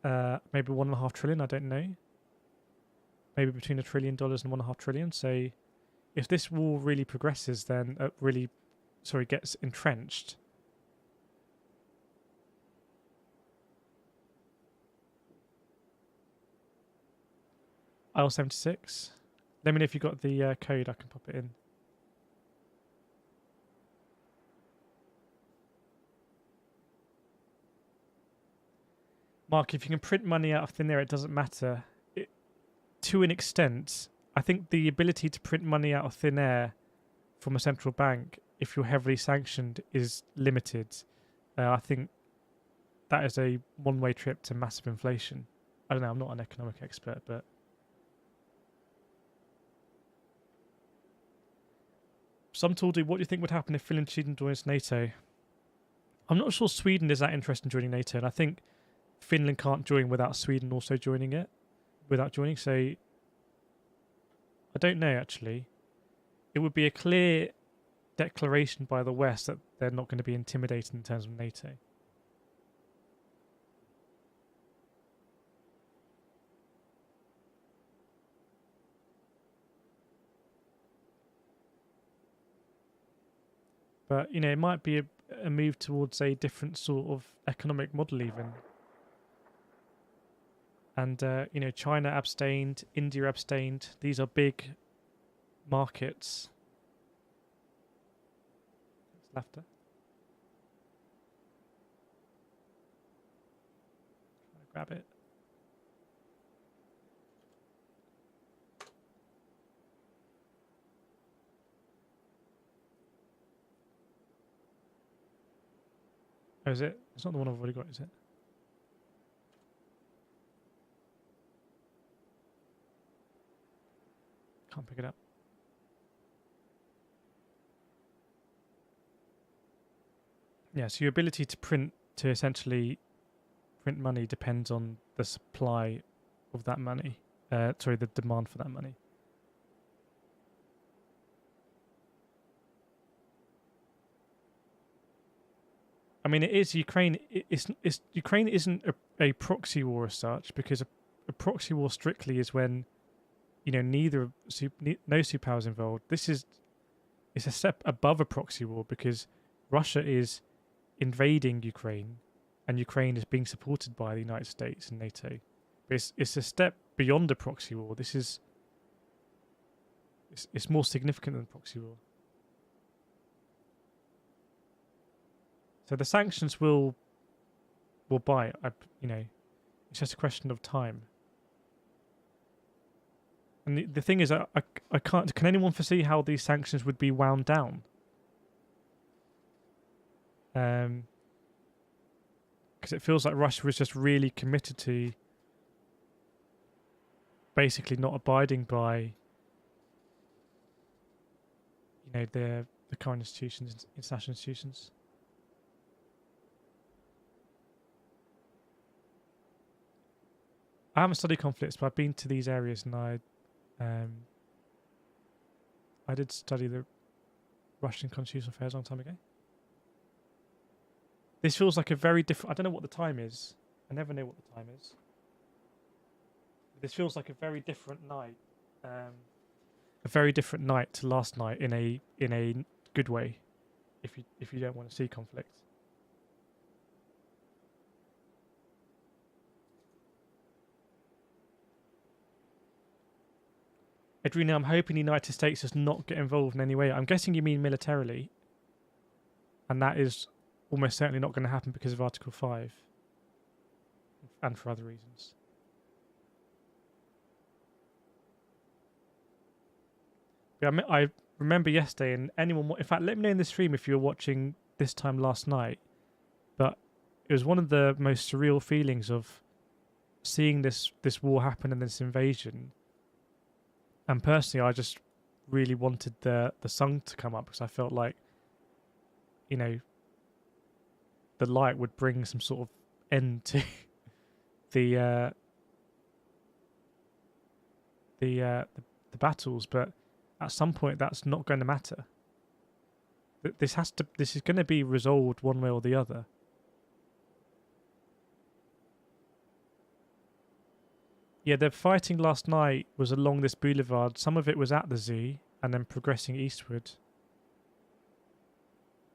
maybe $1.5 trillion. I don't know. Maybe between $1 trillion and $1.5 trillion. So if this war really progresses, then gets entrenched. IL-76. Let me know if you got the code. I can pop it in. Mark, if you can print money out of thin air, it doesn't matter. To an extent, I think the ability to print money out of thin air from a central bank, if you're heavily sanctioned, is limited. I think that is a one-way trip to massive inflation. I don't know, I'm not an economic expert, but Some tool do. What do you think would happen if Finland and Sweden joins NATO? I'm not sure Sweden is that interested in joining NATO, and I think Finland can't join without Sweden also joining it. So I don't know actually. It would be a clear declaration by the West that they're not going to be intimidated in terms of NATO. But, you know, it might be a move towards a different sort of economic model even. And, you know, China abstained, India abstained. These are big markets. It's laughter. Try to grab it. Oh, is it? It's not the one I've already got, is it? Can't pick it up. Yeah, so your ability to essentially print money depends on the supply of that money. Sorry, the demand for that money. I mean, it is Ukraine. It's Ukraine isn't a proxy war as such, because a proxy war strictly is when, you know, no superpowers involved. It's a step above a proxy war because Russia is invading Ukraine, and Ukraine is being supported by the United States and NATO. But it's a step beyond a proxy war. It's more significant than proxy war. So the sanctions will bite. You know, it's just a question of time. And the thing is, I can't. Can anyone foresee how these sanctions would be wound down? Because it feels like Russia was just really committed to basically not abiding by, you know, the current institutions, international institutions. I haven't studied conflicts, but I've been to these areas, and I did study the Russian constitutional affairs a long time ago. This feels like a very different. I don't know what the time is. I never know what the time is. This feels like a very different night. A very different night to last night in a good way. If you don't want to see conflict. Edwina, I'm hoping the United States does not get involved in any way. I'm guessing you mean militarily. And that is almost certainly not going to happen because of Article 5. And for other reasons. Yeah, I remember yesterday, and anyone... In fact, let me know in the stream if you were watching this time last night. But it was one of the most surreal feelings of seeing this war happen and this invasion. And personally, I just really wanted the sun to come up because I felt like, you know, the light would bring some sort of end to the battles. But at some point, that's not going to matter. This is going to be resolved one way or the other. Yeah, the fighting last night was along this boulevard. Some of it was at the Z and then progressing eastward.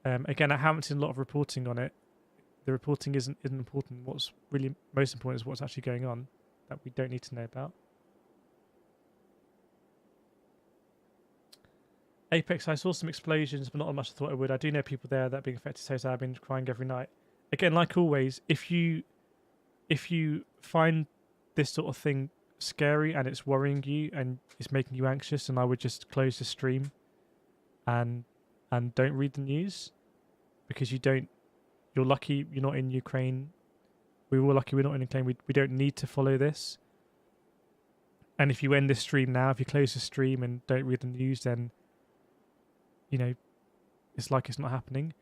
Again, I haven't seen a lot of reporting on it. The reporting isn't important. What's really most important is what's actually going on that we don't need to know about. Apex, I saw some explosions, but not as much as I thought I would. I do know people there that are being affected, so I've been crying every night. Again, like always, if you find this sort of thing scary and it's worrying you and it's making you anxious, and I would just close the stream and don't read the news, because you're lucky you're not in Ukraine. We were lucky we're not in Ukraine. We don't need to follow this. And if you end this stream now, if you close the stream and don't read the news, then it's like it's not happening.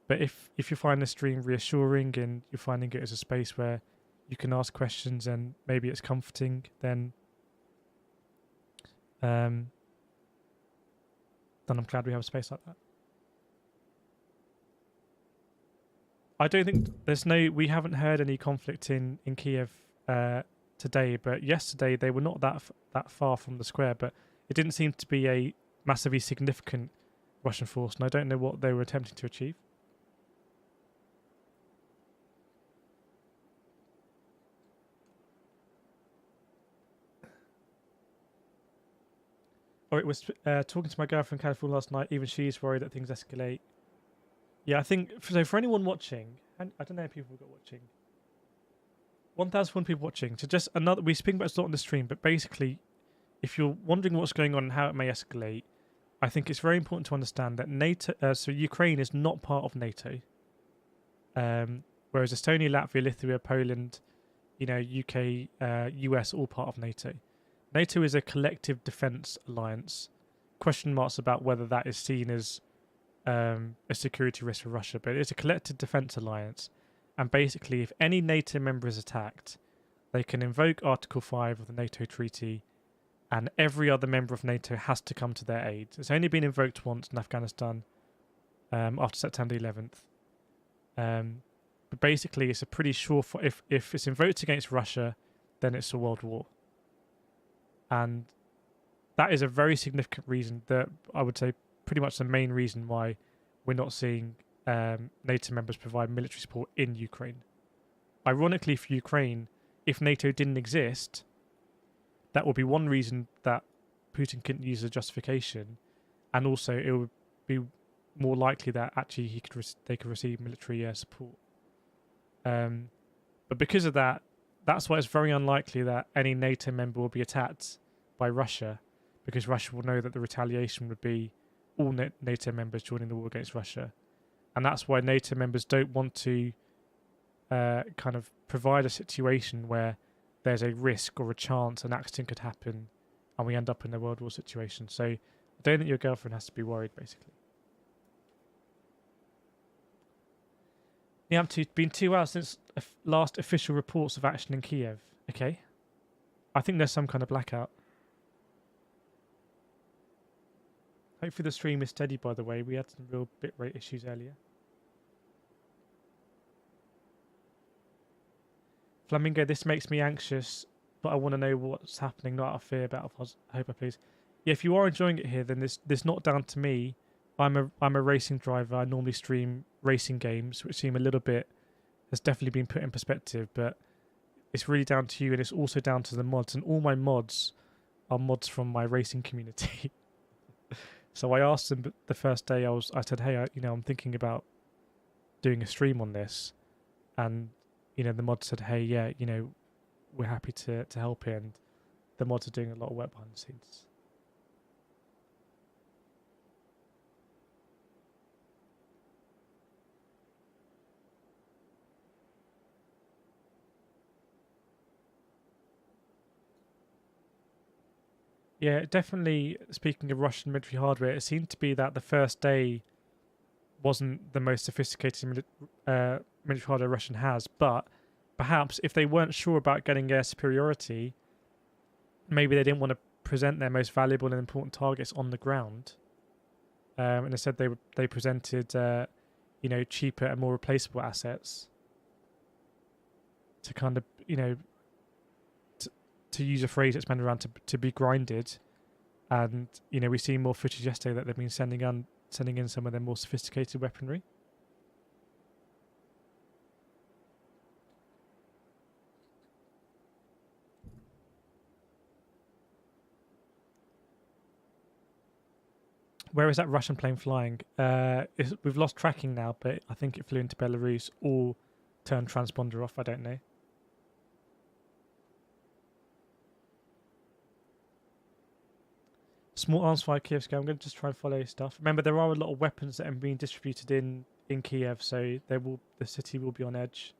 But if you find the stream reassuring and you're finding it as a space where you can ask questions and maybe it's comforting, then I'm glad we have a space like that. I don't think we haven't heard any conflict in Kyiv today, but yesterday they were not that far from the square, but it didn't seem to be a massively significant Russian force, and I don't know what they were attempting to achieve. Or it was talking to my girlfriend in California last night. Even she's worried that things escalate. Yeah, I think so. For anyone watching, and I don't know how people got watching. 1,001 people watching. So just another. We speak about this a lot on the stream, but basically, if you're wondering what's going on and how it may escalate, I think it's very important to understand that NATO. So Ukraine is not part of NATO. Whereas Estonia, Latvia, Lithuania, Poland, UK, US, all part of NATO. NATO is a collective defence alliance. Question marks about whether that is seen as a security risk for Russia, but it's a collective defence alliance. And basically, if any NATO member is attacked, they can invoke Article 5 of the NATO treaty, and every other member of NATO has to come to their aid. It's only been invoked once in Afghanistan after September 11th. But basically, it's a pretty sure... if it's invoked against Russia, then it's a world war. And that is a very significant reason, that I would say pretty much the main reason why we're not seeing NATO members provide military support in Ukraine. Ironically for Ukraine, if NATO didn't exist, that would be one reason that Putin couldn't use a justification, and also it would be more likely that actually they could receive military support. But because of that, that's why it's very unlikely that any NATO member will be attacked by Russia, because Russia will know that the retaliation would be all NATO members joining the war against Russia. And that's why NATO members don't want to kind of provide a situation where there's a risk or a chance an accident could happen and we end up in a world war situation. So I don't think your girlfriend has to be worried, basically. Yeah, it's been 2 hours since last official reports of action in Kyiv. Okay. I think there's some kind of blackout. Hopefully the stream is steady, by the way. We had some real bitrate issues earlier. Flamingo, this makes me anxious, but I want to know what's happening, not out of fear, but out of hope, please. Yeah, if you are enjoying it here, then this not down to me. I'm a racing driver. I normally stream racing games, which seem a little bit, has definitely been put in perspective, but it's really down to you, and it's also down to the mods. And all my mods are mods from my racing community. So I asked them the first day. I said, hey, I'm thinking about doing a stream on this, and the mods said, hey, yeah, we're happy to help you, and the mods are doing a lot of work behind the scenes. Yeah, definitely. Speaking of Russian military hardware, it seemed to be that the first day wasn't the most sophisticated military hardware Russian has, but perhaps if they weren't sure about getting air superiority, maybe they didn't want to present their most valuable and important targets on the ground, and instead they presented cheaper and more replaceable assets to kind of to use a phrase that's been around, to be grinded. And we see more footage yesterday that they've been sending in some of their more sophisticated weaponry. Where is that Russian plane flying? We've lost tracking now, but I think it flew into Belarus or turned transponder off. I don't know. Small arms fire Kyiv scale. I'm going to just try and follow stuff. Remember, there are a lot of weapons that are being distributed in Kyiv, so the city will be on edge.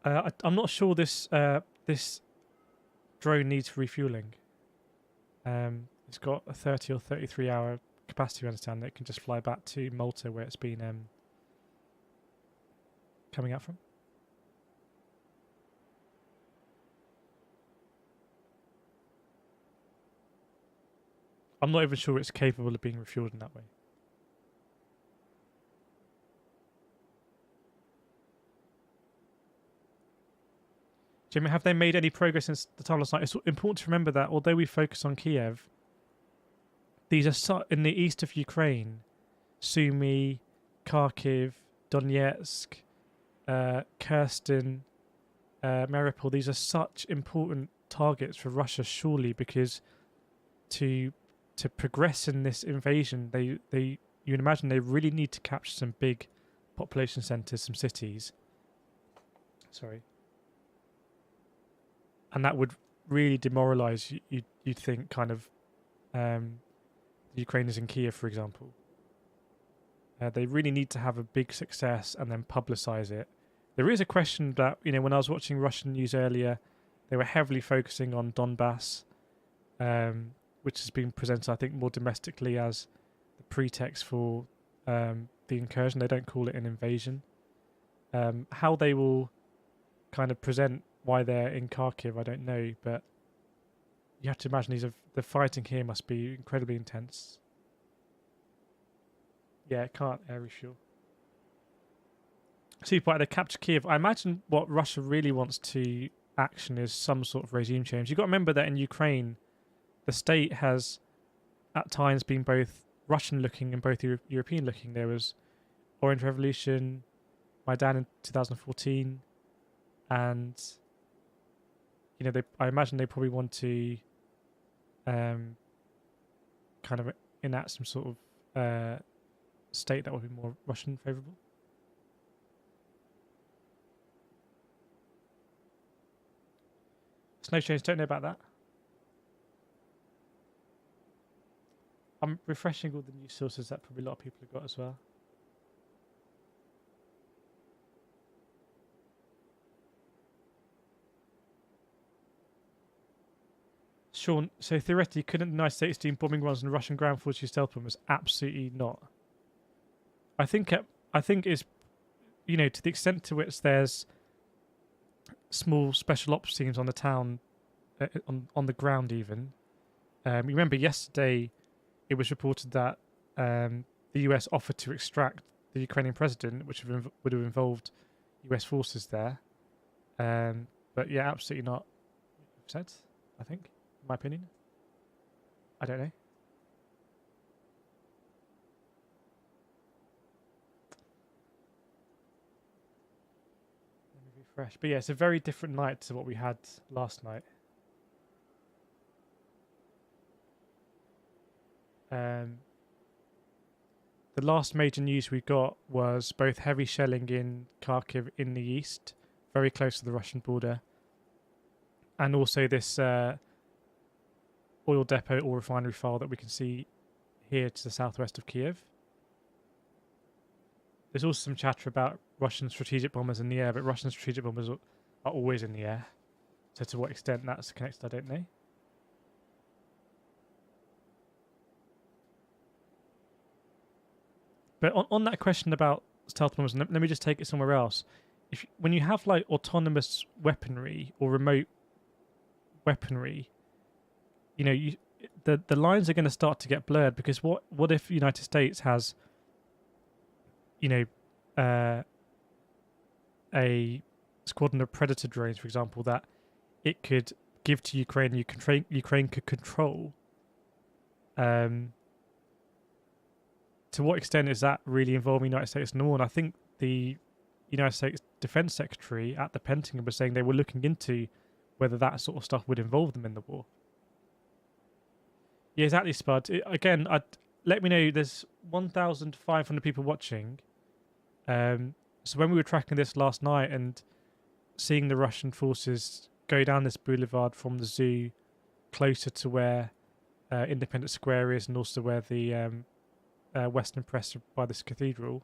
I'm not sure this this drone needs refueling. It's got a 30 or 33 hour capacity, I understand, that it can just fly back to Malta where it's been coming out from. I'm not even sure it's capable of being refueled in that way. Jimmy, have they made any progress since the time last night? It's important to remember that although we focus on Kyiv, these are in the east of Ukraine, Sumy, Kharkiv, Donetsk, Kherson, Mariupol. These are such important targets for Russia, surely, because to progress in this invasion, you can imagine they really need to capture some big population centres, some cities. Sorry. And that would really demoralise, you'd think, kind of the Ukrainians in Kyiv, for example. They really need to have a big success and then publicise it. There is a question that, when I was watching Russian news earlier, they were heavily focusing on Donbass, which has been presented, I think, more domestically as the pretext for the incursion. They don't call it an invasion. How they will kind of present why they're in Kharkiv, I don't know, but you have to imagine the fighting here must be incredibly intense. Yeah, it can't air refuel. Super, they capture Kyiv. I imagine what Russia really wants to action is some sort of regime change. You've got to remember that in Ukraine, the state has at times been both Russian-looking and both European-looking. There was Orange Revolution, Maidan in 2014, and I imagine they probably want to kind of enact some sort of state that would be more Russian favourable. Snow Chains, don't know about that. I'm refreshing all the news sources that probably a lot of people have got as well. Sean, so theoretically, couldn't the United States do bombing runs on Russian ground forces use stealth bombers? Absolutely not. I think it's, to the extent to which there's small special ops teams on the town, on the ground even. Remember yesterday, it was reported that the US offered to extract the Ukrainian president, which would have involved US forces there. But yeah, absolutely not. Said, I think. My opinion. I don't know. Let me refresh. But yeah, it's a very different night to what we had last night. The last major news we got was both heavy shelling in Kharkiv in the east, very close to the Russian border, and also this oil depot or refinery file that we can see here to the southwest of Kyiv. There's also some chatter about Russian strategic bombers in the air, but Russian strategic bombers are always in the air. So to what extent that's connected, I don't know. But on that question about stealth bombers, let me just take it somewhere else. When you have like autonomous weaponry or remote weaponry, the lines are going to start to get blurred, because what if the United States has a squadron of Predator drones, for example, that it could give to Ukraine, Ukraine could control. To what extent is that really involving the United States no more? And I think the United States Defense Secretary at the Pentagon was saying they were looking into whether that sort of stuff would involve them in the war. Yeah, exactly, Spud. Again, let me know. There's 1,500 people watching. So when we were tracking this last night and seeing the Russian forces go down this boulevard from the zoo closer to where Independence Square is, and also where the Western Press by this cathedral,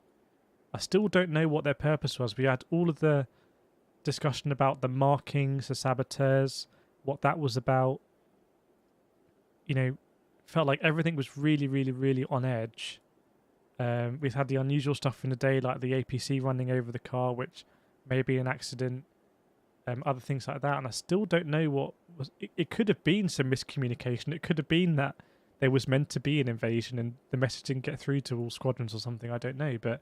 I still don't know what their purpose was. We had all of the discussion about the markings, the saboteurs, what that was about. You know, felt like everything was really, really, really on edge. We've had the unusual stuff in the day, like the APC running over the car, which may be an accident, other things like that. And I still don't know what was. It could have been some miscommunication. It could have been that there was meant to be an invasion and the message didn't get through to all squadrons or something. I don't know, but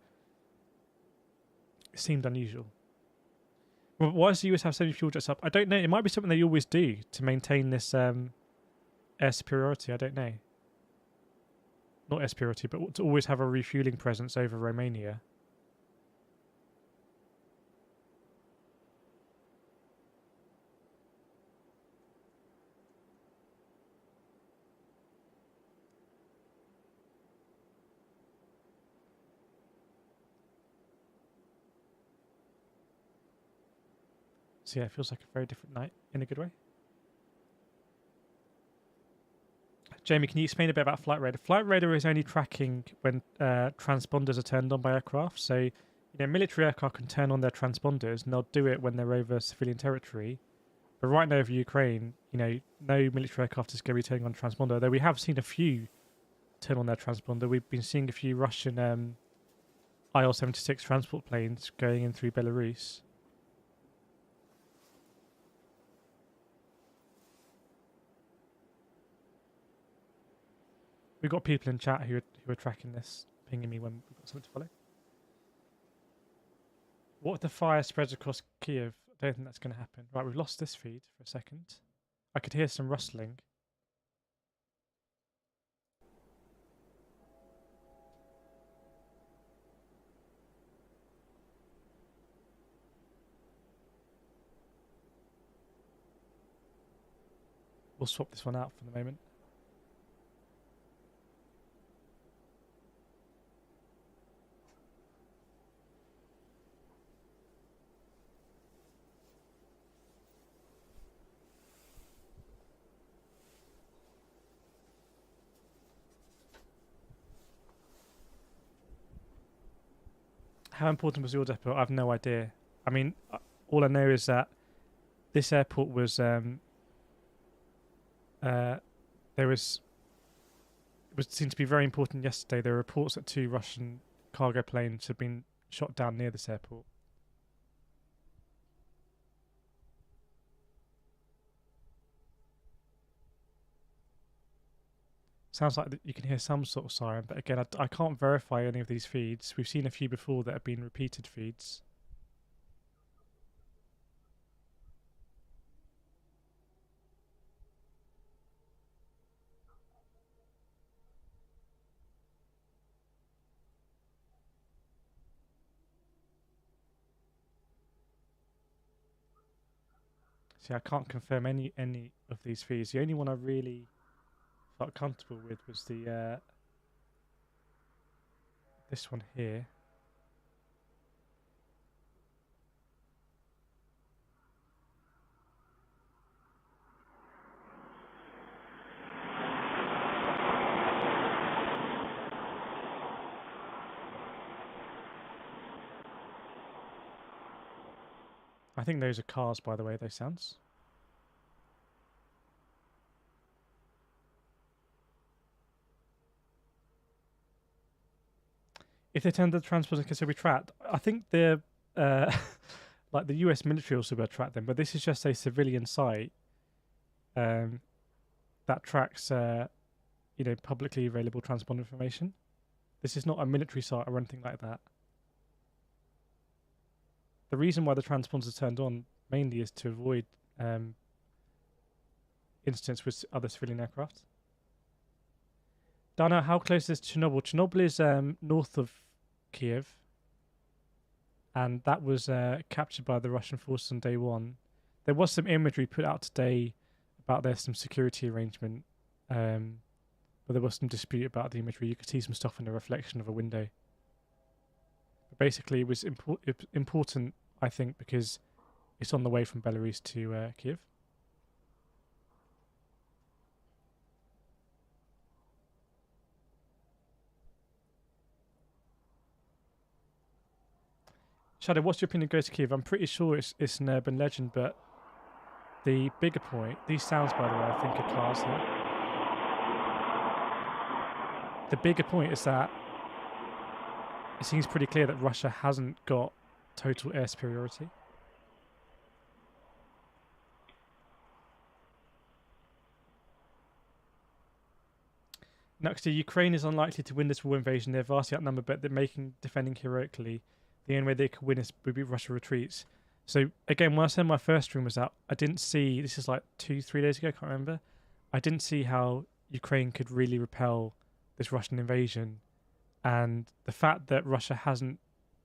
it seemed unusual. Well, why does the US have so many fuel jets up? I don't know. It might be something they always do to maintain this air superiority. I don't know. Not air superiority, but to always have a refueling presence over Romania. So yeah, it feels like a very different night in a good way. Jamie, can you explain a bit about Flight Radar? Flight Radar is only tracking when transponders are turned on by aircraft. So, you know, military aircraft can turn on their transponders and they'll do it when they're over civilian territory. But right now over Ukraine, you know, no military aircraft is going to be turning on transponder, though we have seen a few turn on their transponder. We've been seeing a few Russian Il-76 transport planes going in through Belarus. We've got people in chat who are tracking this, pinging me when we've got something to follow. What if the fire spreads across Kyiv? I don't think that's going to happen. Right, we've lost this feed for a second. I could hear some rustling. We'll swap this one out for the moment. How important was your depot? I have no idea. I mean, all I know is that this airport was it was seemed to be very important yesterday. There were reports that 2 Russian cargo planes had been shot down near this airport. Sounds like you can hear some sort of siren, but again, I can't verify any of these feeds. We've seen a few before that have been repeated feeds. See, I can't confirm any of these feeds. The only one I really felt comfortable with was the this one here. I think those are cars, by the way, those sounds. If they turn the transporters can still be tracked, I think they're like the US military also will track them, but this is just a civilian site that tracks you know, publicly available transponder information. This is not a military site or anything like that. The reason why the transponders are turned on mainly is to avoid incidents with other civilian aircraft. Dana, how close is Chernobyl? Chernobyl is north of Kyiv, and that was captured by the Russian forces on day 1. There was some imagery put out today about there's some security arrangement, but there was some dispute about the imagery. You could see some stuff in the reflection of a window. But basically, it was important, I think, because it's on the way from Belarus to Kyiv. Shadow, what's your opinion of Go to Kyiv? I'm pretty sure it's an urban legend, but the bigger point, these sounds, by the way, I think are cars here. The bigger point is that it seems pretty clear that Russia hasn't got total air superiority. Next, Ukraine is unlikely to win this war invasion. They're vastly outnumbered, but they're defending heroically. The only way they could win would be Russia retreats. So again, when I said my first stream was out, I didn't see, this is like 2-3 days ago, I can't remember. I didn't see how Ukraine could really repel this Russian invasion. And the fact that Russia hasn't,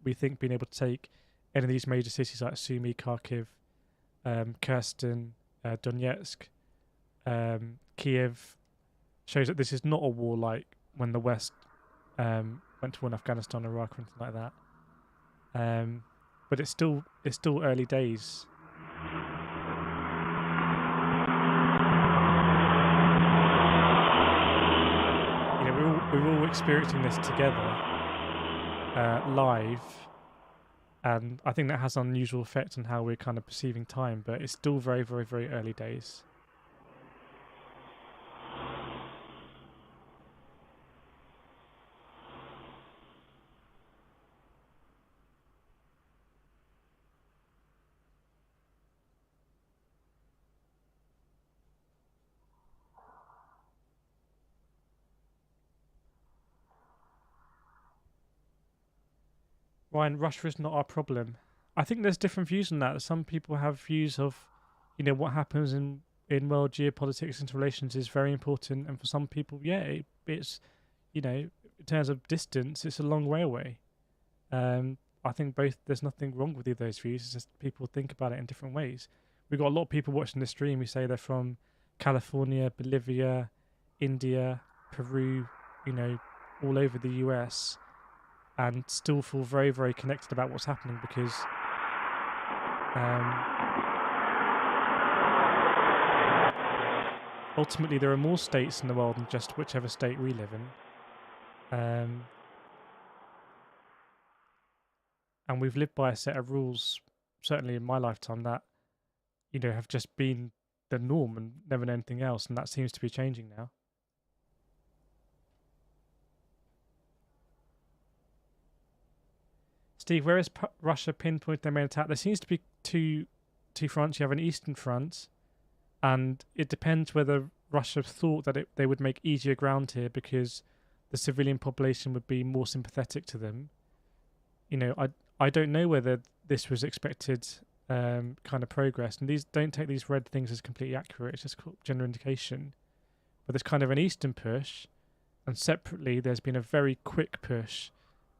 we think, been able to take any of these major cities like Sumy, Kharkiv, Kherson, Donetsk, Kyiv, shows that this is not a war like when the West went to war in Afghanistan, Iraq, or anything like that. But it's still early days. You know, we're all experiencing this together, live, and I think that has an unusual effect on how we're kind of perceiving time. But it's still very, very, very early days. Ryan, Russia is not our problem. I think there's different views on that. Some people have views of, you know, what happens in world geopolitics and relations is very important, and for some people, yeah, it's, you know, in terms of distance, it's a long way away. I think there's nothing wrong with either of those views. It's just people think about it in different ways. We've got a lot of people watching the stream who say they're from California, Bolivia, India, Peru, you know, all over the US, and still feel very, very connected about what's happening because ultimately there are more states in the world than just whichever state we live in. And we've lived by a set of rules, certainly in my lifetime, that, you know, have just been the norm and never known anything else, and that seems to be changing now. Steve, where is Russia pinpoint their main attack? There seems to be two fronts. You have an eastern front, and it depends whether Russia thought that they would make easier ground here because the civilian population would be more sympathetic to them. You know, I don't know whether this was expected kind of progress, and don't take these red things as completely accurate. It's just general indication. But there's kind of an eastern push, and separately there's been a very quick push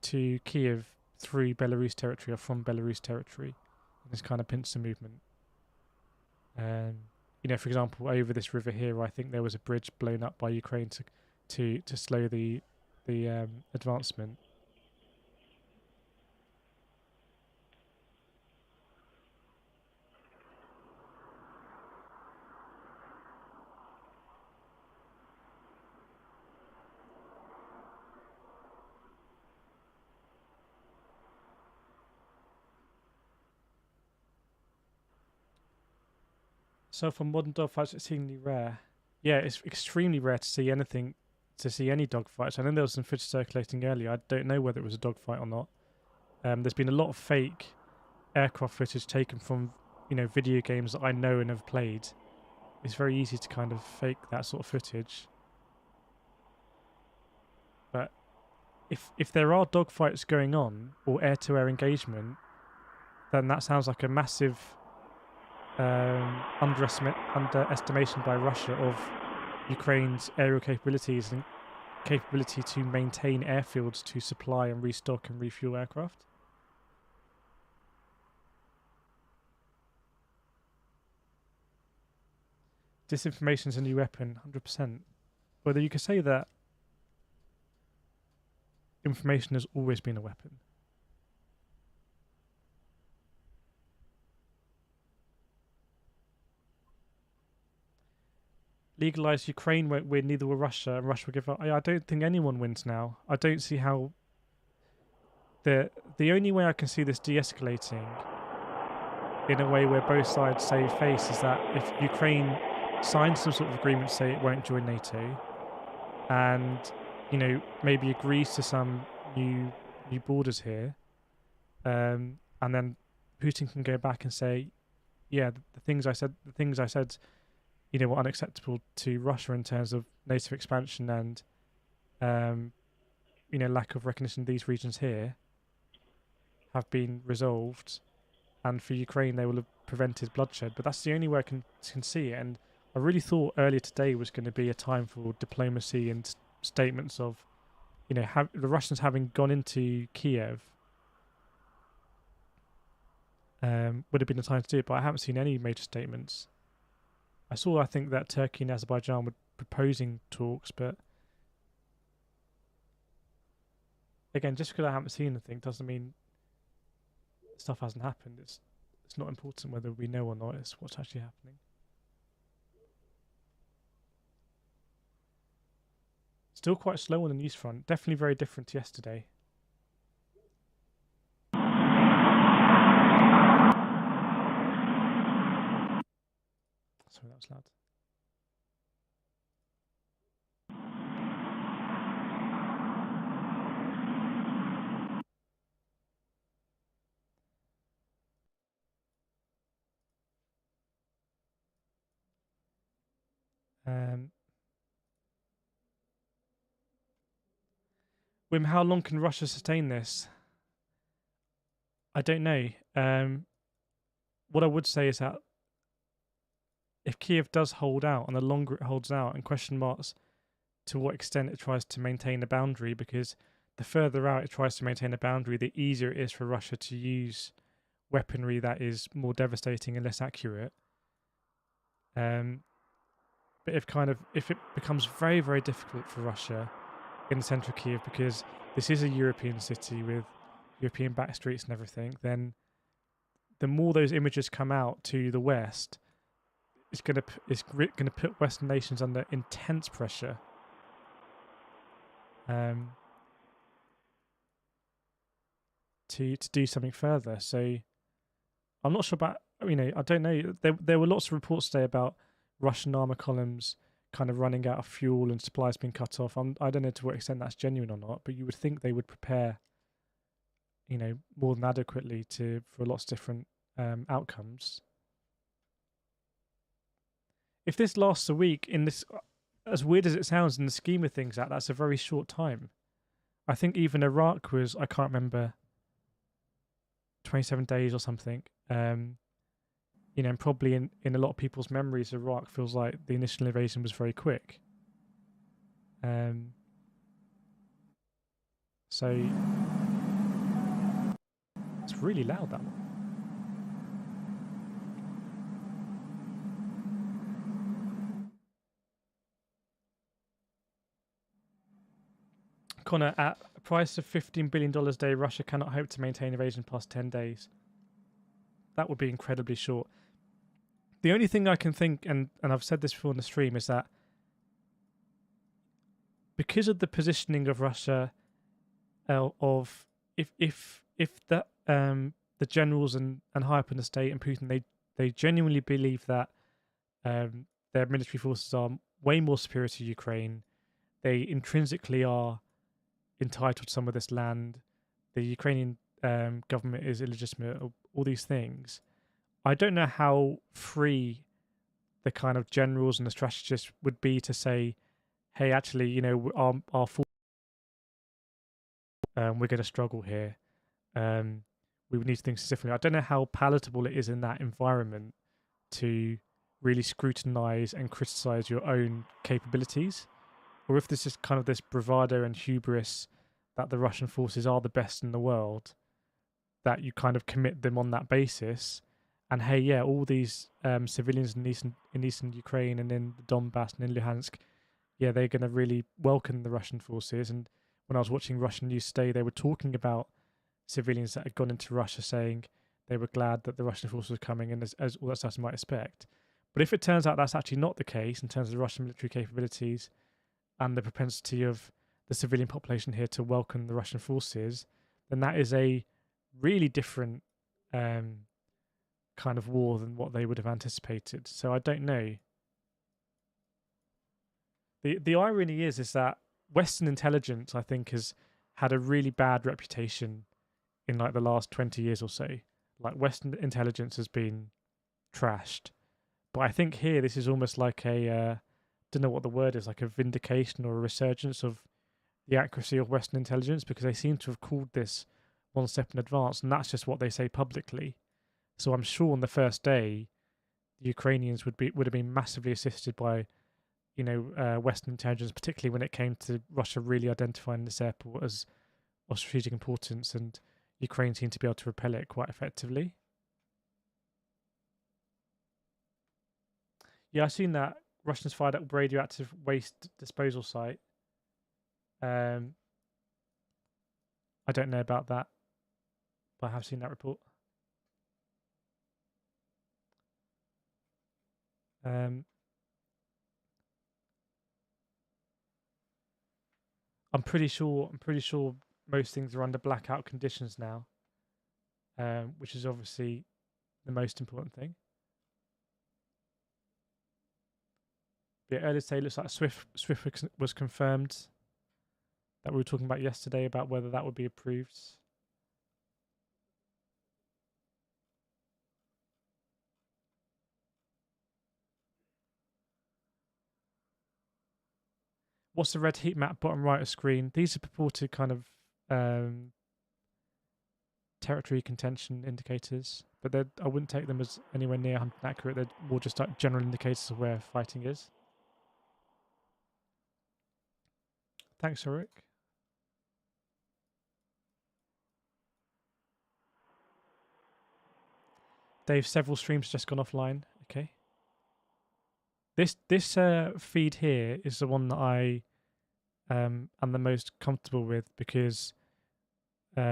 to Kyiv through Belarus territory or from Belarus territory. This kind of pincer movement. You know, for example, over this river here, I think there was a bridge blown up by Ukraine to slow the advancement. So for modern dogfights, it's extremely rare. Yeah, it's extremely rare to see any dogfights. I know there was some footage circulating earlier. I don't know whether it was a dogfight or not. There's been a lot of fake aircraft footage taken from, you know, video games that I know and have played. It's very easy to kind of fake that sort of footage. But if there are dogfights going on or air-to-air engagement, then that sounds like a massive underestimation by Russia of Ukraine's aerial capabilities and capability to maintain airfields to supply and restock and refuel aircraft. Disinformation is a new weapon, 100%. Whether you could say that information has always been a weapon. Legalize Ukraine won't win, neither will Russia, and Russia will give up. I don't think anyone wins now. I don't see how the only way I can see this de-escalating in a way where both sides save face is that if Ukraine signs some sort of agreement, say it won't join NATO, and maybe agrees to some new borders here, and then Putin can go back and say, yeah, the things I said, were unacceptable to Russia in terms of NATO expansion and lack of recognition of these regions here have been resolved, and for Ukraine they will have prevented bloodshed. But that's the only way I can see it. And I really thought earlier today was going to be a time for diplomacy and statements of, the Russians having gone into Kyiv would have been the time to do it, but I haven't seen any major statements. I think that Turkey and Azerbaijan were proposing talks, but again, just because I haven't seen anything doesn't mean stuff hasn't happened. It's not important whether we know or not, it's what's actually happening. Still quite slow on the news front. Definitely very different to yesterday. Sorry, that was loud. Wim, how long can Russia sustain this? I don't know. What I would say is that if Kyiv does hold out, and the longer it holds out, and question marks to what extent it tries to maintain a boundary, because the further out it tries to maintain a boundary, the easier it is for Russia to use weaponry that is more devastating and less accurate. But if it becomes very, very difficult for Russia in the centre of Kyiv, because this is a European city with European back streets and everything, then the more those images come out to the West, it's gonna put Western nations under intense pressure. To do something further. So I'm not sure about. I don't know. There were lots of reports today about Russian armor columns kind of running out of fuel and supplies being cut off. I don't know to what extent that's genuine or not, but you would think they would prepare, more than adequately for lots of different outcomes. If this lasts a week, in this, as weird as it sounds in the scheme of things, that's a very short time. I think even Iraq was, I can't remember, 27 days or something. And probably in a lot of people's memories, Iraq feels like the initial invasion was very quick. So it's really loud, that one. Connor, at a price of $15 billion a day, Russia cannot hope to maintain invasion past 10 days. That would be incredibly short. The only thing I can think, and I've said this before in the stream, is that because of the positioning of Russia, of if the generals and high up in the state and Putin, they genuinely believe that their military forces are way more superior to Ukraine. They intrinsically are entitled to some of this land. The Ukrainian government is illegitimate. All these things. I don't know how free the kind of generals and the strategists would be to say, hey, actually, our force, we're going to struggle here. We would need to think differently. I don't know how palatable it is in that environment to really scrutinize and criticize your own capabilities, or if this is kind of this bravado and hubris that the Russian forces are the best in the world, that you kind of commit them on that basis. And hey, yeah, all these civilians in eastern Ukraine and in the Donbass and in Luhansk, yeah, they're going to really welcome the Russian forces. And when I was watching Russian news today, they were talking about civilians that had gone into Russia, saying they were glad that the Russian forces were coming, and as all that stuff you might expect. But if it turns out that's actually not the case in terms of the Russian military capabilities and the propensity of the civilian population here to welcome the Russian forces, then that is a really different kind of war than what they would have anticipated. So I don't know. The irony is that Western intelligence, I think, has had a really bad reputation in like the last 20 years or so. Like Western intelligence has been trashed. But I think here this is almost like a don't know what the word is, like a vindication or a resurgence of the accuracy of Western intelligence, because they seem to have called this one step in advance, and that's just what they say publicly. So I'm sure on the first day, the Ukrainians would have been massively assisted by, Western intelligence, particularly when it came to Russia really identifying this airport as of strategic importance, and Ukraine seemed to be able to repel it quite effectively. Yeah, I've seen that Russians fired at a radioactive waste disposal site. I don't know about that, but I have seen that report. I'm pretty sure most things are under blackout conditions now, which is obviously the most important thing. But yeah, earlier today, it looks like Swift was confirmed, that we were talking about yesterday about whether that would be approved. What's the red heat map bottom right of screen? These are purported kind of territory contention indicators, but I wouldn't take them as anywhere near 100% accurate. They're more just like general indicators of where fighting is. Thanks, Ulrich. Dave, several streams just gone offline. Okay. This feed here is the one that I am the most comfortable with, because we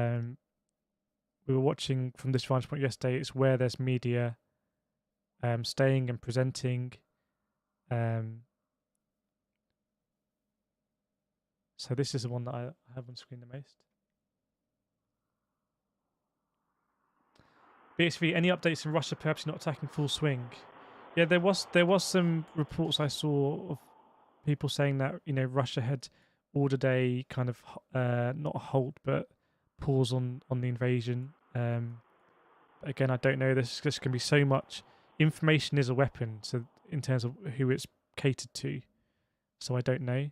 were watching from this vantage point yesterday. It's where there's media staying and presenting. So this is the one that I have on screen the most. BXV, any updates on Russia perhaps not attacking full swing? Yeah, there was some reports I saw of people saying that Russia had ordered a kind of not a halt but pause on the invasion. Again, I don't know. There's just going to be so much information is a weapon, so in terms of who it's catered to. So I don't know.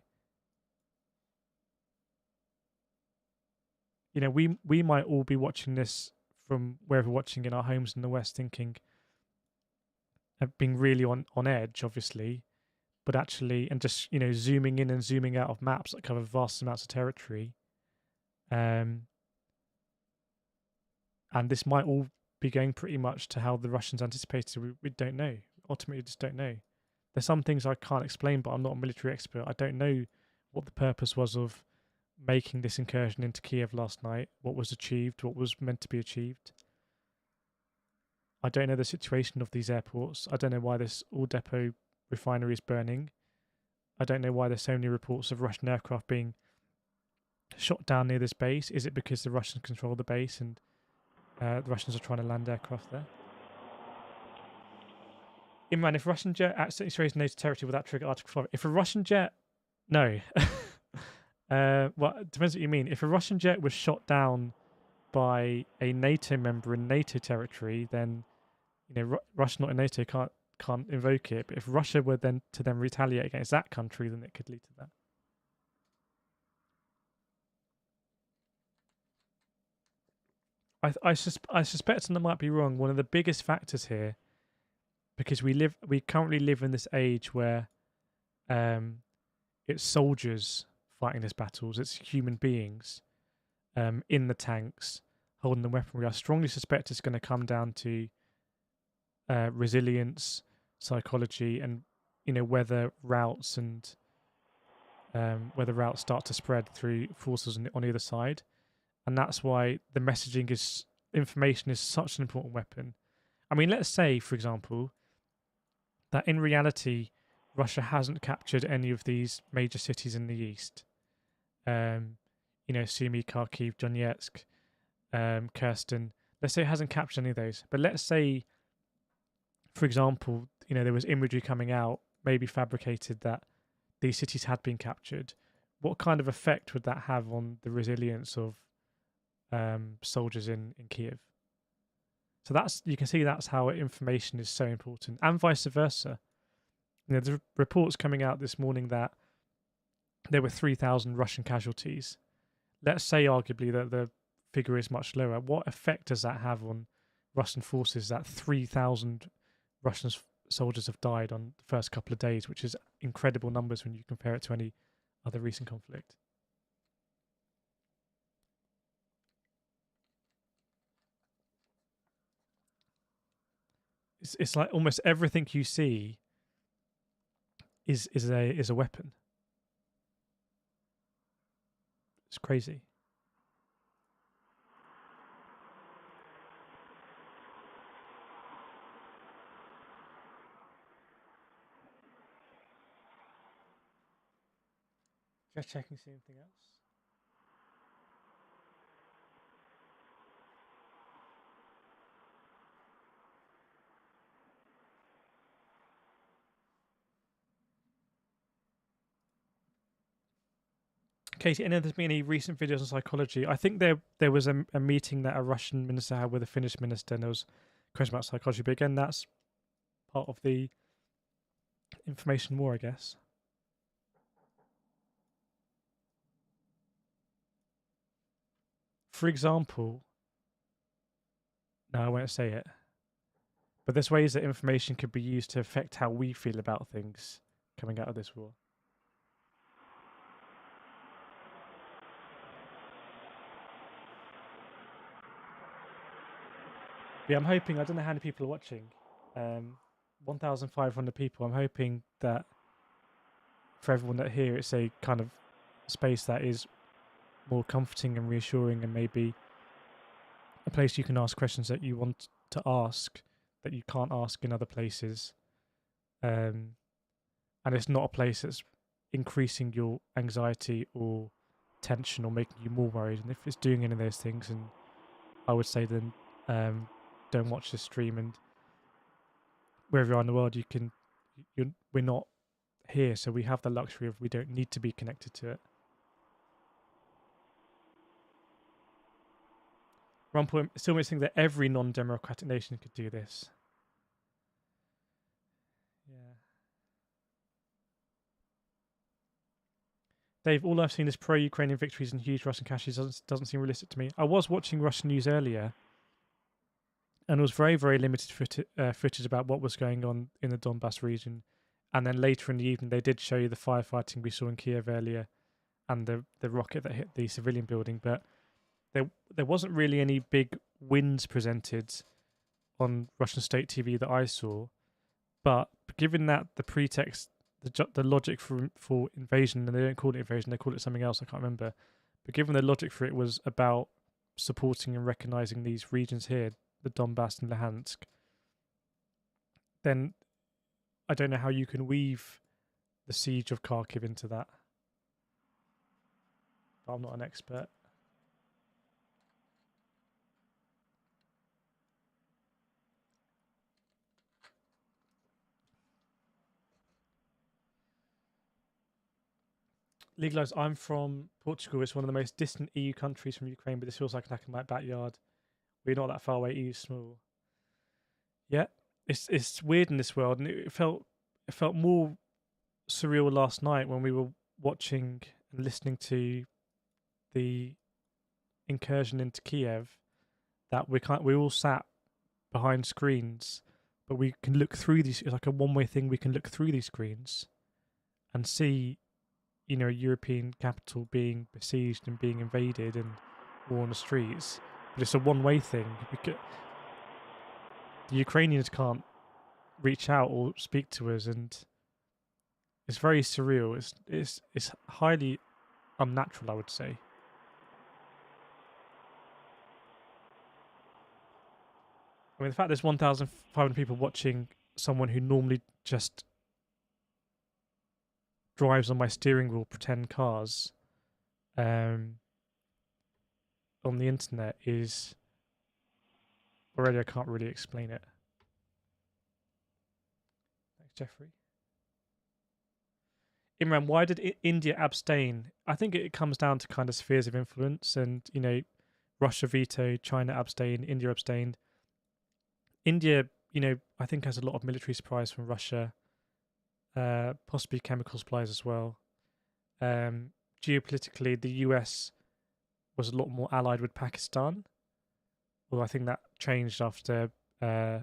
We might all be watching this from wherever we're watching in our homes in the West, thinking, being really on edge, obviously, but actually, and just zooming in and zooming out of maps that cover vast amounts of territory, and this might all be going pretty much to how the Russians anticipated. We don't know. Ultimately, just don't know. There's some things I can't explain, but I'm not a military expert. I don't know what the purpose was of making this incursion into Kyiv last night, what was achieved, what was meant to be achieved. I don't know the situation of these airports. I don't know why this all depot refinery is burning. I don't know why there's so many reports of Russian aircraft being shot down near this base. Is it because the Russians control the base and the Russians are trying to land aircraft there? Imran, if Russian jet accidentally strays NATO territory, will that trigger Article 5? If a Russian jet... No. Well, it depends what you mean. If a Russian jet was shot down by a NATO member in NATO territory, then Russia not in NATO can't invoke it. But if Russia were then to retaliate against that country, then it could lead to that. I suspect, and I might be wrong, one of the biggest factors here, because we currently live in this age where it's soldiers fighting these battles, it's human beings in the tanks holding the weaponry. I strongly suspect it's going to come down to resilience, psychology, and whether routes start to spread through forces on either side. And that's why the information is such an important weapon. I mean, let's say, for example, that in reality, Russia hasn't captured any of these major cities in the east. Sumy, Kharkiv, Donetsk, Kirsten, let's say it hasn't captured any of those, but let's say, for example, there was imagery coming out, maybe fabricated, that these cities had been captured. What kind of effect would that have on the resilience of soldiers in Kyiv? So you can see that's how information is so important, and vice versa. There's reports coming out this morning that there were 3,000 Russian casualties. Let's say, arguably, that the figure is much lower. What effect does that have on Russian forces that 3,000 Russian soldiers have died on the first couple of days, which is incredible numbers when you compare it to any other recent conflict? It's like almost everything you see is a weapon. It's crazy. Just checking, see anything else. Katie, any there's been any recent videos on psychology? I think there was a meeting that a Russian minister had with a Finnish minister, and there was a question about psychology. But again, that's part of the information war, I guess. For example, no, I won't say it, but there's ways that information could be used to affect how we feel about things coming out of this war. Yeah, I'm hoping, I don't know how many people are watching, 1,500 people. I'm hoping that for everyone that here, it's a kind of space that is more comforting and reassuring, and maybe a place you can ask questions that you want to ask that you can't ask in other places. And it's not a place that's increasing your anxiety or tension or making you more worried. And if it's doing any of those things, and I would say then don't watch this stream. And wherever you are in the world, we're not here, so we have the luxury of we don't need to be connected to it. Rumpel still missing that every non-democratic nation could do this. Yeah. Dave, all I've seen is pro-Ukrainian victories and huge Russian casualties. Doesn't seem realistic to me. I was watching Russian news earlier, and it was very, very limited footage about what was going on in the Donbass region. And then later in the evening, they did show you the firefighting we saw in Kyiv earlier, and the rocket that hit the civilian building. But there wasn't really any big wins presented on Russian state TV that I saw. But given that the pretext, the logic for invasion, and they don't call it invasion, they call it something else, I can't remember. But given the logic for it was about supporting and recognizing these regions here, the Donbass and Luhansk, then I don't know how you can weave the siege of Kharkiv into that. But I'm not an expert. Legalized. I'm from Portugal. It's one of the most distant EU countries from Ukraine, but this feels like an attack in my backyard. We're not that far away. EU's small. Yeah, it's weird in this world, and it felt more surreal last night when we were watching and listening to the incursion into Kiev. That we all sat behind screens, but we can look through these. It's like a one-way thing. We can look through these screens and see, a European capital being besieged and being invaded and war on the streets. But it's a one-way thing. The Ukrainians can't reach out or speak to us, and it's very surreal. It's highly unnatural, I would say. I mean, the fact there's 1,500 people watching someone who normally just drives on my steering wheel pretend cars, on the internet is already I can't really explain it. Thanks, Jeffrey. Imran, why did India abstain? I think it comes down to kind of spheres of influence, and Russia vetoed, China abstained, India abstained. India, I think has a lot of military supplies from Russia, possibly chemical supplies as well. Geopolitically, the US was a lot more allied with Pakistan, although I think that changed after they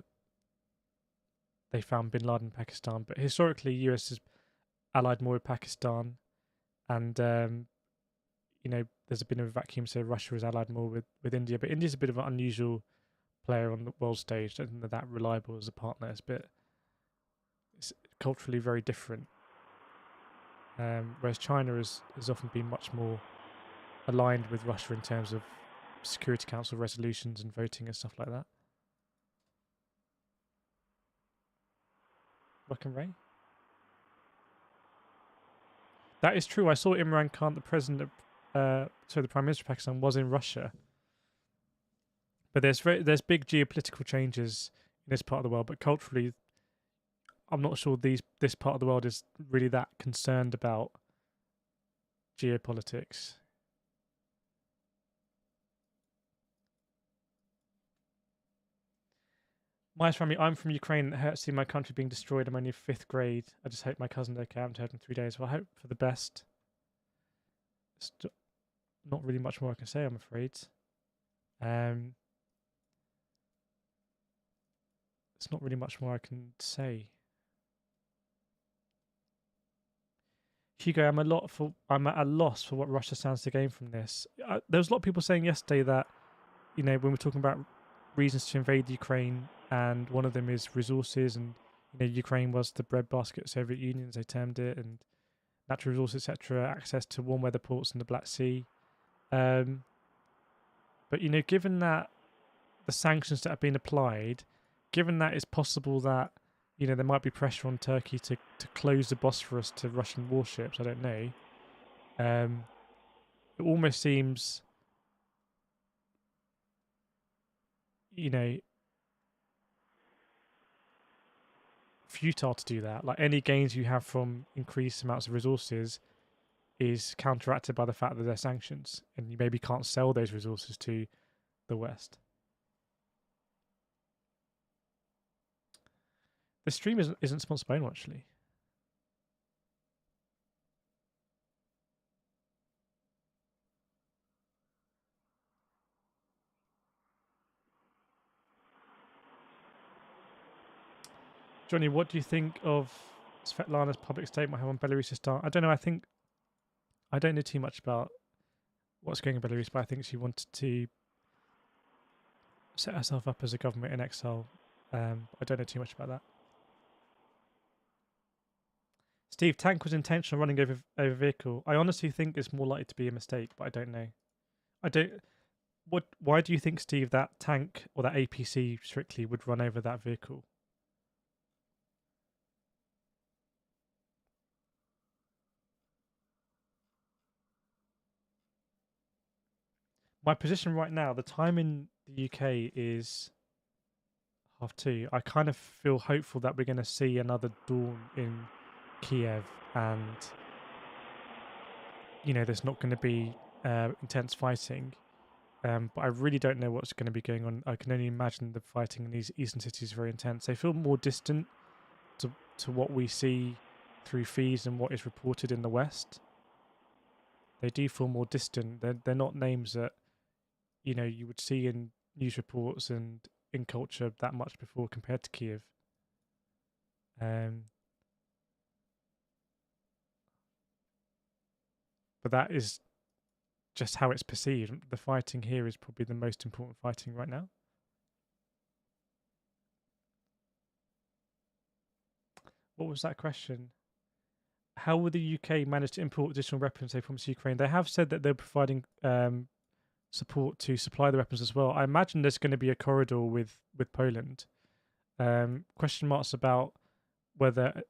found Bin Laden in Pakistan. But historically, US has allied more with Pakistan, and there's been a vacuum, so Russia is allied more with India. But India's a bit of an unusual player on the world stage. I don't think they're that reliable as a partner. It's culturally very different. Whereas China has often been much more aligned with Russia in terms of Security Council resolutions and voting and stuff like that. Welcome, Ray. That is true. I saw Imran Khan, the president, the Prime Minister of Pakistan, was in Russia. But there's big geopolitical changes in this part of the world. But culturally, I'm not sure this part of the world is really that concerned about geopolitics. My family, I'm from Ukraine. It hurts seeing my country being destroyed. I'm only 5th grade. I just hope my cousin's okay. I haven't heard in 3 days. Well, I hope for the best. It's not really much more I can say, I'm afraid. There's not really much more I can say. Hugo, I'm at a loss for what Russia stands to gain from this. There was a lot of people saying yesterday that, when we're talking about reasons to invade Ukraine, and one of them is resources, and Ukraine was the breadbasket of Soviet Union, as they termed it, and natural resources, etc., access to warm weather ports in the Black Sea. But given that the sanctions that have been applied, given that it's possible that there might be pressure on Turkey to close the Bosphorus to Russian warships, I don't know. It almost seems, futile to do that. Like, any gains you have from increased amounts of resources is counteracted by the fact that there's sanctions, and you maybe can't sell those resources to the West. The stream isn't sponsored by anyone, actually. Johnny, what do you think of Svetlana's public statement on Belarus's start? I don't know. I don't know too much about what's going on in Belarus, but I think she wanted to set herself up as a government in exile. I don't know too much about that. Steve, tank was intentional running over vehicle. I honestly think it's more likely to be a mistake, but I don't know. Why do you think, Steve, that tank or that APC strictly would run over that vehicle? My position right now, the time in the UK is 2:30. I kind of feel hopeful that we're going to see another dawn in Kyiv, and there's not going to be intense fighting. But I really don't know what's going to be going on. I can only imagine the fighting in these eastern cities is very intense. They feel more distant to what we see through feeds and what is reported in the West. They do feel more distant. They're not names that you would see in news reports and in culture that much before compared to Kyiv. But that is just how it's perceived. The fighting here is probably the most important fighting right now. What was that question? How will the UK manage to import additional weapons they promised Ukraine? They have said that they're providing support to supply the weapons as well. I imagine there's going to be a corridor with Poland. Question marks about whether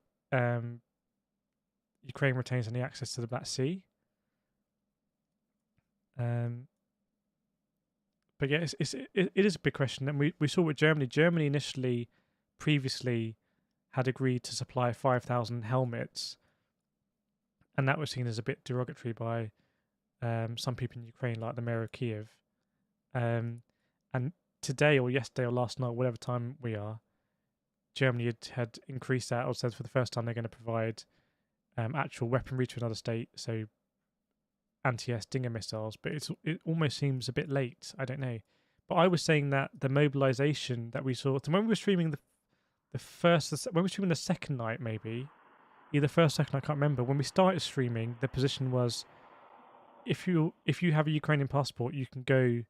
Ukraine retains any access to the Black Sea. But yeah, it is a big question, and we saw with Germany. Germany initially, previously, had agreed to supply 5,000 helmets, and that was seen as a bit derogatory by some people in Ukraine, like the mayor of Kyiv. And today or yesterday or last night, whatever time we are, Germany had increased that, or said for the first time they're going to provide actual weaponry to another state, so anti-air Stinger missiles. But it almost seems a bit late. I don't know. But I was saying that the mobilization that we saw, when we were streaming when we were streaming the second night, maybe either first, second, I can't remember. When we started streaming, the position was if you have a Ukrainian passport, you can go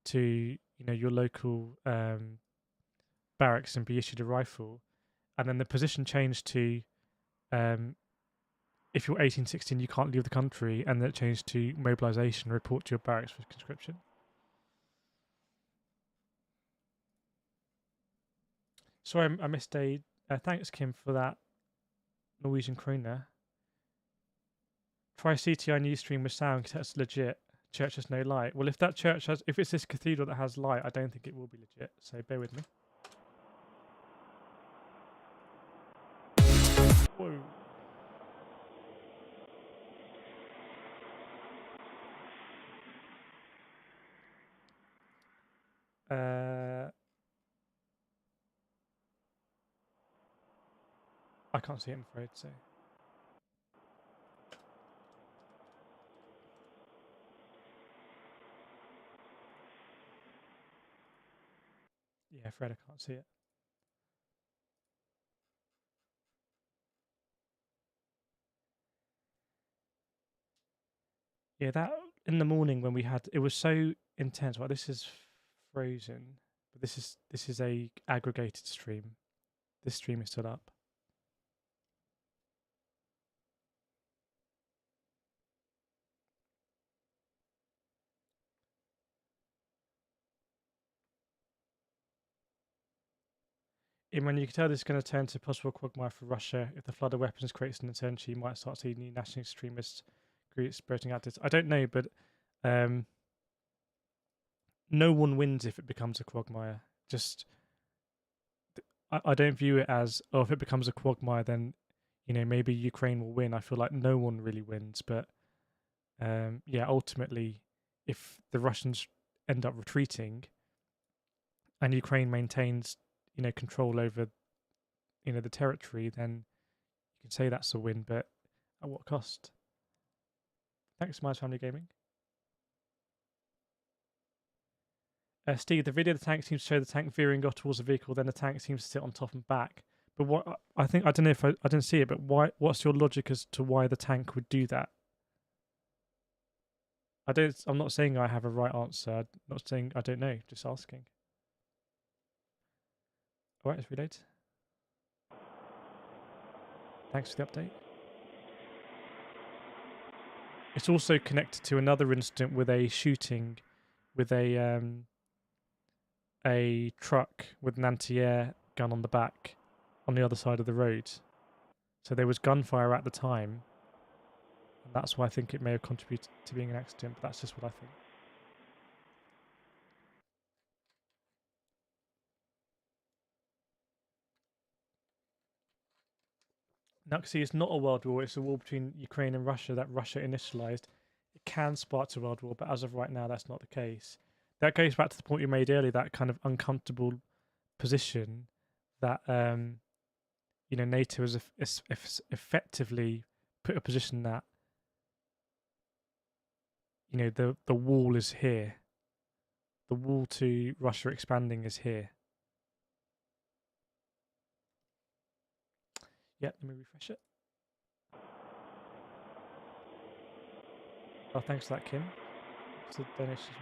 to your local barracks and be issued a rifle, and then the position changed to if you're 18, 16, you can't leave the country, and then it changed to mobilization, report to your barracks for conscription. Sorry, I missed a thanks, Kim, for that Norwegian kroner. Try CTI news stream with sound because that's legit. Church has no light. Well, if it's this cathedral that has light, I don't think it will be legit. So bear with me. Whoa. I can't see it, I'm afraid. So. Yeah, Fred, I can't see it. Yeah, that in the morning when we had it was so intense. Well, this is frozen, but this is a aggregated stream. This stream is still up. Imran, you can tell this is going to turn to possible quagmire for Russia. If the flood of weapons creates an uncertainty, you might start seeing new national extremist groups sprouting out. I don't know, but no one wins if it becomes a quagmire. I don't view it as, if it becomes a quagmire, then maybe Ukraine will win. I feel like no one really wins, but ultimately, if the Russians end up retreating and Ukraine maintains control over the territory, then you can say that's a win, but at what cost? Thanks, Miles Family Gaming. Steve, the video of the tank seems to show the tank veering off towards the vehicle, then the tank seems to sit on top and back. But what I don't know if I didn't see it, but what's your logic as to why the tank would do that? I'm not saying I have a right answer. I'm not saying I don't know, just asking. Alright, let's reload. Thanks for the update. It's also connected to another incident with a shooting with a truck with an anti-air gun on the back on the other side of the road. So there was gunfire at the time. And that's why I think it may have contributed to being an accident, but that's just what I think. Now, see, it's not a world war. It's a war between Ukraine and Russia that Russia initialized. It can spark a world war, but as of right now, that's not the case. That goes back to the point you made earlier, that kind of uncomfortable position that NATO has effectively put a position that the wall is here. The wall to Russia expanding is here. Yeah, let me refresh it. Oh, thanks for that, Kim. It's a donation.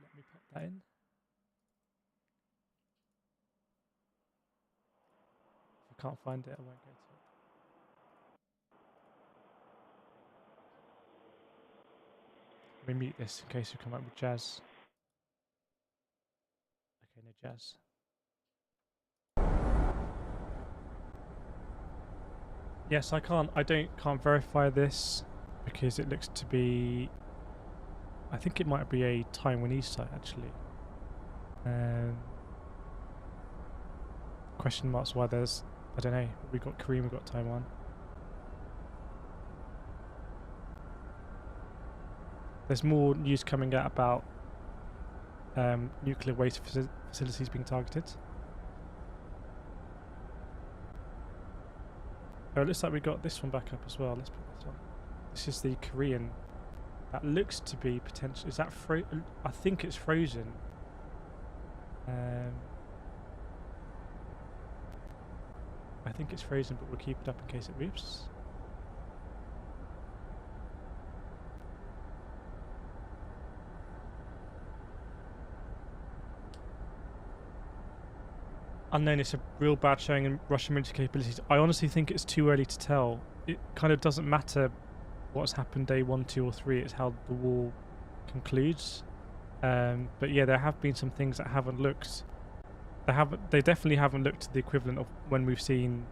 Let me pop that in. If I can't find it, I won't go to it. Let me mute this in case we come up with jazz. Okay, no jazz. Yes, I can't verify this because it looks to be I think it might be a Taiwanese site actually. Question marks why there's, I don't know, we've got Korea, we've got Taiwan. There's more news coming out about nuclear waste facilities being targeted. Oh, it looks like we got this one back up as well. Let's put this on. This is the Korean. That looks to be potential. Is that I think it's frozen. I think it's frozen, but we'll keep it up in case it moves. Unknown, it's a real bad showing in Russian military capabilities. I honestly think it's too early to tell. It kind of doesn't matter what's happened day 1, 2 or 3, it's how the war concludes. But yeah, there have been some things that haven't looked, they definitely haven't looked to the equivalent of when we've seen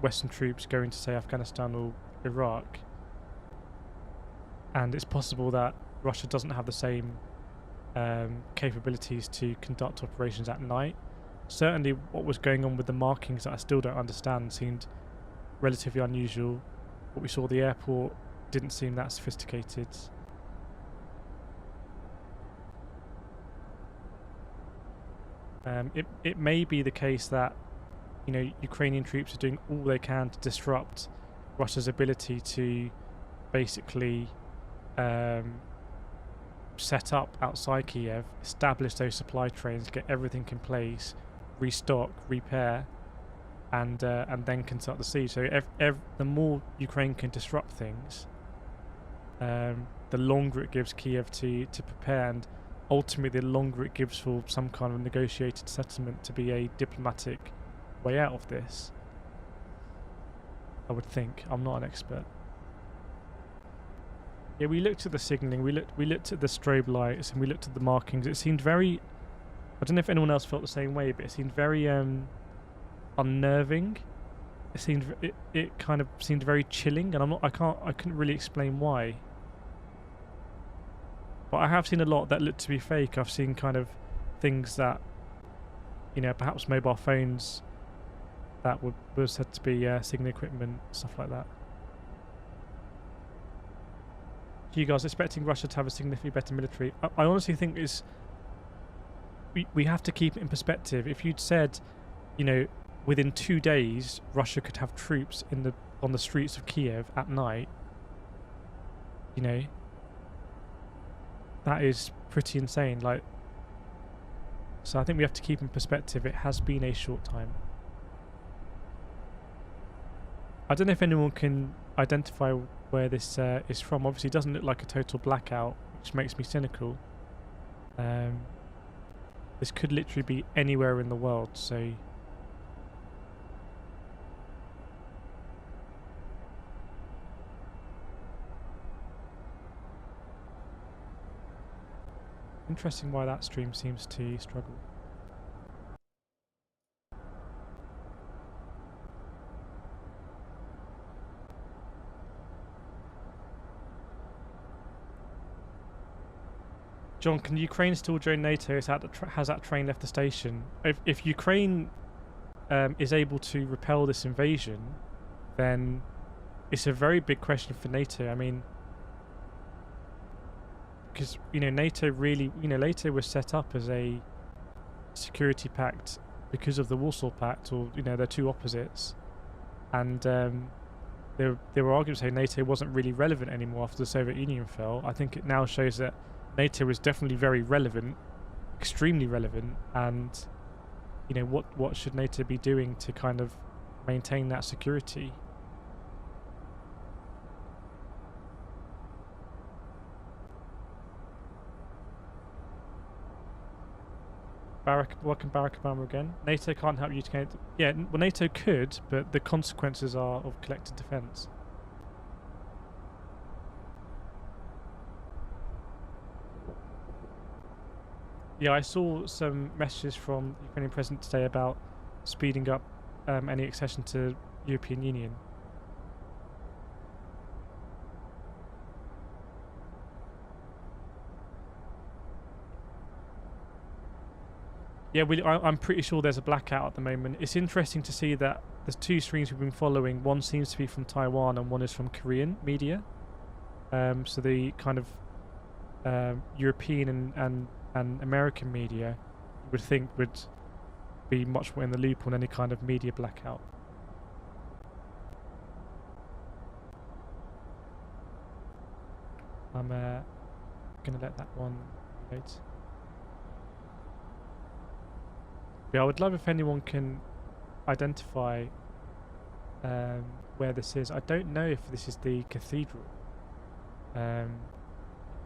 Western troops go into, say, Afghanistan or Iraq. And it's possible that Russia doesn't have the same capabilities to conduct operations at night. Certainly what was going on with the markings that I still don't understand seemed relatively unusual. What we saw at the airport didn't seem that sophisticated. It may be the case that, you know, Ukrainian troops are doing all they can to disrupt Russia's ability to basically set up outside Kyiv, establish those supply trains, get everything in place, restock, repair, and then conduct the siege. So the more Ukraine can disrupt things, the longer it gives Kyiv to prepare, and ultimately the longer it gives for some kind of negotiated settlement to be a diplomatic way out of this. I would think. I'm not an expert. Yeah, we looked at the signalling, we looked at the strobe lights, and we looked at the markings. It seemed very, I don't know if anyone else felt the same way, but it seemed very unnerving. It kind of seemed very chilling, and I couldn't really explain why. But I have seen a lot that looked to be fake. I've seen kind of things that, you know, perhaps mobile phones that were said to be signal equipment, stuff like that. You guys expecting Russia to have a significantly better military? I honestly think we have to keep it in perspective. If you'd said, you know, within 2 days Russia could have troops on the streets of Kyiv at night, you know, that is pretty insane. Like, so I think we have to keep in perspective. It has been a short time. I don't know if anyone can identify where this is from. Obviously it doesn't look like a total blackout, which makes me cynical. This could literally be anywhere in the world, so interesting why that stream seems to struggle. John, can Ukraine still join NATO? Has that train left the station? If Ukraine is able to repel this invasion, then it's a very big question for NATO. I mean, because, you know, NATO really, you know, NATO was set up as a security pact because of the Warsaw Pact, or, you know, they're two opposites, and there were arguments saying NATO wasn't really relevant anymore after the Soviet Union fell. I think it now shows that NATO is definitely very relevant, extremely relevant, and, you know, what should NATO be doing to kind of maintain that security? Welcome Barack Obama again. NATO can't help you to... Yeah, well, NATO could, but the consequences are of collective defense. Yeah, I saw some messages from the Ukrainian president today about speeding up any accession to European Union. Yeah, I'm pretty sure there's a blackout at the moment. It's interesting to see that there's two streams we've been following. One seems to be from Taiwan and one is from Korean media. So the kind of European and American media, you would think, would be much more in the loop on any kind of media blackout. I'm gonna let that one load. Yeah, I would love if anyone can identify where this is. I don't know if this is the cathedral.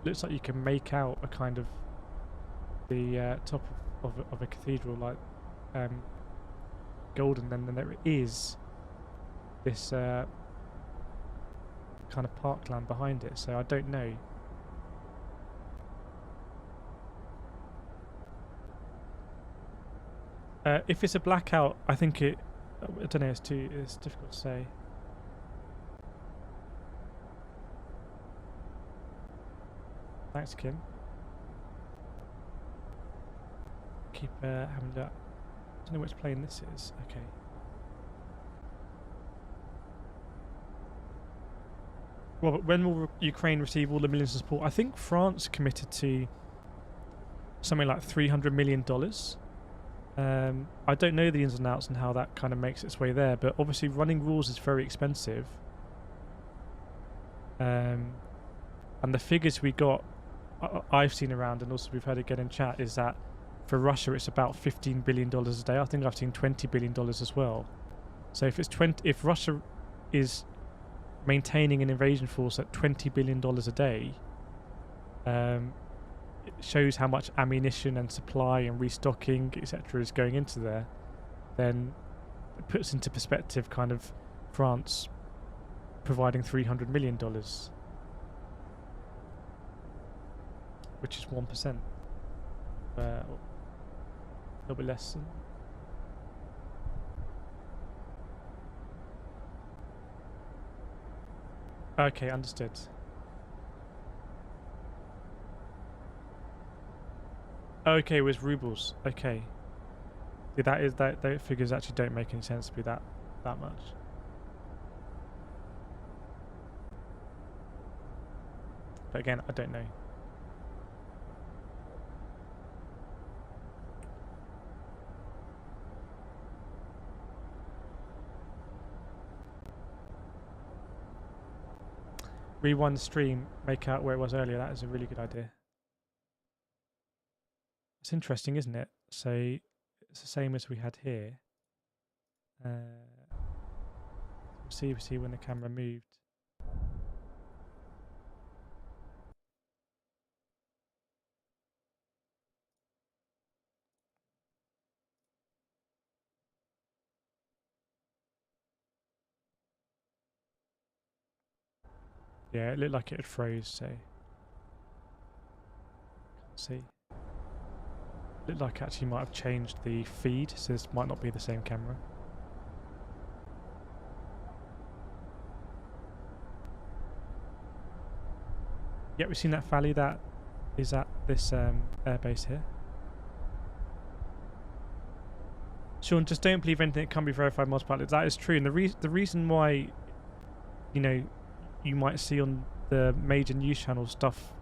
Looks like you can make out a kind of the top of a cathedral, like golden, and then there is this kind of parkland behind it. So I don't know. If it's a blackout, I think it. I don't know. It's difficult to say. Thanks, Kim. Keep having a look. I don't know which plane this is. Okay. Robert, when will Ukraine receive all the millions of support? I think France committed to something like $300 million. I don't know the ins and outs and how that kind of makes its way there, but obviously running rules is very expensive. And the figures we got, I've seen around, and also we've heard again in chat, is that for Russia it's about $15 billion a day. I think I've seen $20 billion as well. So if it's if Russia is maintaining an invasion force at $20 billion a day, it shows how much ammunition and supply and restocking, etc., is going into there. Then it puts into perspective kind of France providing $300 million, which is 1%. A little bit less than. Okay, understood. Okay, it was rubles. Okay. Yeah, that figures actually don't make any sense to be that much. But again, I don't know. Rewind the stream, make out where it was earlier. That is a really good idea. It's interesting, isn't it? So it's the same as we had here. We'll see when the camera moved. Yeah, it looked like it had froze, so can't see. It looked like it actually might have changed the feed, so this might not be the same camera. Yeah, we've seen that valley that is at this airbase here. Sean, just don't believe anything that can be verified multiple. That is true, and the reason why, you know, you might see on the major news channel stuff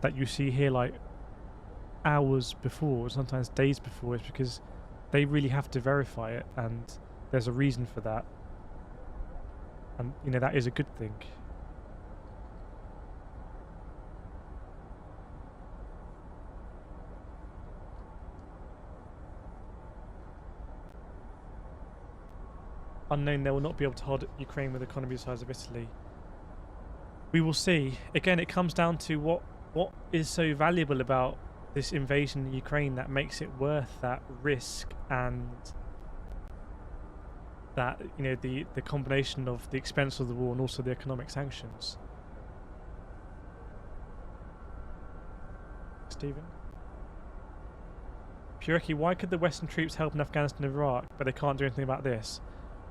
that you see here like hours before, sometimes days before, is because they really have to verify it, and there's a reason for that, and you know that is a good thing. Unknown, they will not be able to hold Ukraine with an economy the size of Italy. We will see. Again, it comes down to what is so valuable about this invasion in Ukraine that makes it worth that risk, and that, you know, the combination of the expense of the war and also the economic sanctions. Stephen? Pureki, why could the Western troops help in Afghanistan and Iraq, but they can't do anything about this?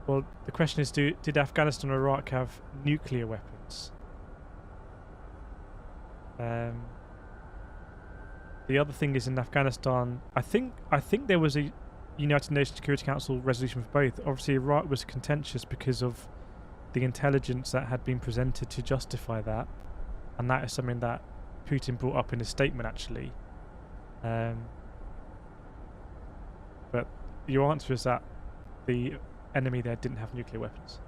Well, the question is, did Afghanistan or Iraq have nuclear weapons? The other thing is in Afghanistan, I think there was a United Nations Security Council resolution for both. Obviously, Iraq was contentious because of the intelligence that had been presented to justify that, and that is something that Putin brought up in his statement, actually. But your answer is that the enemy there didn't have nuclear weapons.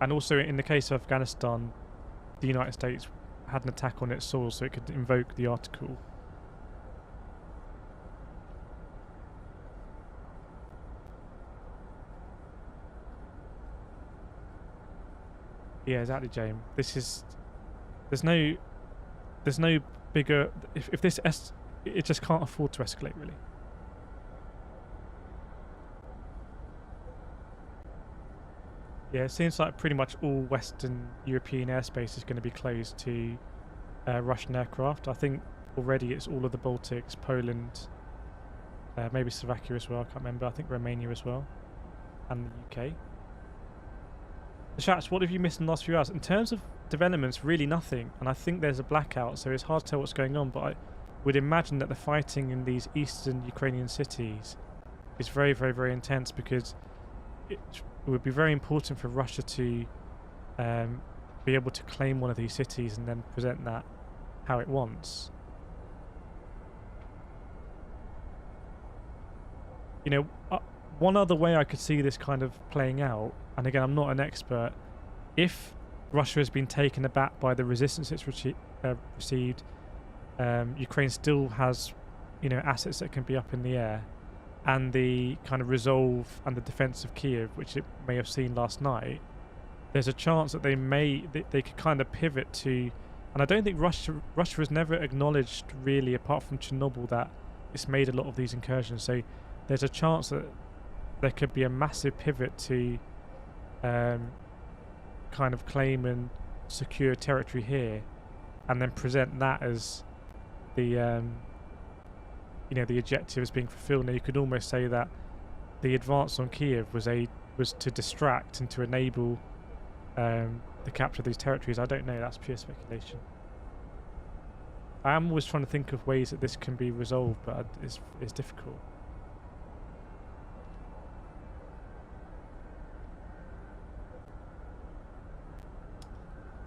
And also, in the case of Afghanistan, the United States had an attack on its soil, so it could invoke the article. Yeah, exactly, James. This is... There's no bigger... If this... It just can't afford to escalate, really. Yeah, it seems like pretty much all Western European airspace is going to be closed to Russian aircraft. I think already it's all of the Baltics, Poland, maybe Slovakia as well, I can't remember. I think Romania as well, and the UK. The chats, what have you missed in the last few hours? In terms of developments, really nothing. And I think there's a blackout, so it's hard to tell what's going on, but I would imagine that the fighting in these eastern Ukrainian cities is very, very, very intense, because it would be very important for Russia to be able to claim one of these cities and then present that how it wants. You know, one other way I could see this kind of playing out, and again, I'm not an expert, if Russia has been taken aback by the resistance it's received, Ukraine still has, you know, assets that can be up in the air, and the kind of resolve and the defense of Kyiv, which it may have seen last night, there's a chance that they could kind of pivot to, and I don't think Russia has never acknowledged really, apart from Chernobyl, that it's made a lot of these incursions. So there's a chance that there could be a massive pivot to kind of claim and secure territory here, and then present that as the you know, the objective is being fulfilled. Now you could almost say that the advance on Kyiv was to distract and to enable the capture of these territories. I don't know, that's pure speculation. I am always trying to think of ways that this can be resolved, but it's difficult.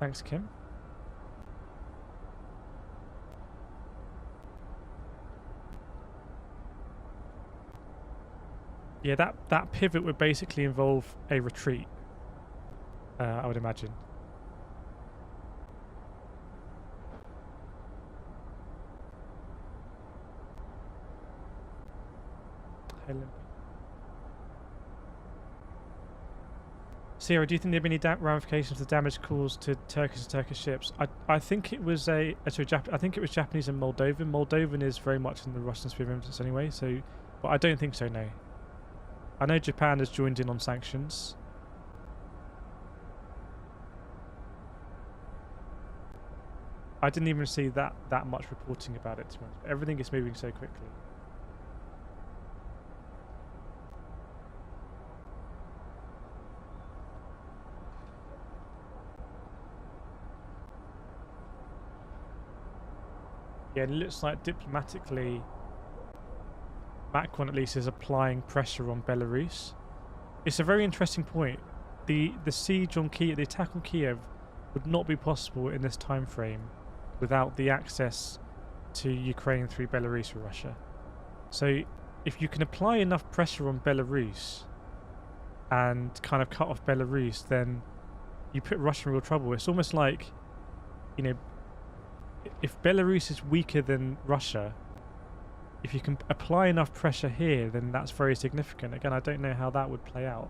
Thanks, Kim. Yeah, that pivot would basically involve a retreat, I would imagine. Sierra, do you think there have been any ramifications of the damage caused to Turkish ships? I think it was I think it was Japanese and Moldovan. Moldovan is very much in the Russian sphere of influence anyway, so, but I don't think so, no. I know Japan has joined in on sanctions. I didn't even see that much reporting about it, to be honest. Everything is moving so quickly. Yeah, it looks like diplomatically Macron at least is applying pressure on Belarus. It's a very interesting point. The siege on Kyiv, the attack on Kyiv, would not be possible in this time frame without the access to Ukraine through Belarus or Russia. So if you can apply enough pressure on Belarus and kind of cut off Belarus, then you put Russia in real trouble. It's almost like, you know, if Belarus is weaker than Russia, if you can apply enough pressure here, then that's very significant. Again, I don't know how that would play out.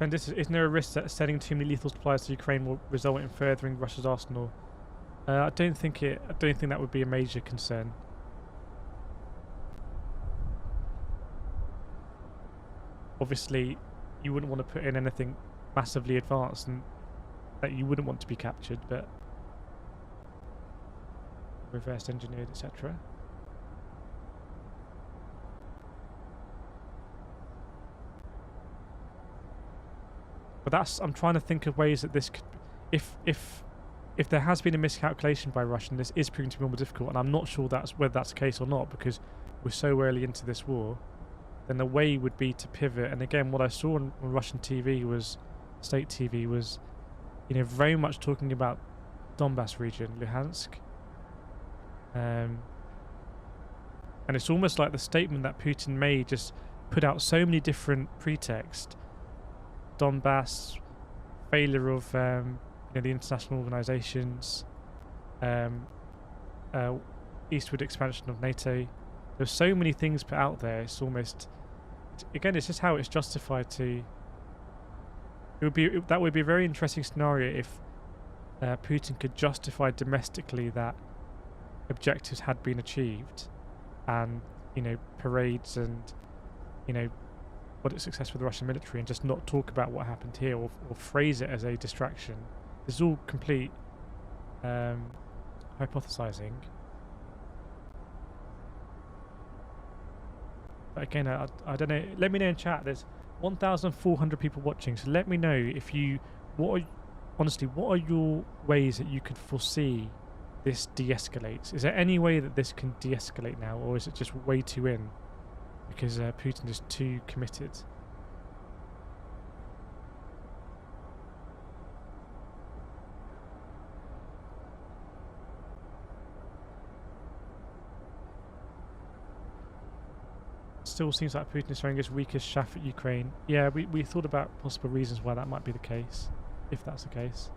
Is there a risk that sending too many lethal supplies to Ukraine will result in furthering Russia's arsenal? I don't think that would be a major concern. Obviously, you wouldn't want to put in anything massively advanced, and that you wouldn't want to be captured, but reverse engineered, etc. But that's, I'm trying to think of ways that this could, if there has been a miscalculation by Russia, and this is proving to be more difficult, and I'm not sure whether that's the case or not, because we're so early into this war, then the way would be to pivot. And again, what I saw on Russian TV was, state TV was, very much talking about Donbass region, Luhansk. And it's almost like the statement that Putin made just put out so many different pretexts. Donbass, failure of the international organizations, eastward expansion of NATO. There's so many things put out there. It's almost, again, it's just how it's justified to. That would be a very interesting scenario if Putin could justify domestically that objectives had been achieved, and parades and what a success for the Russian military, and just not talk about what happened here, or phrase it as a distraction. This is all complete hypothesizing. But again, I don't know. Let me know in chat. There's 1,400 people watching, so let me know if you, honestly, what are your ways that you could foresee this de-escalates? Is there any way that this can de-escalate now, or is it just way too in because Putin is too committed? Still seems like Putin is throwing his weakest shaft at Ukraine. Yeah, we thought about possible reasons why that might be the case, if that's the case.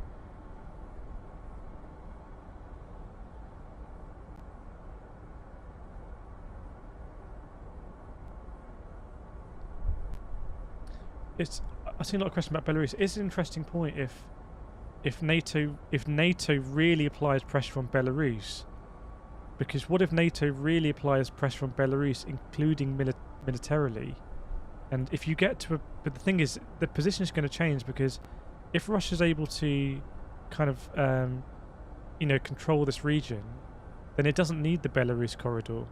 I've seen a lot of questions about Belarus. It's an interesting point if NATO really applies pressure on Belarus, because what if NATO really applies pressure on Belarus, including militarily? And if you get to but the thing is, the position is going to change, because if Russia's able to kind of control this region, then it doesn't need the Belarus corridor.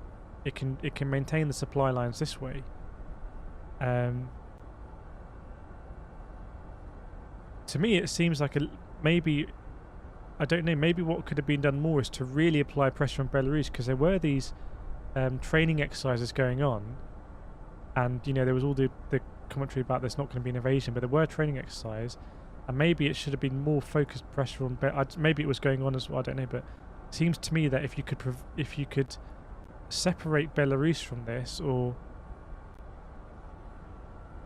It can maintain the supply lines this way. To me, it seems like maybe, I don't know, maybe what could have been done more is to really apply pressure on Belarus, because there were these training exercises going on, and there was all the commentary about there's not going to be an invasion, but there were training exercises, and maybe it should have been more focused pressure on. Maybe it was going on as well. I don't know, but it seems to me that if you could separate Belarus from this,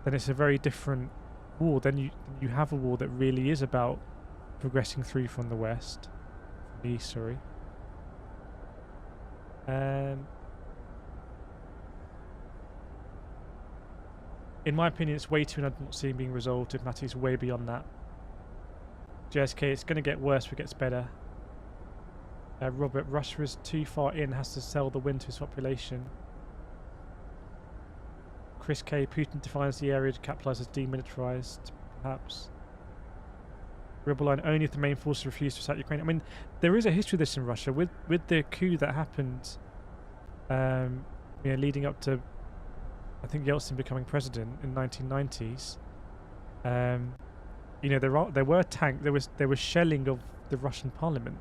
then it's a very different war. Then you have a war that really is about progressing through from the west, from the east, sorry. In my opinion, it's way too, and I'm not seeing being resolved. If Matty's way beyond that. JSK, it's going to get worse if it gets better. Robert, Russia is too far in, has to sell the win to its population. Chris K, Putin defines the area to capitalise as demilitarised, perhaps. Rebel line only if the main forces refuse to attack Ukraine. I mean, there is a history of this in Russia with the coup that happened, leading up to, I think, Yeltsin becoming president in 1990s. There was shelling of the Russian parliament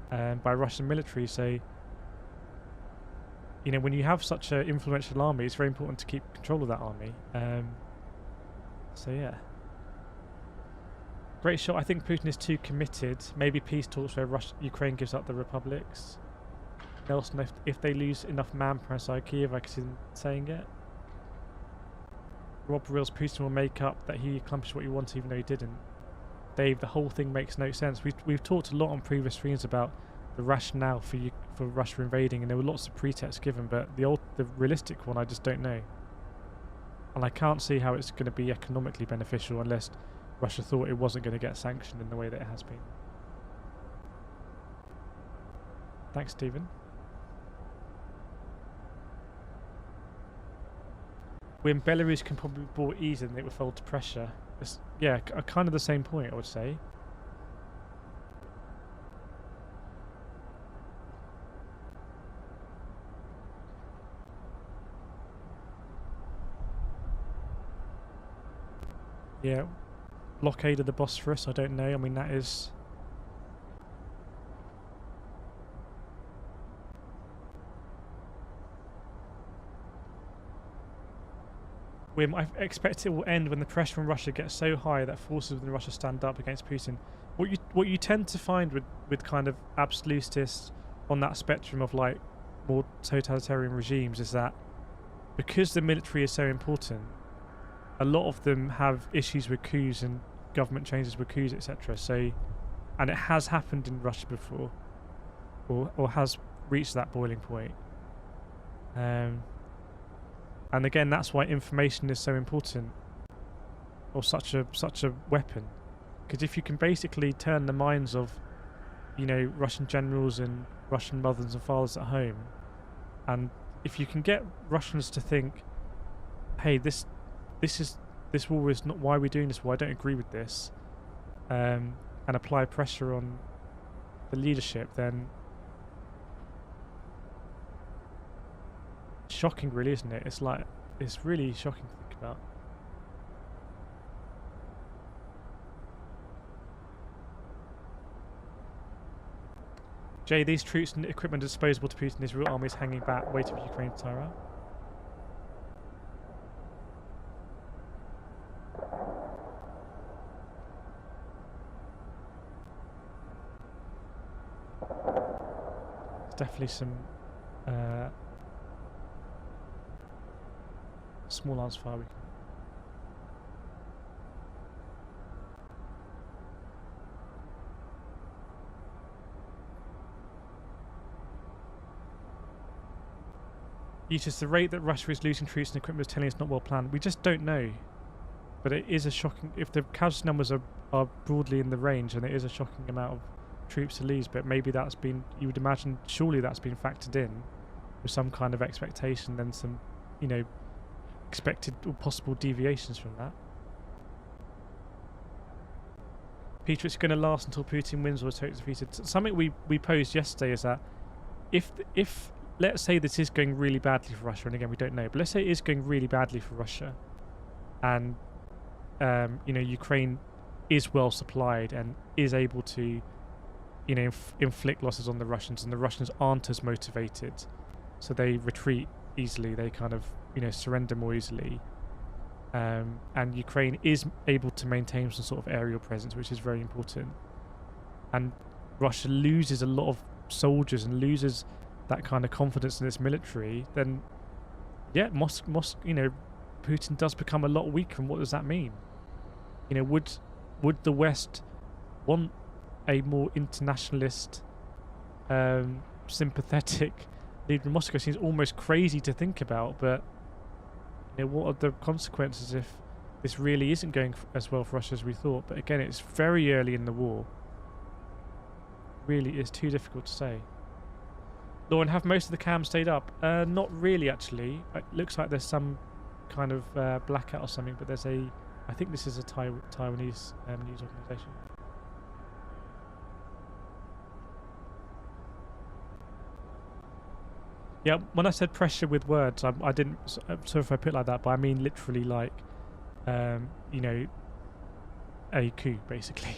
by Russian military. So, when you have such an influential army, it's very important to keep control of that army. So yeah. Great shot. I think Putin is too committed. Maybe peace talks where Ukraine gives up the republics. Nelson, if they lose enough manpower inside Kyiv, I can see them saying it. Rob Reels, Putin will make up that he accomplished what he wanted even though he didn't. Dave, the whole thing makes no sense. We've talked a lot on previous streams about the rationale for Russia invading, and there were lots of pretexts given, but the realistic one I just don't know. And I can't see how it's going to be economically beneficial unless Russia thought it wasn't going to get sanctioned in the way that it has been. Thanks, Stephen. When Belarus can probably be bought easier than it would fall to pressure. It's, yeah, kind of the same point, I would say. Yeah, blockade of the Bosphorus, I don't know. I mean, that is... I expect it will end when the pressure from Russia gets so high that forces within Russia stand up against Putin. What you tend to find with kind of absolutists on that spectrum of like more totalitarian regimes is that because the military is so important, a lot of them have issues with coups and government changes with coups, etc. So, and it has happened in Russia before, or has reached that boiling point. And again, that's why information is so important, or such a weapon, because if you can basically turn the minds of, you know, Russian generals and Russian mothers and fathers at home, and if you can get Russians to think, hey, this war is not, why are we doing this war? I don't agree with this, and apply pressure on the leadership, then shocking, really, isn't it? It's like, it's really shocking to think about. Jay, these troops and equipment are disposable to Putin. His real army is hanging back, waiting for Ukraine to tire out. There's definitely some small arms fire we can. Just the rate that Russia is losing troops and equipment is telling us not well planned. We just don't know. But it is a shocking, if the casualty numbers are broadly in the range, and it is a shocking amount of troops to lose, but maybe that's been, you would imagine, surely that's been factored in with some kind of expectation, then some, you know, expected or possible deviations from that. Peter, it's going to last until Putin wins or is totally defeated. Something we posed yesterday is that if let's say this is going really badly for Russia, and again we don't know, but let's say it is going really badly for Russia, and you know, Ukraine is well supplied and is able to, you know, inflict losses on the Russians, and the Russians aren't as motivated, so they retreat easily, they kind of, you know, surrender more easily, and Ukraine is able to maintain some sort of aerial presence, which is very important, and Russia loses a lot of soldiers and loses that kind of confidence in its military, then yeah, you know, Putin does become a lot weaker. And what does that mean? You know, would the West want a more internationalist, sympathetic leader in Moscow? Seems almost crazy to think about, but you know, what are the consequences if this really isn't going as well for Russia as we thought? But again, it's very early in the war. Really is too difficult to say. Lauren, have most of the cams stayed up? Not really, actually. It looks like there's some kind of blackout or something, but there's I think this is a Taiwanese news organisation. Yeah, when I said pressure with words, I didn't, sorry if I put it like that, but I mean literally like, you know, a coup, basically.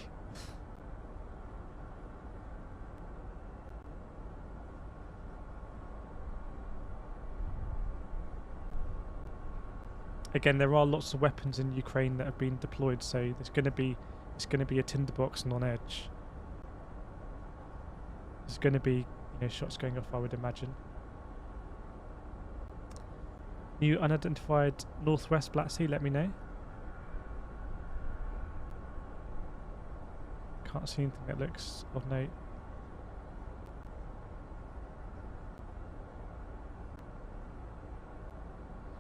Again, there are lots of weapons in Ukraine that have been deployed, so it's going to be a tinderbox and on edge. There's going to be, you know, shots going off, I would imagine. New unidentified northwest Black Sea, let me know. Can't see anything that looks of note.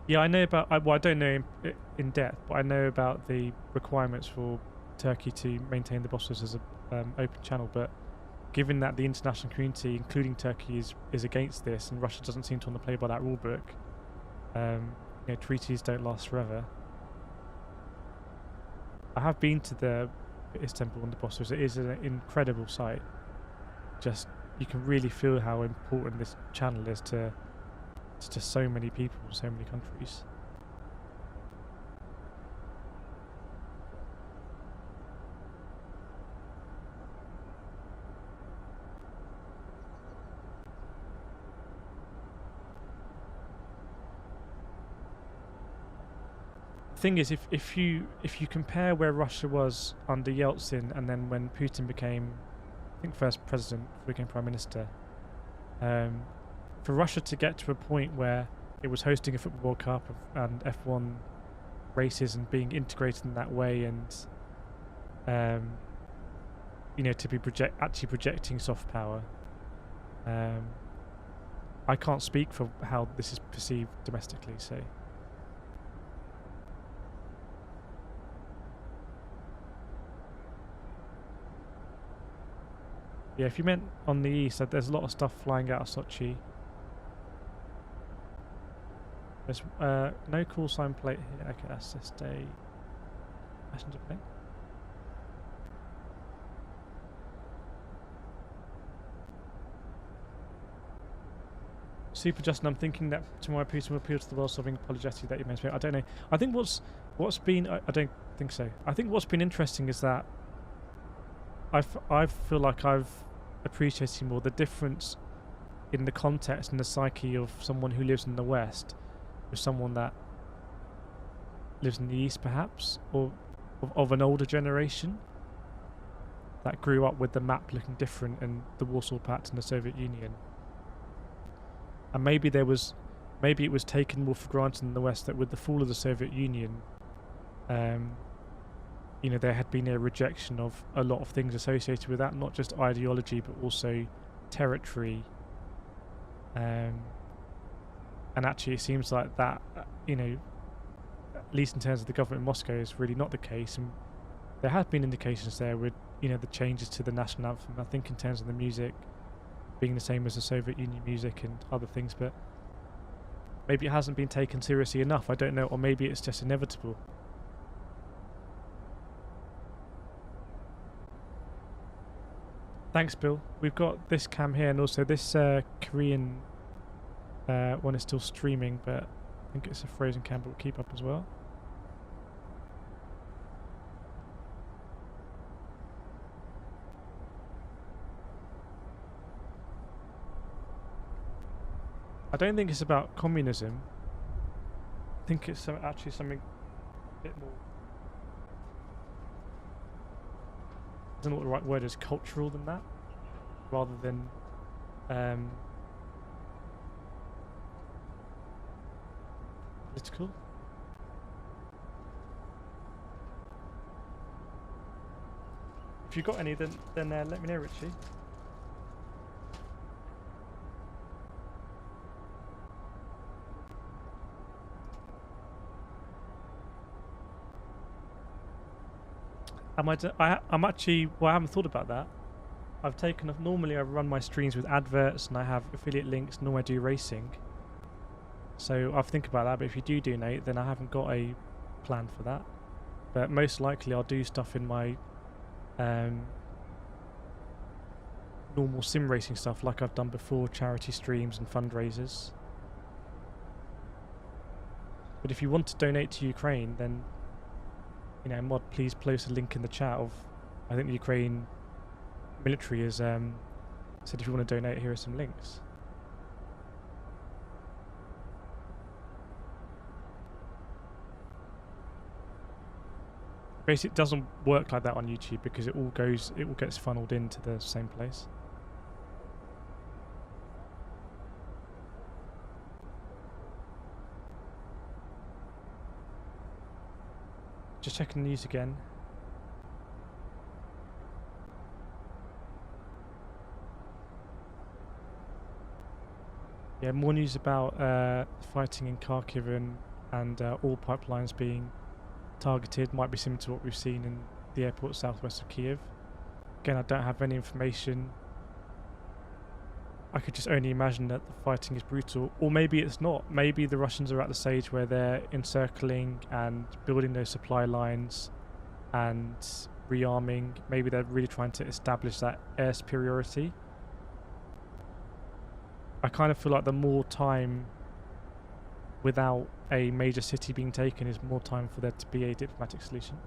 Yeah, I know about, well, I don't know in depth, but I know about the requirements for Turkey to maintain the Bosphorus as an open channel, but given that the international community, including Turkey, is against this, and Russia doesn't seem to want to play by that rule book, you know, treaties don't last forever. I have been to the Isis temple on the Bosphorus. It is an incredible sight. Just, you can really feel how important this channel is to so many people, so many countries. thing is, if you compare where Russia was under Yeltsin and then when Putin became, I think, first president, became prime minister, for Russia to get to a point where it was hosting a football World Cup and F1 races and being integrated in that way, and you know, to be actually projecting soft power. I can't speak for how this is perceived domestically, so. Yeah, if you meant on the east, there's a lot of stuff flying out of Sochi. There's no call sign plate here. Okay, that's just a passenger plane. Super Justin, I'm thinking that tomorrow Putin will appeal to the world, solving apologetic that you made. I don't know. I think what's been, I don't think so. I think what's been interesting is that I feel like I've appreciated more the difference in the context and the psyche of someone who lives in the West with someone that lives in the East, perhaps, or of an older generation that grew up with the map looking different and the Warsaw Pact and the Soviet Union. And maybe it was taken more for granted in the West that with the fall of the Soviet Union, you know, there had been a rejection of a lot of things associated with that, not just ideology but also territory. And actually, it seems like that, you know, at least in terms of the government in Moscow, is really not the case. And there have been indications there with, you know, the changes to the national anthem. I think in terms of the music being the same as the Soviet Union music and other things, but maybe it hasn't been taken seriously enough. I don't know, or maybe it's just inevitable. Thanks, Bill. We've got this cam here, and also this Korean one is still streaming, but I think it's a frozen cam, but we'll keep up as well. I don't think it's about communism. I think it's actually something a bit more, I don't know what the right word is, cultural than that, rather than political. If you've got any, then let me know, Richie. I'm actually, well, I haven't thought about that. I've taken off, normally I run my streams with adverts and I have affiliate links, normally I do racing. So I'll think about that, but if you do donate, then I haven't got a plan for that. But most likely I'll do stuff in my normal sim racing stuff like I've done before, charity streams and fundraisers. But if you want to donate to Ukraine, then, you know, Mod, please post a link in the chat of, I think the Ukraine military has said if you want to donate, here are some links. Basically, it doesn't work like that on YouTube because it all gets funneled into the same place. Just checking the news again. Yeah, more news about fighting in Kharkiv and all pipelines being targeted. Might be similar to what we've seen in the airport southwest of Kyiv. Again, I don't have any information. I could just only imagine that the fighting is brutal, or maybe it's not. Maybe the Russians are at the stage where they're encircling and building those supply lines and rearming. Maybe they're really trying to establish that air superiority. I kind of feel like the more time without a major city being taken is more time for there to be a diplomatic solution.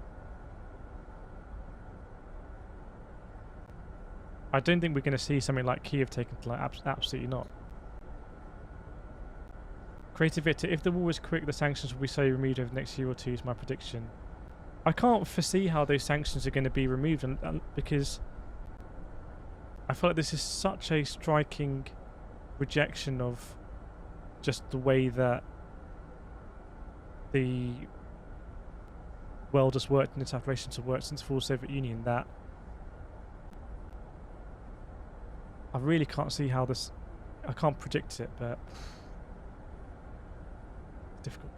I don't think we're going to see something like Kyiv taken to, like, absolutely not. Creative Victor, if the war is quick, the sanctions will be so removed over the next year or two, is my prediction. I can't foresee how those sanctions are going to be removed, and because I feel like this is such a striking rejection of just the way that the world has worked and its operations have worked since the fall of the Soviet Union, that I really can't see how this... I can't predict it, but it's difficult.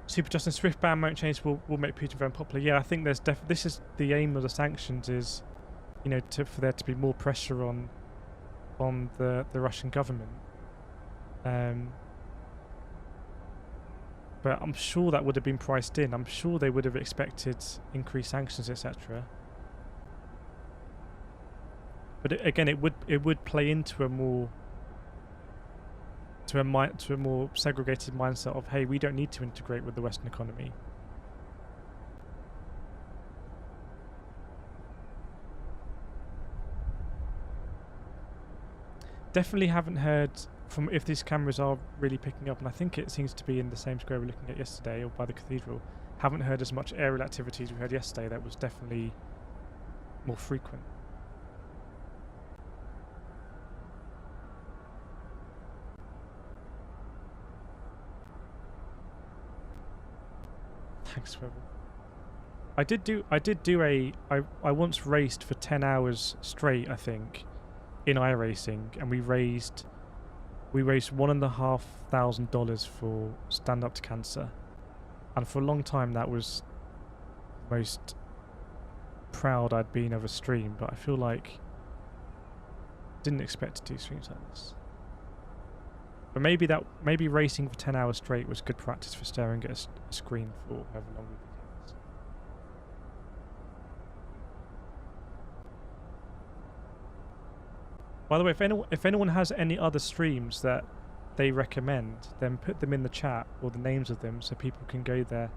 Super Justin, Swift ban won't change, will make Putin very unpopular. Yeah, I think there's this is the aim of the sanctions, is, you know, for there to be more pressure on the Russian government. But I'm sure that would have been priced in. I'm sure they would have expected increased sanctions, etc. But again, it would play into a more segregated mindset of, hey, we don't need to integrate with the Western economy. Definitely haven't heard from if these cameras are really picking up, and I think it seems to be in the same square we're looking at yesterday, or by the cathedral. Haven't heard as much aerial activity as we heard yesterday. That was definitely more frequent. Thanks, Swivel. I once raced for 10 hours straight, I think, in iRacing, and we raised $1,500 for Stand Up to Cancer, and for a long time that was the most proud I'd been of a stream. But I feel like didn't expect to do streams like this. But maybe racing for 10 hours straight was good practice for staring at a screen for however long we did this. By the way, if anyone has any other streams that they recommend, then put them in the chat, or the names of them, so people can go there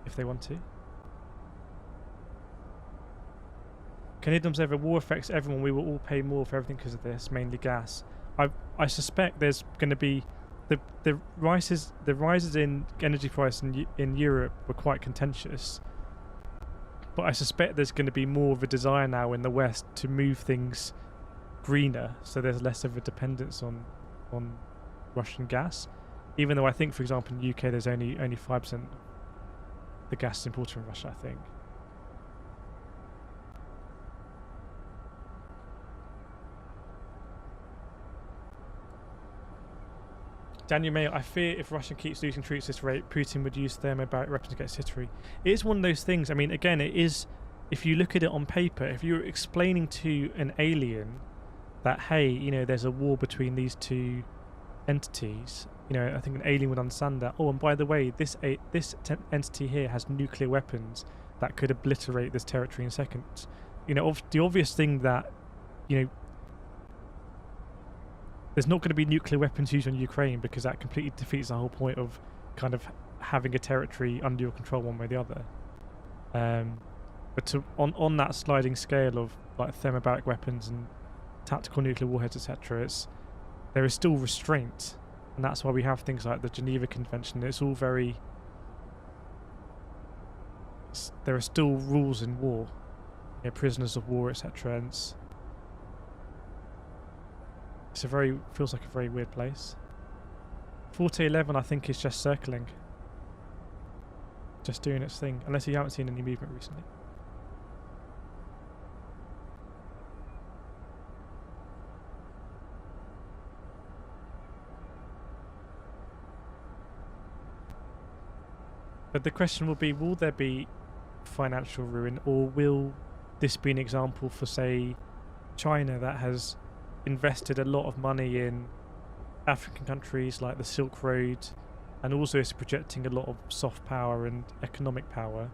if they want to. Canadians over war affects everyone. We will all pay more for everything because of this, mainly gas. I suspect there's going to be the rises in energy price in Europe were quite contentious. But I suspect there's going to be more of a desire now in the West to move things greener, so there's less of a dependence on Russian gas. Even though I think, for example, in the UK there's only 5% of the gas is imported from Russia, I think. Daniel Mayo, I fear if Russia keeps losing troops at this rate, Putin would use thermobaric weapons against Italy. It is one of those things. I mean, again, it is, if you look at it on paper, if you're explaining to an alien that, hey, you know, there's a war between these two entities, you know, I think an alien would understand that. Oh, and by the way, this entity here has nuclear weapons that could obliterate this territory in seconds. You know, the obvious thing that, you know, there's not going to be nuclear weapons used on Ukraine, because that completely defeats the whole point of kind of having a territory under your control one way or the other. But on that sliding scale of like thermobaric weapons and tactical nuclear warheads, etc., there is still restraint, and that's why we have things like the Geneva Convention. It's all very... there are still rules in war, you know, prisoners of war, etc., and feels like a very weird place. 4011 I think is just circling. Just doing its thing. Unless you haven't seen any movement recently. But the question will be, will there be financial ruin, or will this be an example for, say, China, that has invested a lot of money in African countries like the Silk Road, and also is projecting a lot of soft power and economic power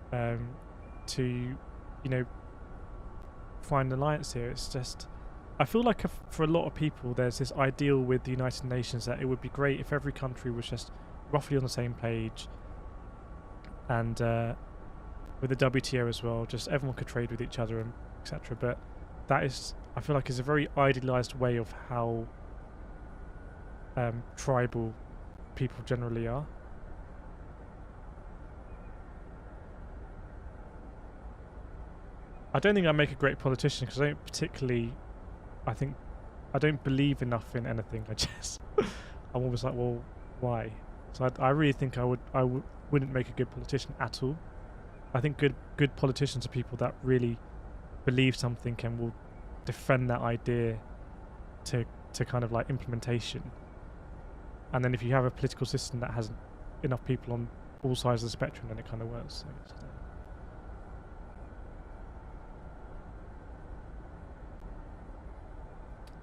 to, you know, find an alliance here. It's just, I feel like for a lot of people, there's this ideal with the United Nations that it would be great if every country was just roughly on the same page, and with the WTO as well, just everyone could trade with each other and etc. But that is, I feel like, is a very idealized way of how tribal people generally are. I don't think I make a great politician because I don't believe enough in anything. I'm always like, well, why? So I really think I wouldn't make a good politician at all. I think good politicians are people that really believe something and will defend that idea to kind of like implementation. And then if you have a political system that has enough people on all sides of the spectrum, then it kind of works. So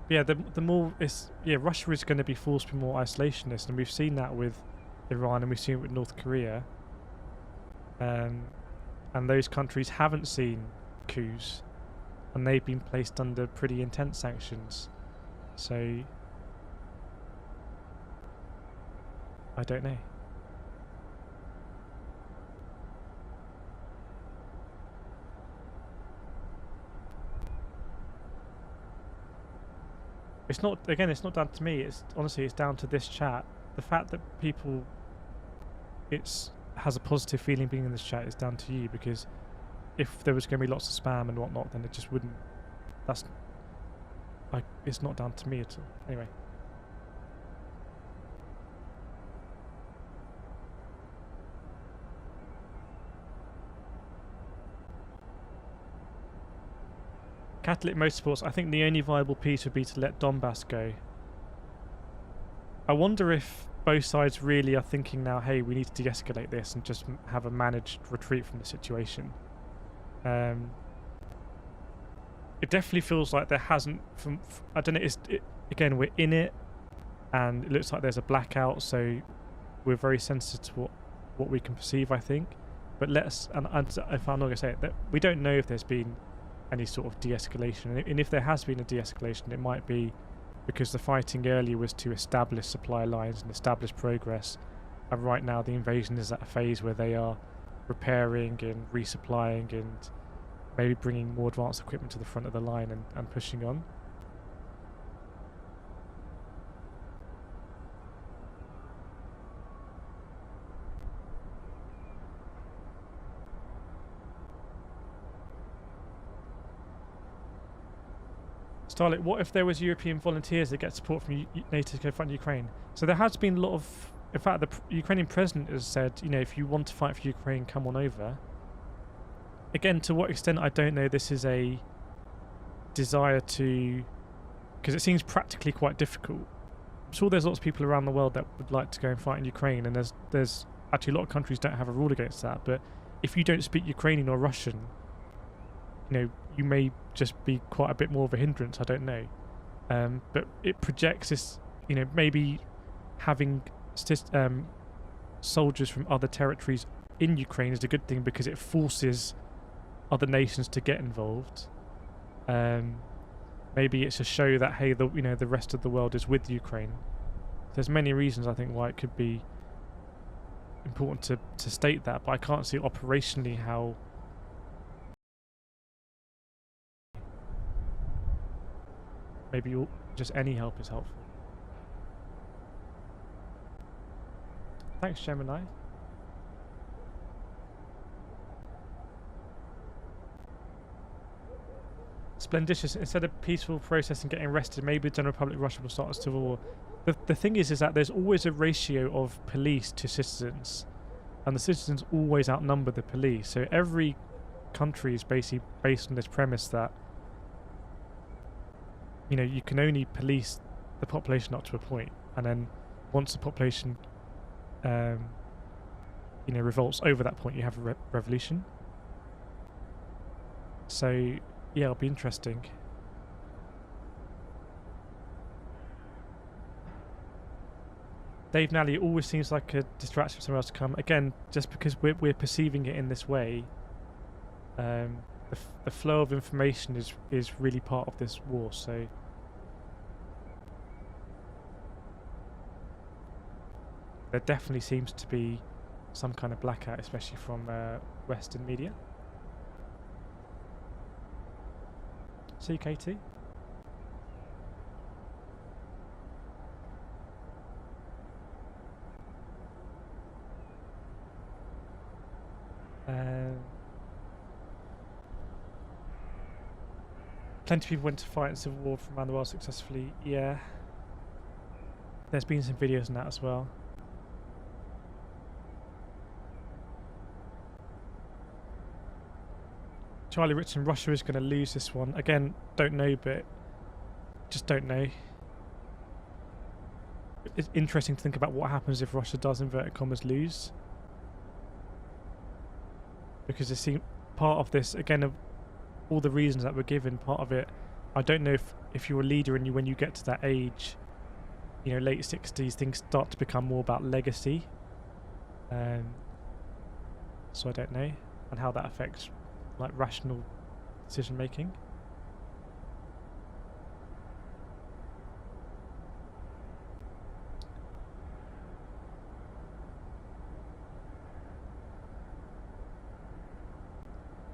yeah, the more Russia is going to be forced to be more isolationist, and we've seen that with Iran, and we've seen it with North Korea. And those countries haven't seen coups, and they've been placed under pretty intense sanctions. So I don't know. It's not down to me. It's down to this chat. The fact that people has a positive feeling being in this chat is down to you, because if there was going to be lots of spam and whatnot, then it just wouldn't. It's not down to me at all. Anyway. Catholic motorsports, I think the only viable piece would be to let Donbass go. I wonder if both sides really are thinking now, hey, we need to de-escalate this and just have a managed retreat from the situation. It definitely feels like there hasn't, I don't know, again, we're in it, and it looks like there's a blackout, so we're very sensitive to what we can perceive, I think. But if I'm not going to say it, that we don't know if there's been any sort of de-escalation, and if there has been a de-escalation, it might be because the fighting earlier was to establish supply lines and establish progress, and right now the invasion is at a phase where they are repairing and resupplying and maybe bringing more advanced equipment to the front of the line and pushing on. Starlet, what if there was European volunteers that get support from NATO to go fight Ukraine? So there has been a lot of... In fact, the Ukrainian president has said, if you want to fight for Ukraine, come on over. Again, to what extent, I don't know. This is a desire to... Because it seems practically quite difficult. I'm sure there's lots of people around the world that would like to go and fight in Ukraine, and there's actually a lot of countries don't have a rule against that. But if you don't speak Ukrainian or Russian, you may just be quite a bit more of a hindrance. I don't know. But it projects this, maybe having soldiers from other territories in Ukraine is a good thing because it forces other nations to get involved. Maybe it's a show that, hey, the rest of the world is with Ukraine. There's many reasons I think why it could be important to state that, but I can't see operationally how. Maybe just any help is helpful. Thanks, Gemini. Splendicious. Instead of peaceful process and getting arrested, maybe the General Republic of Russia will start a civil war. The thing is that there's always a ratio of police to citizens, and the citizens always outnumber the police. So every country is basically based on this premise that you can only police the population up to a point, and then once the population revolts over that point, you have a revolution. So yeah, it'll be interesting. Dave Nally always seems like a distraction for someone else to come. Again, just because we're perceiving it in this way. The flow of information is really part of this war, so there definitely seems to be some kind of blackout, especially from Western media. See, Katie? Plenty of people went to fight in civil war from around the world successfully. Yeah. There's been some videos on that as well. Charlie Richardson, Russia is going to lose this one. Again, don't know, but just don't know. It's interesting to think about what happens if Russia does, inverted commas, lose. Because it seems part of this, again, of all the reasons that were given, part of it, I don't know if you're a leader and when you get to that age, you know, late 60s, things start to become more about legacy. So I don't know, and how that affects like rational decision making.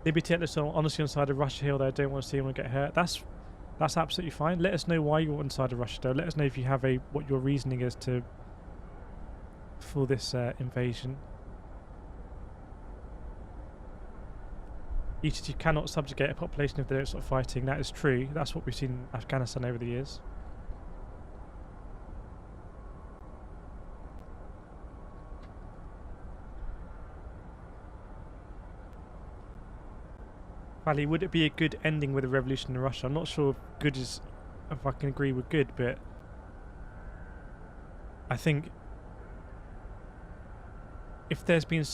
Liberty Atlas honestly on the side of Russia here, although I don't want to see anyone get hurt. That's absolutely fine. Let us know why you're on the side of Russia though. Let us know if you have what your reasoning is for this invasion. You cannot subjugate a population if they don't stop fighting. That is true. That's what we've seen in Afghanistan over the years. Valley, would it be a good ending with a revolution in Russia? I'm not sure if I can agree with good, but I think if there's been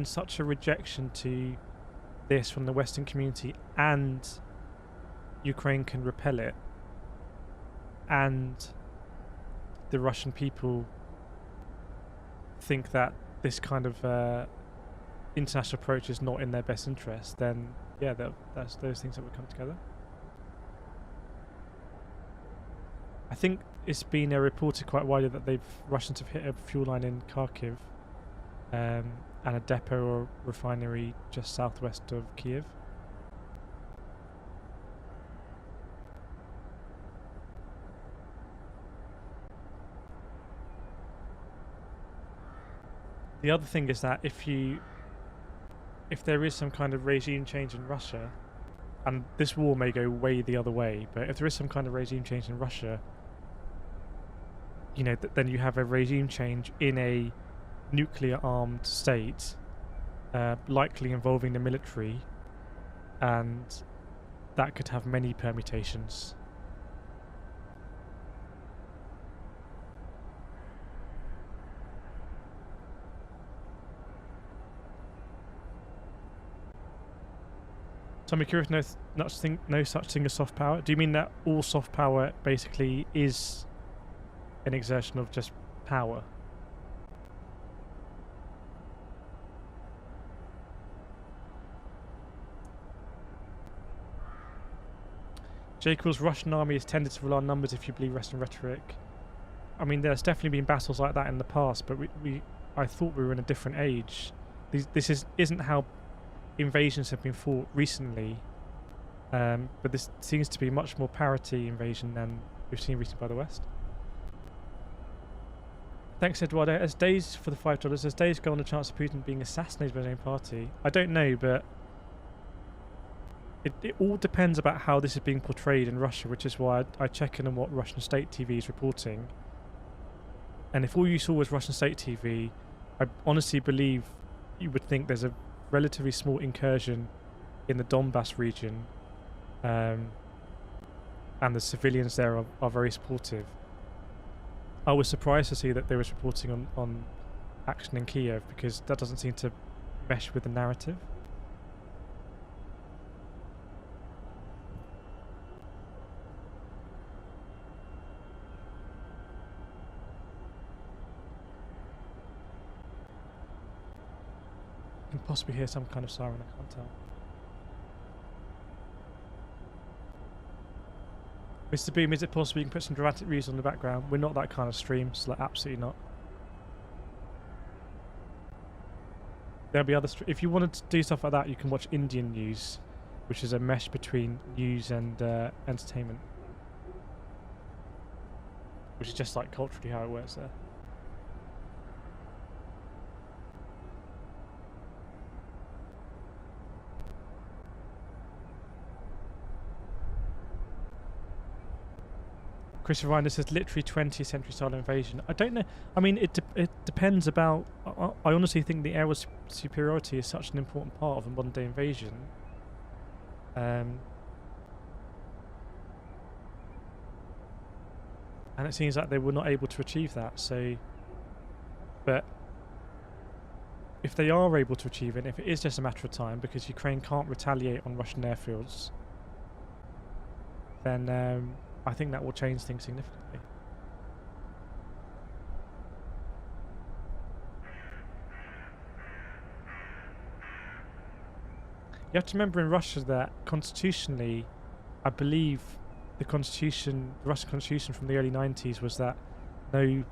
such a rejection to this from the Western community, and Ukraine can repel it, and the Russian people think that this kind of international approach is not in their best interest, then yeah, that's those things that would come together. I think it's been reported quite widely that Russians have hit a fuel line in Kharkiv, and a depot or refinery just southwest of Kyiv. The other thing is that if there is some kind of regime change in Russia, and this war may go way the other way, but if there is some kind of regime change in Russia, you know, then you have a regime change in a nuclear armed state, likely involving the military, and that could have many permutations. So I'm curious, no such thing as soft power. Do you mean that all soft power basically is an exertion of just power? Jacob's Russian army has tended to rely on numbers if you believe Western rhetoric. I mean, there's definitely been battles like that in the past, but I thought we were in a different age. This isn't how invasions have been fought recently, but this seems to be much more parity invasion than we've seen recently by the West. Thanks, Eduardo. As days for the $5, as days go on, the chance of Putin being assassinated by his own party. I don't know, but it all depends about how this is being portrayed in Russia, which is why I check in on what Russian state TV is reporting. And if all you saw was Russian state TV, I honestly believe you would think there's a relatively small incursion in the Donbass region, and the civilians there are very supportive. I was surprised to see that they was reporting on action in Kyiv, because that doesn't seem to mesh with the narrative. I can possibly hear some kind of siren, I can't tell. Mr. Boom, is it possible you can put some dramatic music on the background? We're not that kind of stream, so like, absolutely not. there'll be other. If you wanted to do stuff like that, you can watch Indian news, which is a mesh between news and entertainment, which is just like culturally how it works there. Christopher Ryan, this is literally 20th century style invasion. I don't know. I mean, it depends about. I honestly think the aerial superiority is such an important part of a modern day invasion. And it seems like they were not able to achieve that. So, but if they are able to achieve it, if it is just a matter of time, because Ukraine can't retaliate on Russian airfields, then I think that will change things significantly. You have to remember in Russia that constitutionally, I believe the Russian constitution from the early 90s was that no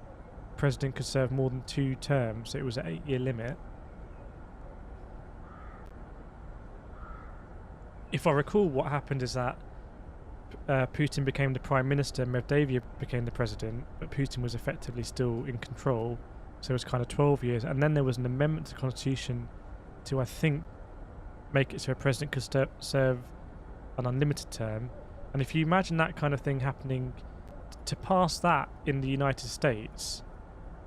president could serve more than 2 terms. It was an 8-year limit. If I recall, what happened is that Putin became the prime minister, Medvedev became the president, but Putin was effectively still in control, so it was kind of 12 years. And then there was an amendment to the constitution to, I think, make it so a president could serve an unlimited term. And if you imagine that kind of thing happening, to pass that in the United States,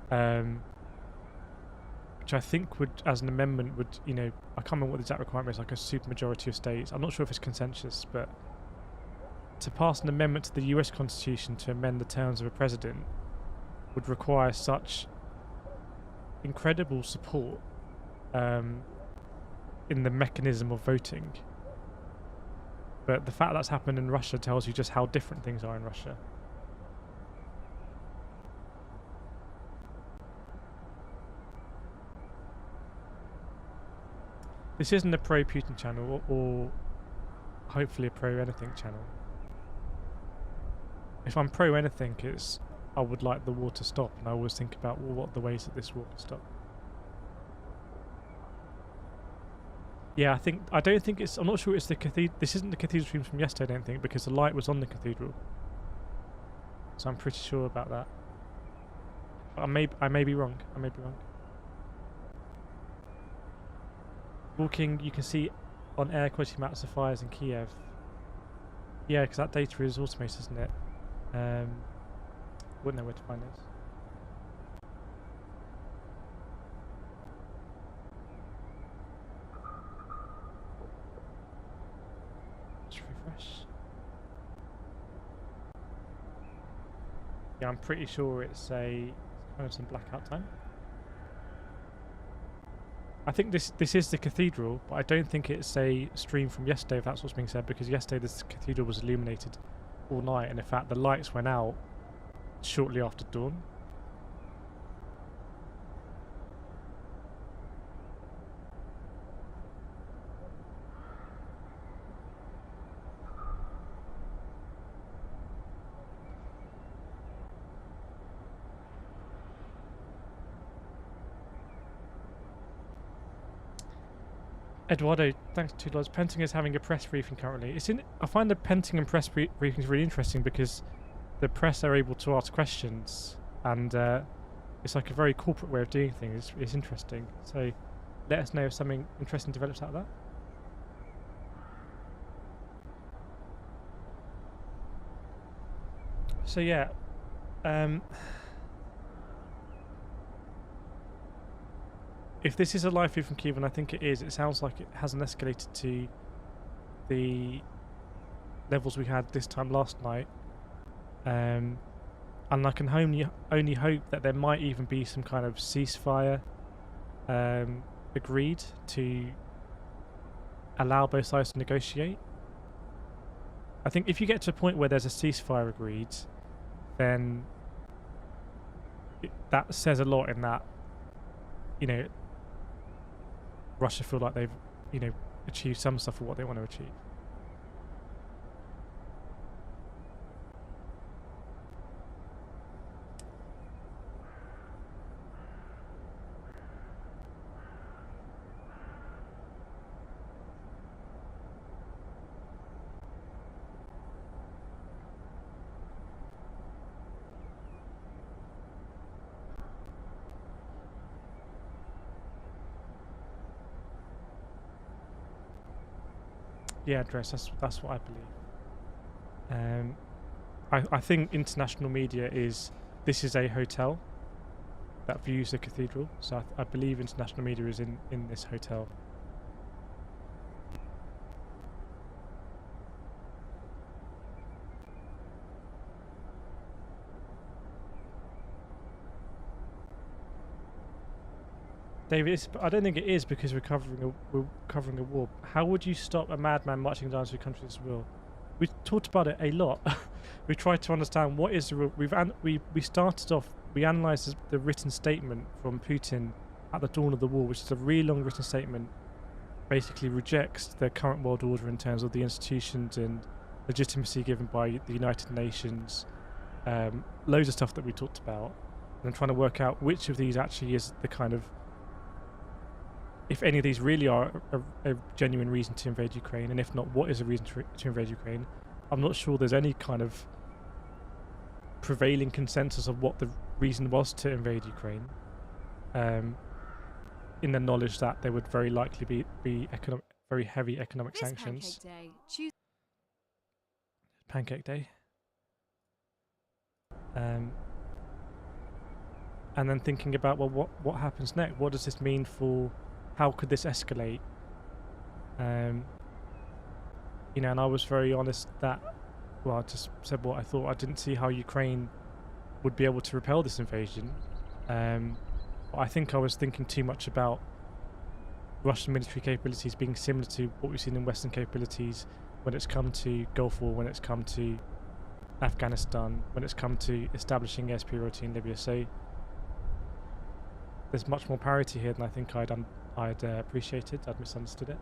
which I think would, as an amendment, would, I can't remember what the exact requirement is, like a supermajority of states. I'm not sure if it's consensus, but to pass an amendment to the US Constitution to amend the terms of a president would require such incredible support in the mechanism of voting. But the fact that's happened in Russia tells you just how different things are in Russia. This isn't a pro-Putin channel or hopefully a pro-anything channel. If I'm pro-anything, it's I would like the war to stop, and I always think about, well, what are the ways that this war can stop. Yeah, I don't think it's, I'm not sure it's the cathedral. This isn't the cathedral stream from yesterday, I don't think, because the light was on the cathedral. So I'm pretty sure about that. But I may be wrong. I may be wrong. Walking, you can see on air quality maps the fires in Kyiv. Yeah, because that data is automated, isn't it? Wouldn't know where to find this. Just refresh. Yeah, I'm pretty sure it's kind of some blackout time. I think this is the cathedral, but I don't think it's a stream from yesterday, if that's what's being said, because yesterday this cathedral was illuminated all night, and in fact the lights went out shortly after dawn. Eduardo, thanks to $2. Penting is having a press briefing currently. I find the Penting and press briefings really interesting because the press are able to ask questions, and it's like a very corporate way of doing things. It's interesting. So let us know if something interesting develops out of that. So yeah, if this is a live feed from Kyiv, and I think it is, it sounds like it hasn't escalated to the levels we had this time last night. And I can only hope that there might even be some kind of ceasefire agreed to allow both sides to negotiate. I think if you get to a point where there's a ceasefire agreed, then that says a lot in that, Russia feel like they've, achieved some stuff for what they want to achieve. Yeah, address. That's what I believe. I think international media is this is a hotel that views the cathedral, so I believe international media is in this hotel. David, I don't think it is because we're covering a war. How would you stop a madman marching down to a country's will? We talked about it a lot. We tried to understand what is the real. We started off. We analysed the written statement from Putin at the dawn of the war, which is a really long written statement. Basically rejects the current world order in terms of the institutions and legitimacy given by the United Nations. Loads of stuff that we talked about, and trying to work out which of these actually is the kind of, if any of these really are a genuine reason to invade Ukraine, and if not, what is a reason to invade Ukraine? I'm not sure there's any kind of prevailing consensus of what the reason was to invade Ukraine, in the knowledge that there would very likely be very heavy economic sanctions. Pancake Day. And then thinking about, well, what happens next? What does this mean for? How could this escalate? And I was very honest that, well, I just said what I thought. I didn't see how Ukraine would be able to repel this invasion. But I think I was thinking too much about Russian military capabilities being similar to what we've seen in Western capabilities when it's come to Gulf War, when it's come to Afghanistan, when it's come to establishing air superiority in Libya. So there's much more parity here than I think I'd appreciated. I'd misunderstood it.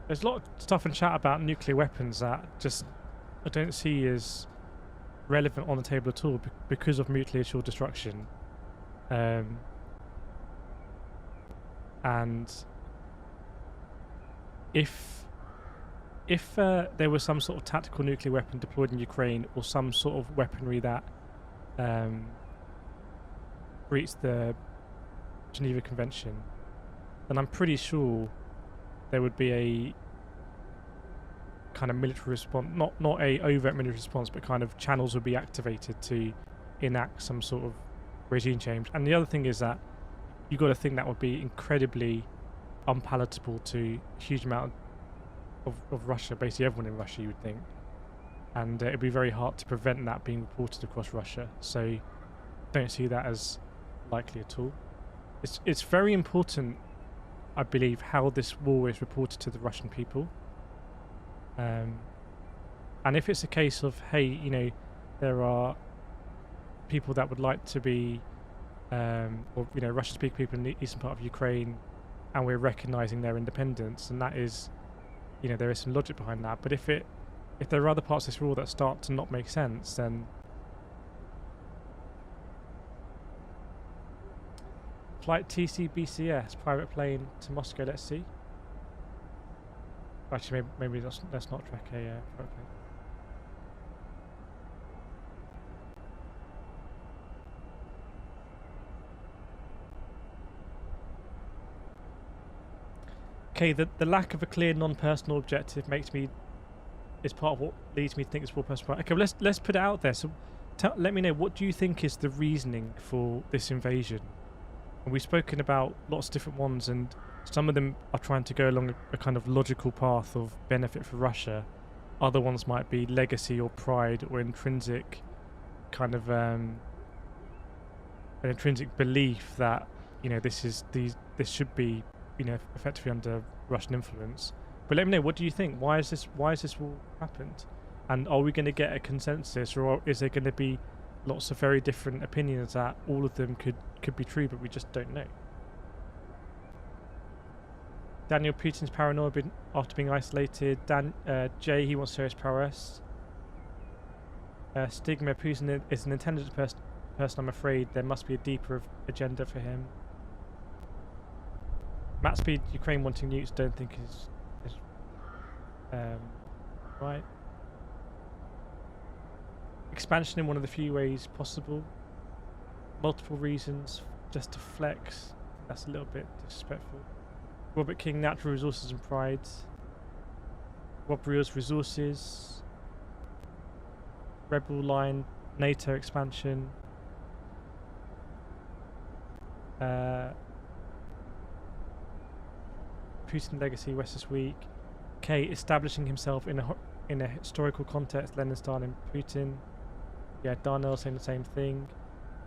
There's a lot of stuff in chat about nuclear weapons that just I don't see as relevant on the table at all because of mutually assured destruction. And if there was some sort of tactical nuclear weapon deployed in Ukraine, or some sort of weaponry that breached the Geneva Convention, then I'm pretty sure there would be a kind of military response, not a overt military response, but kind of channels would be activated to enact some sort of regime change. And the other thing is that you've got to think that would be incredibly unpalatable to a huge amount of Russia, basically everyone in Russia, you would think. And it'd be very hard to prevent that being reported across Russia. So don't see that as likely at all. It's very important, I believe, how this war is reported to the Russian people. And if it's a case of, hey, there are people that would like to be, or Russian-speaking people in the eastern part of Ukraine, and we're recognizing their independence, and that is, there is some logic behind that. But if there are other parts of this war that start to not make sense, then flight TC-BCS, private plane to Moscow, let's see. Actually, maybe let's not track a private plane. Okay, the lack of a clear non-personal objective is part of what leads me to think it's war personal. Okay, well, let's put it out there. So let me know, what do you think is the reasoning for this invasion? And we've spoken about lots of different ones, and some of them are trying to go along a kind of logical path of benefit for Russia. Other ones might be legacy or pride or intrinsic kind of an intrinsic belief that this should be effectively under Russian influence. But let me know, what do you think? Why is this war happened? And are we going to get a consensus, or is there going to be lots of very different opinions that all of them could be true, but we just don't know? Daniel, Putin's paranoia after being isolated. Jay, he wants to show his prowess. Stigma, Putin is an intelligent person. I'm afraid there must be a deeper agenda for him. Matt Speed, Ukraine wanting nukes, don't think is right? Expansion in one of the few ways possible. Multiple reasons just to flex. That's a little bit disrespectful. Robert King, natural resources and pride. Rob Reel's resources. Rebel line, NATO expansion. Putin legacy, West this week. K, establishing himself in a historical context, Lenin, Stalin, Putin. Yeah, Darnell saying the same thing.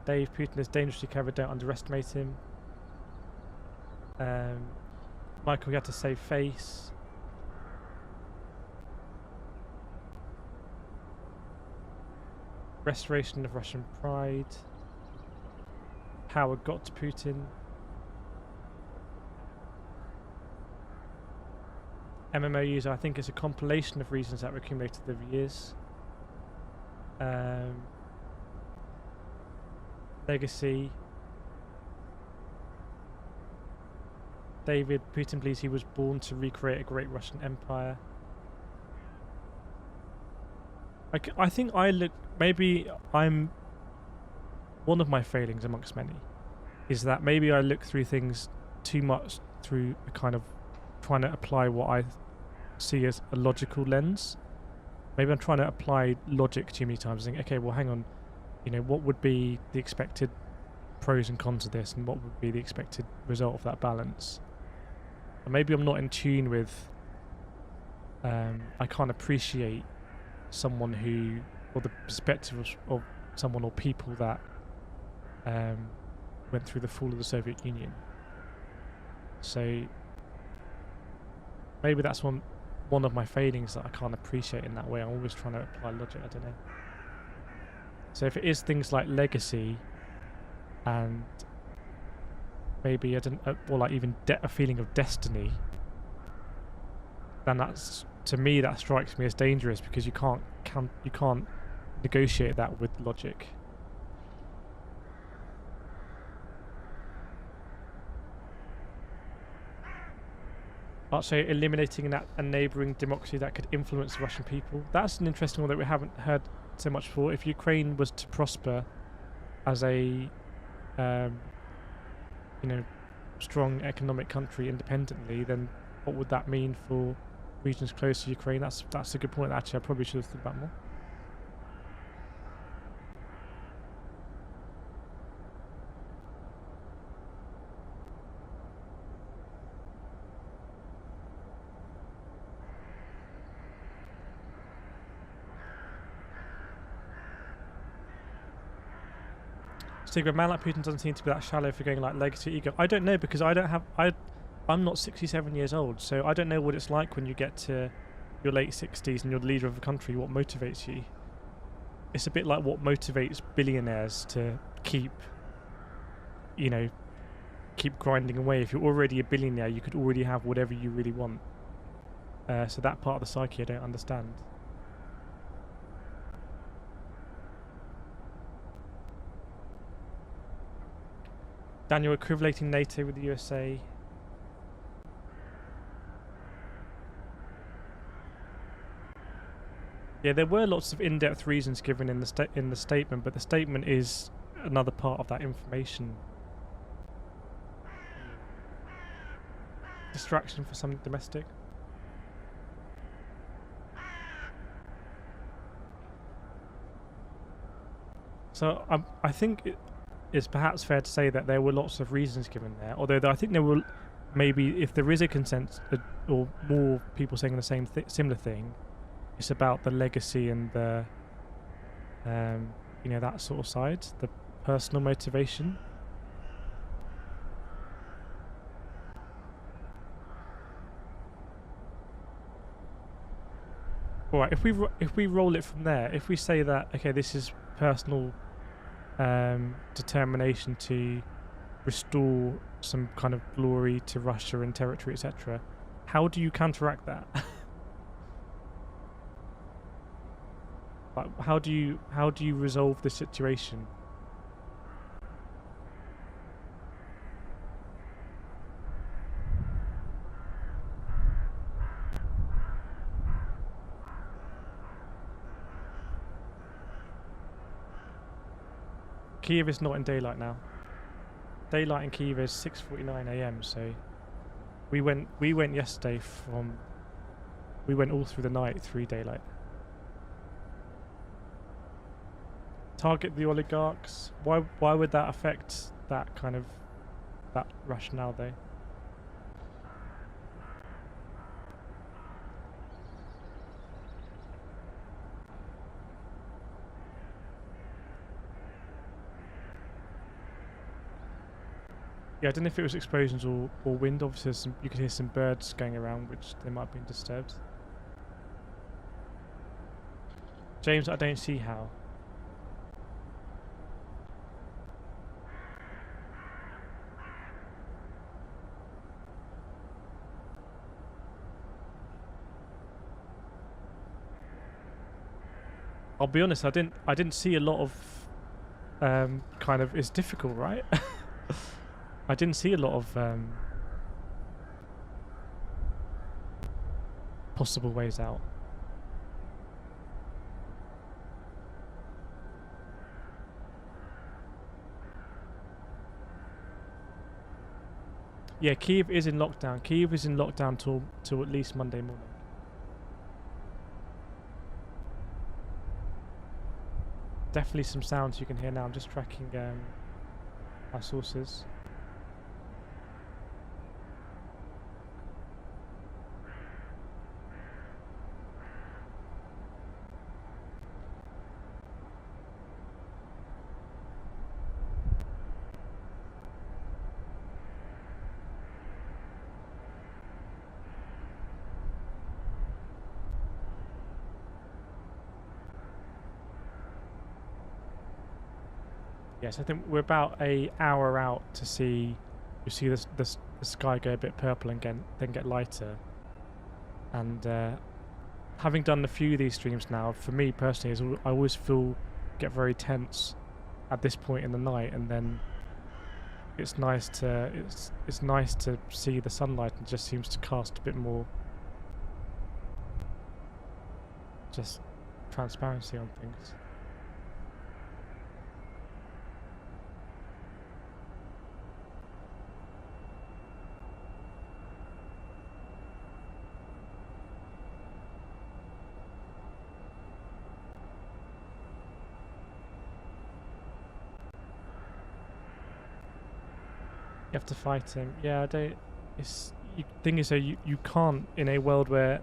Dave, Putin is dangerously clever, don't underestimate him. Michael, you had to save face. Restoration of Russian pride. Power got to Putin. MMO user, I think it's a compilation of reasons that were accumulated over years. Legacy. David, Putin believes he was born to recreate a great Russian empire. I think I look, maybe I'm, one of my failings amongst many is that maybe I look through things too much through a kind of trying to apply what I see as a logical lens. Maybe I'm trying to apply logic too many times and think, okay, well, hang on, you know, what would be the expected pros and cons of this, and what would be the expected result of that balance? And maybe I'm not in tune with, I can't appreciate someone who, or the perspective of someone or people that went through the fall of the Soviet Union. So maybe that's one of my failings, that I can't appreciate in that way. I'm always trying to apply logic, I don't know. So if it is things like legacy and maybe or like even a feeling of destiny, then that's, to me, that strikes me as dangerous, because you can't negotiate that with logic. Also, eliminating a neighbouring democracy that could influence the Russian people. That's an interesting one that we haven't heard so much for. If Ukraine was to prosper as a, strong economic country independently, then what would that mean for regions close to Ukraine? That's a good point. Actually, I probably should have thought about more. Stigma, a man like Putin doesn't seem to be that shallow for going like legacy ego. I don't know, because I'm not 67 years old, so I don't know what it's like when you get to your late 60s and you're the leader of a country, what motivates you. It's a bit like what motivates billionaires to keep grinding away. If you're already a billionaire, you could already have whatever you really want. So that part of the psyche I don't understand. Daniel, equivalating NATO with the USA. Yeah, there were lots of in-depth reasons given in the statement, but the statement is another part of that information. Distraction for something domestic. So I think it's perhaps fair to say that there were lots of reasons given there, although I think there will, maybe if there is a consensus or more people saying the same similar thing, it's about the legacy and the that sort of side, the personal motivation. All right, if we roll it from there, if we say that, okay, this is personal determination to restore some kind of glory to Russia and territory, etc., how do you counteract that? Like, how do you resolve the situation? Kyiv is not in daylight now. Daylight in Kyiv is 6:49 a.m. So we went yesterday from. We went all through the night through daylight. Target the oligarchs. Why would that affect that kind of that rationale though? Yeah, I don't know if it was explosions or wind. Obviously, you could hear some birds going around, which they might have been disturbed. James, I don't see how. I'll be honest, I didn't see a lot of kind of, it's difficult, right? I didn't see a lot of possible ways out. Yeah, Kyiv is in lockdown. Kyiv is in lockdown till at least Monday morning. Definitely some sounds you can hear now. I'm just tracking our sources. Yes, I think we're about an hour out to see. You see the sky go a bit purple and then get lighter. And having done a few of these streams now, for me personally, is I always get very tense at this point in the night, and then it's nice to see the sunlight, and just seems to cast a bit more just transparency on things. You have to fight him. Yeah, I don't. Thing is, though, you can't, in a world where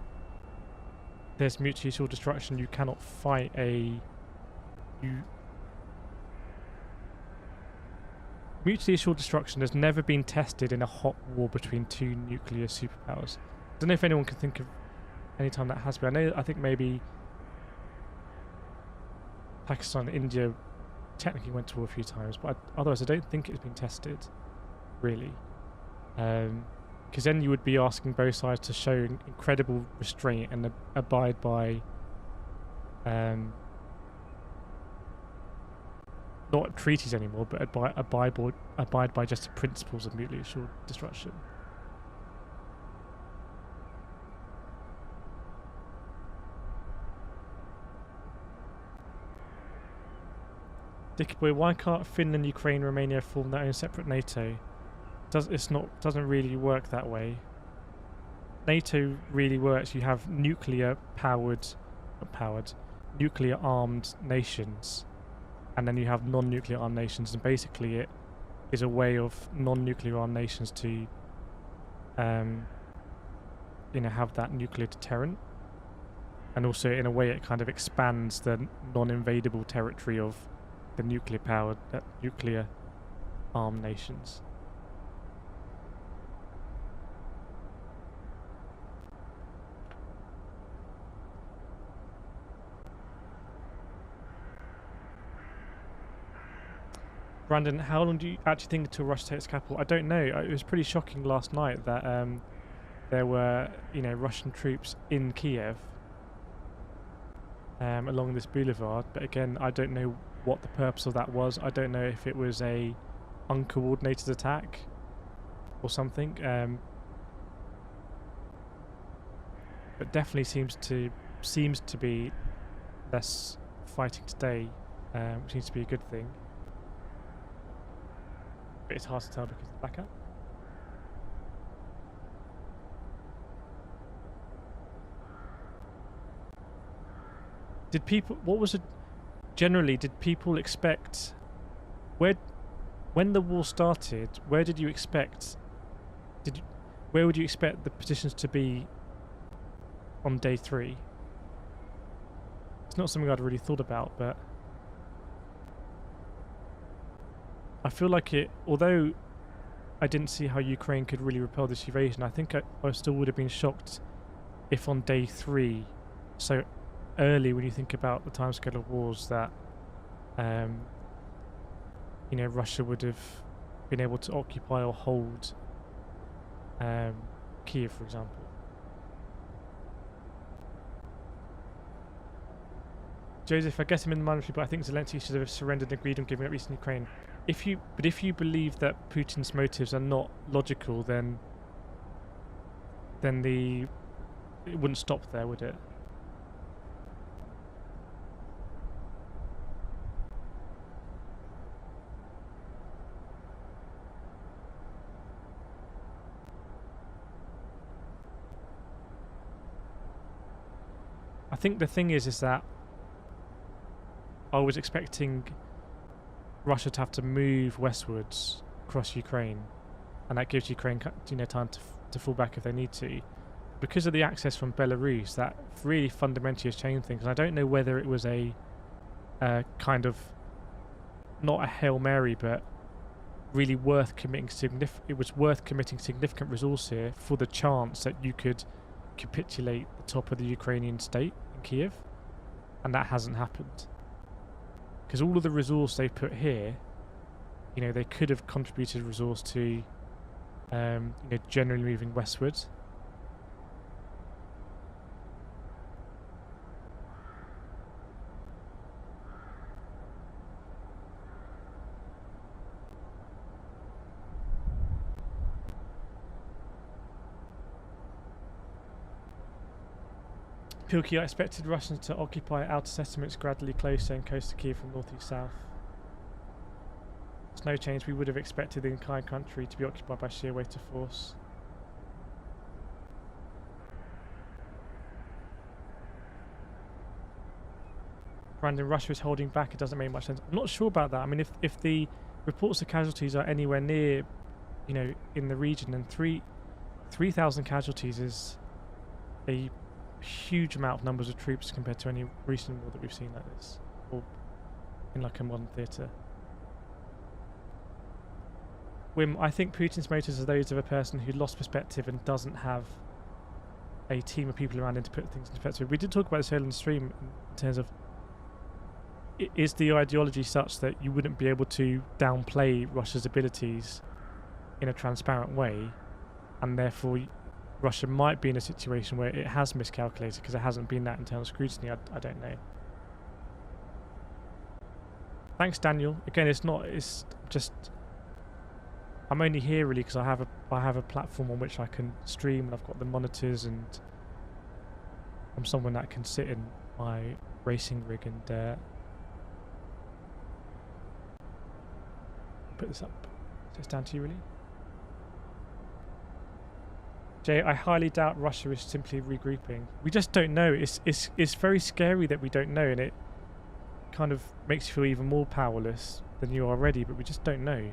there's mutually assured destruction, you cannot fight mutually assured destruction has never been tested in a hot war between two nuclear superpowers. I don't know if anyone can think of any time that has been. I think maybe Pakistan and India technically went to war a few times, but otherwise I don't think it's been tested. Really, because then you would be asking both sides to show incredible restraint and abide by not treaties anymore, but abide by just the principles of mutually assured destruction. Dicky boy, why can't Finland, Ukraine, Romania form their own separate NATO? Doesn't really work that way. NATO really works. You have nuclear armed nations, and then you have non-nuclear armed nations, and basically it is a way of non-nuclear armed nations to have that nuclear deterrent, and also in a way it kind of expands the non-invadable territory of the nuclear armed nations. Brandon, how long do you actually think until Russia takes capital? I don't know. It was pretty shocking last night that there were, Russian troops in Kiev along this boulevard. But again, I don't know what the purpose of that was. I don't know if it was a uncoordinated attack or something. But definitely seems to be less fighting today, which seems to be a good thing. but it's hard to tell because of the blackout. Did people, what was it, generally, did people expect, when the war started, where did you expect, where would you expect the positions to be on day 3? It's not something I'd really thought about, but I feel like it, although I didn't see how Ukraine could really repel this invasion, I think I still would have been shocked if on day 3, so early when you think about the timescale of wars, that you know, Russia would have been able to occupy or hold Kyiv, for example. Joseph, I guess I'm in the minority, but I think Zelensky should have surrendered and agreed on giving up eastern Ukraine. If you believe that Putin's motives are not logical, then it wouldn't stop there, would it? I think the thing is that I was expecting Russia to have to move westwards across Ukraine, and that gives Ukraine, you know, time to fall back if they need to. Because of the access from Belarus, that really fundamentally has changed things. And I don't know whether it was a kind of, not a Hail Mary, but really worth committing significant resource here for the chance that you could capitulate the top of the Ukrainian state in Kyiv, and that hasn't happened. Because all of the resource they put here, you know, they could have contributed resource to, you know, generally moving westwards. Pilkey, I expected Russians to occupy outer settlements gradually closer and coast to Kyiv from northeast south. There's no change. We would have expected the entire country to be occupied by sheer weight of force. Brandon, Russia is holding back. It doesn't make much sense. I'm not sure about that. I mean, if the reports of casualties are anywhere near, you know, in the region, then 3,000 casualties is a huge amount of numbers of troops compared to any recent war that we've seen like this, or in like a modern theatre. Wim, I think Putin's motives are those of a person who lost perspective and doesn't have a team of people around him to put things into perspective. We did talk about this earlier on the stream in terms of, is the ideology such that you wouldn't be able to downplay Russia's abilities in a transparent way, and therefore Russia might be in a situation where it has miscalculated because there hasn't been that internal scrutiny. I don't know. Thanks, Daniel. Again, it's just, I'm only here really because I have a platform on which I can stream, and I've got the monitors, and I'm someone that can sit in my racing rig and put this up. So it's down to you really. Jay, I highly doubt Russia is simply regrouping. We just don't know. It's very scary that we don't know, and it kind of makes you feel even more powerless than you are already, but we just don't know.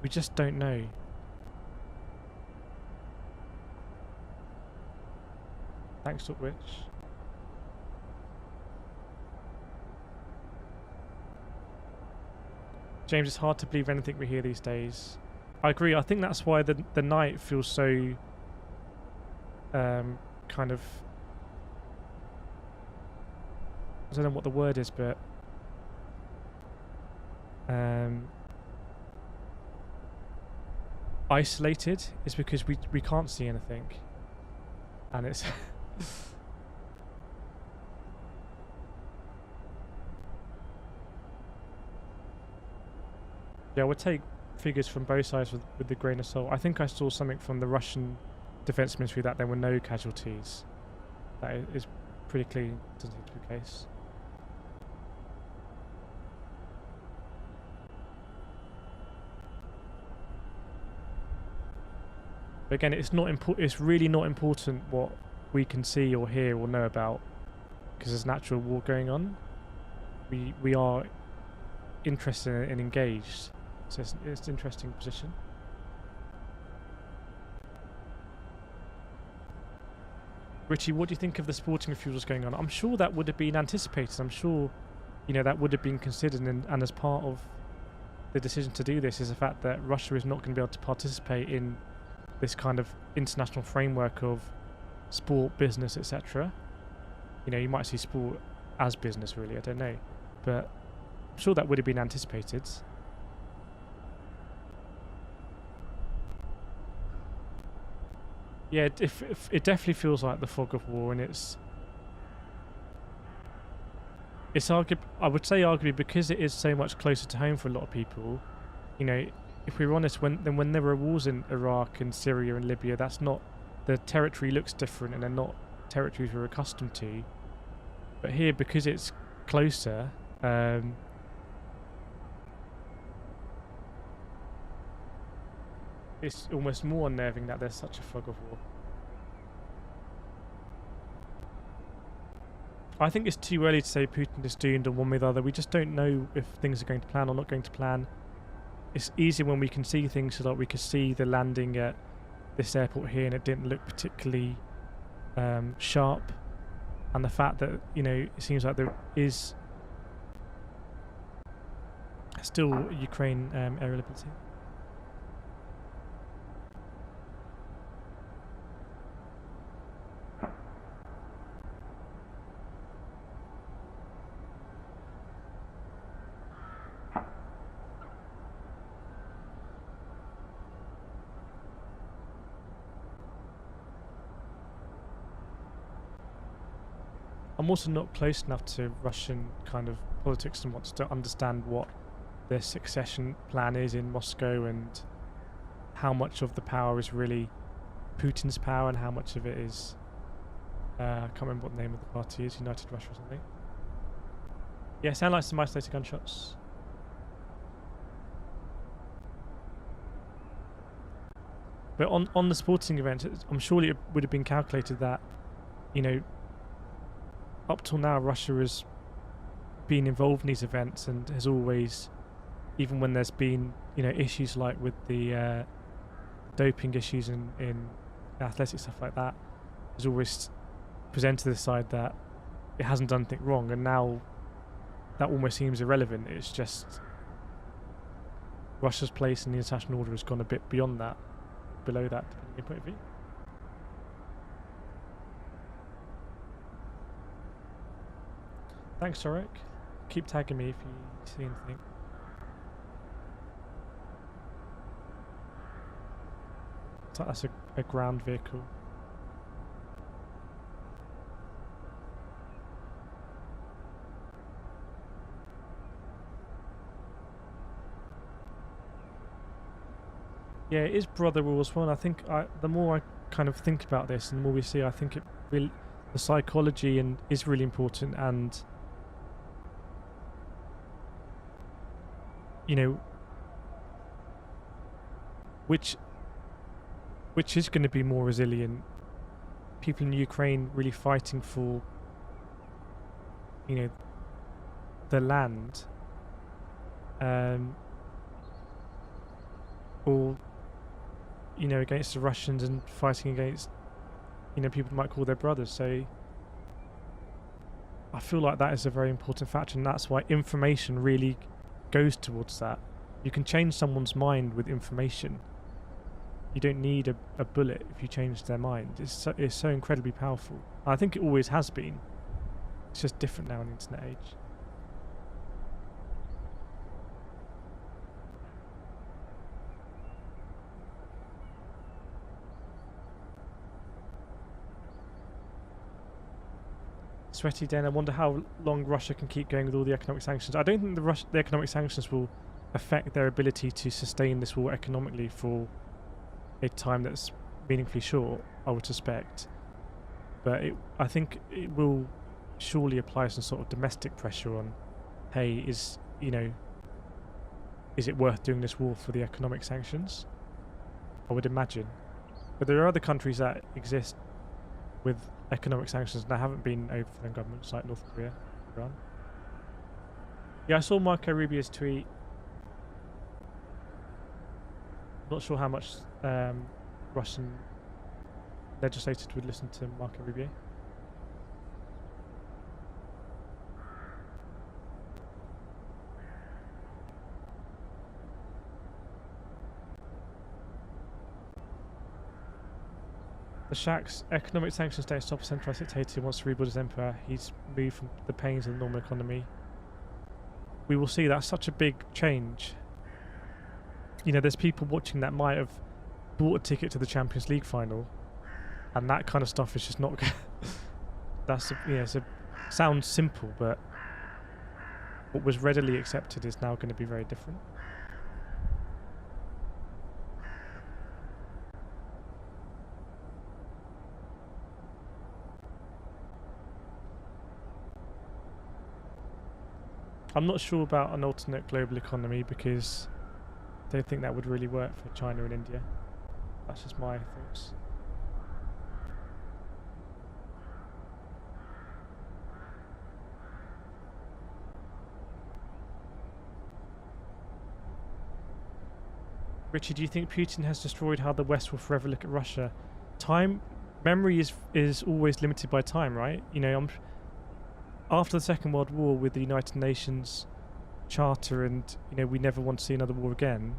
We just don't know. Thanks, Witch. James, it's hard to believe anything we hear these days. I agree. I think that's why the night feels so kind of, I don't know what the word is, but isolated is because we can't see anything, and it's yeah, we'll take figures from both sides with the grain of salt. I think I saw something from the Russian Defense Ministry that there were no casualties. That is pretty clear. Doesn't seem to be the case. But again, it's not important. It's really not important what we can see or hear or know about, because there's an actual war going on. We are interested and engaged, so it's an interesting position. Richie, what do you think of the sporting refusals going on? I'm sure that would have been anticipated. I'm sure, you know, that would have been considered, and as part of the decision to do this is the fact that Russia is not going to be able to participate in this kind of international framework of sport, business, etc. You know, you might see sport as business, really, I don't know. But I'm sure that would have been anticipated. Yeah, it definitely feels like the fog of war, and it's I would say arguably because it is so much closer to home for a lot of people. You know, if we're honest, when there were wars in Iraq and Syria and Libya, that's not, the territory looks different and they're not territories we're accustomed to. But here, because it's closer, it's almost more unnerving that there's such a fog of war. I think it's too early to say Putin is doomed or one way or the other. We just don't know if things are going to plan or not going to plan. It's easier when we can see things, so that we could see the landing at this airport here and it didn't look particularly sharp. And the fact that, you know, it seems like there is still Ukraine aerial ability. I'm also not close enough to Russian kind of politics and wants to understand what their succession plan is in Moscow and how much of the power is really Putin's power and how much of it is I can't remember what the name of the party is, United Russia or something. Yeah, sound like some isolated gunshots. But on the sporting event, I'm sure it would have been calculated that, you know, up till now Russia has been involved in these events and has always, even when there's been, you know, issues like with the doping issues in athletic stuff like that, has always presented the side that it hasn't done anything wrong, and now that almost seems irrelevant. It's just Russia's place in the international order has gone a bit beyond that, below that, depending on your point of view. Thanks, Torek. Keep tagging me if you see anything. So that's a ground vehicle. Yeah, it is brother rule as well, and I think the more I kind of think about this and the more we see, I think the psychology is really important, and you know, which is going to be more resilient? People in Ukraine really fighting for, you know, the land, or, you know, against the Russians and fighting against, you know, people might call their brothers. So I feel like that is a very important factor, and that's why information really goes towards that. You can change someone's mind with information. You don't need a bullet if you change their mind. It's so incredibly powerful. I think it always has been. It's just different now in the internet age. Sweaty Den, I wonder how long Russia can keep going with all the economic sanctions. I don't think the economic sanctions will affect their ability to sustain this war economically for a time that's meaningfully short, I would suspect. But I think it will surely apply some sort of domestic pressure on, hey, is it worth doing this war for the economic sanctions? I would imagine. But there are other countries that exist with economic sanctions that haven't been overthrown governments, like North Korea, Iran. Yeah, I saw Marco Rubio's tweet. Not sure how much Russian legislators would listen to Marco Rubio. The Shak's economic sanctions don't stop a centralized dictator who wants to rebuild his empire. He's moved from the pains of the normal economy. We will see. That's such a big change. You know, there's people watching that might have bought a ticket to the Champions League final, and that kind of stuff is just not. That's sounds simple, but what was readily accepted is now going to be very different. I'm not sure about an alternate global economy because I don't think that would really work for China and India. That's just my thoughts. Richard, do you think Putin has destroyed how the West will forever look at Russia? Memory is always limited by time, right? You know, after the Second World War with the United Nations Charter and, you know, we never want to see another war again,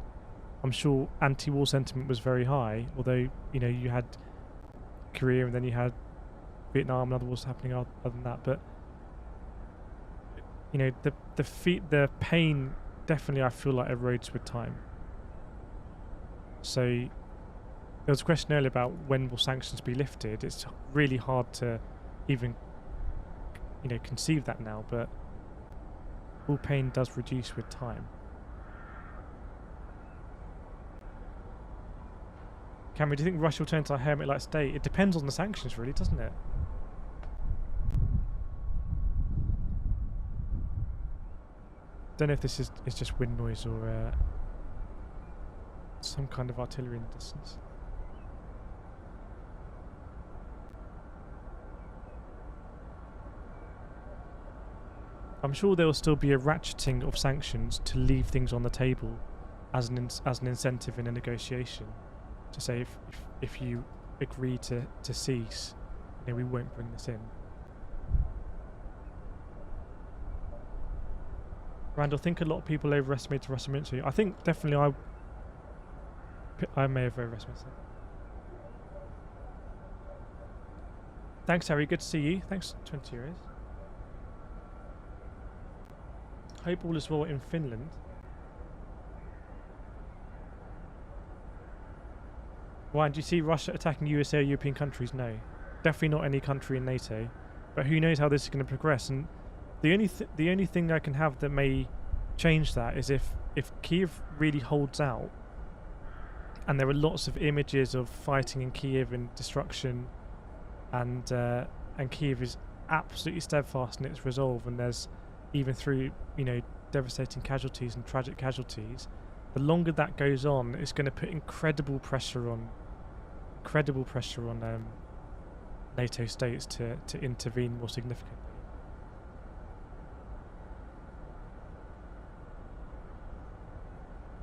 I'm sure anti-war sentiment was very high, although, you know, you had Korea and then you had Vietnam and other wars happening other than that. But, you know, the pain definitely, I feel like, erodes with time. So there was a question earlier about when will sanctions be lifted. It's really hard to even, you know, conceive that now, but all pain does reduce with time. Cameron, do you think Russia will turn to a hermit-like state? It depends on the sanctions, really, doesn't it? Don't know if this is just wind noise or some kind of artillery in the distance. I'm sure there will still be a ratcheting of sanctions to leave things on the table as an incentive in a negotiation. To say if you agree to cease, you know, we won't bring this in. Randall, I think a lot of people overestimated Russian military. I think definitely I may have overestimated that. Thanks, Harry. Good to see you. Thanks, 20 euros. Hope all is well in Finland. Why do you see Russia attacking USA or European countries? No, definitely not any country in NATO. But who knows how this is going to progress? And the only thing I can have that may change that is if Kyiv really holds out, and there are lots of images of fighting in Kyiv and destruction, and Kyiv is absolutely steadfast in its resolve, and there's even through, you know, devastating casualties and tragic casualties. The longer that goes on, it's going to put incredible pressure on NATO states to intervene more significantly.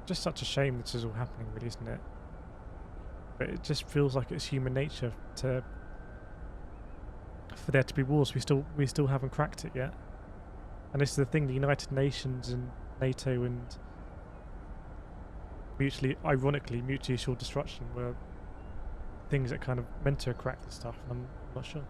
Just such a shame this is all happening, really, isn't it? But it just feels like it's human nature for there to be wars. We still haven't cracked it yet. And this is the thing: the United Nations and NATO and ironically mutually assured destruction were things that kind of meant to crack this stuff, and I'm not sure.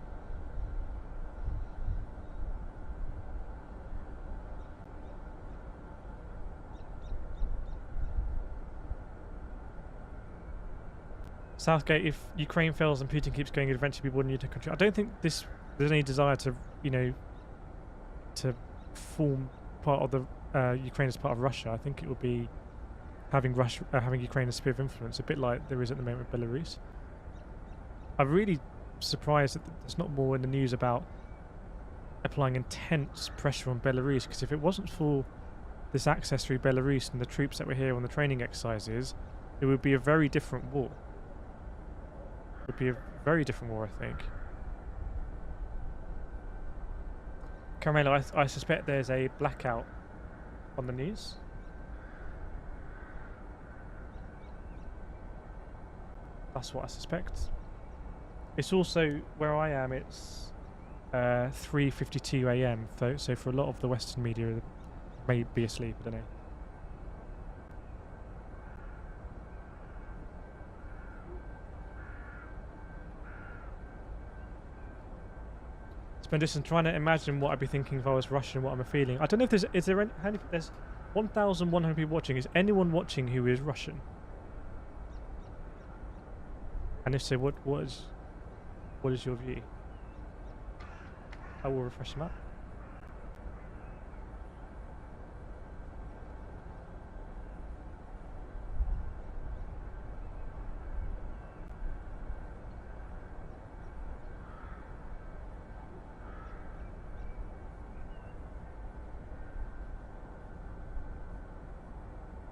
Southgate, if Ukraine fails and Putin keeps going, it'll eventually be one new country. I don't think there's any desire to, you know, to form part of the Ukraine as part of Russia. I think it would be having Ukraine as a sphere of influence, a bit like there is at the moment with Belarus. I'm really surprised that there's not more in the news about applying intense pressure on Belarus, because if it wasn't for this access through Belarus and the troops that were here on the training exercises, it would be a very different war. would be a very different war, I think. Carmelo, I suspect there's a blackout on the news. That's what I suspect. It's also, where I am, it's 3:52 a.m. So for a lot of the Western media, they may be asleep, I don't know. Spend distance trying to imagine what I'd be thinking if I was Russian, what I'm feeling. I don't know if there's 1,100 people watching. Is anyone watching who is Russian? And if so, what is your view? I will refresh them up.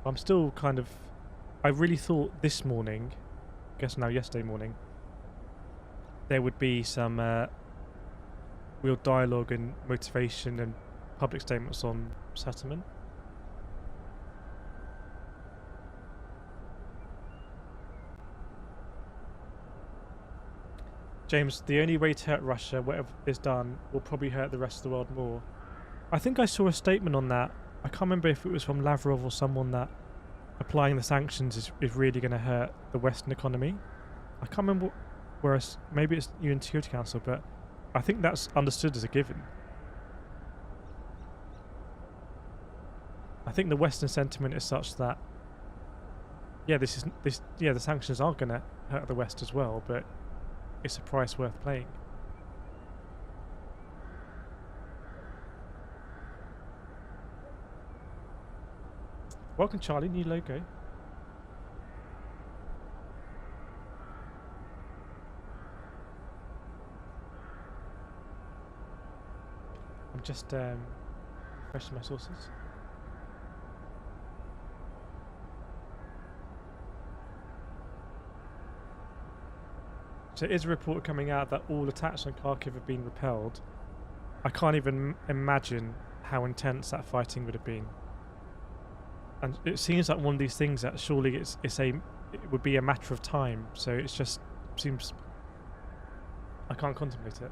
I'm still kind of... I really thought this morning, I guess now yesterday morning, there would be some real dialogue and motivation and public statements on settlement. James, the only way to hurt Russia, whatever is done, will probably hurt the rest of the world more. I think I saw a statement on that. I can't remember if it was from Lavrov or someone, that applying the sanctions is really going to hurt the Western economy. I can't remember whereas maybe it's UN Security Council, but I think that's understood as a given. I think the Western sentiment is such that the sanctions are going to hurt the West as well, but it's a price worth paying. Welcome, Charlie. New logo. I'm just refreshing my sources. So it is a report coming out that all attacks on Kharkiv have been repelled. I can't even imagine how intense that fighting would have been. And it seems like one of these things that surely it would be a matter of time. So it just seems I can't contemplate it.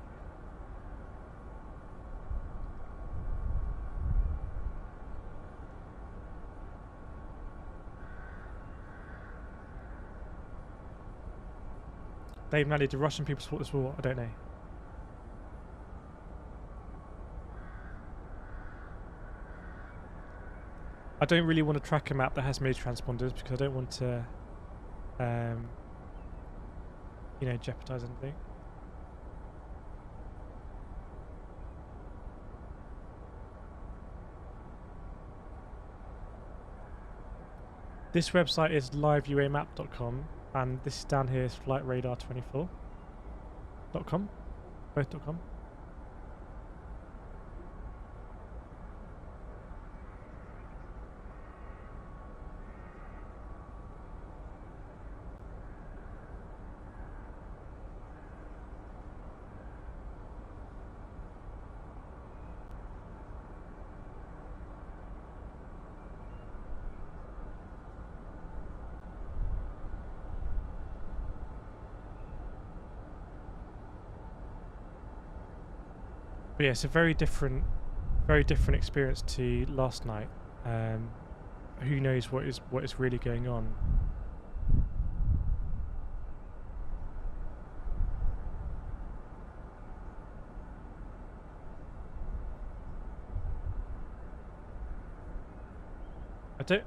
Dave Nally, do Russian people support this war? I don't know. I don't really want to track a map that has military transponders because I don't want to, jeopardize anything. This website is liveuamap.com, and this down here is flightradar24.com, both.com. But yeah, it's a very different experience to last night. Who knows what is really going on?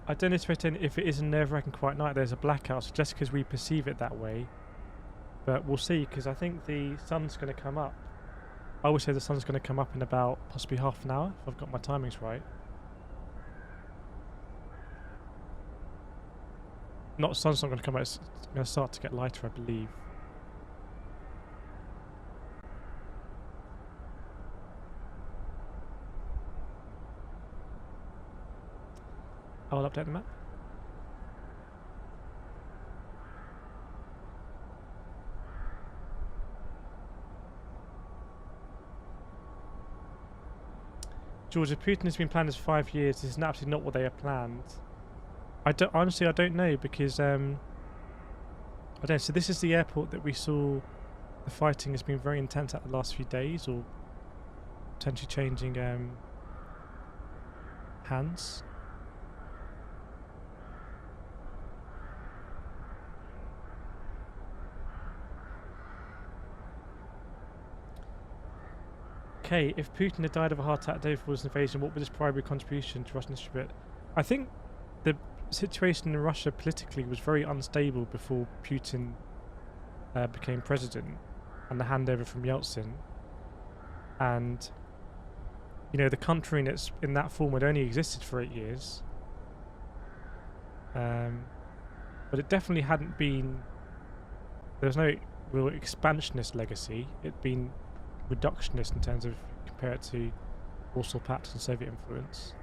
I don't expect if it is a nerve-wracking quiet night. There's a blackout, so just because we perceive it that way, but we'll see. Because I think the sun's going to come up. I would say the sun's going to come up in about possibly half an hour, if I've got my timings right. Sun's not going to come out, it's going to start to get lighter, I believe. I'll update the map. George, if Putin has been planned as 5 years, this is absolutely not what they have planned. I don't know, because I don't know. So this is the airport that we saw. The fighting has been very intense at the last few days, or potentially changing hands. Okay, if Putin had died of a heart attack day before this invasion, what was his primary contribution to Russian history? I think the situation in Russia politically was very unstable before Putin became president, and the handover from Yeltsin. And the country in that form had only existed for 8 years. But it definitely hadn't been. There was no real expansionist legacy. It'd been reductionist in terms of compare it to Warsaw Pact and Soviet influence.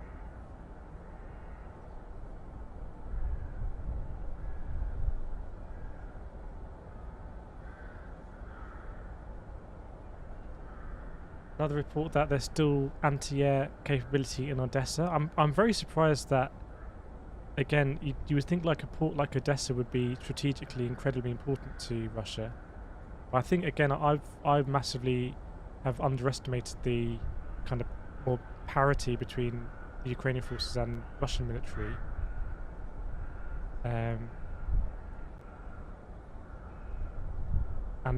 Another report that there's still anti-air capability in Odessa. I'm very surprised that, again, you would think like a port like Odessa would be strategically incredibly important to Russia. But I think, again, I've massively have underestimated the kind of more parity between the Ukrainian forces and Russian military. And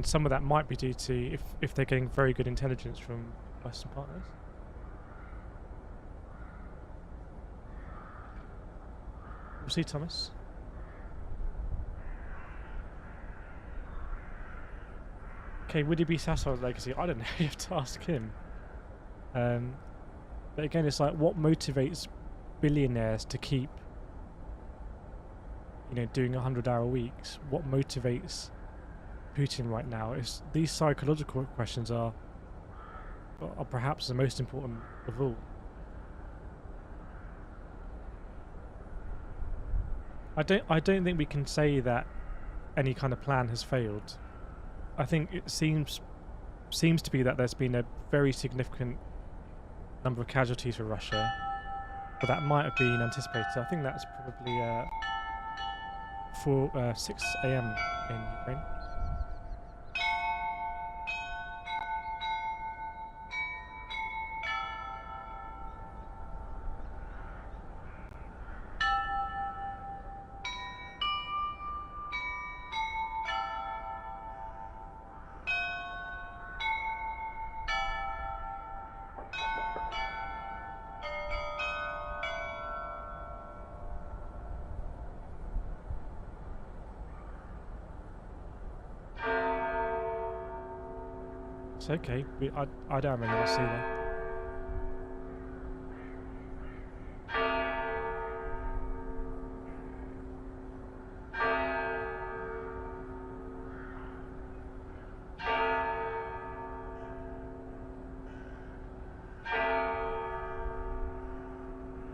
some of that might be due to if they're getting very good intelligence from Western partners. We'll see, Thomas. Okay, would he be satisfied with legacy? I don't know. You have to ask him. But again, it's like, what motivates billionaires to keep, doing 100-hour weeks? What motivates Putin right now? Is these psychological questions are perhaps the most important of all. I don't think we can say that any kind of plan has failed. I think it seems to be that there's been a very significant number of casualties for Russia, but that might have been anticipated. I think that's probably 6 a.m. in Ukraine. It's okay. I don't really want to see that.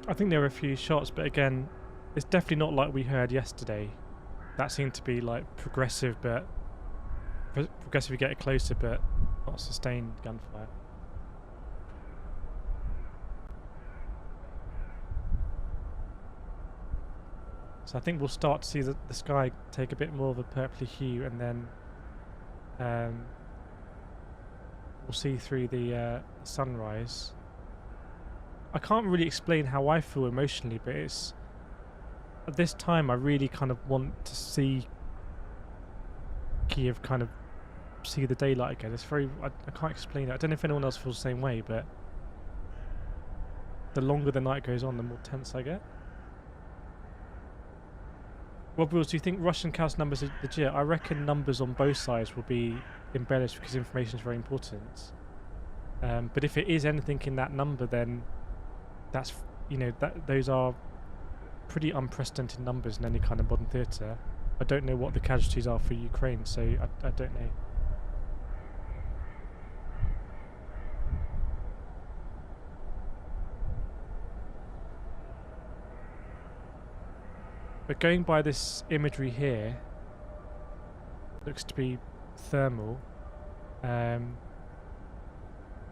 I think there were a few shots, but again, it's definitely not like we heard yesterday. That seemed to be like progressive, but progressively get it closer, but not sustained gunfire. So I think we'll start to see the sky take a bit more of a purpley hue, and then we'll see through the sunrise. I can't really explain how I feel emotionally, but it's at this time I really kind of want to see Kyiv kind of see the daylight again. It's very I can't explain it. I don't know if anyone else feels the same way, but the longer the night goes on, the more tense I get. Rob Wills, do you think Russian cast numbers are legit? I reckon numbers on both sides will be embellished because information is very important. But if it is anything in that number, then that's those are pretty unprecedented numbers in any kind of modern theatre. I don't know what the casualties are for Ukraine, so I don't know. But going by this imagery here, looks to be thermal.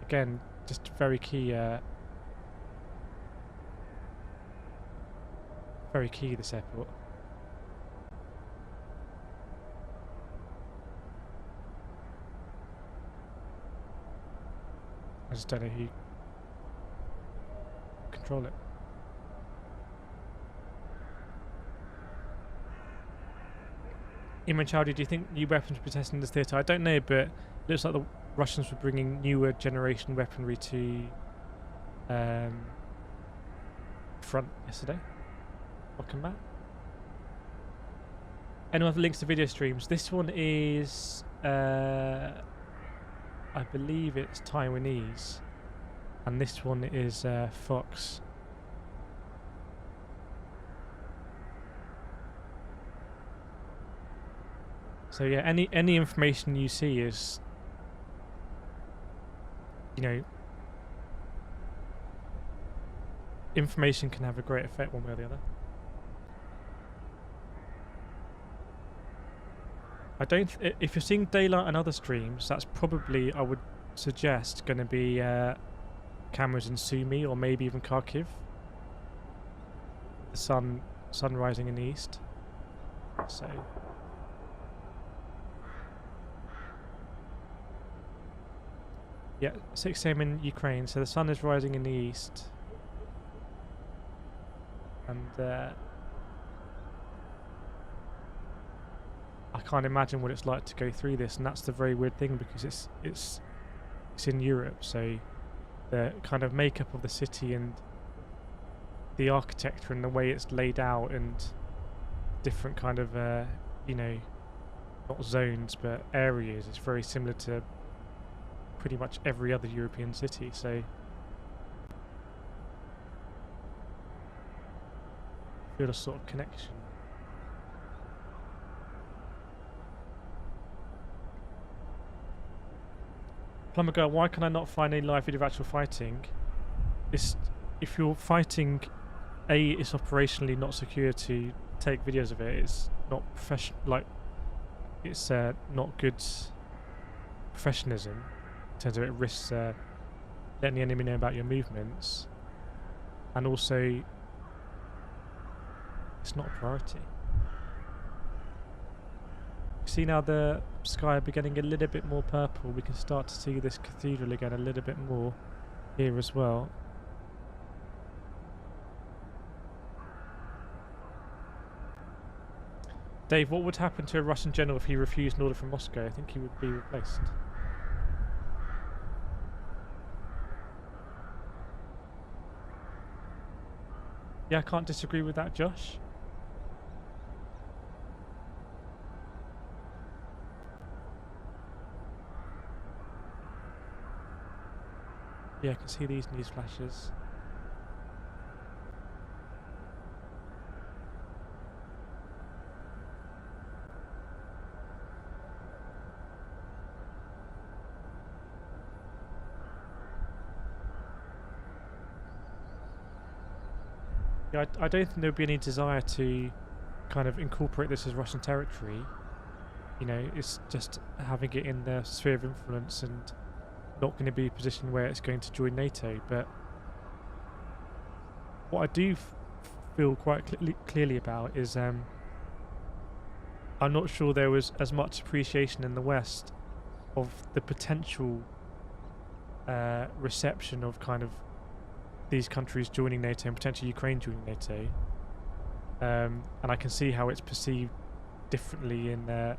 Again, just very key Very key, this airport. I just don't know who control it. Imran Chowdhury, do you think new weapons will be tested in this theatre? I don't know, but it looks like the Russians were bringing newer generation weaponry to front yesterday. Welcome back. Anyone have links to video streams? This one is, I believe it's Taiwanese, and this one is Fox. So yeah, any information you see is, you know, information can have a great effect one way or the other. I don't. If you're seeing daylight and other streams, that's probably, I would suggest, going to be cameras in Sumy or maybe even Kharkiv. The sun rising in the east. So. Yeah, 6 AM in Ukraine, so the sun is rising in the east. And I can't imagine what it's like to go through this, and that's the very weird thing, because it's in Europe, so the kind of makeup of the city and the architecture and the way it's laid out and different kind of you know, not zones but areas is very similar to pretty much every other European city, so feel a sort of connection. Plumber Girl, why can I not find any live video of actual fighting? If you're fighting, it's operationally not secure to take videos of it. It's not professional, like, it's not good professionalism. In terms of it risks letting the enemy know about your movements, and also it's not a priority. See, now the sky will be getting a little bit more purple. We can start to see this cathedral again a little bit more here as well. Dave, what would happen to a Russian general if he refused an order from Moscow? I think he would be replaced. Yeah, I can't disagree with that, Josh. Yeah, I can see these news flashes. Yeah, I don't think there would be any desire to kind of incorporate this as Russian territory. You know, it's just having it in their sphere of influence and not going to be a position where it's going to join NATO. But what I do feel quite clearly about is I'm not sure there was as much appreciation in the West of the potential reception of kind of these countries joining NATO and potentially Ukraine joining NATO, and I can see how it's perceived differently in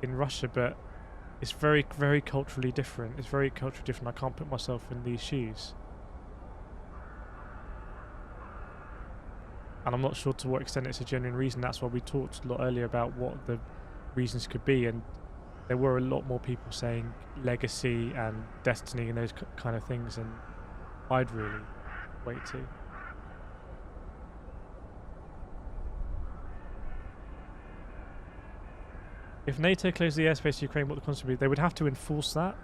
Russia, but it's very, very culturally different. It's very culturally different. I can't put myself in these shoes, and I'm not sure to what extent it's a genuine reason. That's why we talked a lot earlier about what the reasons could be, and there were a lot more people saying legacy and destiny and those kind of things, and I'd really wait to. If NATO closed the airspace to Ukraine, what the consequence would be? They would have to enforce that,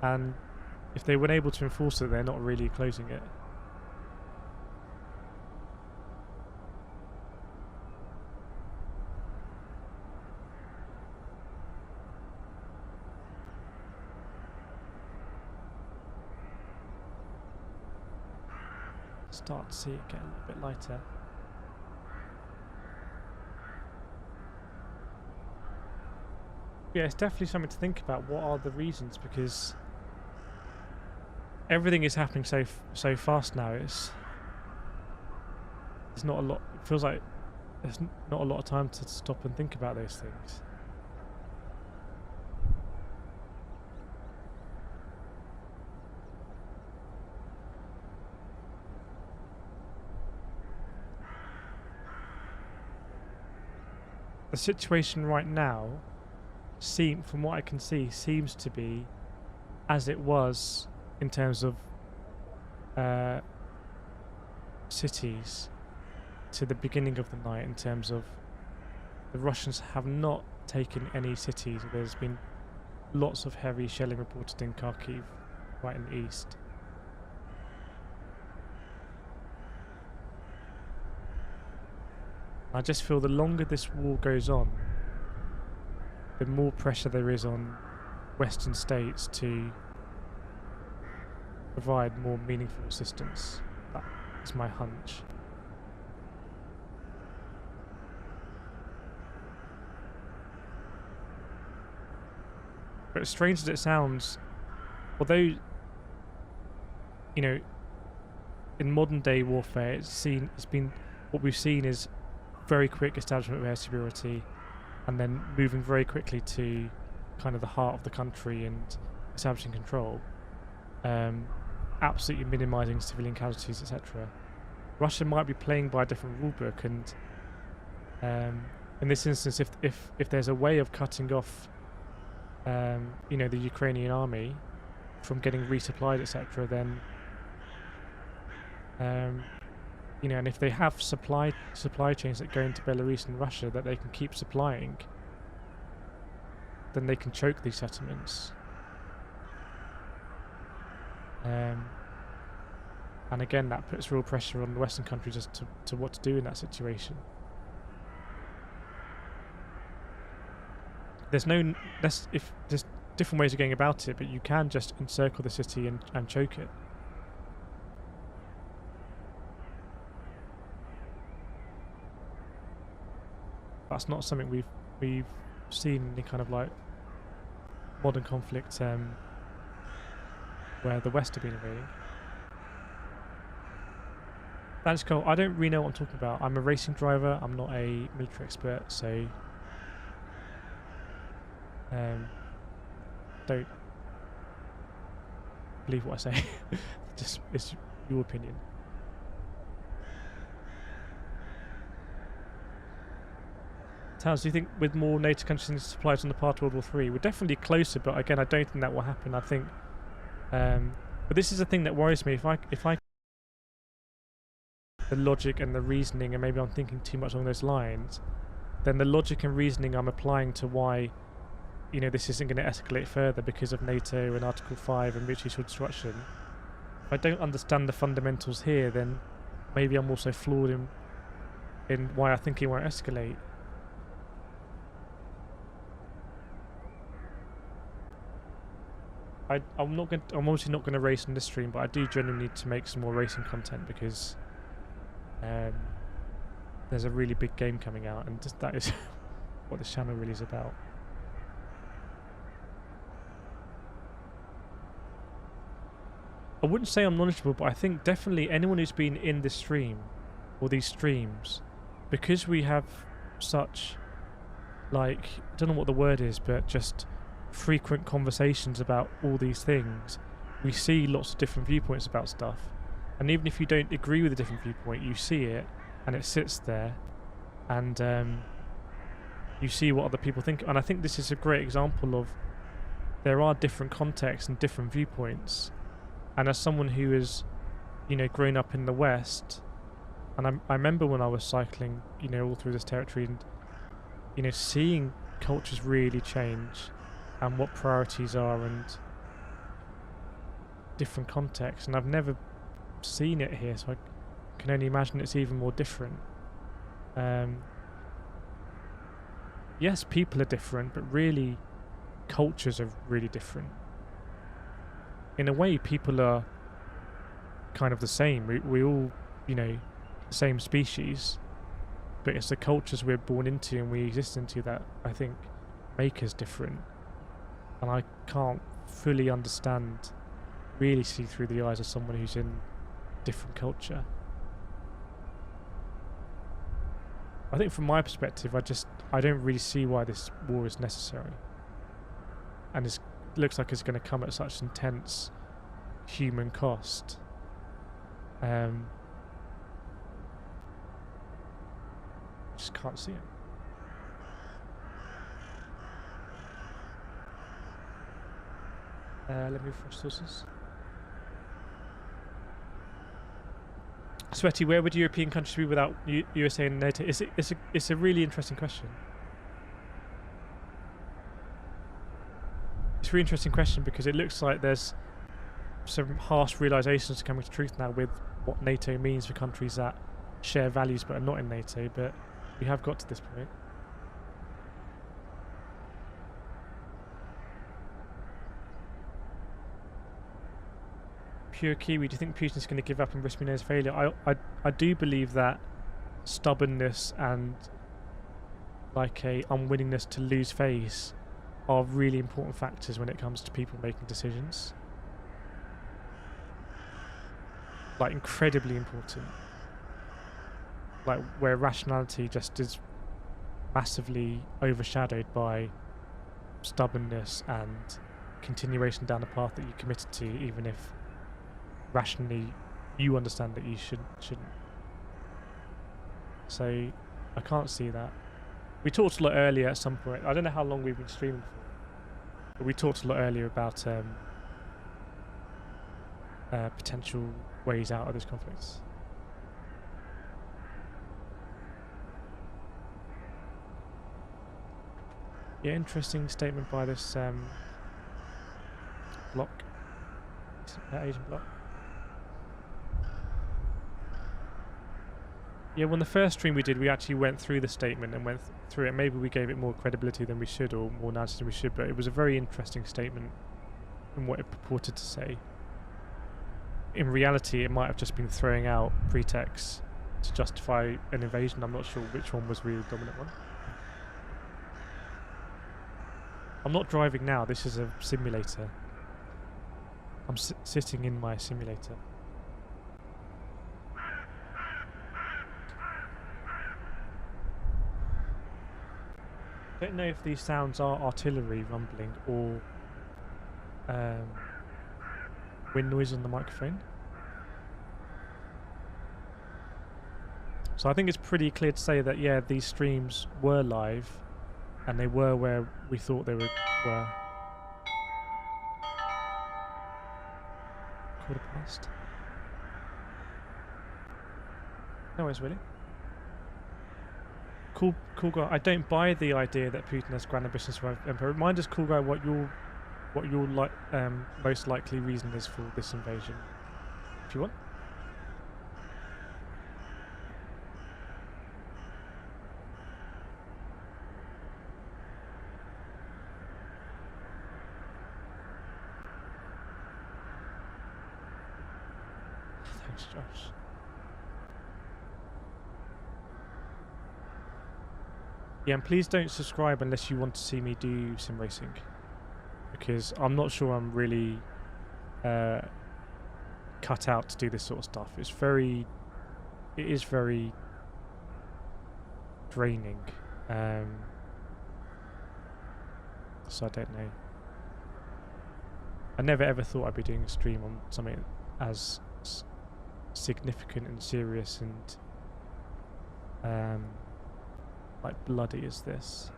and if they weren't able to enforce it, they're not really closing it. start to see it get a little bit lighter. Yeah, it's definitely something to think about. What are the reasons? Because everything is happening so fast now. It's not a lot. It feels like there's not a lot of time to stop and think about those things. The situation right now, from what I can see, seems to be as it was in terms of cities to the beginning of the night. In terms of the Russians have not taken any cities. There's been lots of heavy shelling reported in Kyiv, right in the east. I just feel the longer this war goes on, the more pressure there is on Western states to provide more meaningful assistance. That is my hunch. But as strange as it sounds, although, you know, in modern day warfare, what we've seen is very quick establishment of air superiority, and then moving very quickly to kind of the heart of the country and establishing control, absolutely minimizing civilian casualties, etc. Russia might be playing by a different rulebook, and in this instance, if there's a way of cutting off, you know, the Ukrainian army from getting resupplied, etc., then you know, and if they have supply chains that go into Belarus and Russia that they can keep supplying, then they can choke these settlements. And again, that puts real pressure on the Western countries as to what to do in that situation. There's different ways of going about it, but you can just encircle the city and choke it. That's not something we've seen in any kind of like modern conflict where the West have been invading. That's cool. I don't really know what I'm talking about. I'm a racing driver. I'm not a military expert, so don't believe what I say. Just it's your opinion. Towns, do you think with more NATO countries and supplies on the path to World War III, we're definitely closer, but again, I don't think that will happen. I think, but this is the thing that worries me. If I the logic and the reasoning, and maybe I'm thinking too much along those lines, then the logic and reasoning I'm applying to why, you know, this isn't going to escalate further because of NATO and Article 5 and mutual destruction. If I don't understand the fundamentals here, then maybe I'm also flawed in why I think it won't escalate. I'm obviously not going to race on this stream, but I do genuinely need to make some more racing content because there's a really big game coming out, and that is what this channel really is about. I wouldn't say I'm knowledgeable, but I think definitely anyone who's been in this stream or these streams, because we have such, like, I don't know what the word is, but just frequent conversations about all these things, we see lots of different viewpoints about stuff, and even if you don't agree with a different viewpoint, you see it and it sits there, and you see what other people think. And I think this is a great example of there are different contexts and different viewpoints, and as someone who is, you know, grown up in the West, and I remember when I was cycling, you know, all through this territory, and, you know, seeing cultures really change and what priorities are and different contexts, and I've never seen it here, so I can only imagine it's even more different. Yes, people are different, but really cultures are really different. In a way, people are kind of the same. We all you know, the same species, but it's the cultures we're born into and we exist into that I think make us different. And I can't fully understand, really see through the eyes of someone who's in different culture. I think from my perspective, I don't really see why this war is necessary. And it looks like it's going to come at such intense human cost. Just can't see it. Let me refresh sources. Sweaty, where would European countries be without USA and NATO? It's a really interesting question. It's a really interesting question because it looks like there's some harsh realizations coming to truth now with what NATO means for countries that share values but are not in NATO, but we have got to this point. Pure Kiwi, do you think Putin's going to give up and risk NATO's failure? I do believe that stubbornness and like a unwillingness to lose face are really important factors when it comes to people making decisions. Like incredibly important. Like where rationality just is massively overshadowed by stubbornness and continuation down the path that you committed to, even if rationally you understand that you shouldn't. So I can't see that. We talked a lot earlier at some point, I don't know how long we've been streaming for, but we talked a lot earlier about potential ways out of this conflict. Yeah, interesting statement by this block, Asian block. Yeah, well, the first stream we did, we actually went through the statement and went through it. Maybe we gave it more credibility than we should, or more analysis than we should, but it was a very interesting statement in what it purported to say. In reality, it might have just been throwing out pretexts to justify an invasion. I'm not sure which one was really the dominant one. I'm not driving now, this is a simulator. I'm sitting in my simulator. I don't know if these sounds are artillery rumbling or wind noise on the microphone. So I think it's pretty clear to say that, yeah, these streams were live and they were where we thought they were. Quarter past. No worries, really. Cool guy. I don't buy the idea that Putin has grand ambitions for emperor. Remind us, cool guy, what your most likely reason is for this invasion, if you want. Thanks, Josh. Yeah, and please don't subscribe unless you want to see me do sim racing, because I'm not sure I'm really cut out to do this sort of stuff. It is very draining. So I don't know. I never ever thought I'd be doing a stream on something as significant and serious and like bloody as this.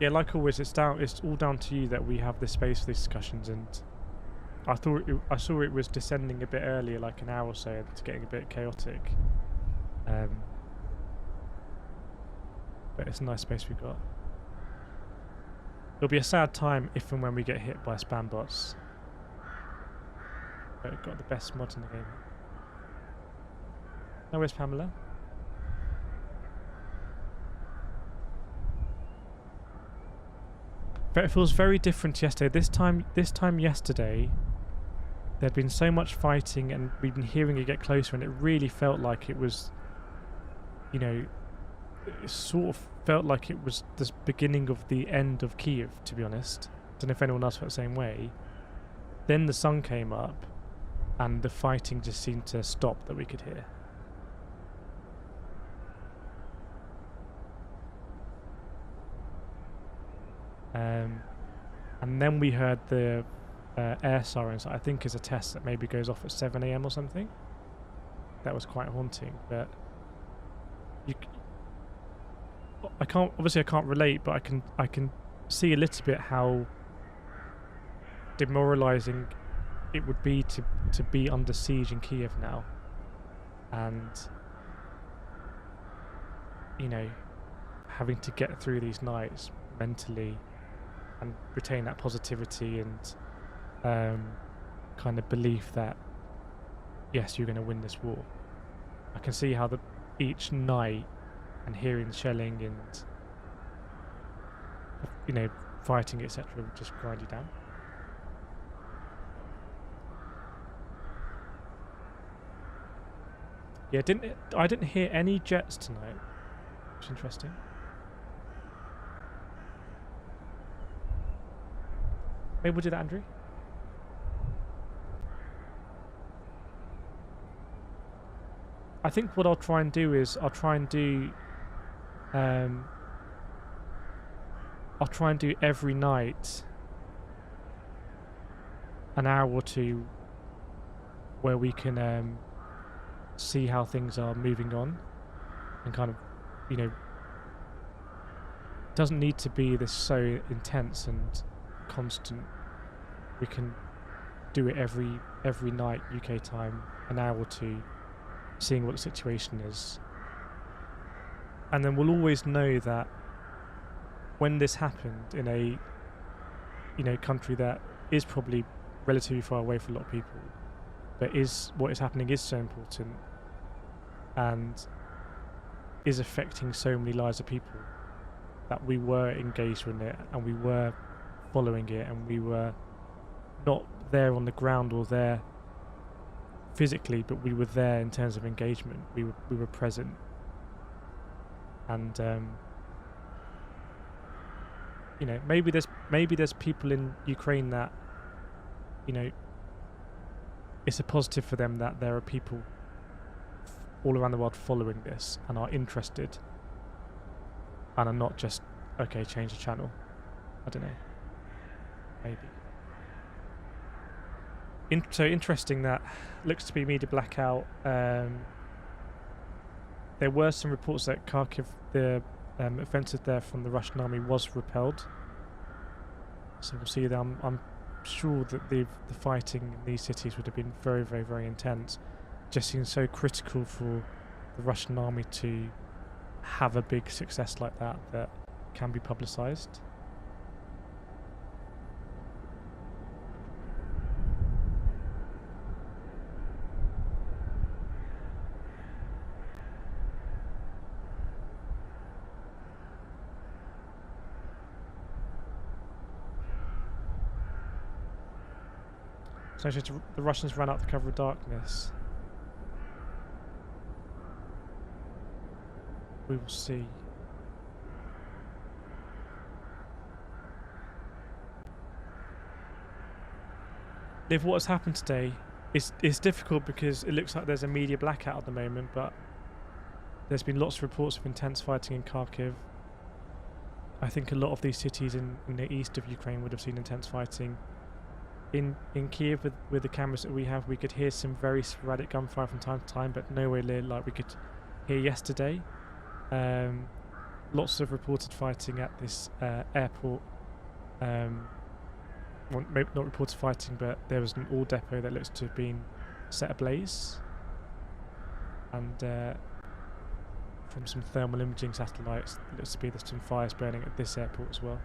Yeah, like always, it's all down to you that we have this space for these discussions, and I saw it was descending a bit earlier, like an hour or so, and it's getting a bit chaotic. But it's a nice space we've got. It'll be a sad time if and when we get hit by spam bots. But we've got the best mod in the game. Now where's Pamela? It feels very different to yesterday. This time yesterday, there'd been so much fighting, and we'd been hearing it get closer, and it really felt like it was, you know, it sort of felt like it was the beginning of the end of Kyiv, to be honest. Don't know if anyone else felt the same way. Then the sun came up, and the fighting just seemed to stop that we could hear. And then we heard the air sirens, I think is a test that maybe goes off at 7 AM or something. That was quite haunting, but I can't relate, but I can see a little bit how demoralizing it would be to be under siege in Kyiv now, and you know, having to get through these nights mentally and retain that positivity and kind of belief that yes, you're going to win this war. I can see how each night and hearing shelling and, you know, fighting, etc., would just grind you down. Yeah, I didn't hear any jets tonight, which is interesting. Maybe we'll do that, Andrew. I think what I'll try and do is I'll try and do every night an hour or two where we can see how things are moving on, and kind of, you know, doesn't need to be this so intense and constant. We can do it every night UK time, an hour or two, seeing what the situation is, and then we'll always know that when this happened in a, you know, country that is probably relatively far away for a lot of people, but what is happening is so important and is affecting so many lives of people, that we were engaged in it and we were following it, and we were not there on the ground or there physically, but we were there in terms of engagement. We were present, and you know, maybe there's people in Ukraine that, you know, it's a positive for them that there are people all around the world following this and are interested and are not just, okay, change the channel. I don't know. Maybe. So interesting that looks to be media blackout. There were some reports that Kharkiv, the offensive there from the Russian army, was repelled. So we'll see that. I'm sure that the fighting in these cities would have been very, very, very intense. Just seems so critical for the Russian army to have a big success like that can be publicised. So just the Russians ran out the cover of darkness. We will see. Liv, what has happened today is difficult because it looks like there's a media blackout at the moment, but there's been lots of reports of intense fighting in Kharkiv. I think a lot of these cities in the east of Ukraine would have seen intense fighting. In Kyiv, with the cameras that we have, we could hear some very sporadic gunfire from time to time, but nowhere like we could hear yesterday. Lots of reported fighting at this airport. Well, maybe not reported fighting, but there was an ore depot that looks to have been set ablaze. And from some thermal imaging satellites, it looks to be there's some fires burning at this airport as well.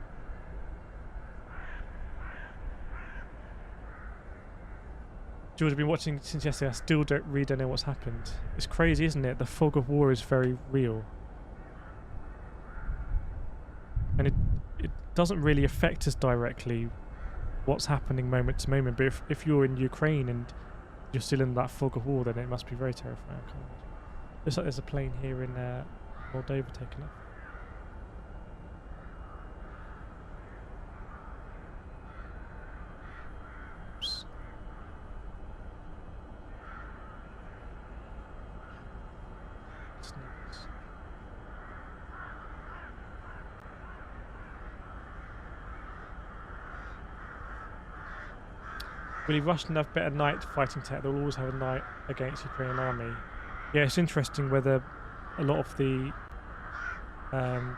George, I've been watching since yesterday. I still don't know what's happened. It's crazy, isn't it? The fog of war is very real. And it doesn't really affect us directly what's happening moment to moment, but if you're in Ukraine and you're still in that fog of war, then it must be very terrifying. I can't imagine. Looks like there's a plane here in Moldova taking off. Oops. Sneaks. Really, Russians have better night fighting tech. They'll always have a night against the Ukrainian army. Yeah, it's interesting whether a lot of the kind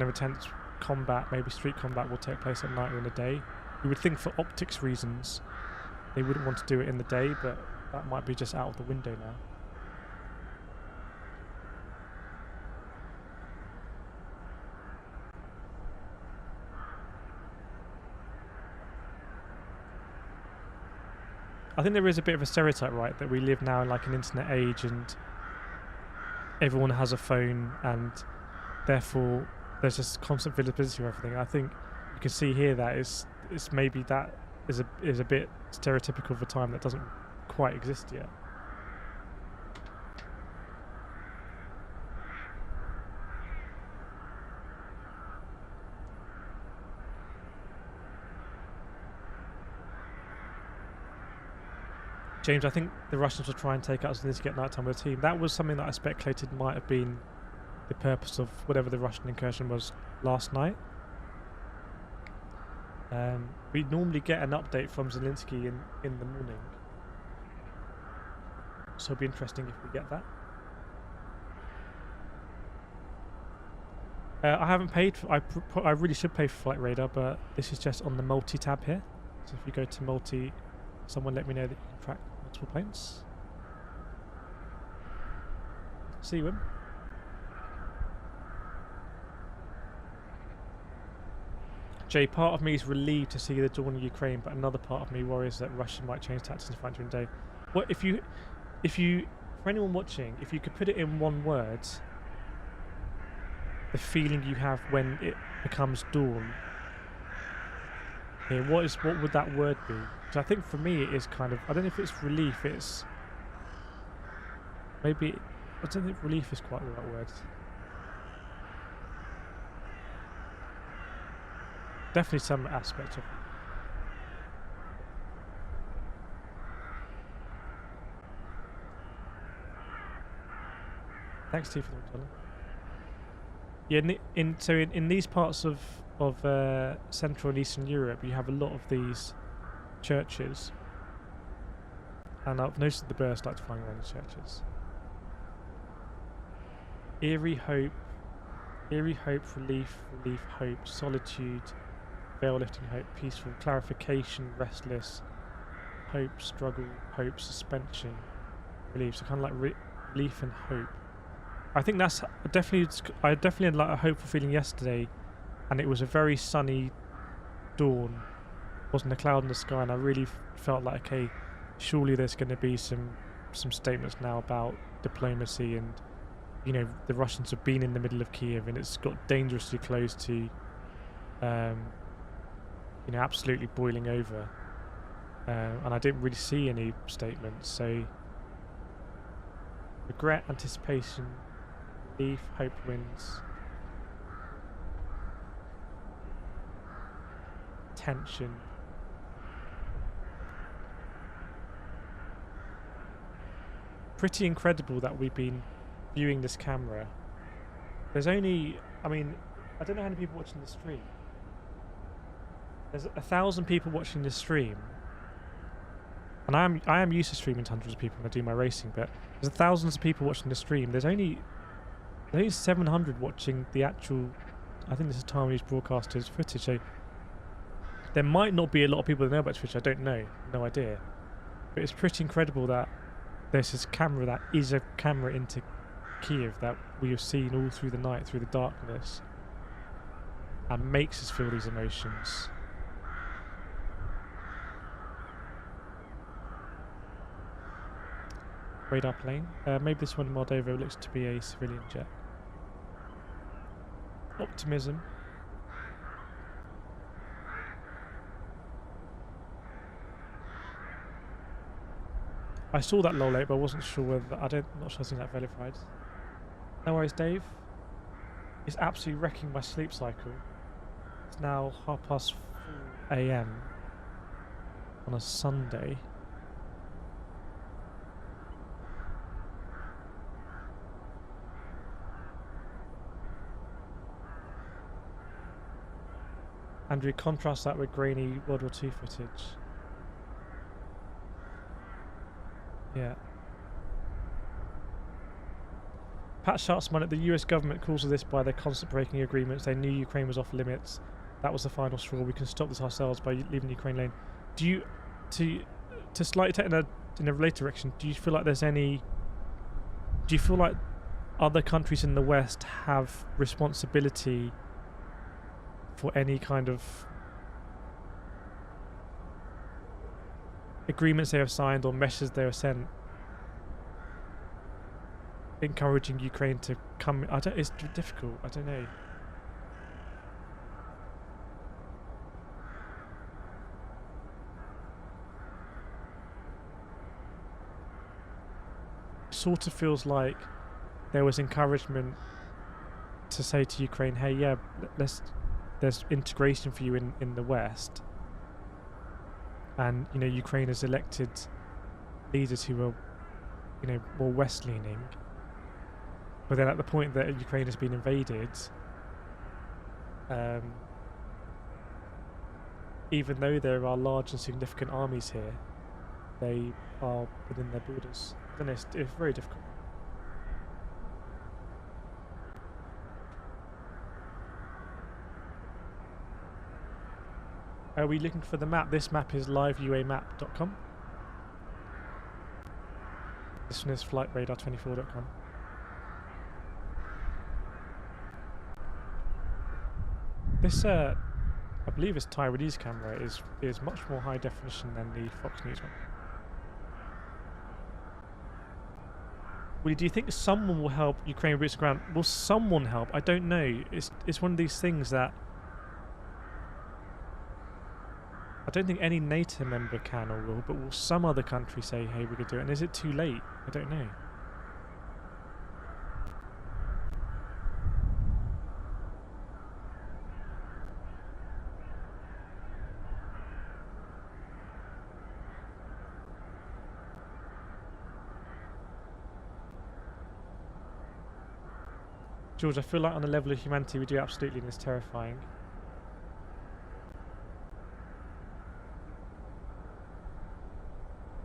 of intense combat, maybe street combat, will take place at night or in the day. You would think for optics reasons they wouldn't want to do it in the day, but that might be just out of the window now. I think there is a bit of a stereotype, right, that we live now in like an internet age and everyone has a phone and therefore there's just constant visibility of everything. I think you can see here that it's maybe that is a bit stereotypical of a time that doesn't quite exist yet. James, I think the Russians will try and take out Zelensky at night time with the team. That was something that I speculated might have been the purpose of whatever the Russian incursion was last night. We normally get an update from Zelensky in the morning, so it'll be interesting if we get that. I haven't paid for, I really should pay for Flight Radar, but this is just on the multi tab here. So if you go to multi, someone let me know that you can track multiple planes. See you, Wim. Jay, part of me is relieved to see the dawn of Ukraine, but another part of me worries that Russia might change tactics and fight during the day. What if you, for anyone watching, if you could put it in one word, the feeling you have when it becomes dawn. Here, what would that word be? Because I think for me it is kind of, I don't know if it's relief, it's maybe, I don't think relief is quite the right word. Definitely some aspect of it. Thanks, Steve, for the $1. Yeah, in these parts of Central and Eastern Europe, you have a lot of these churches, and I've noticed the birds like to flying around the churches. Eerie hope, relief, hope, solitude, veil lifting hope, peaceful, clarification, restless, hope, struggle, hope, suspension, relief. So kind of like relief and hope. I think that's I definitely had like a hopeful feeling yesterday, and it was a very sunny dawn. Wasn't a cloud in the sky, and I really felt like, okay, surely there's going to be some statements now about diplomacy, and you know, the Russians have been in the middle of Kyiv and it's got dangerously close to you know, absolutely boiling over, and I didn't really see any statements. So regret, anticipation, relief, hope wins, tension, pretty incredible that we've been viewing this camera. There's only, I mean, I don't know how many people watching the stream. There's 1,000 people watching this stream, and I am used to streaming to hundreds of people when I do my racing, but there's thousands of people watching the stream. There's only 700 watching the actual, I think this is Taiwanese broadcasters' footage, so there might not be a lot of people that know about Twitch. I don't know, no idea, but it's pretty incredible that there's this camera that is a camera into Kyiv that we have seen all through the night, through the darkness, and makes us feel these emotions. Radar plane. Maybe this one in Moldova looks to be a civilian jet. Optimism. I saw that lol, but I wasn't sure whether not sure I think that verified. No worries, Dave. It's absolutely wrecking my sleep cycle. It's now 4:30 a.m. on a Sunday. Andrew, contrast that with grainy World War II footage. Yeah. Pat Sharpsman at the US government calls for this by their constant breaking agreements. They knew Ukraine was off limits. That was the final straw. We can stop this ourselves by leaving Ukraine alone. Do you, to slightly take in a related direction, do you feel like other countries in the West have responsibility for any kind of agreements they have signed or messages they have sent encouraging Ukraine to come? It's difficult. I don't know. It sort of feels like there was encouragement to say to Ukraine, hey, yeah, there's integration for you in the West. And, you know, Ukraine has elected leaders who are, you know, more West-leaning. But then at the point that Ukraine has been invaded, even though there are large and significant armies here, they are within their borders. I don't know, it's very difficult. Are we looking for the map? This map is liveuamap.com. This one is flightradar24.com. This, I believe, is Taiwanese camera is much more high definition than the Fox News one. Willie, do you think someone will help Ukraine boots on the ground? Will someone help? I don't know. It's one of these things that I don't think any NATO member can or will, but will some other country say, hey, we could do it? And is it too late? I don't know. George, I feel like on the level of humanity we do absolutely, and it's terrifying.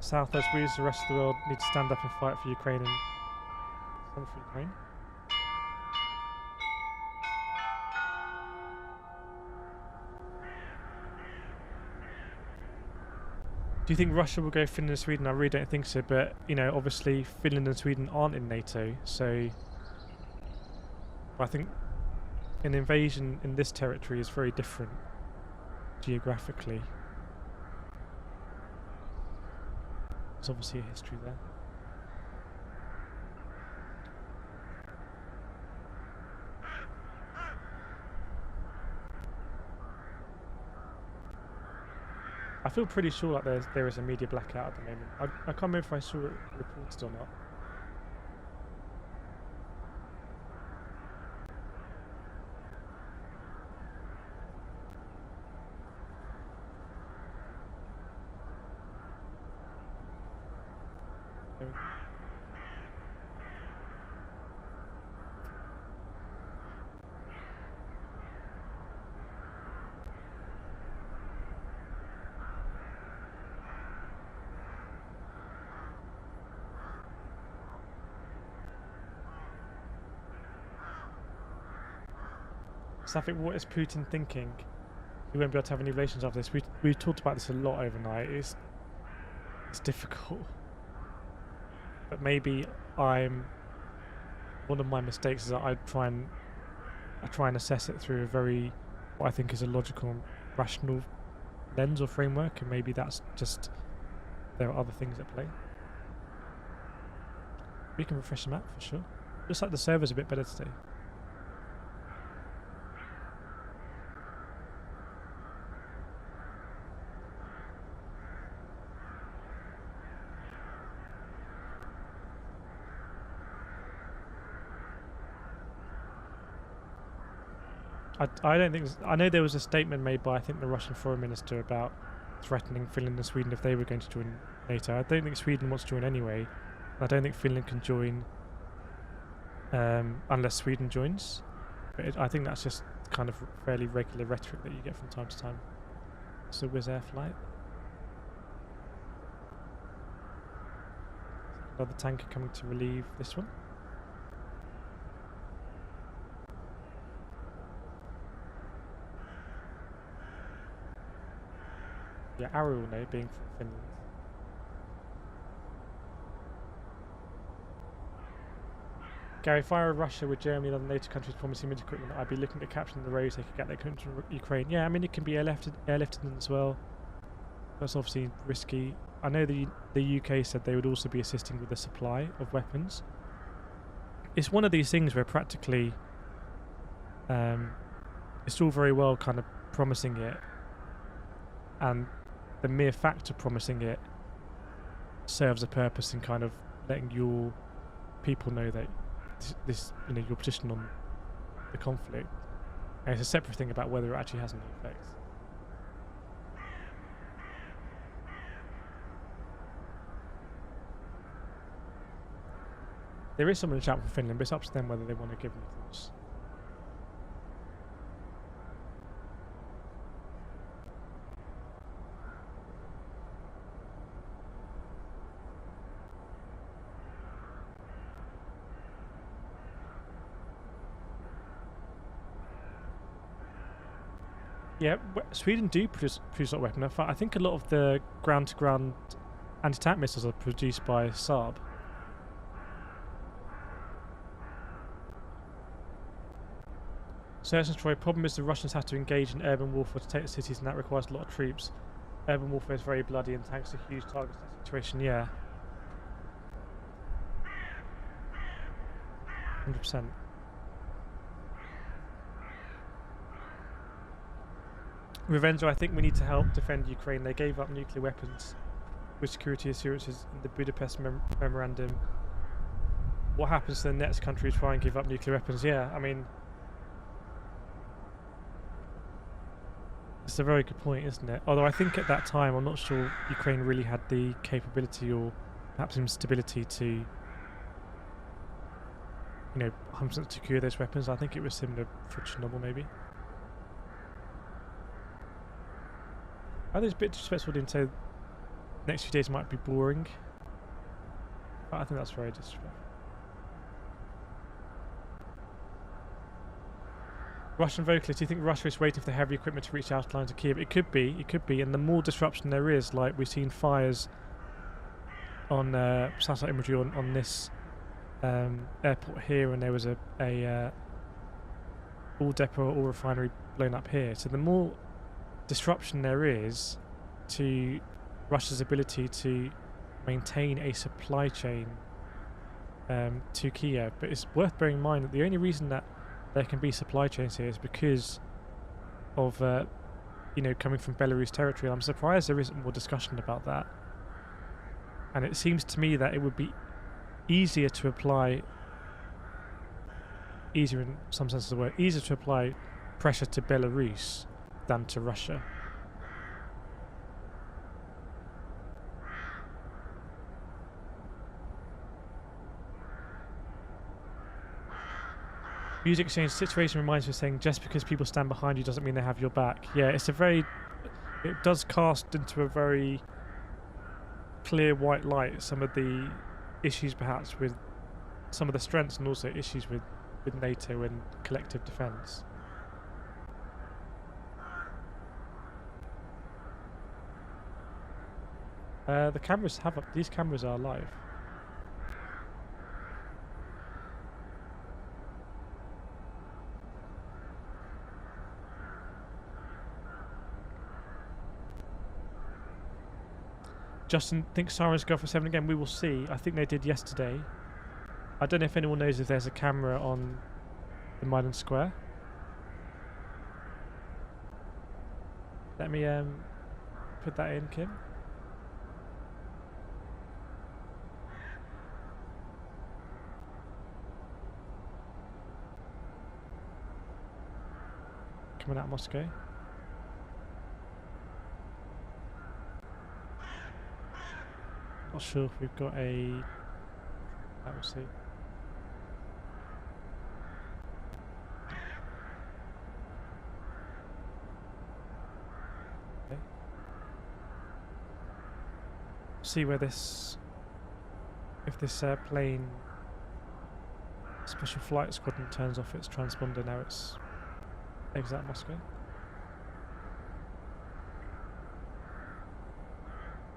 South, as we as the rest of the world need to stand up and fight for Ukraine and stand for Ukraine. Do you think Russia will go Finland and Sweden? I really don't think so, but you know, obviously Finland and Sweden aren't in NATO, so I think an invasion in this territory is very different geographically. There's obviously a history there. I feel pretty sure like there is a media blackout at the moment. I can't remember if I saw it reported or not. So I think, what is Putin thinking? He won't be able to have any relations after this. We talked about this a lot overnight. It's difficult, but maybe one of my mistakes is that I try and assess it through a very, what I think is a logical and rational lens or framework, and maybe that's just, there are other things at play. We can refresh the map for sure. Looks like the server's a bit better today. I don't think... I know there was a statement made by, I think, the Russian foreign minister about threatening Finland and Sweden if they were going to join NATO. I don't think Sweden wants to join anyway. I don't think Finland can join unless Sweden joins. But I think that's just kind of fairly regular rhetoric that you get from time to time. It's a Wizz Air flight. Another tanker coming to relieve this one. Yeah, Ari will know, being from Finland. Gary, if I were Russia with Germany and other NATO countries promising mid equipment, I'd be looking at capturing the roads they could get their country from Ukraine. Yeah, I mean, it can be airlifted as well. That's obviously risky. I know the UK said they would also be assisting with the supply of weapons. It's one of these things where practically it's all very well kind of promising it, and the mere fact of promising it serves a purpose in kind of letting your people know that this you know, your position on the conflict. And it's a separate thing about whether it actually has any effects. There is someone in the chat from Finland, but it's up to them whether they want to give any thoughts. Yeah, Sweden do produce that weapon. In fact, I think a lot of the ground-to-ground anti-tank missiles are produced by Saab. Search and destroy. Problem is the Russians have to engage in urban warfare to take the cities, and that requires a lot of troops. Urban warfare is very bloody, and tanks are huge targets in that situation. Yeah, 100%. Revenzo, I think we need to help defend Ukraine. They gave up nuclear weapons with security assurances in the Budapest memorandum. What happens to the next country who try and give up nuclear weapons? Yeah, I mean, it's a very good point, isn't it? Although I think at that time, I'm not sure Ukraine really had the capability or perhaps instability to, you know, 100% secure those weapons. I think it was similar for Chernobyl, maybe. I think it's a bit disrespectful to say next few days might be boring. But I think that's very disrespectful. Russian vocalist, do you think Russia is waiting for the heavy equipment to reach outer lines of Kyiv? It could be, and the more disruption there is, like we've seen fires on satellite imagery on this airport here, and there was a oil depot or oil refinery blown up here. So the more disruption there is to Russia's ability to maintain a supply chain to Kyiv. But it's worth bearing in mind that the only reason that there can be supply chains here is because of you know, coming from Belarus territory. I'm surprised there isn't more discussion about that. And it seems to me that it would be easier to apply, easier in some sense of the word, easier to apply pressure to Belarus than to Russia. Music exchange situation reminds me of saying just because people stand behind you doesn't mean they have your back. Yeah, it's a very, it does cast into a very clear white light some of the issues perhaps with some of the strengths and also issues with NATO and collective defence. The cameras have these cameras are live. Justin thinks sirens go for 7 again. We will see. I think they did yesterday. I don't know if anyone knows if there's a camera on the Maidan Square. Let me put that in, Kim. coming out of Moscow. Not sure if we've got a... We'll see. Okay. See where this... If this plane... Special Flight Squadron turns off its transponder, now it's exit Moscow.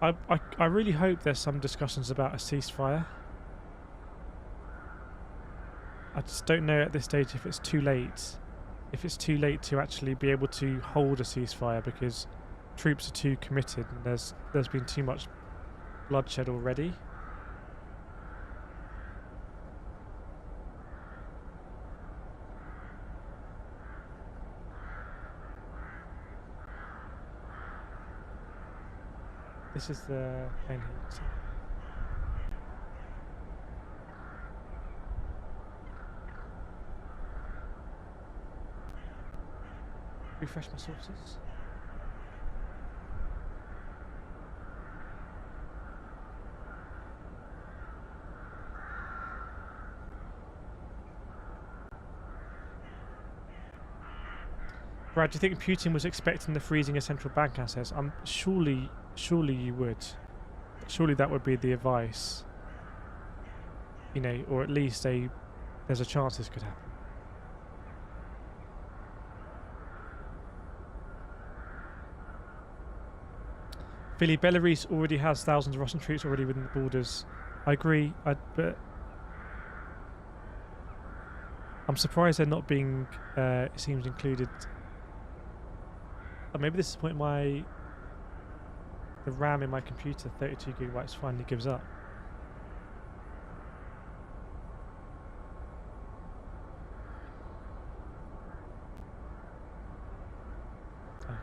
I really hope there's some discussions about a ceasefire. I just don't know at this stage if it's too late. If it's too late to actually be able to hold a ceasefire because troops are too committed and there's been too much bloodshed already. This is the plane here. Refresh my sources. Brad, do you think Putin was expecting the freezing of central bank assets? Surely you would. Surely that would be the advice. You know, or at least there's a chance this could happen. Philly, Belarus already has thousands of Russian troops already within the borders. I agree, but I'm surprised they're not being, it seems, included. Oh, maybe this is the point the RAM in my computer, 32 gigabytes, finally gives up. Okay.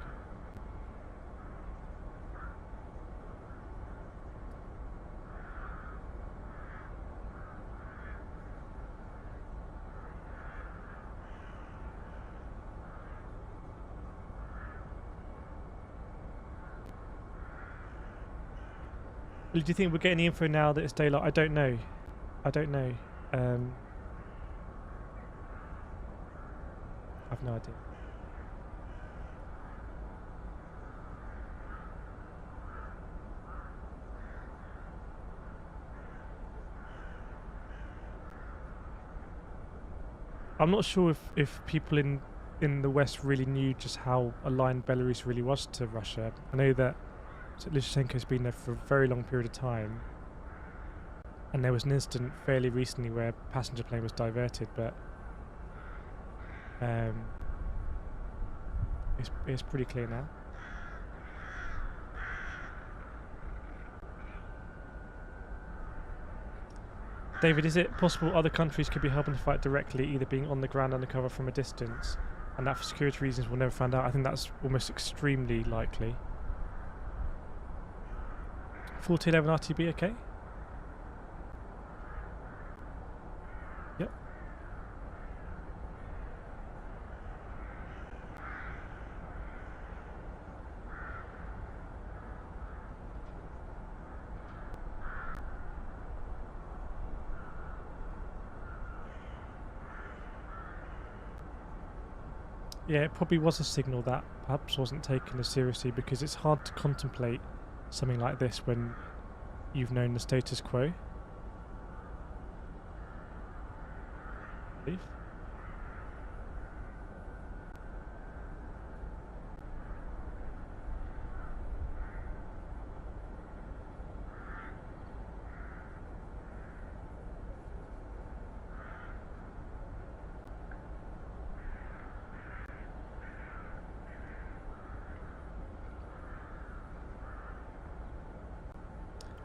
Do you think we're getting the info now that it's daylight? I don't know. I've no idea. I'm not sure if people in the West really knew just how aligned Belarus really was to Russia. I know that Lukashenko's been there for a very long period of time, and there was an incident fairly recently where a passenger plane was diverted, but it's pretty clear now. David, is it possible other countries could be helping to fight directly, either being on the ground undercover from a distance, and that for security reasons we'll never find out? I think that's almost extremely likely. 4011 RTB, okay? Yep. Yeah, it probably was a signal that perhaps wasn't taken as seriously, because it's hard to contemplate something like this when you've known the status quo. Leave.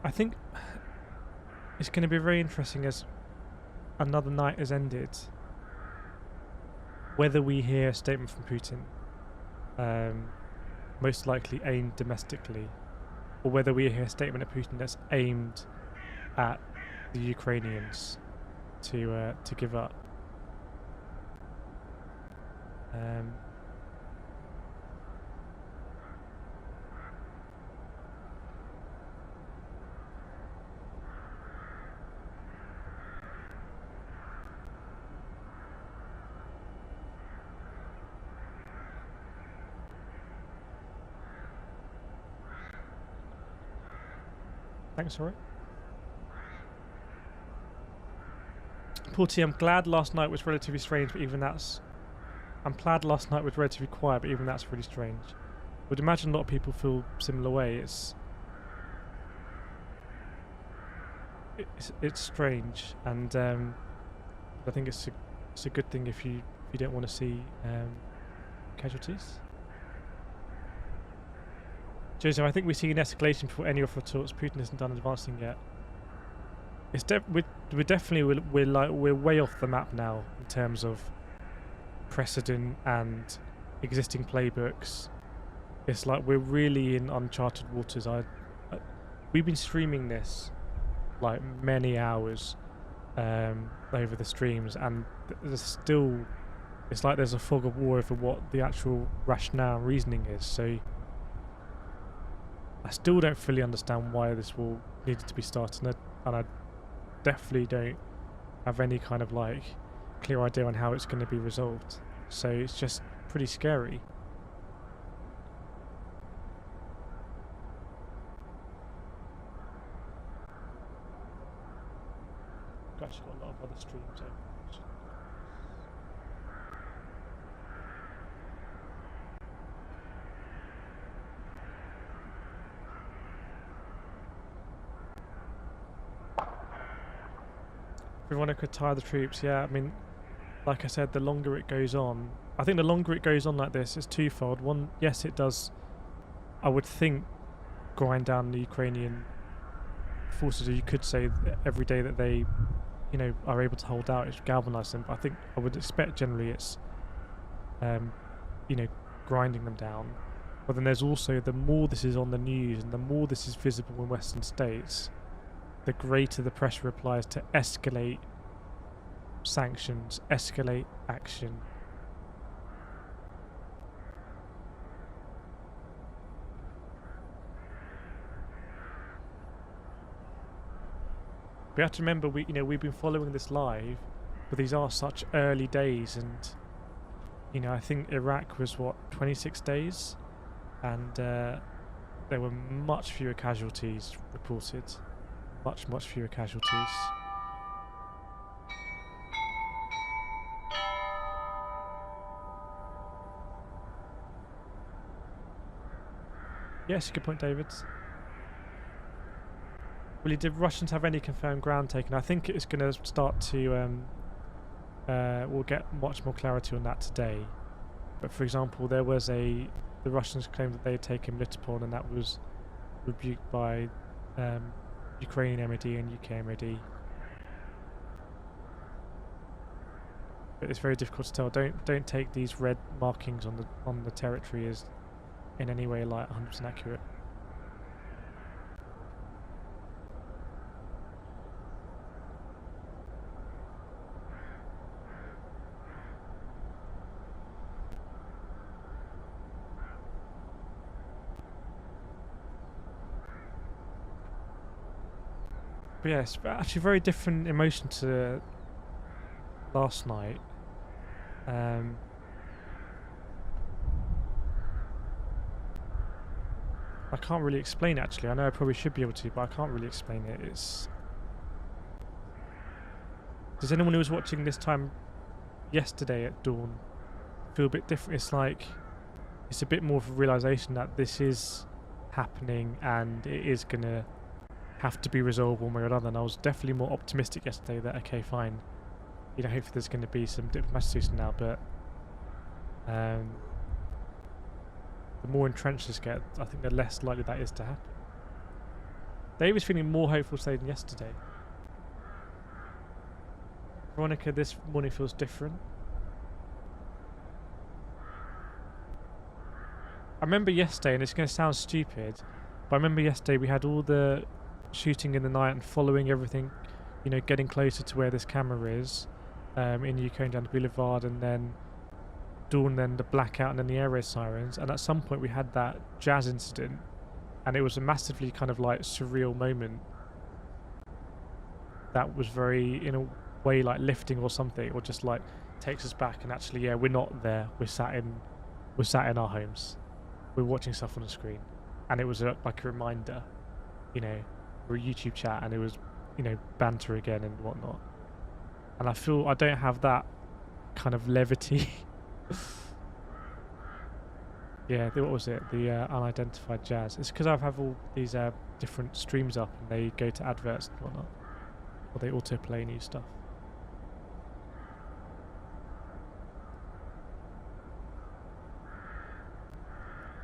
I think it's going to be very interesting as another night has ended, whether we hear a statement from Putin, most likely aimed domestically, or whether we hear a statement of Putin that's aimed at the Ukrainians to give up. Thanks, alright. Paul T, I'm glad last night was relatively strange, but even that's... I'm glad last night was relatively quiet, but even that's really strange. Would imagine a lot of people feel similar way. It's strange, and I think it's a good thing if you don't want to see casualties. Joseph, I think we see an escalation before any offer talks. Putin isn't done advancing yet. It's we're definitely we're way off the map now in terms of precedent and existing playbooks. It's like we're really in uncharted waters. We've been streaming this like many hours over the streams, and there's still, it's like there's a fog of war over what the actual rationale and reasoning is. So I still don't fully understand why this war needed to be started, and I definitely don't have any kind of like clear idea on how it's going to be resolved. So it's just pretty scary. I've actually got a lot of other streams open. Everyone could tire the troops, yeah. I mean, like I said, the longer it goes on, I think the longer it goes on like this, it's twofold. One, yes, it does, I would think, grind down the Ukrainian forces. Or you could say that every day that they, you know, are able to hold out, it's galvanise them. But I think I would expect generally it's, you know, grinding them down. But then there's also, the more this is on the news and the more this is visible in Western states, the greater the pressure applies to escalate sanctions, escalate action. We have to remember, we've been following this live, but these are such early days, and I think Iraq was 26 days, and there were much fewer casualties reported. Much fewer casualties. Yes, good point, David. Well, did Russians have any confirmed ground taken? I think it's going to start to... we'll get much more clarity on that today. But for example, there was the Russians claimed that they had taken Melitopol, and that was rebuked by Ukrainian MOD and UK MOD. But it's very difficult to tell. Don't take these red markings on the territory as in any way like 100% accurate. But yeah, it's actually very different emotion to last night. I can't really explain it, actually. I know I probably should be able to, but I can't really explain it. Does anyone who was watching this time yesterday at dawn feel a bit different? It's like it's a bit more of a realization that this is happening and it is gonna have to be resolved one way or another. And I was definitely more optimistic yesterday that okay, fine, hopefully there's going to be some diplomatic solution now, but the more entrenched this get, I think the less likely that is to happen. Dave is feeling more hopeful today than yesterday. Veronica, this morning feels different. I remember yesterday, and it's going to sound stupid, but I remember yesterday we had all the shooting in the night and following everything, getting closer to where this camera is in Ukraine down the boulevard, and then dawn, then the blackout, and then the air raid sirens. And at some point we had that jazz incident, and it was a massively kind of like surreal moment that was very, in a way, like lifting or something, or just like takes us back. And actually, yeah, we're not there. We're sat in our homes. We're watching stuff on the screen, and it was like a reminder, or a YouTube chat, and it was, you know, banter again and whatnot. And I feel I don't have that kind of levity. Yeah, what was it? The unidentified jazz. It's because I have all these different streams up, and they go to adverts and whatnot, or they autoplay new stuff.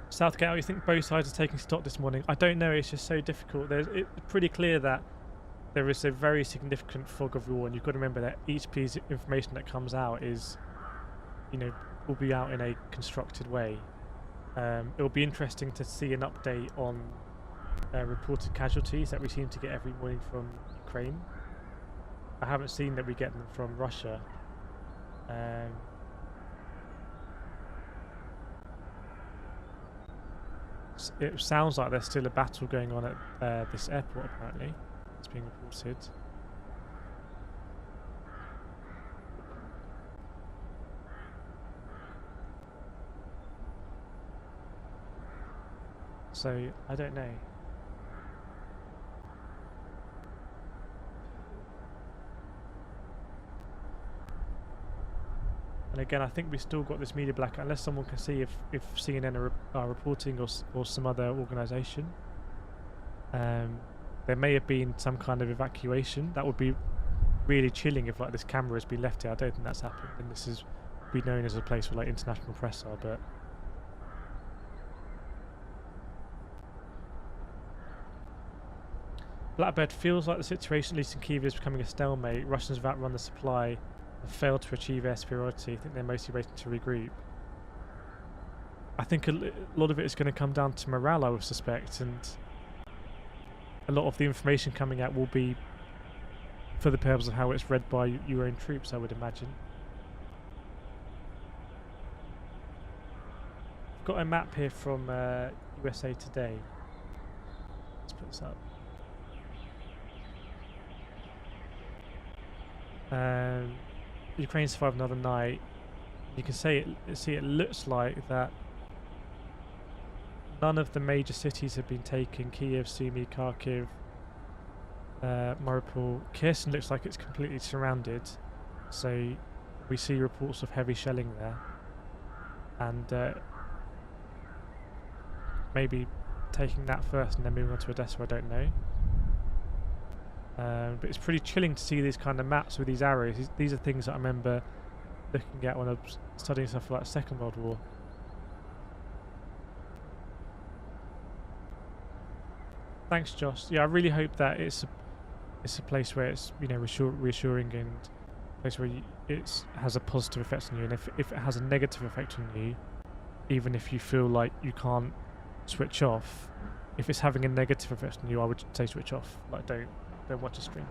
Southgate, you think both sides are taking stock this morning? I don't know. It's just so difficult. It's pretty clear that there is a very significant fog of war, and you've got to remember that each piece of information that comes out is, you know, will be out in a constructed way. It'll be interesting to see an update on reported casualties that we seem to get every morning from Ukraine. I haven't seen that we get them from Russia. It sounds like there's still a battle going on at this airport, apparently. It's being reported. So, I don't know. And again, I think we still got this media blackout, unless someone can see if CNN are reporting, or some other organisation. There may have been some kind of evacuation. That would be really chilling if like this camera has been left here. I don't think that's happened, and this is be known as a place where like international press are, but Blackbird feels like the situation, at least in Kyiv, is becoming a stalemate. Russians have outrun the supply and failed to achieve air superiority. I think they're mostly waiting to regroup. I think a lot of it is going to come down to morale, I would suspect, and a lot of the information coming out will be for the purpose of how it's read by your own troops, I would imagine. I've got a map here from USA Today. Let's put this up. Ukraine survived another night. You can see it looks like that none of the major cities have been taken. Kyiv, Sumy, Kharkiv, Mariupol. Kherson looks like it's completely surrounded, so we see reports of heavy shelling there, and maybe taking that first and then moving on to Odessa, I don't know. But it's pretty chilling to see these kind of maps with these arrows. These are things that I remember looking at when I was studying stuff like Second World War. Thanks, Josh. Yeah, I really hope that it's a place where it's, you know, reassuring, and a place where it has a positive effect on you. And if it has a negative effect on you, even if you feel like you can't switch off, if it's having a negative effect on you, I would say switch off. Like don't watch a stream,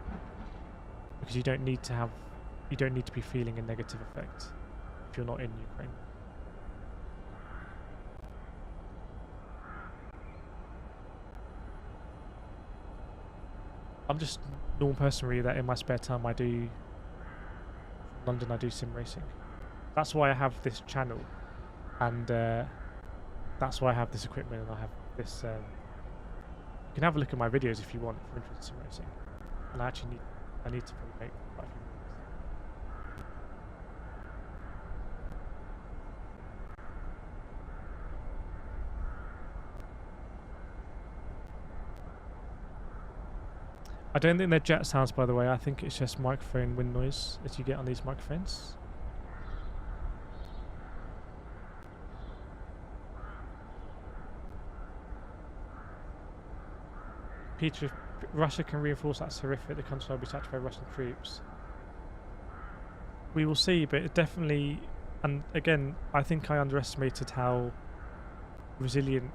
because you don't need to be feeling a negative effect if you're not in Ukraine. I'm just a normal person really that in my spare time I do sim racing. That's why I have this channel, and that's why I have this equipment, and I have this you can have a look at my videos if you want for interest in sim racing. And I actually need to probably make quite a few videos. I don't think they're jet sounds, by the way. I think it's just microphone wind noise that you get on these microphones. Peter, if Russia can reinforce, that's horrific. The country will be sacked by Russian troops. We will see, but it definitely, and again, I think I underestimated how resilient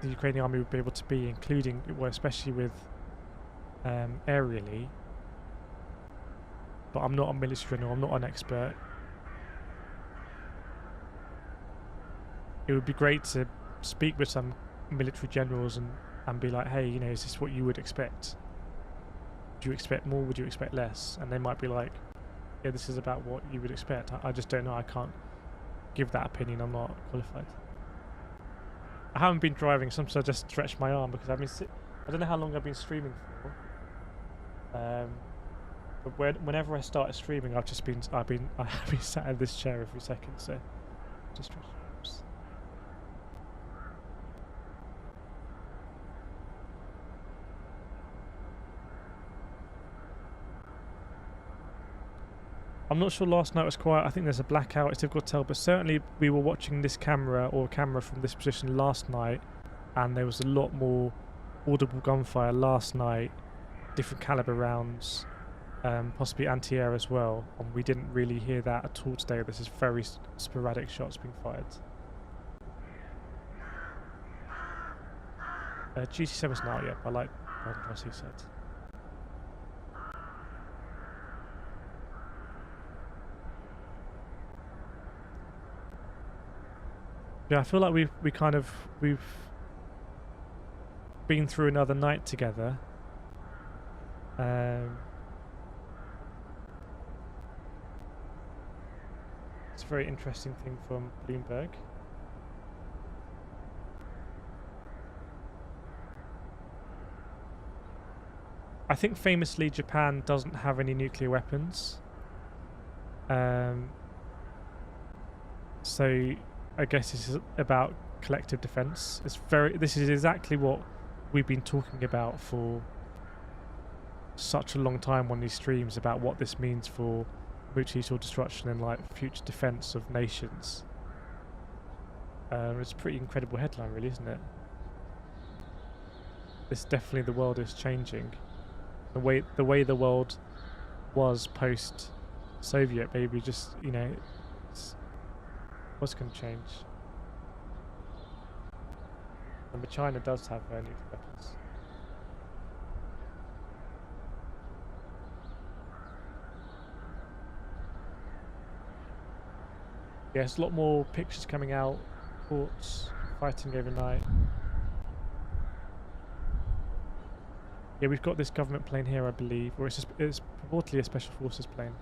the Ukrainian army would be able to be, including, well, especially with aerially. But I'm not a military general, I'm not an expert. It would be great to speak with some military generals and be like, hey, you know, is this what you would expect? Do you expect more? Would you expect less? And they might be like, yeah, this is about what you would expect. I just don't know. I can't give that opinion. I'm not qualified. I haven't been driving. Sometimes I just stretch my arm because I've been I don't know how long I've been streaming for. But whenever I started streaming, I've been sat in this chair every second. So just. I'm not sure last night was quiet. I think there's a blackout. It's difficult to tell, but certainly we were watching this camera from this position last night, and there was a lot more audible gunfire last night, different caliber rounds, possibly anti-air as well, and we didn't really hear that at all today. This is very sporadic shots being fired. GT7's not out yet, I like what he said. Yeah, I feel like we've been through another night together. It's a very interesting thing from Bloomberg. I think famously Japan doesn't have any nuclear weapons. So I guess this is about collective defense. This is exactly what we've been talking about for such a long time on these streams, about what this means for mutual destruction and like future defense of nations. It's a pretty incredible headline, really, isn't it? This definitely, the world is changing. The way the world was post Soviet, maybe just, you know, what's going to change? But China does have nuclear weapons. Yeah, there's a lot more pictures coming out. Reports, fighting overnight. Yeah, we've got this government plane here, I believe, or it's purportedly a special forces plane.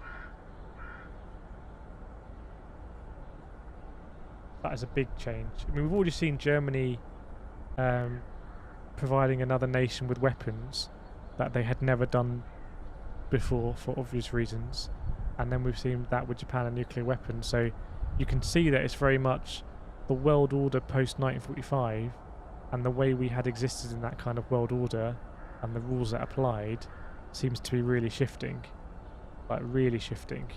That is a big change. I mean, we've already seen Germany providing another nation with weapons that they had never done before for obvious reasons, and then we've seen that with Japan and nuclear weapons. So you can see that it's very much the world order post 1945, and the way we had existed in that kind of world order and the rules that applied seems to be really shifting, like really shifting.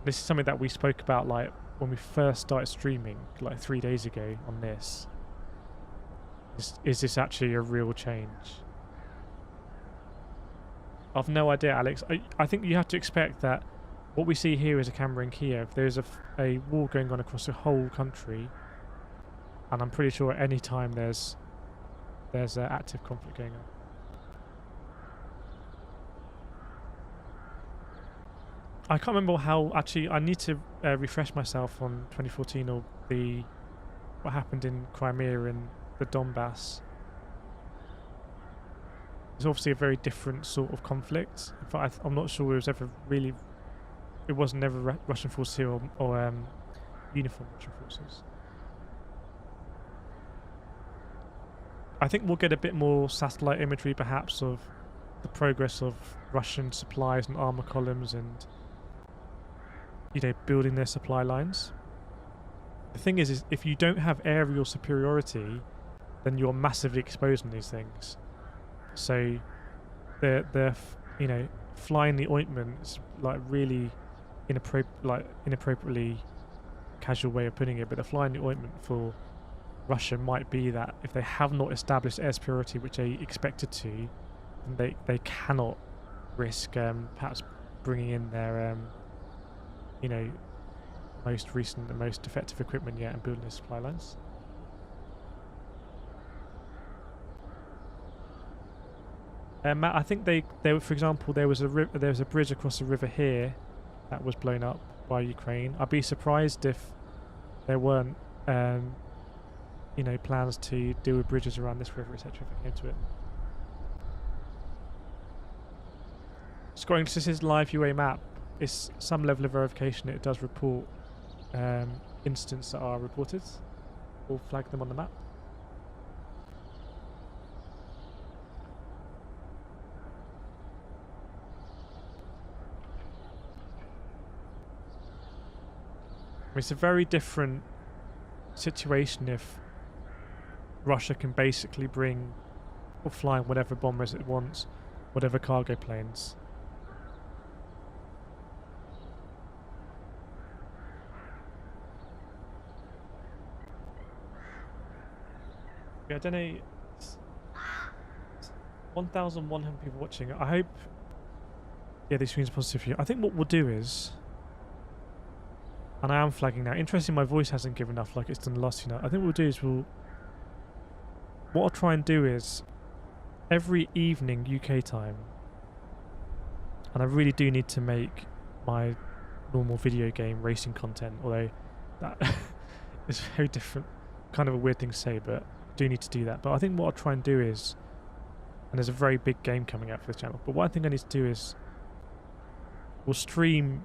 This is something that we spoke about like when we first started streaming like 3 days ago on this. Is this actually a real change? I've no idea, Alex. I think you have to expect that what we see here is a camera in Kyiv. There's a war going on across the whole country, and I'm pretty sure at any time there's active conflict going on. I can't remember how, actually, I need to refresh myself on 2014 or what happened in Crimea and the Donbass. It's obviously a very different sort of conflict. In fact, I'm not sure it was never Russian forces here or uniformed Russian forces. I think we'll get a bit more satellite imagery perhaps of the progress of Russian supplies and armor columns and, you know, building their supply lines. The thing is if you don't have aerial superiority, then you're massively exposed on these things. So they're you know, flying the ointment is like really inappropriately casual way of putting it, but the flying the ointment for Russia might be that if they have not established air superiority, which they expected to, then they cannot risk perhaps bringing in their you know, most recent and most effective equipment yet and building their supply lines. Matt, I think they for example, there was a bridge across the river here that was blown up by Ukraine. I'd be surprised if there weren't you know, plans to deal with bridges around this river, etc. if it came to it. Scrolling to his live UA map, it's some level of verification. It does report incidents that are reported. We'll flag them on the map. It's a very different situation if Russia can basically bring or fly whatever bombers it wants, whatever cargo planes. Yeah, I don't know. 1,100 people watching. I hope. Yeah, this screen's positive for you. I think what we'll do is, and I am flagging now. Interesting, my voice hasn't given up like it's done the last few nights. I think what we'll do is what I'll try and do is every evening UK time, and I really do need to make my normal video game racing content, although that is very different, kind of a weird thing to say, but I do need to do that. But I think what I'll try and do is, and there's a very big game coming out for this channel, but what I think I need to do is we'll stream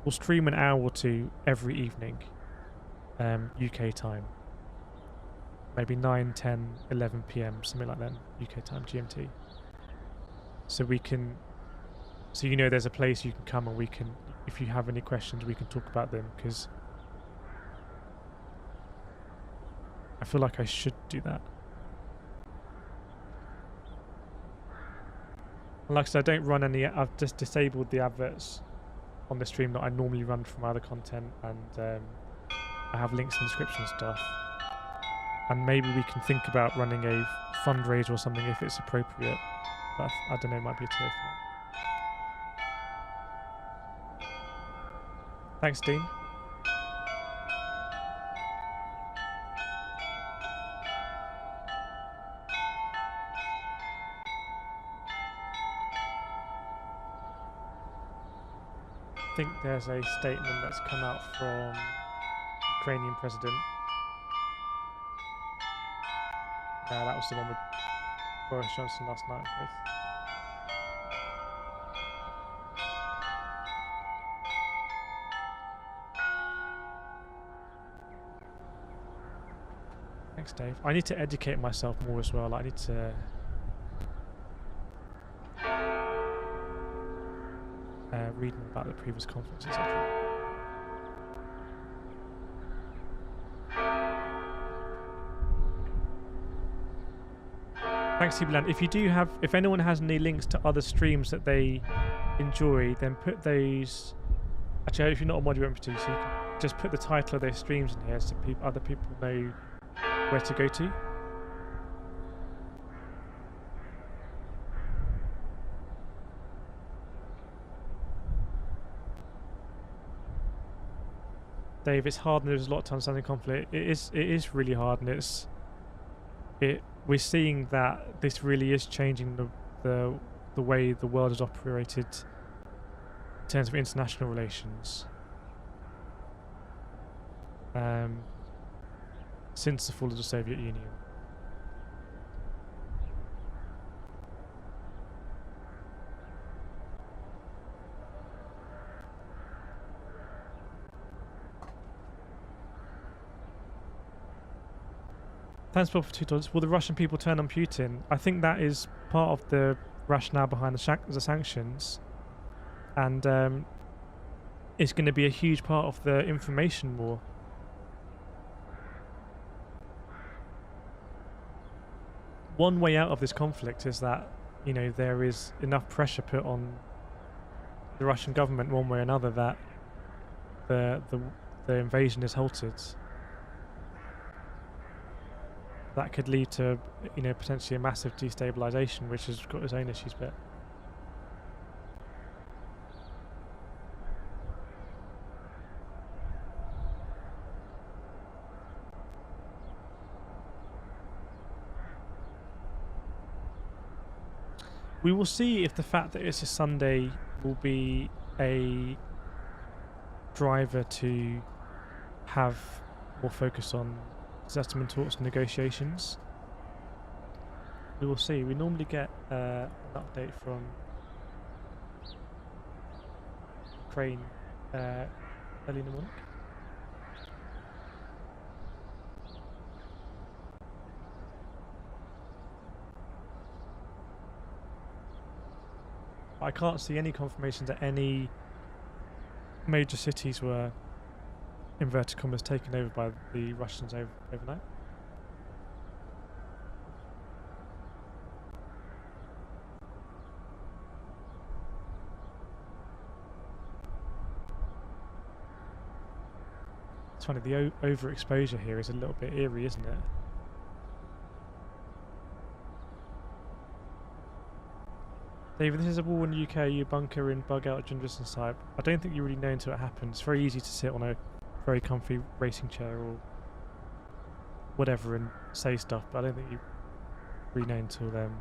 an hour or two every evening, UK time. Maybe 9, 10, 11 p.m, something like that, UK time, GMT. So we can, so you know there's a place you can come and we can, if you have any questions, we can talk about them, because I feel like I should do that. And like I said, I don't run any, I've just disabled the adverts on the stream that I normally run from other content, and I have links in the description and stuff. And maybe we can think about running a fundraiser or something if it's appropriate. But I don't know, it might be a tough one. Thanks, Dean. I think there's a statement that's come out from Ukrainian president. That was the one with Boris Johnson last night, I think. Thanks, Dave. I need to educate myself more as well. I need to read more about the previous conference, etc. Thanks, T-Bland. If you do have, if anyone has any links to other streams that they enjoy, then put those. Actually, if you're not a mod, you won't be to, so you can just put the title of those streams in here so other people know where to go to. Dave, it's hard and there's a lot to understand in conflict. It is really hard, and we're seeing that this really is changing the way the world is operated in terms of international relations. Since the fall of the Soviet Union. Thanks, Bob, for $2. Will the Russian people turn on Putin? I think that is part of the rationale behind the sanctions, and it's going to be a huge part of the information war. One way out of this conflict is that, you know, there is enough pressure put on the Russian government one way or another that the invasion is halted. That could lead to, you know, potentially a massive destabilization, which has got its own issues, but we will see if the fact that it's a Sunday will be a driver to have more focus on settlement talks and negotiations. We will see. We normally get an update from Ukraine early in the morning. I can't see any confirmation that any major cities were inverted commas, taken over by the Russians overnight. It's funny, the overexposure here is a little bit eerie, isn't it? David, this is a war in the UK. You bunker in, bug out, and distance type. I don't think you really know until it happens. It's very easy to sit on a very comfy racing chair or whatever and say stuff, but I don't think you really know until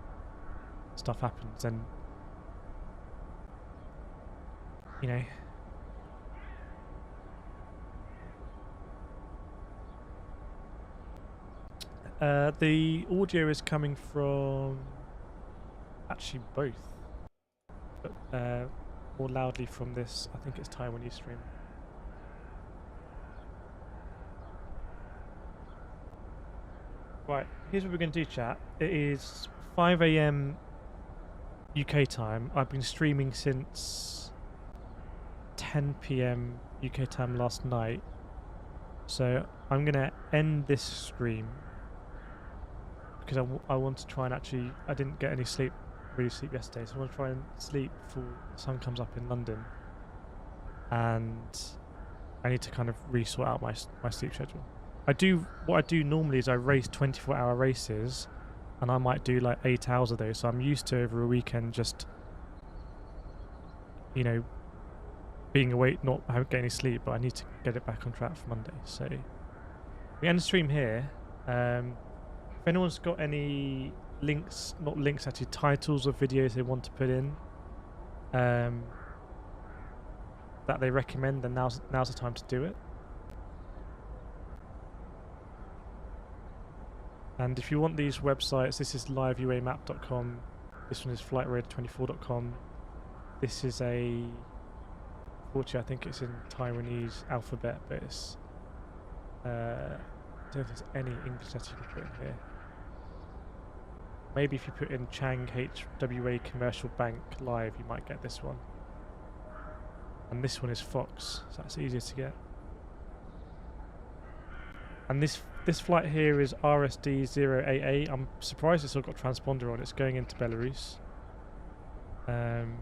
stuff happens. And you know, the audio is coming from actually both, but more loudly from this. I think it's Taiwanese stream. Right, here's what we're going to do, chat. It is 5 AM UK time. I've been streaming since 10 PM UK time last night. So I'm going to end this stream because I want to try and actually... I didn't get any sleep, really sleep yesterday, so I want to try and sleep before the sun comes up in London. And I need to kind of re-sort out my sleep schedule. What I do normally is I race 24-hour races, and I might do like 8 hours of those. So I'm used to over a weekend just, you know, being awake, not getting any sleep. But I need to get it back on track for Monday. So we end the stream here. If anyone's got any links, not links actually, titles of videos they want to put in, that they recommend, then now's the time to do it. And if you want these websites, this is liveuamap.com, this one is flightradar24.com, this is fortunately I think it's in Taiwanese alphabet, but it's, I don't think there's any English letters you can put in here. Maybe if you put in Chang HWA Commercial Bank Live, you might get this one. And this one is Fox, so that's easier to get. And this flight here is RSD-0AA. I'm surprised it's still got transponder on. It's going into Belarus. And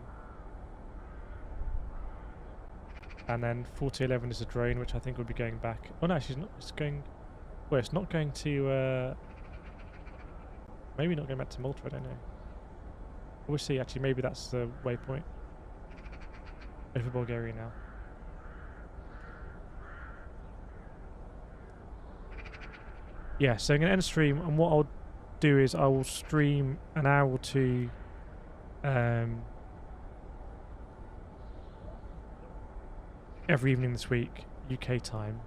then 4011 is a drone, which I think will be going back. Oh no, she's not. It's going. Well, it's not going to. Maybe not going back to Malta. I don't know. We'll see. Actually, maybe that's the waypoint. Over Bulgaria now. Yeah, so I'm going to end the stream, and what I'll do is I will stream an hour or two every evening this week, UK time.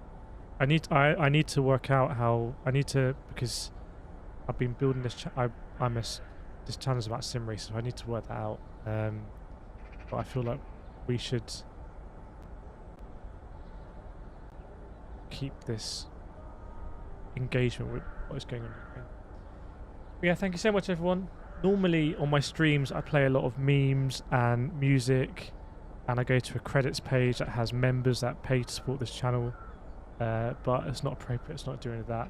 I need to work out how because I've been building this this channel is about sim racing, so I need to work that out. But I feel like we should keep this engagement with what is going on in Ukraine. But yeah, thank you so much everyone. Normally on my streams I play a lot of memes and music, and I go to a credits page that has members that pay to support this channel, but it's not appropriate. It's not doing that.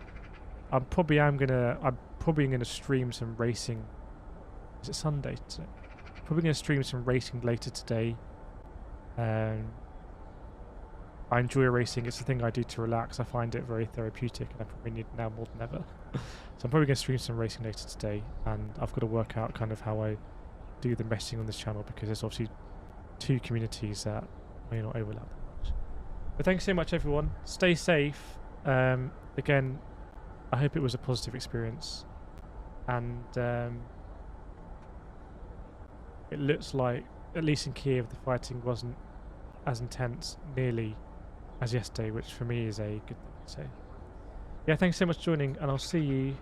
I'm probably gonna stream some racing. Is it Sunday today? Probably gonna stream some racing later today. I enjoy racing. It's the thing I do to relax. I find it very therapeutic, and I probably need it now more than ever. So I'm probably going to stream some racing later today, and I've got to work out kind of how I do the messaging on this channel, because there's obviously two communities that may not overlap that much. But thanks so much everyone. Stay safe. Again, I hope it was a positive experience, and it looks like, at least in Kyiv, the fighting wasn't as intense nearly as yesterday, which for me is a good thing. So yeah, thanks so much for joining, and I'll see you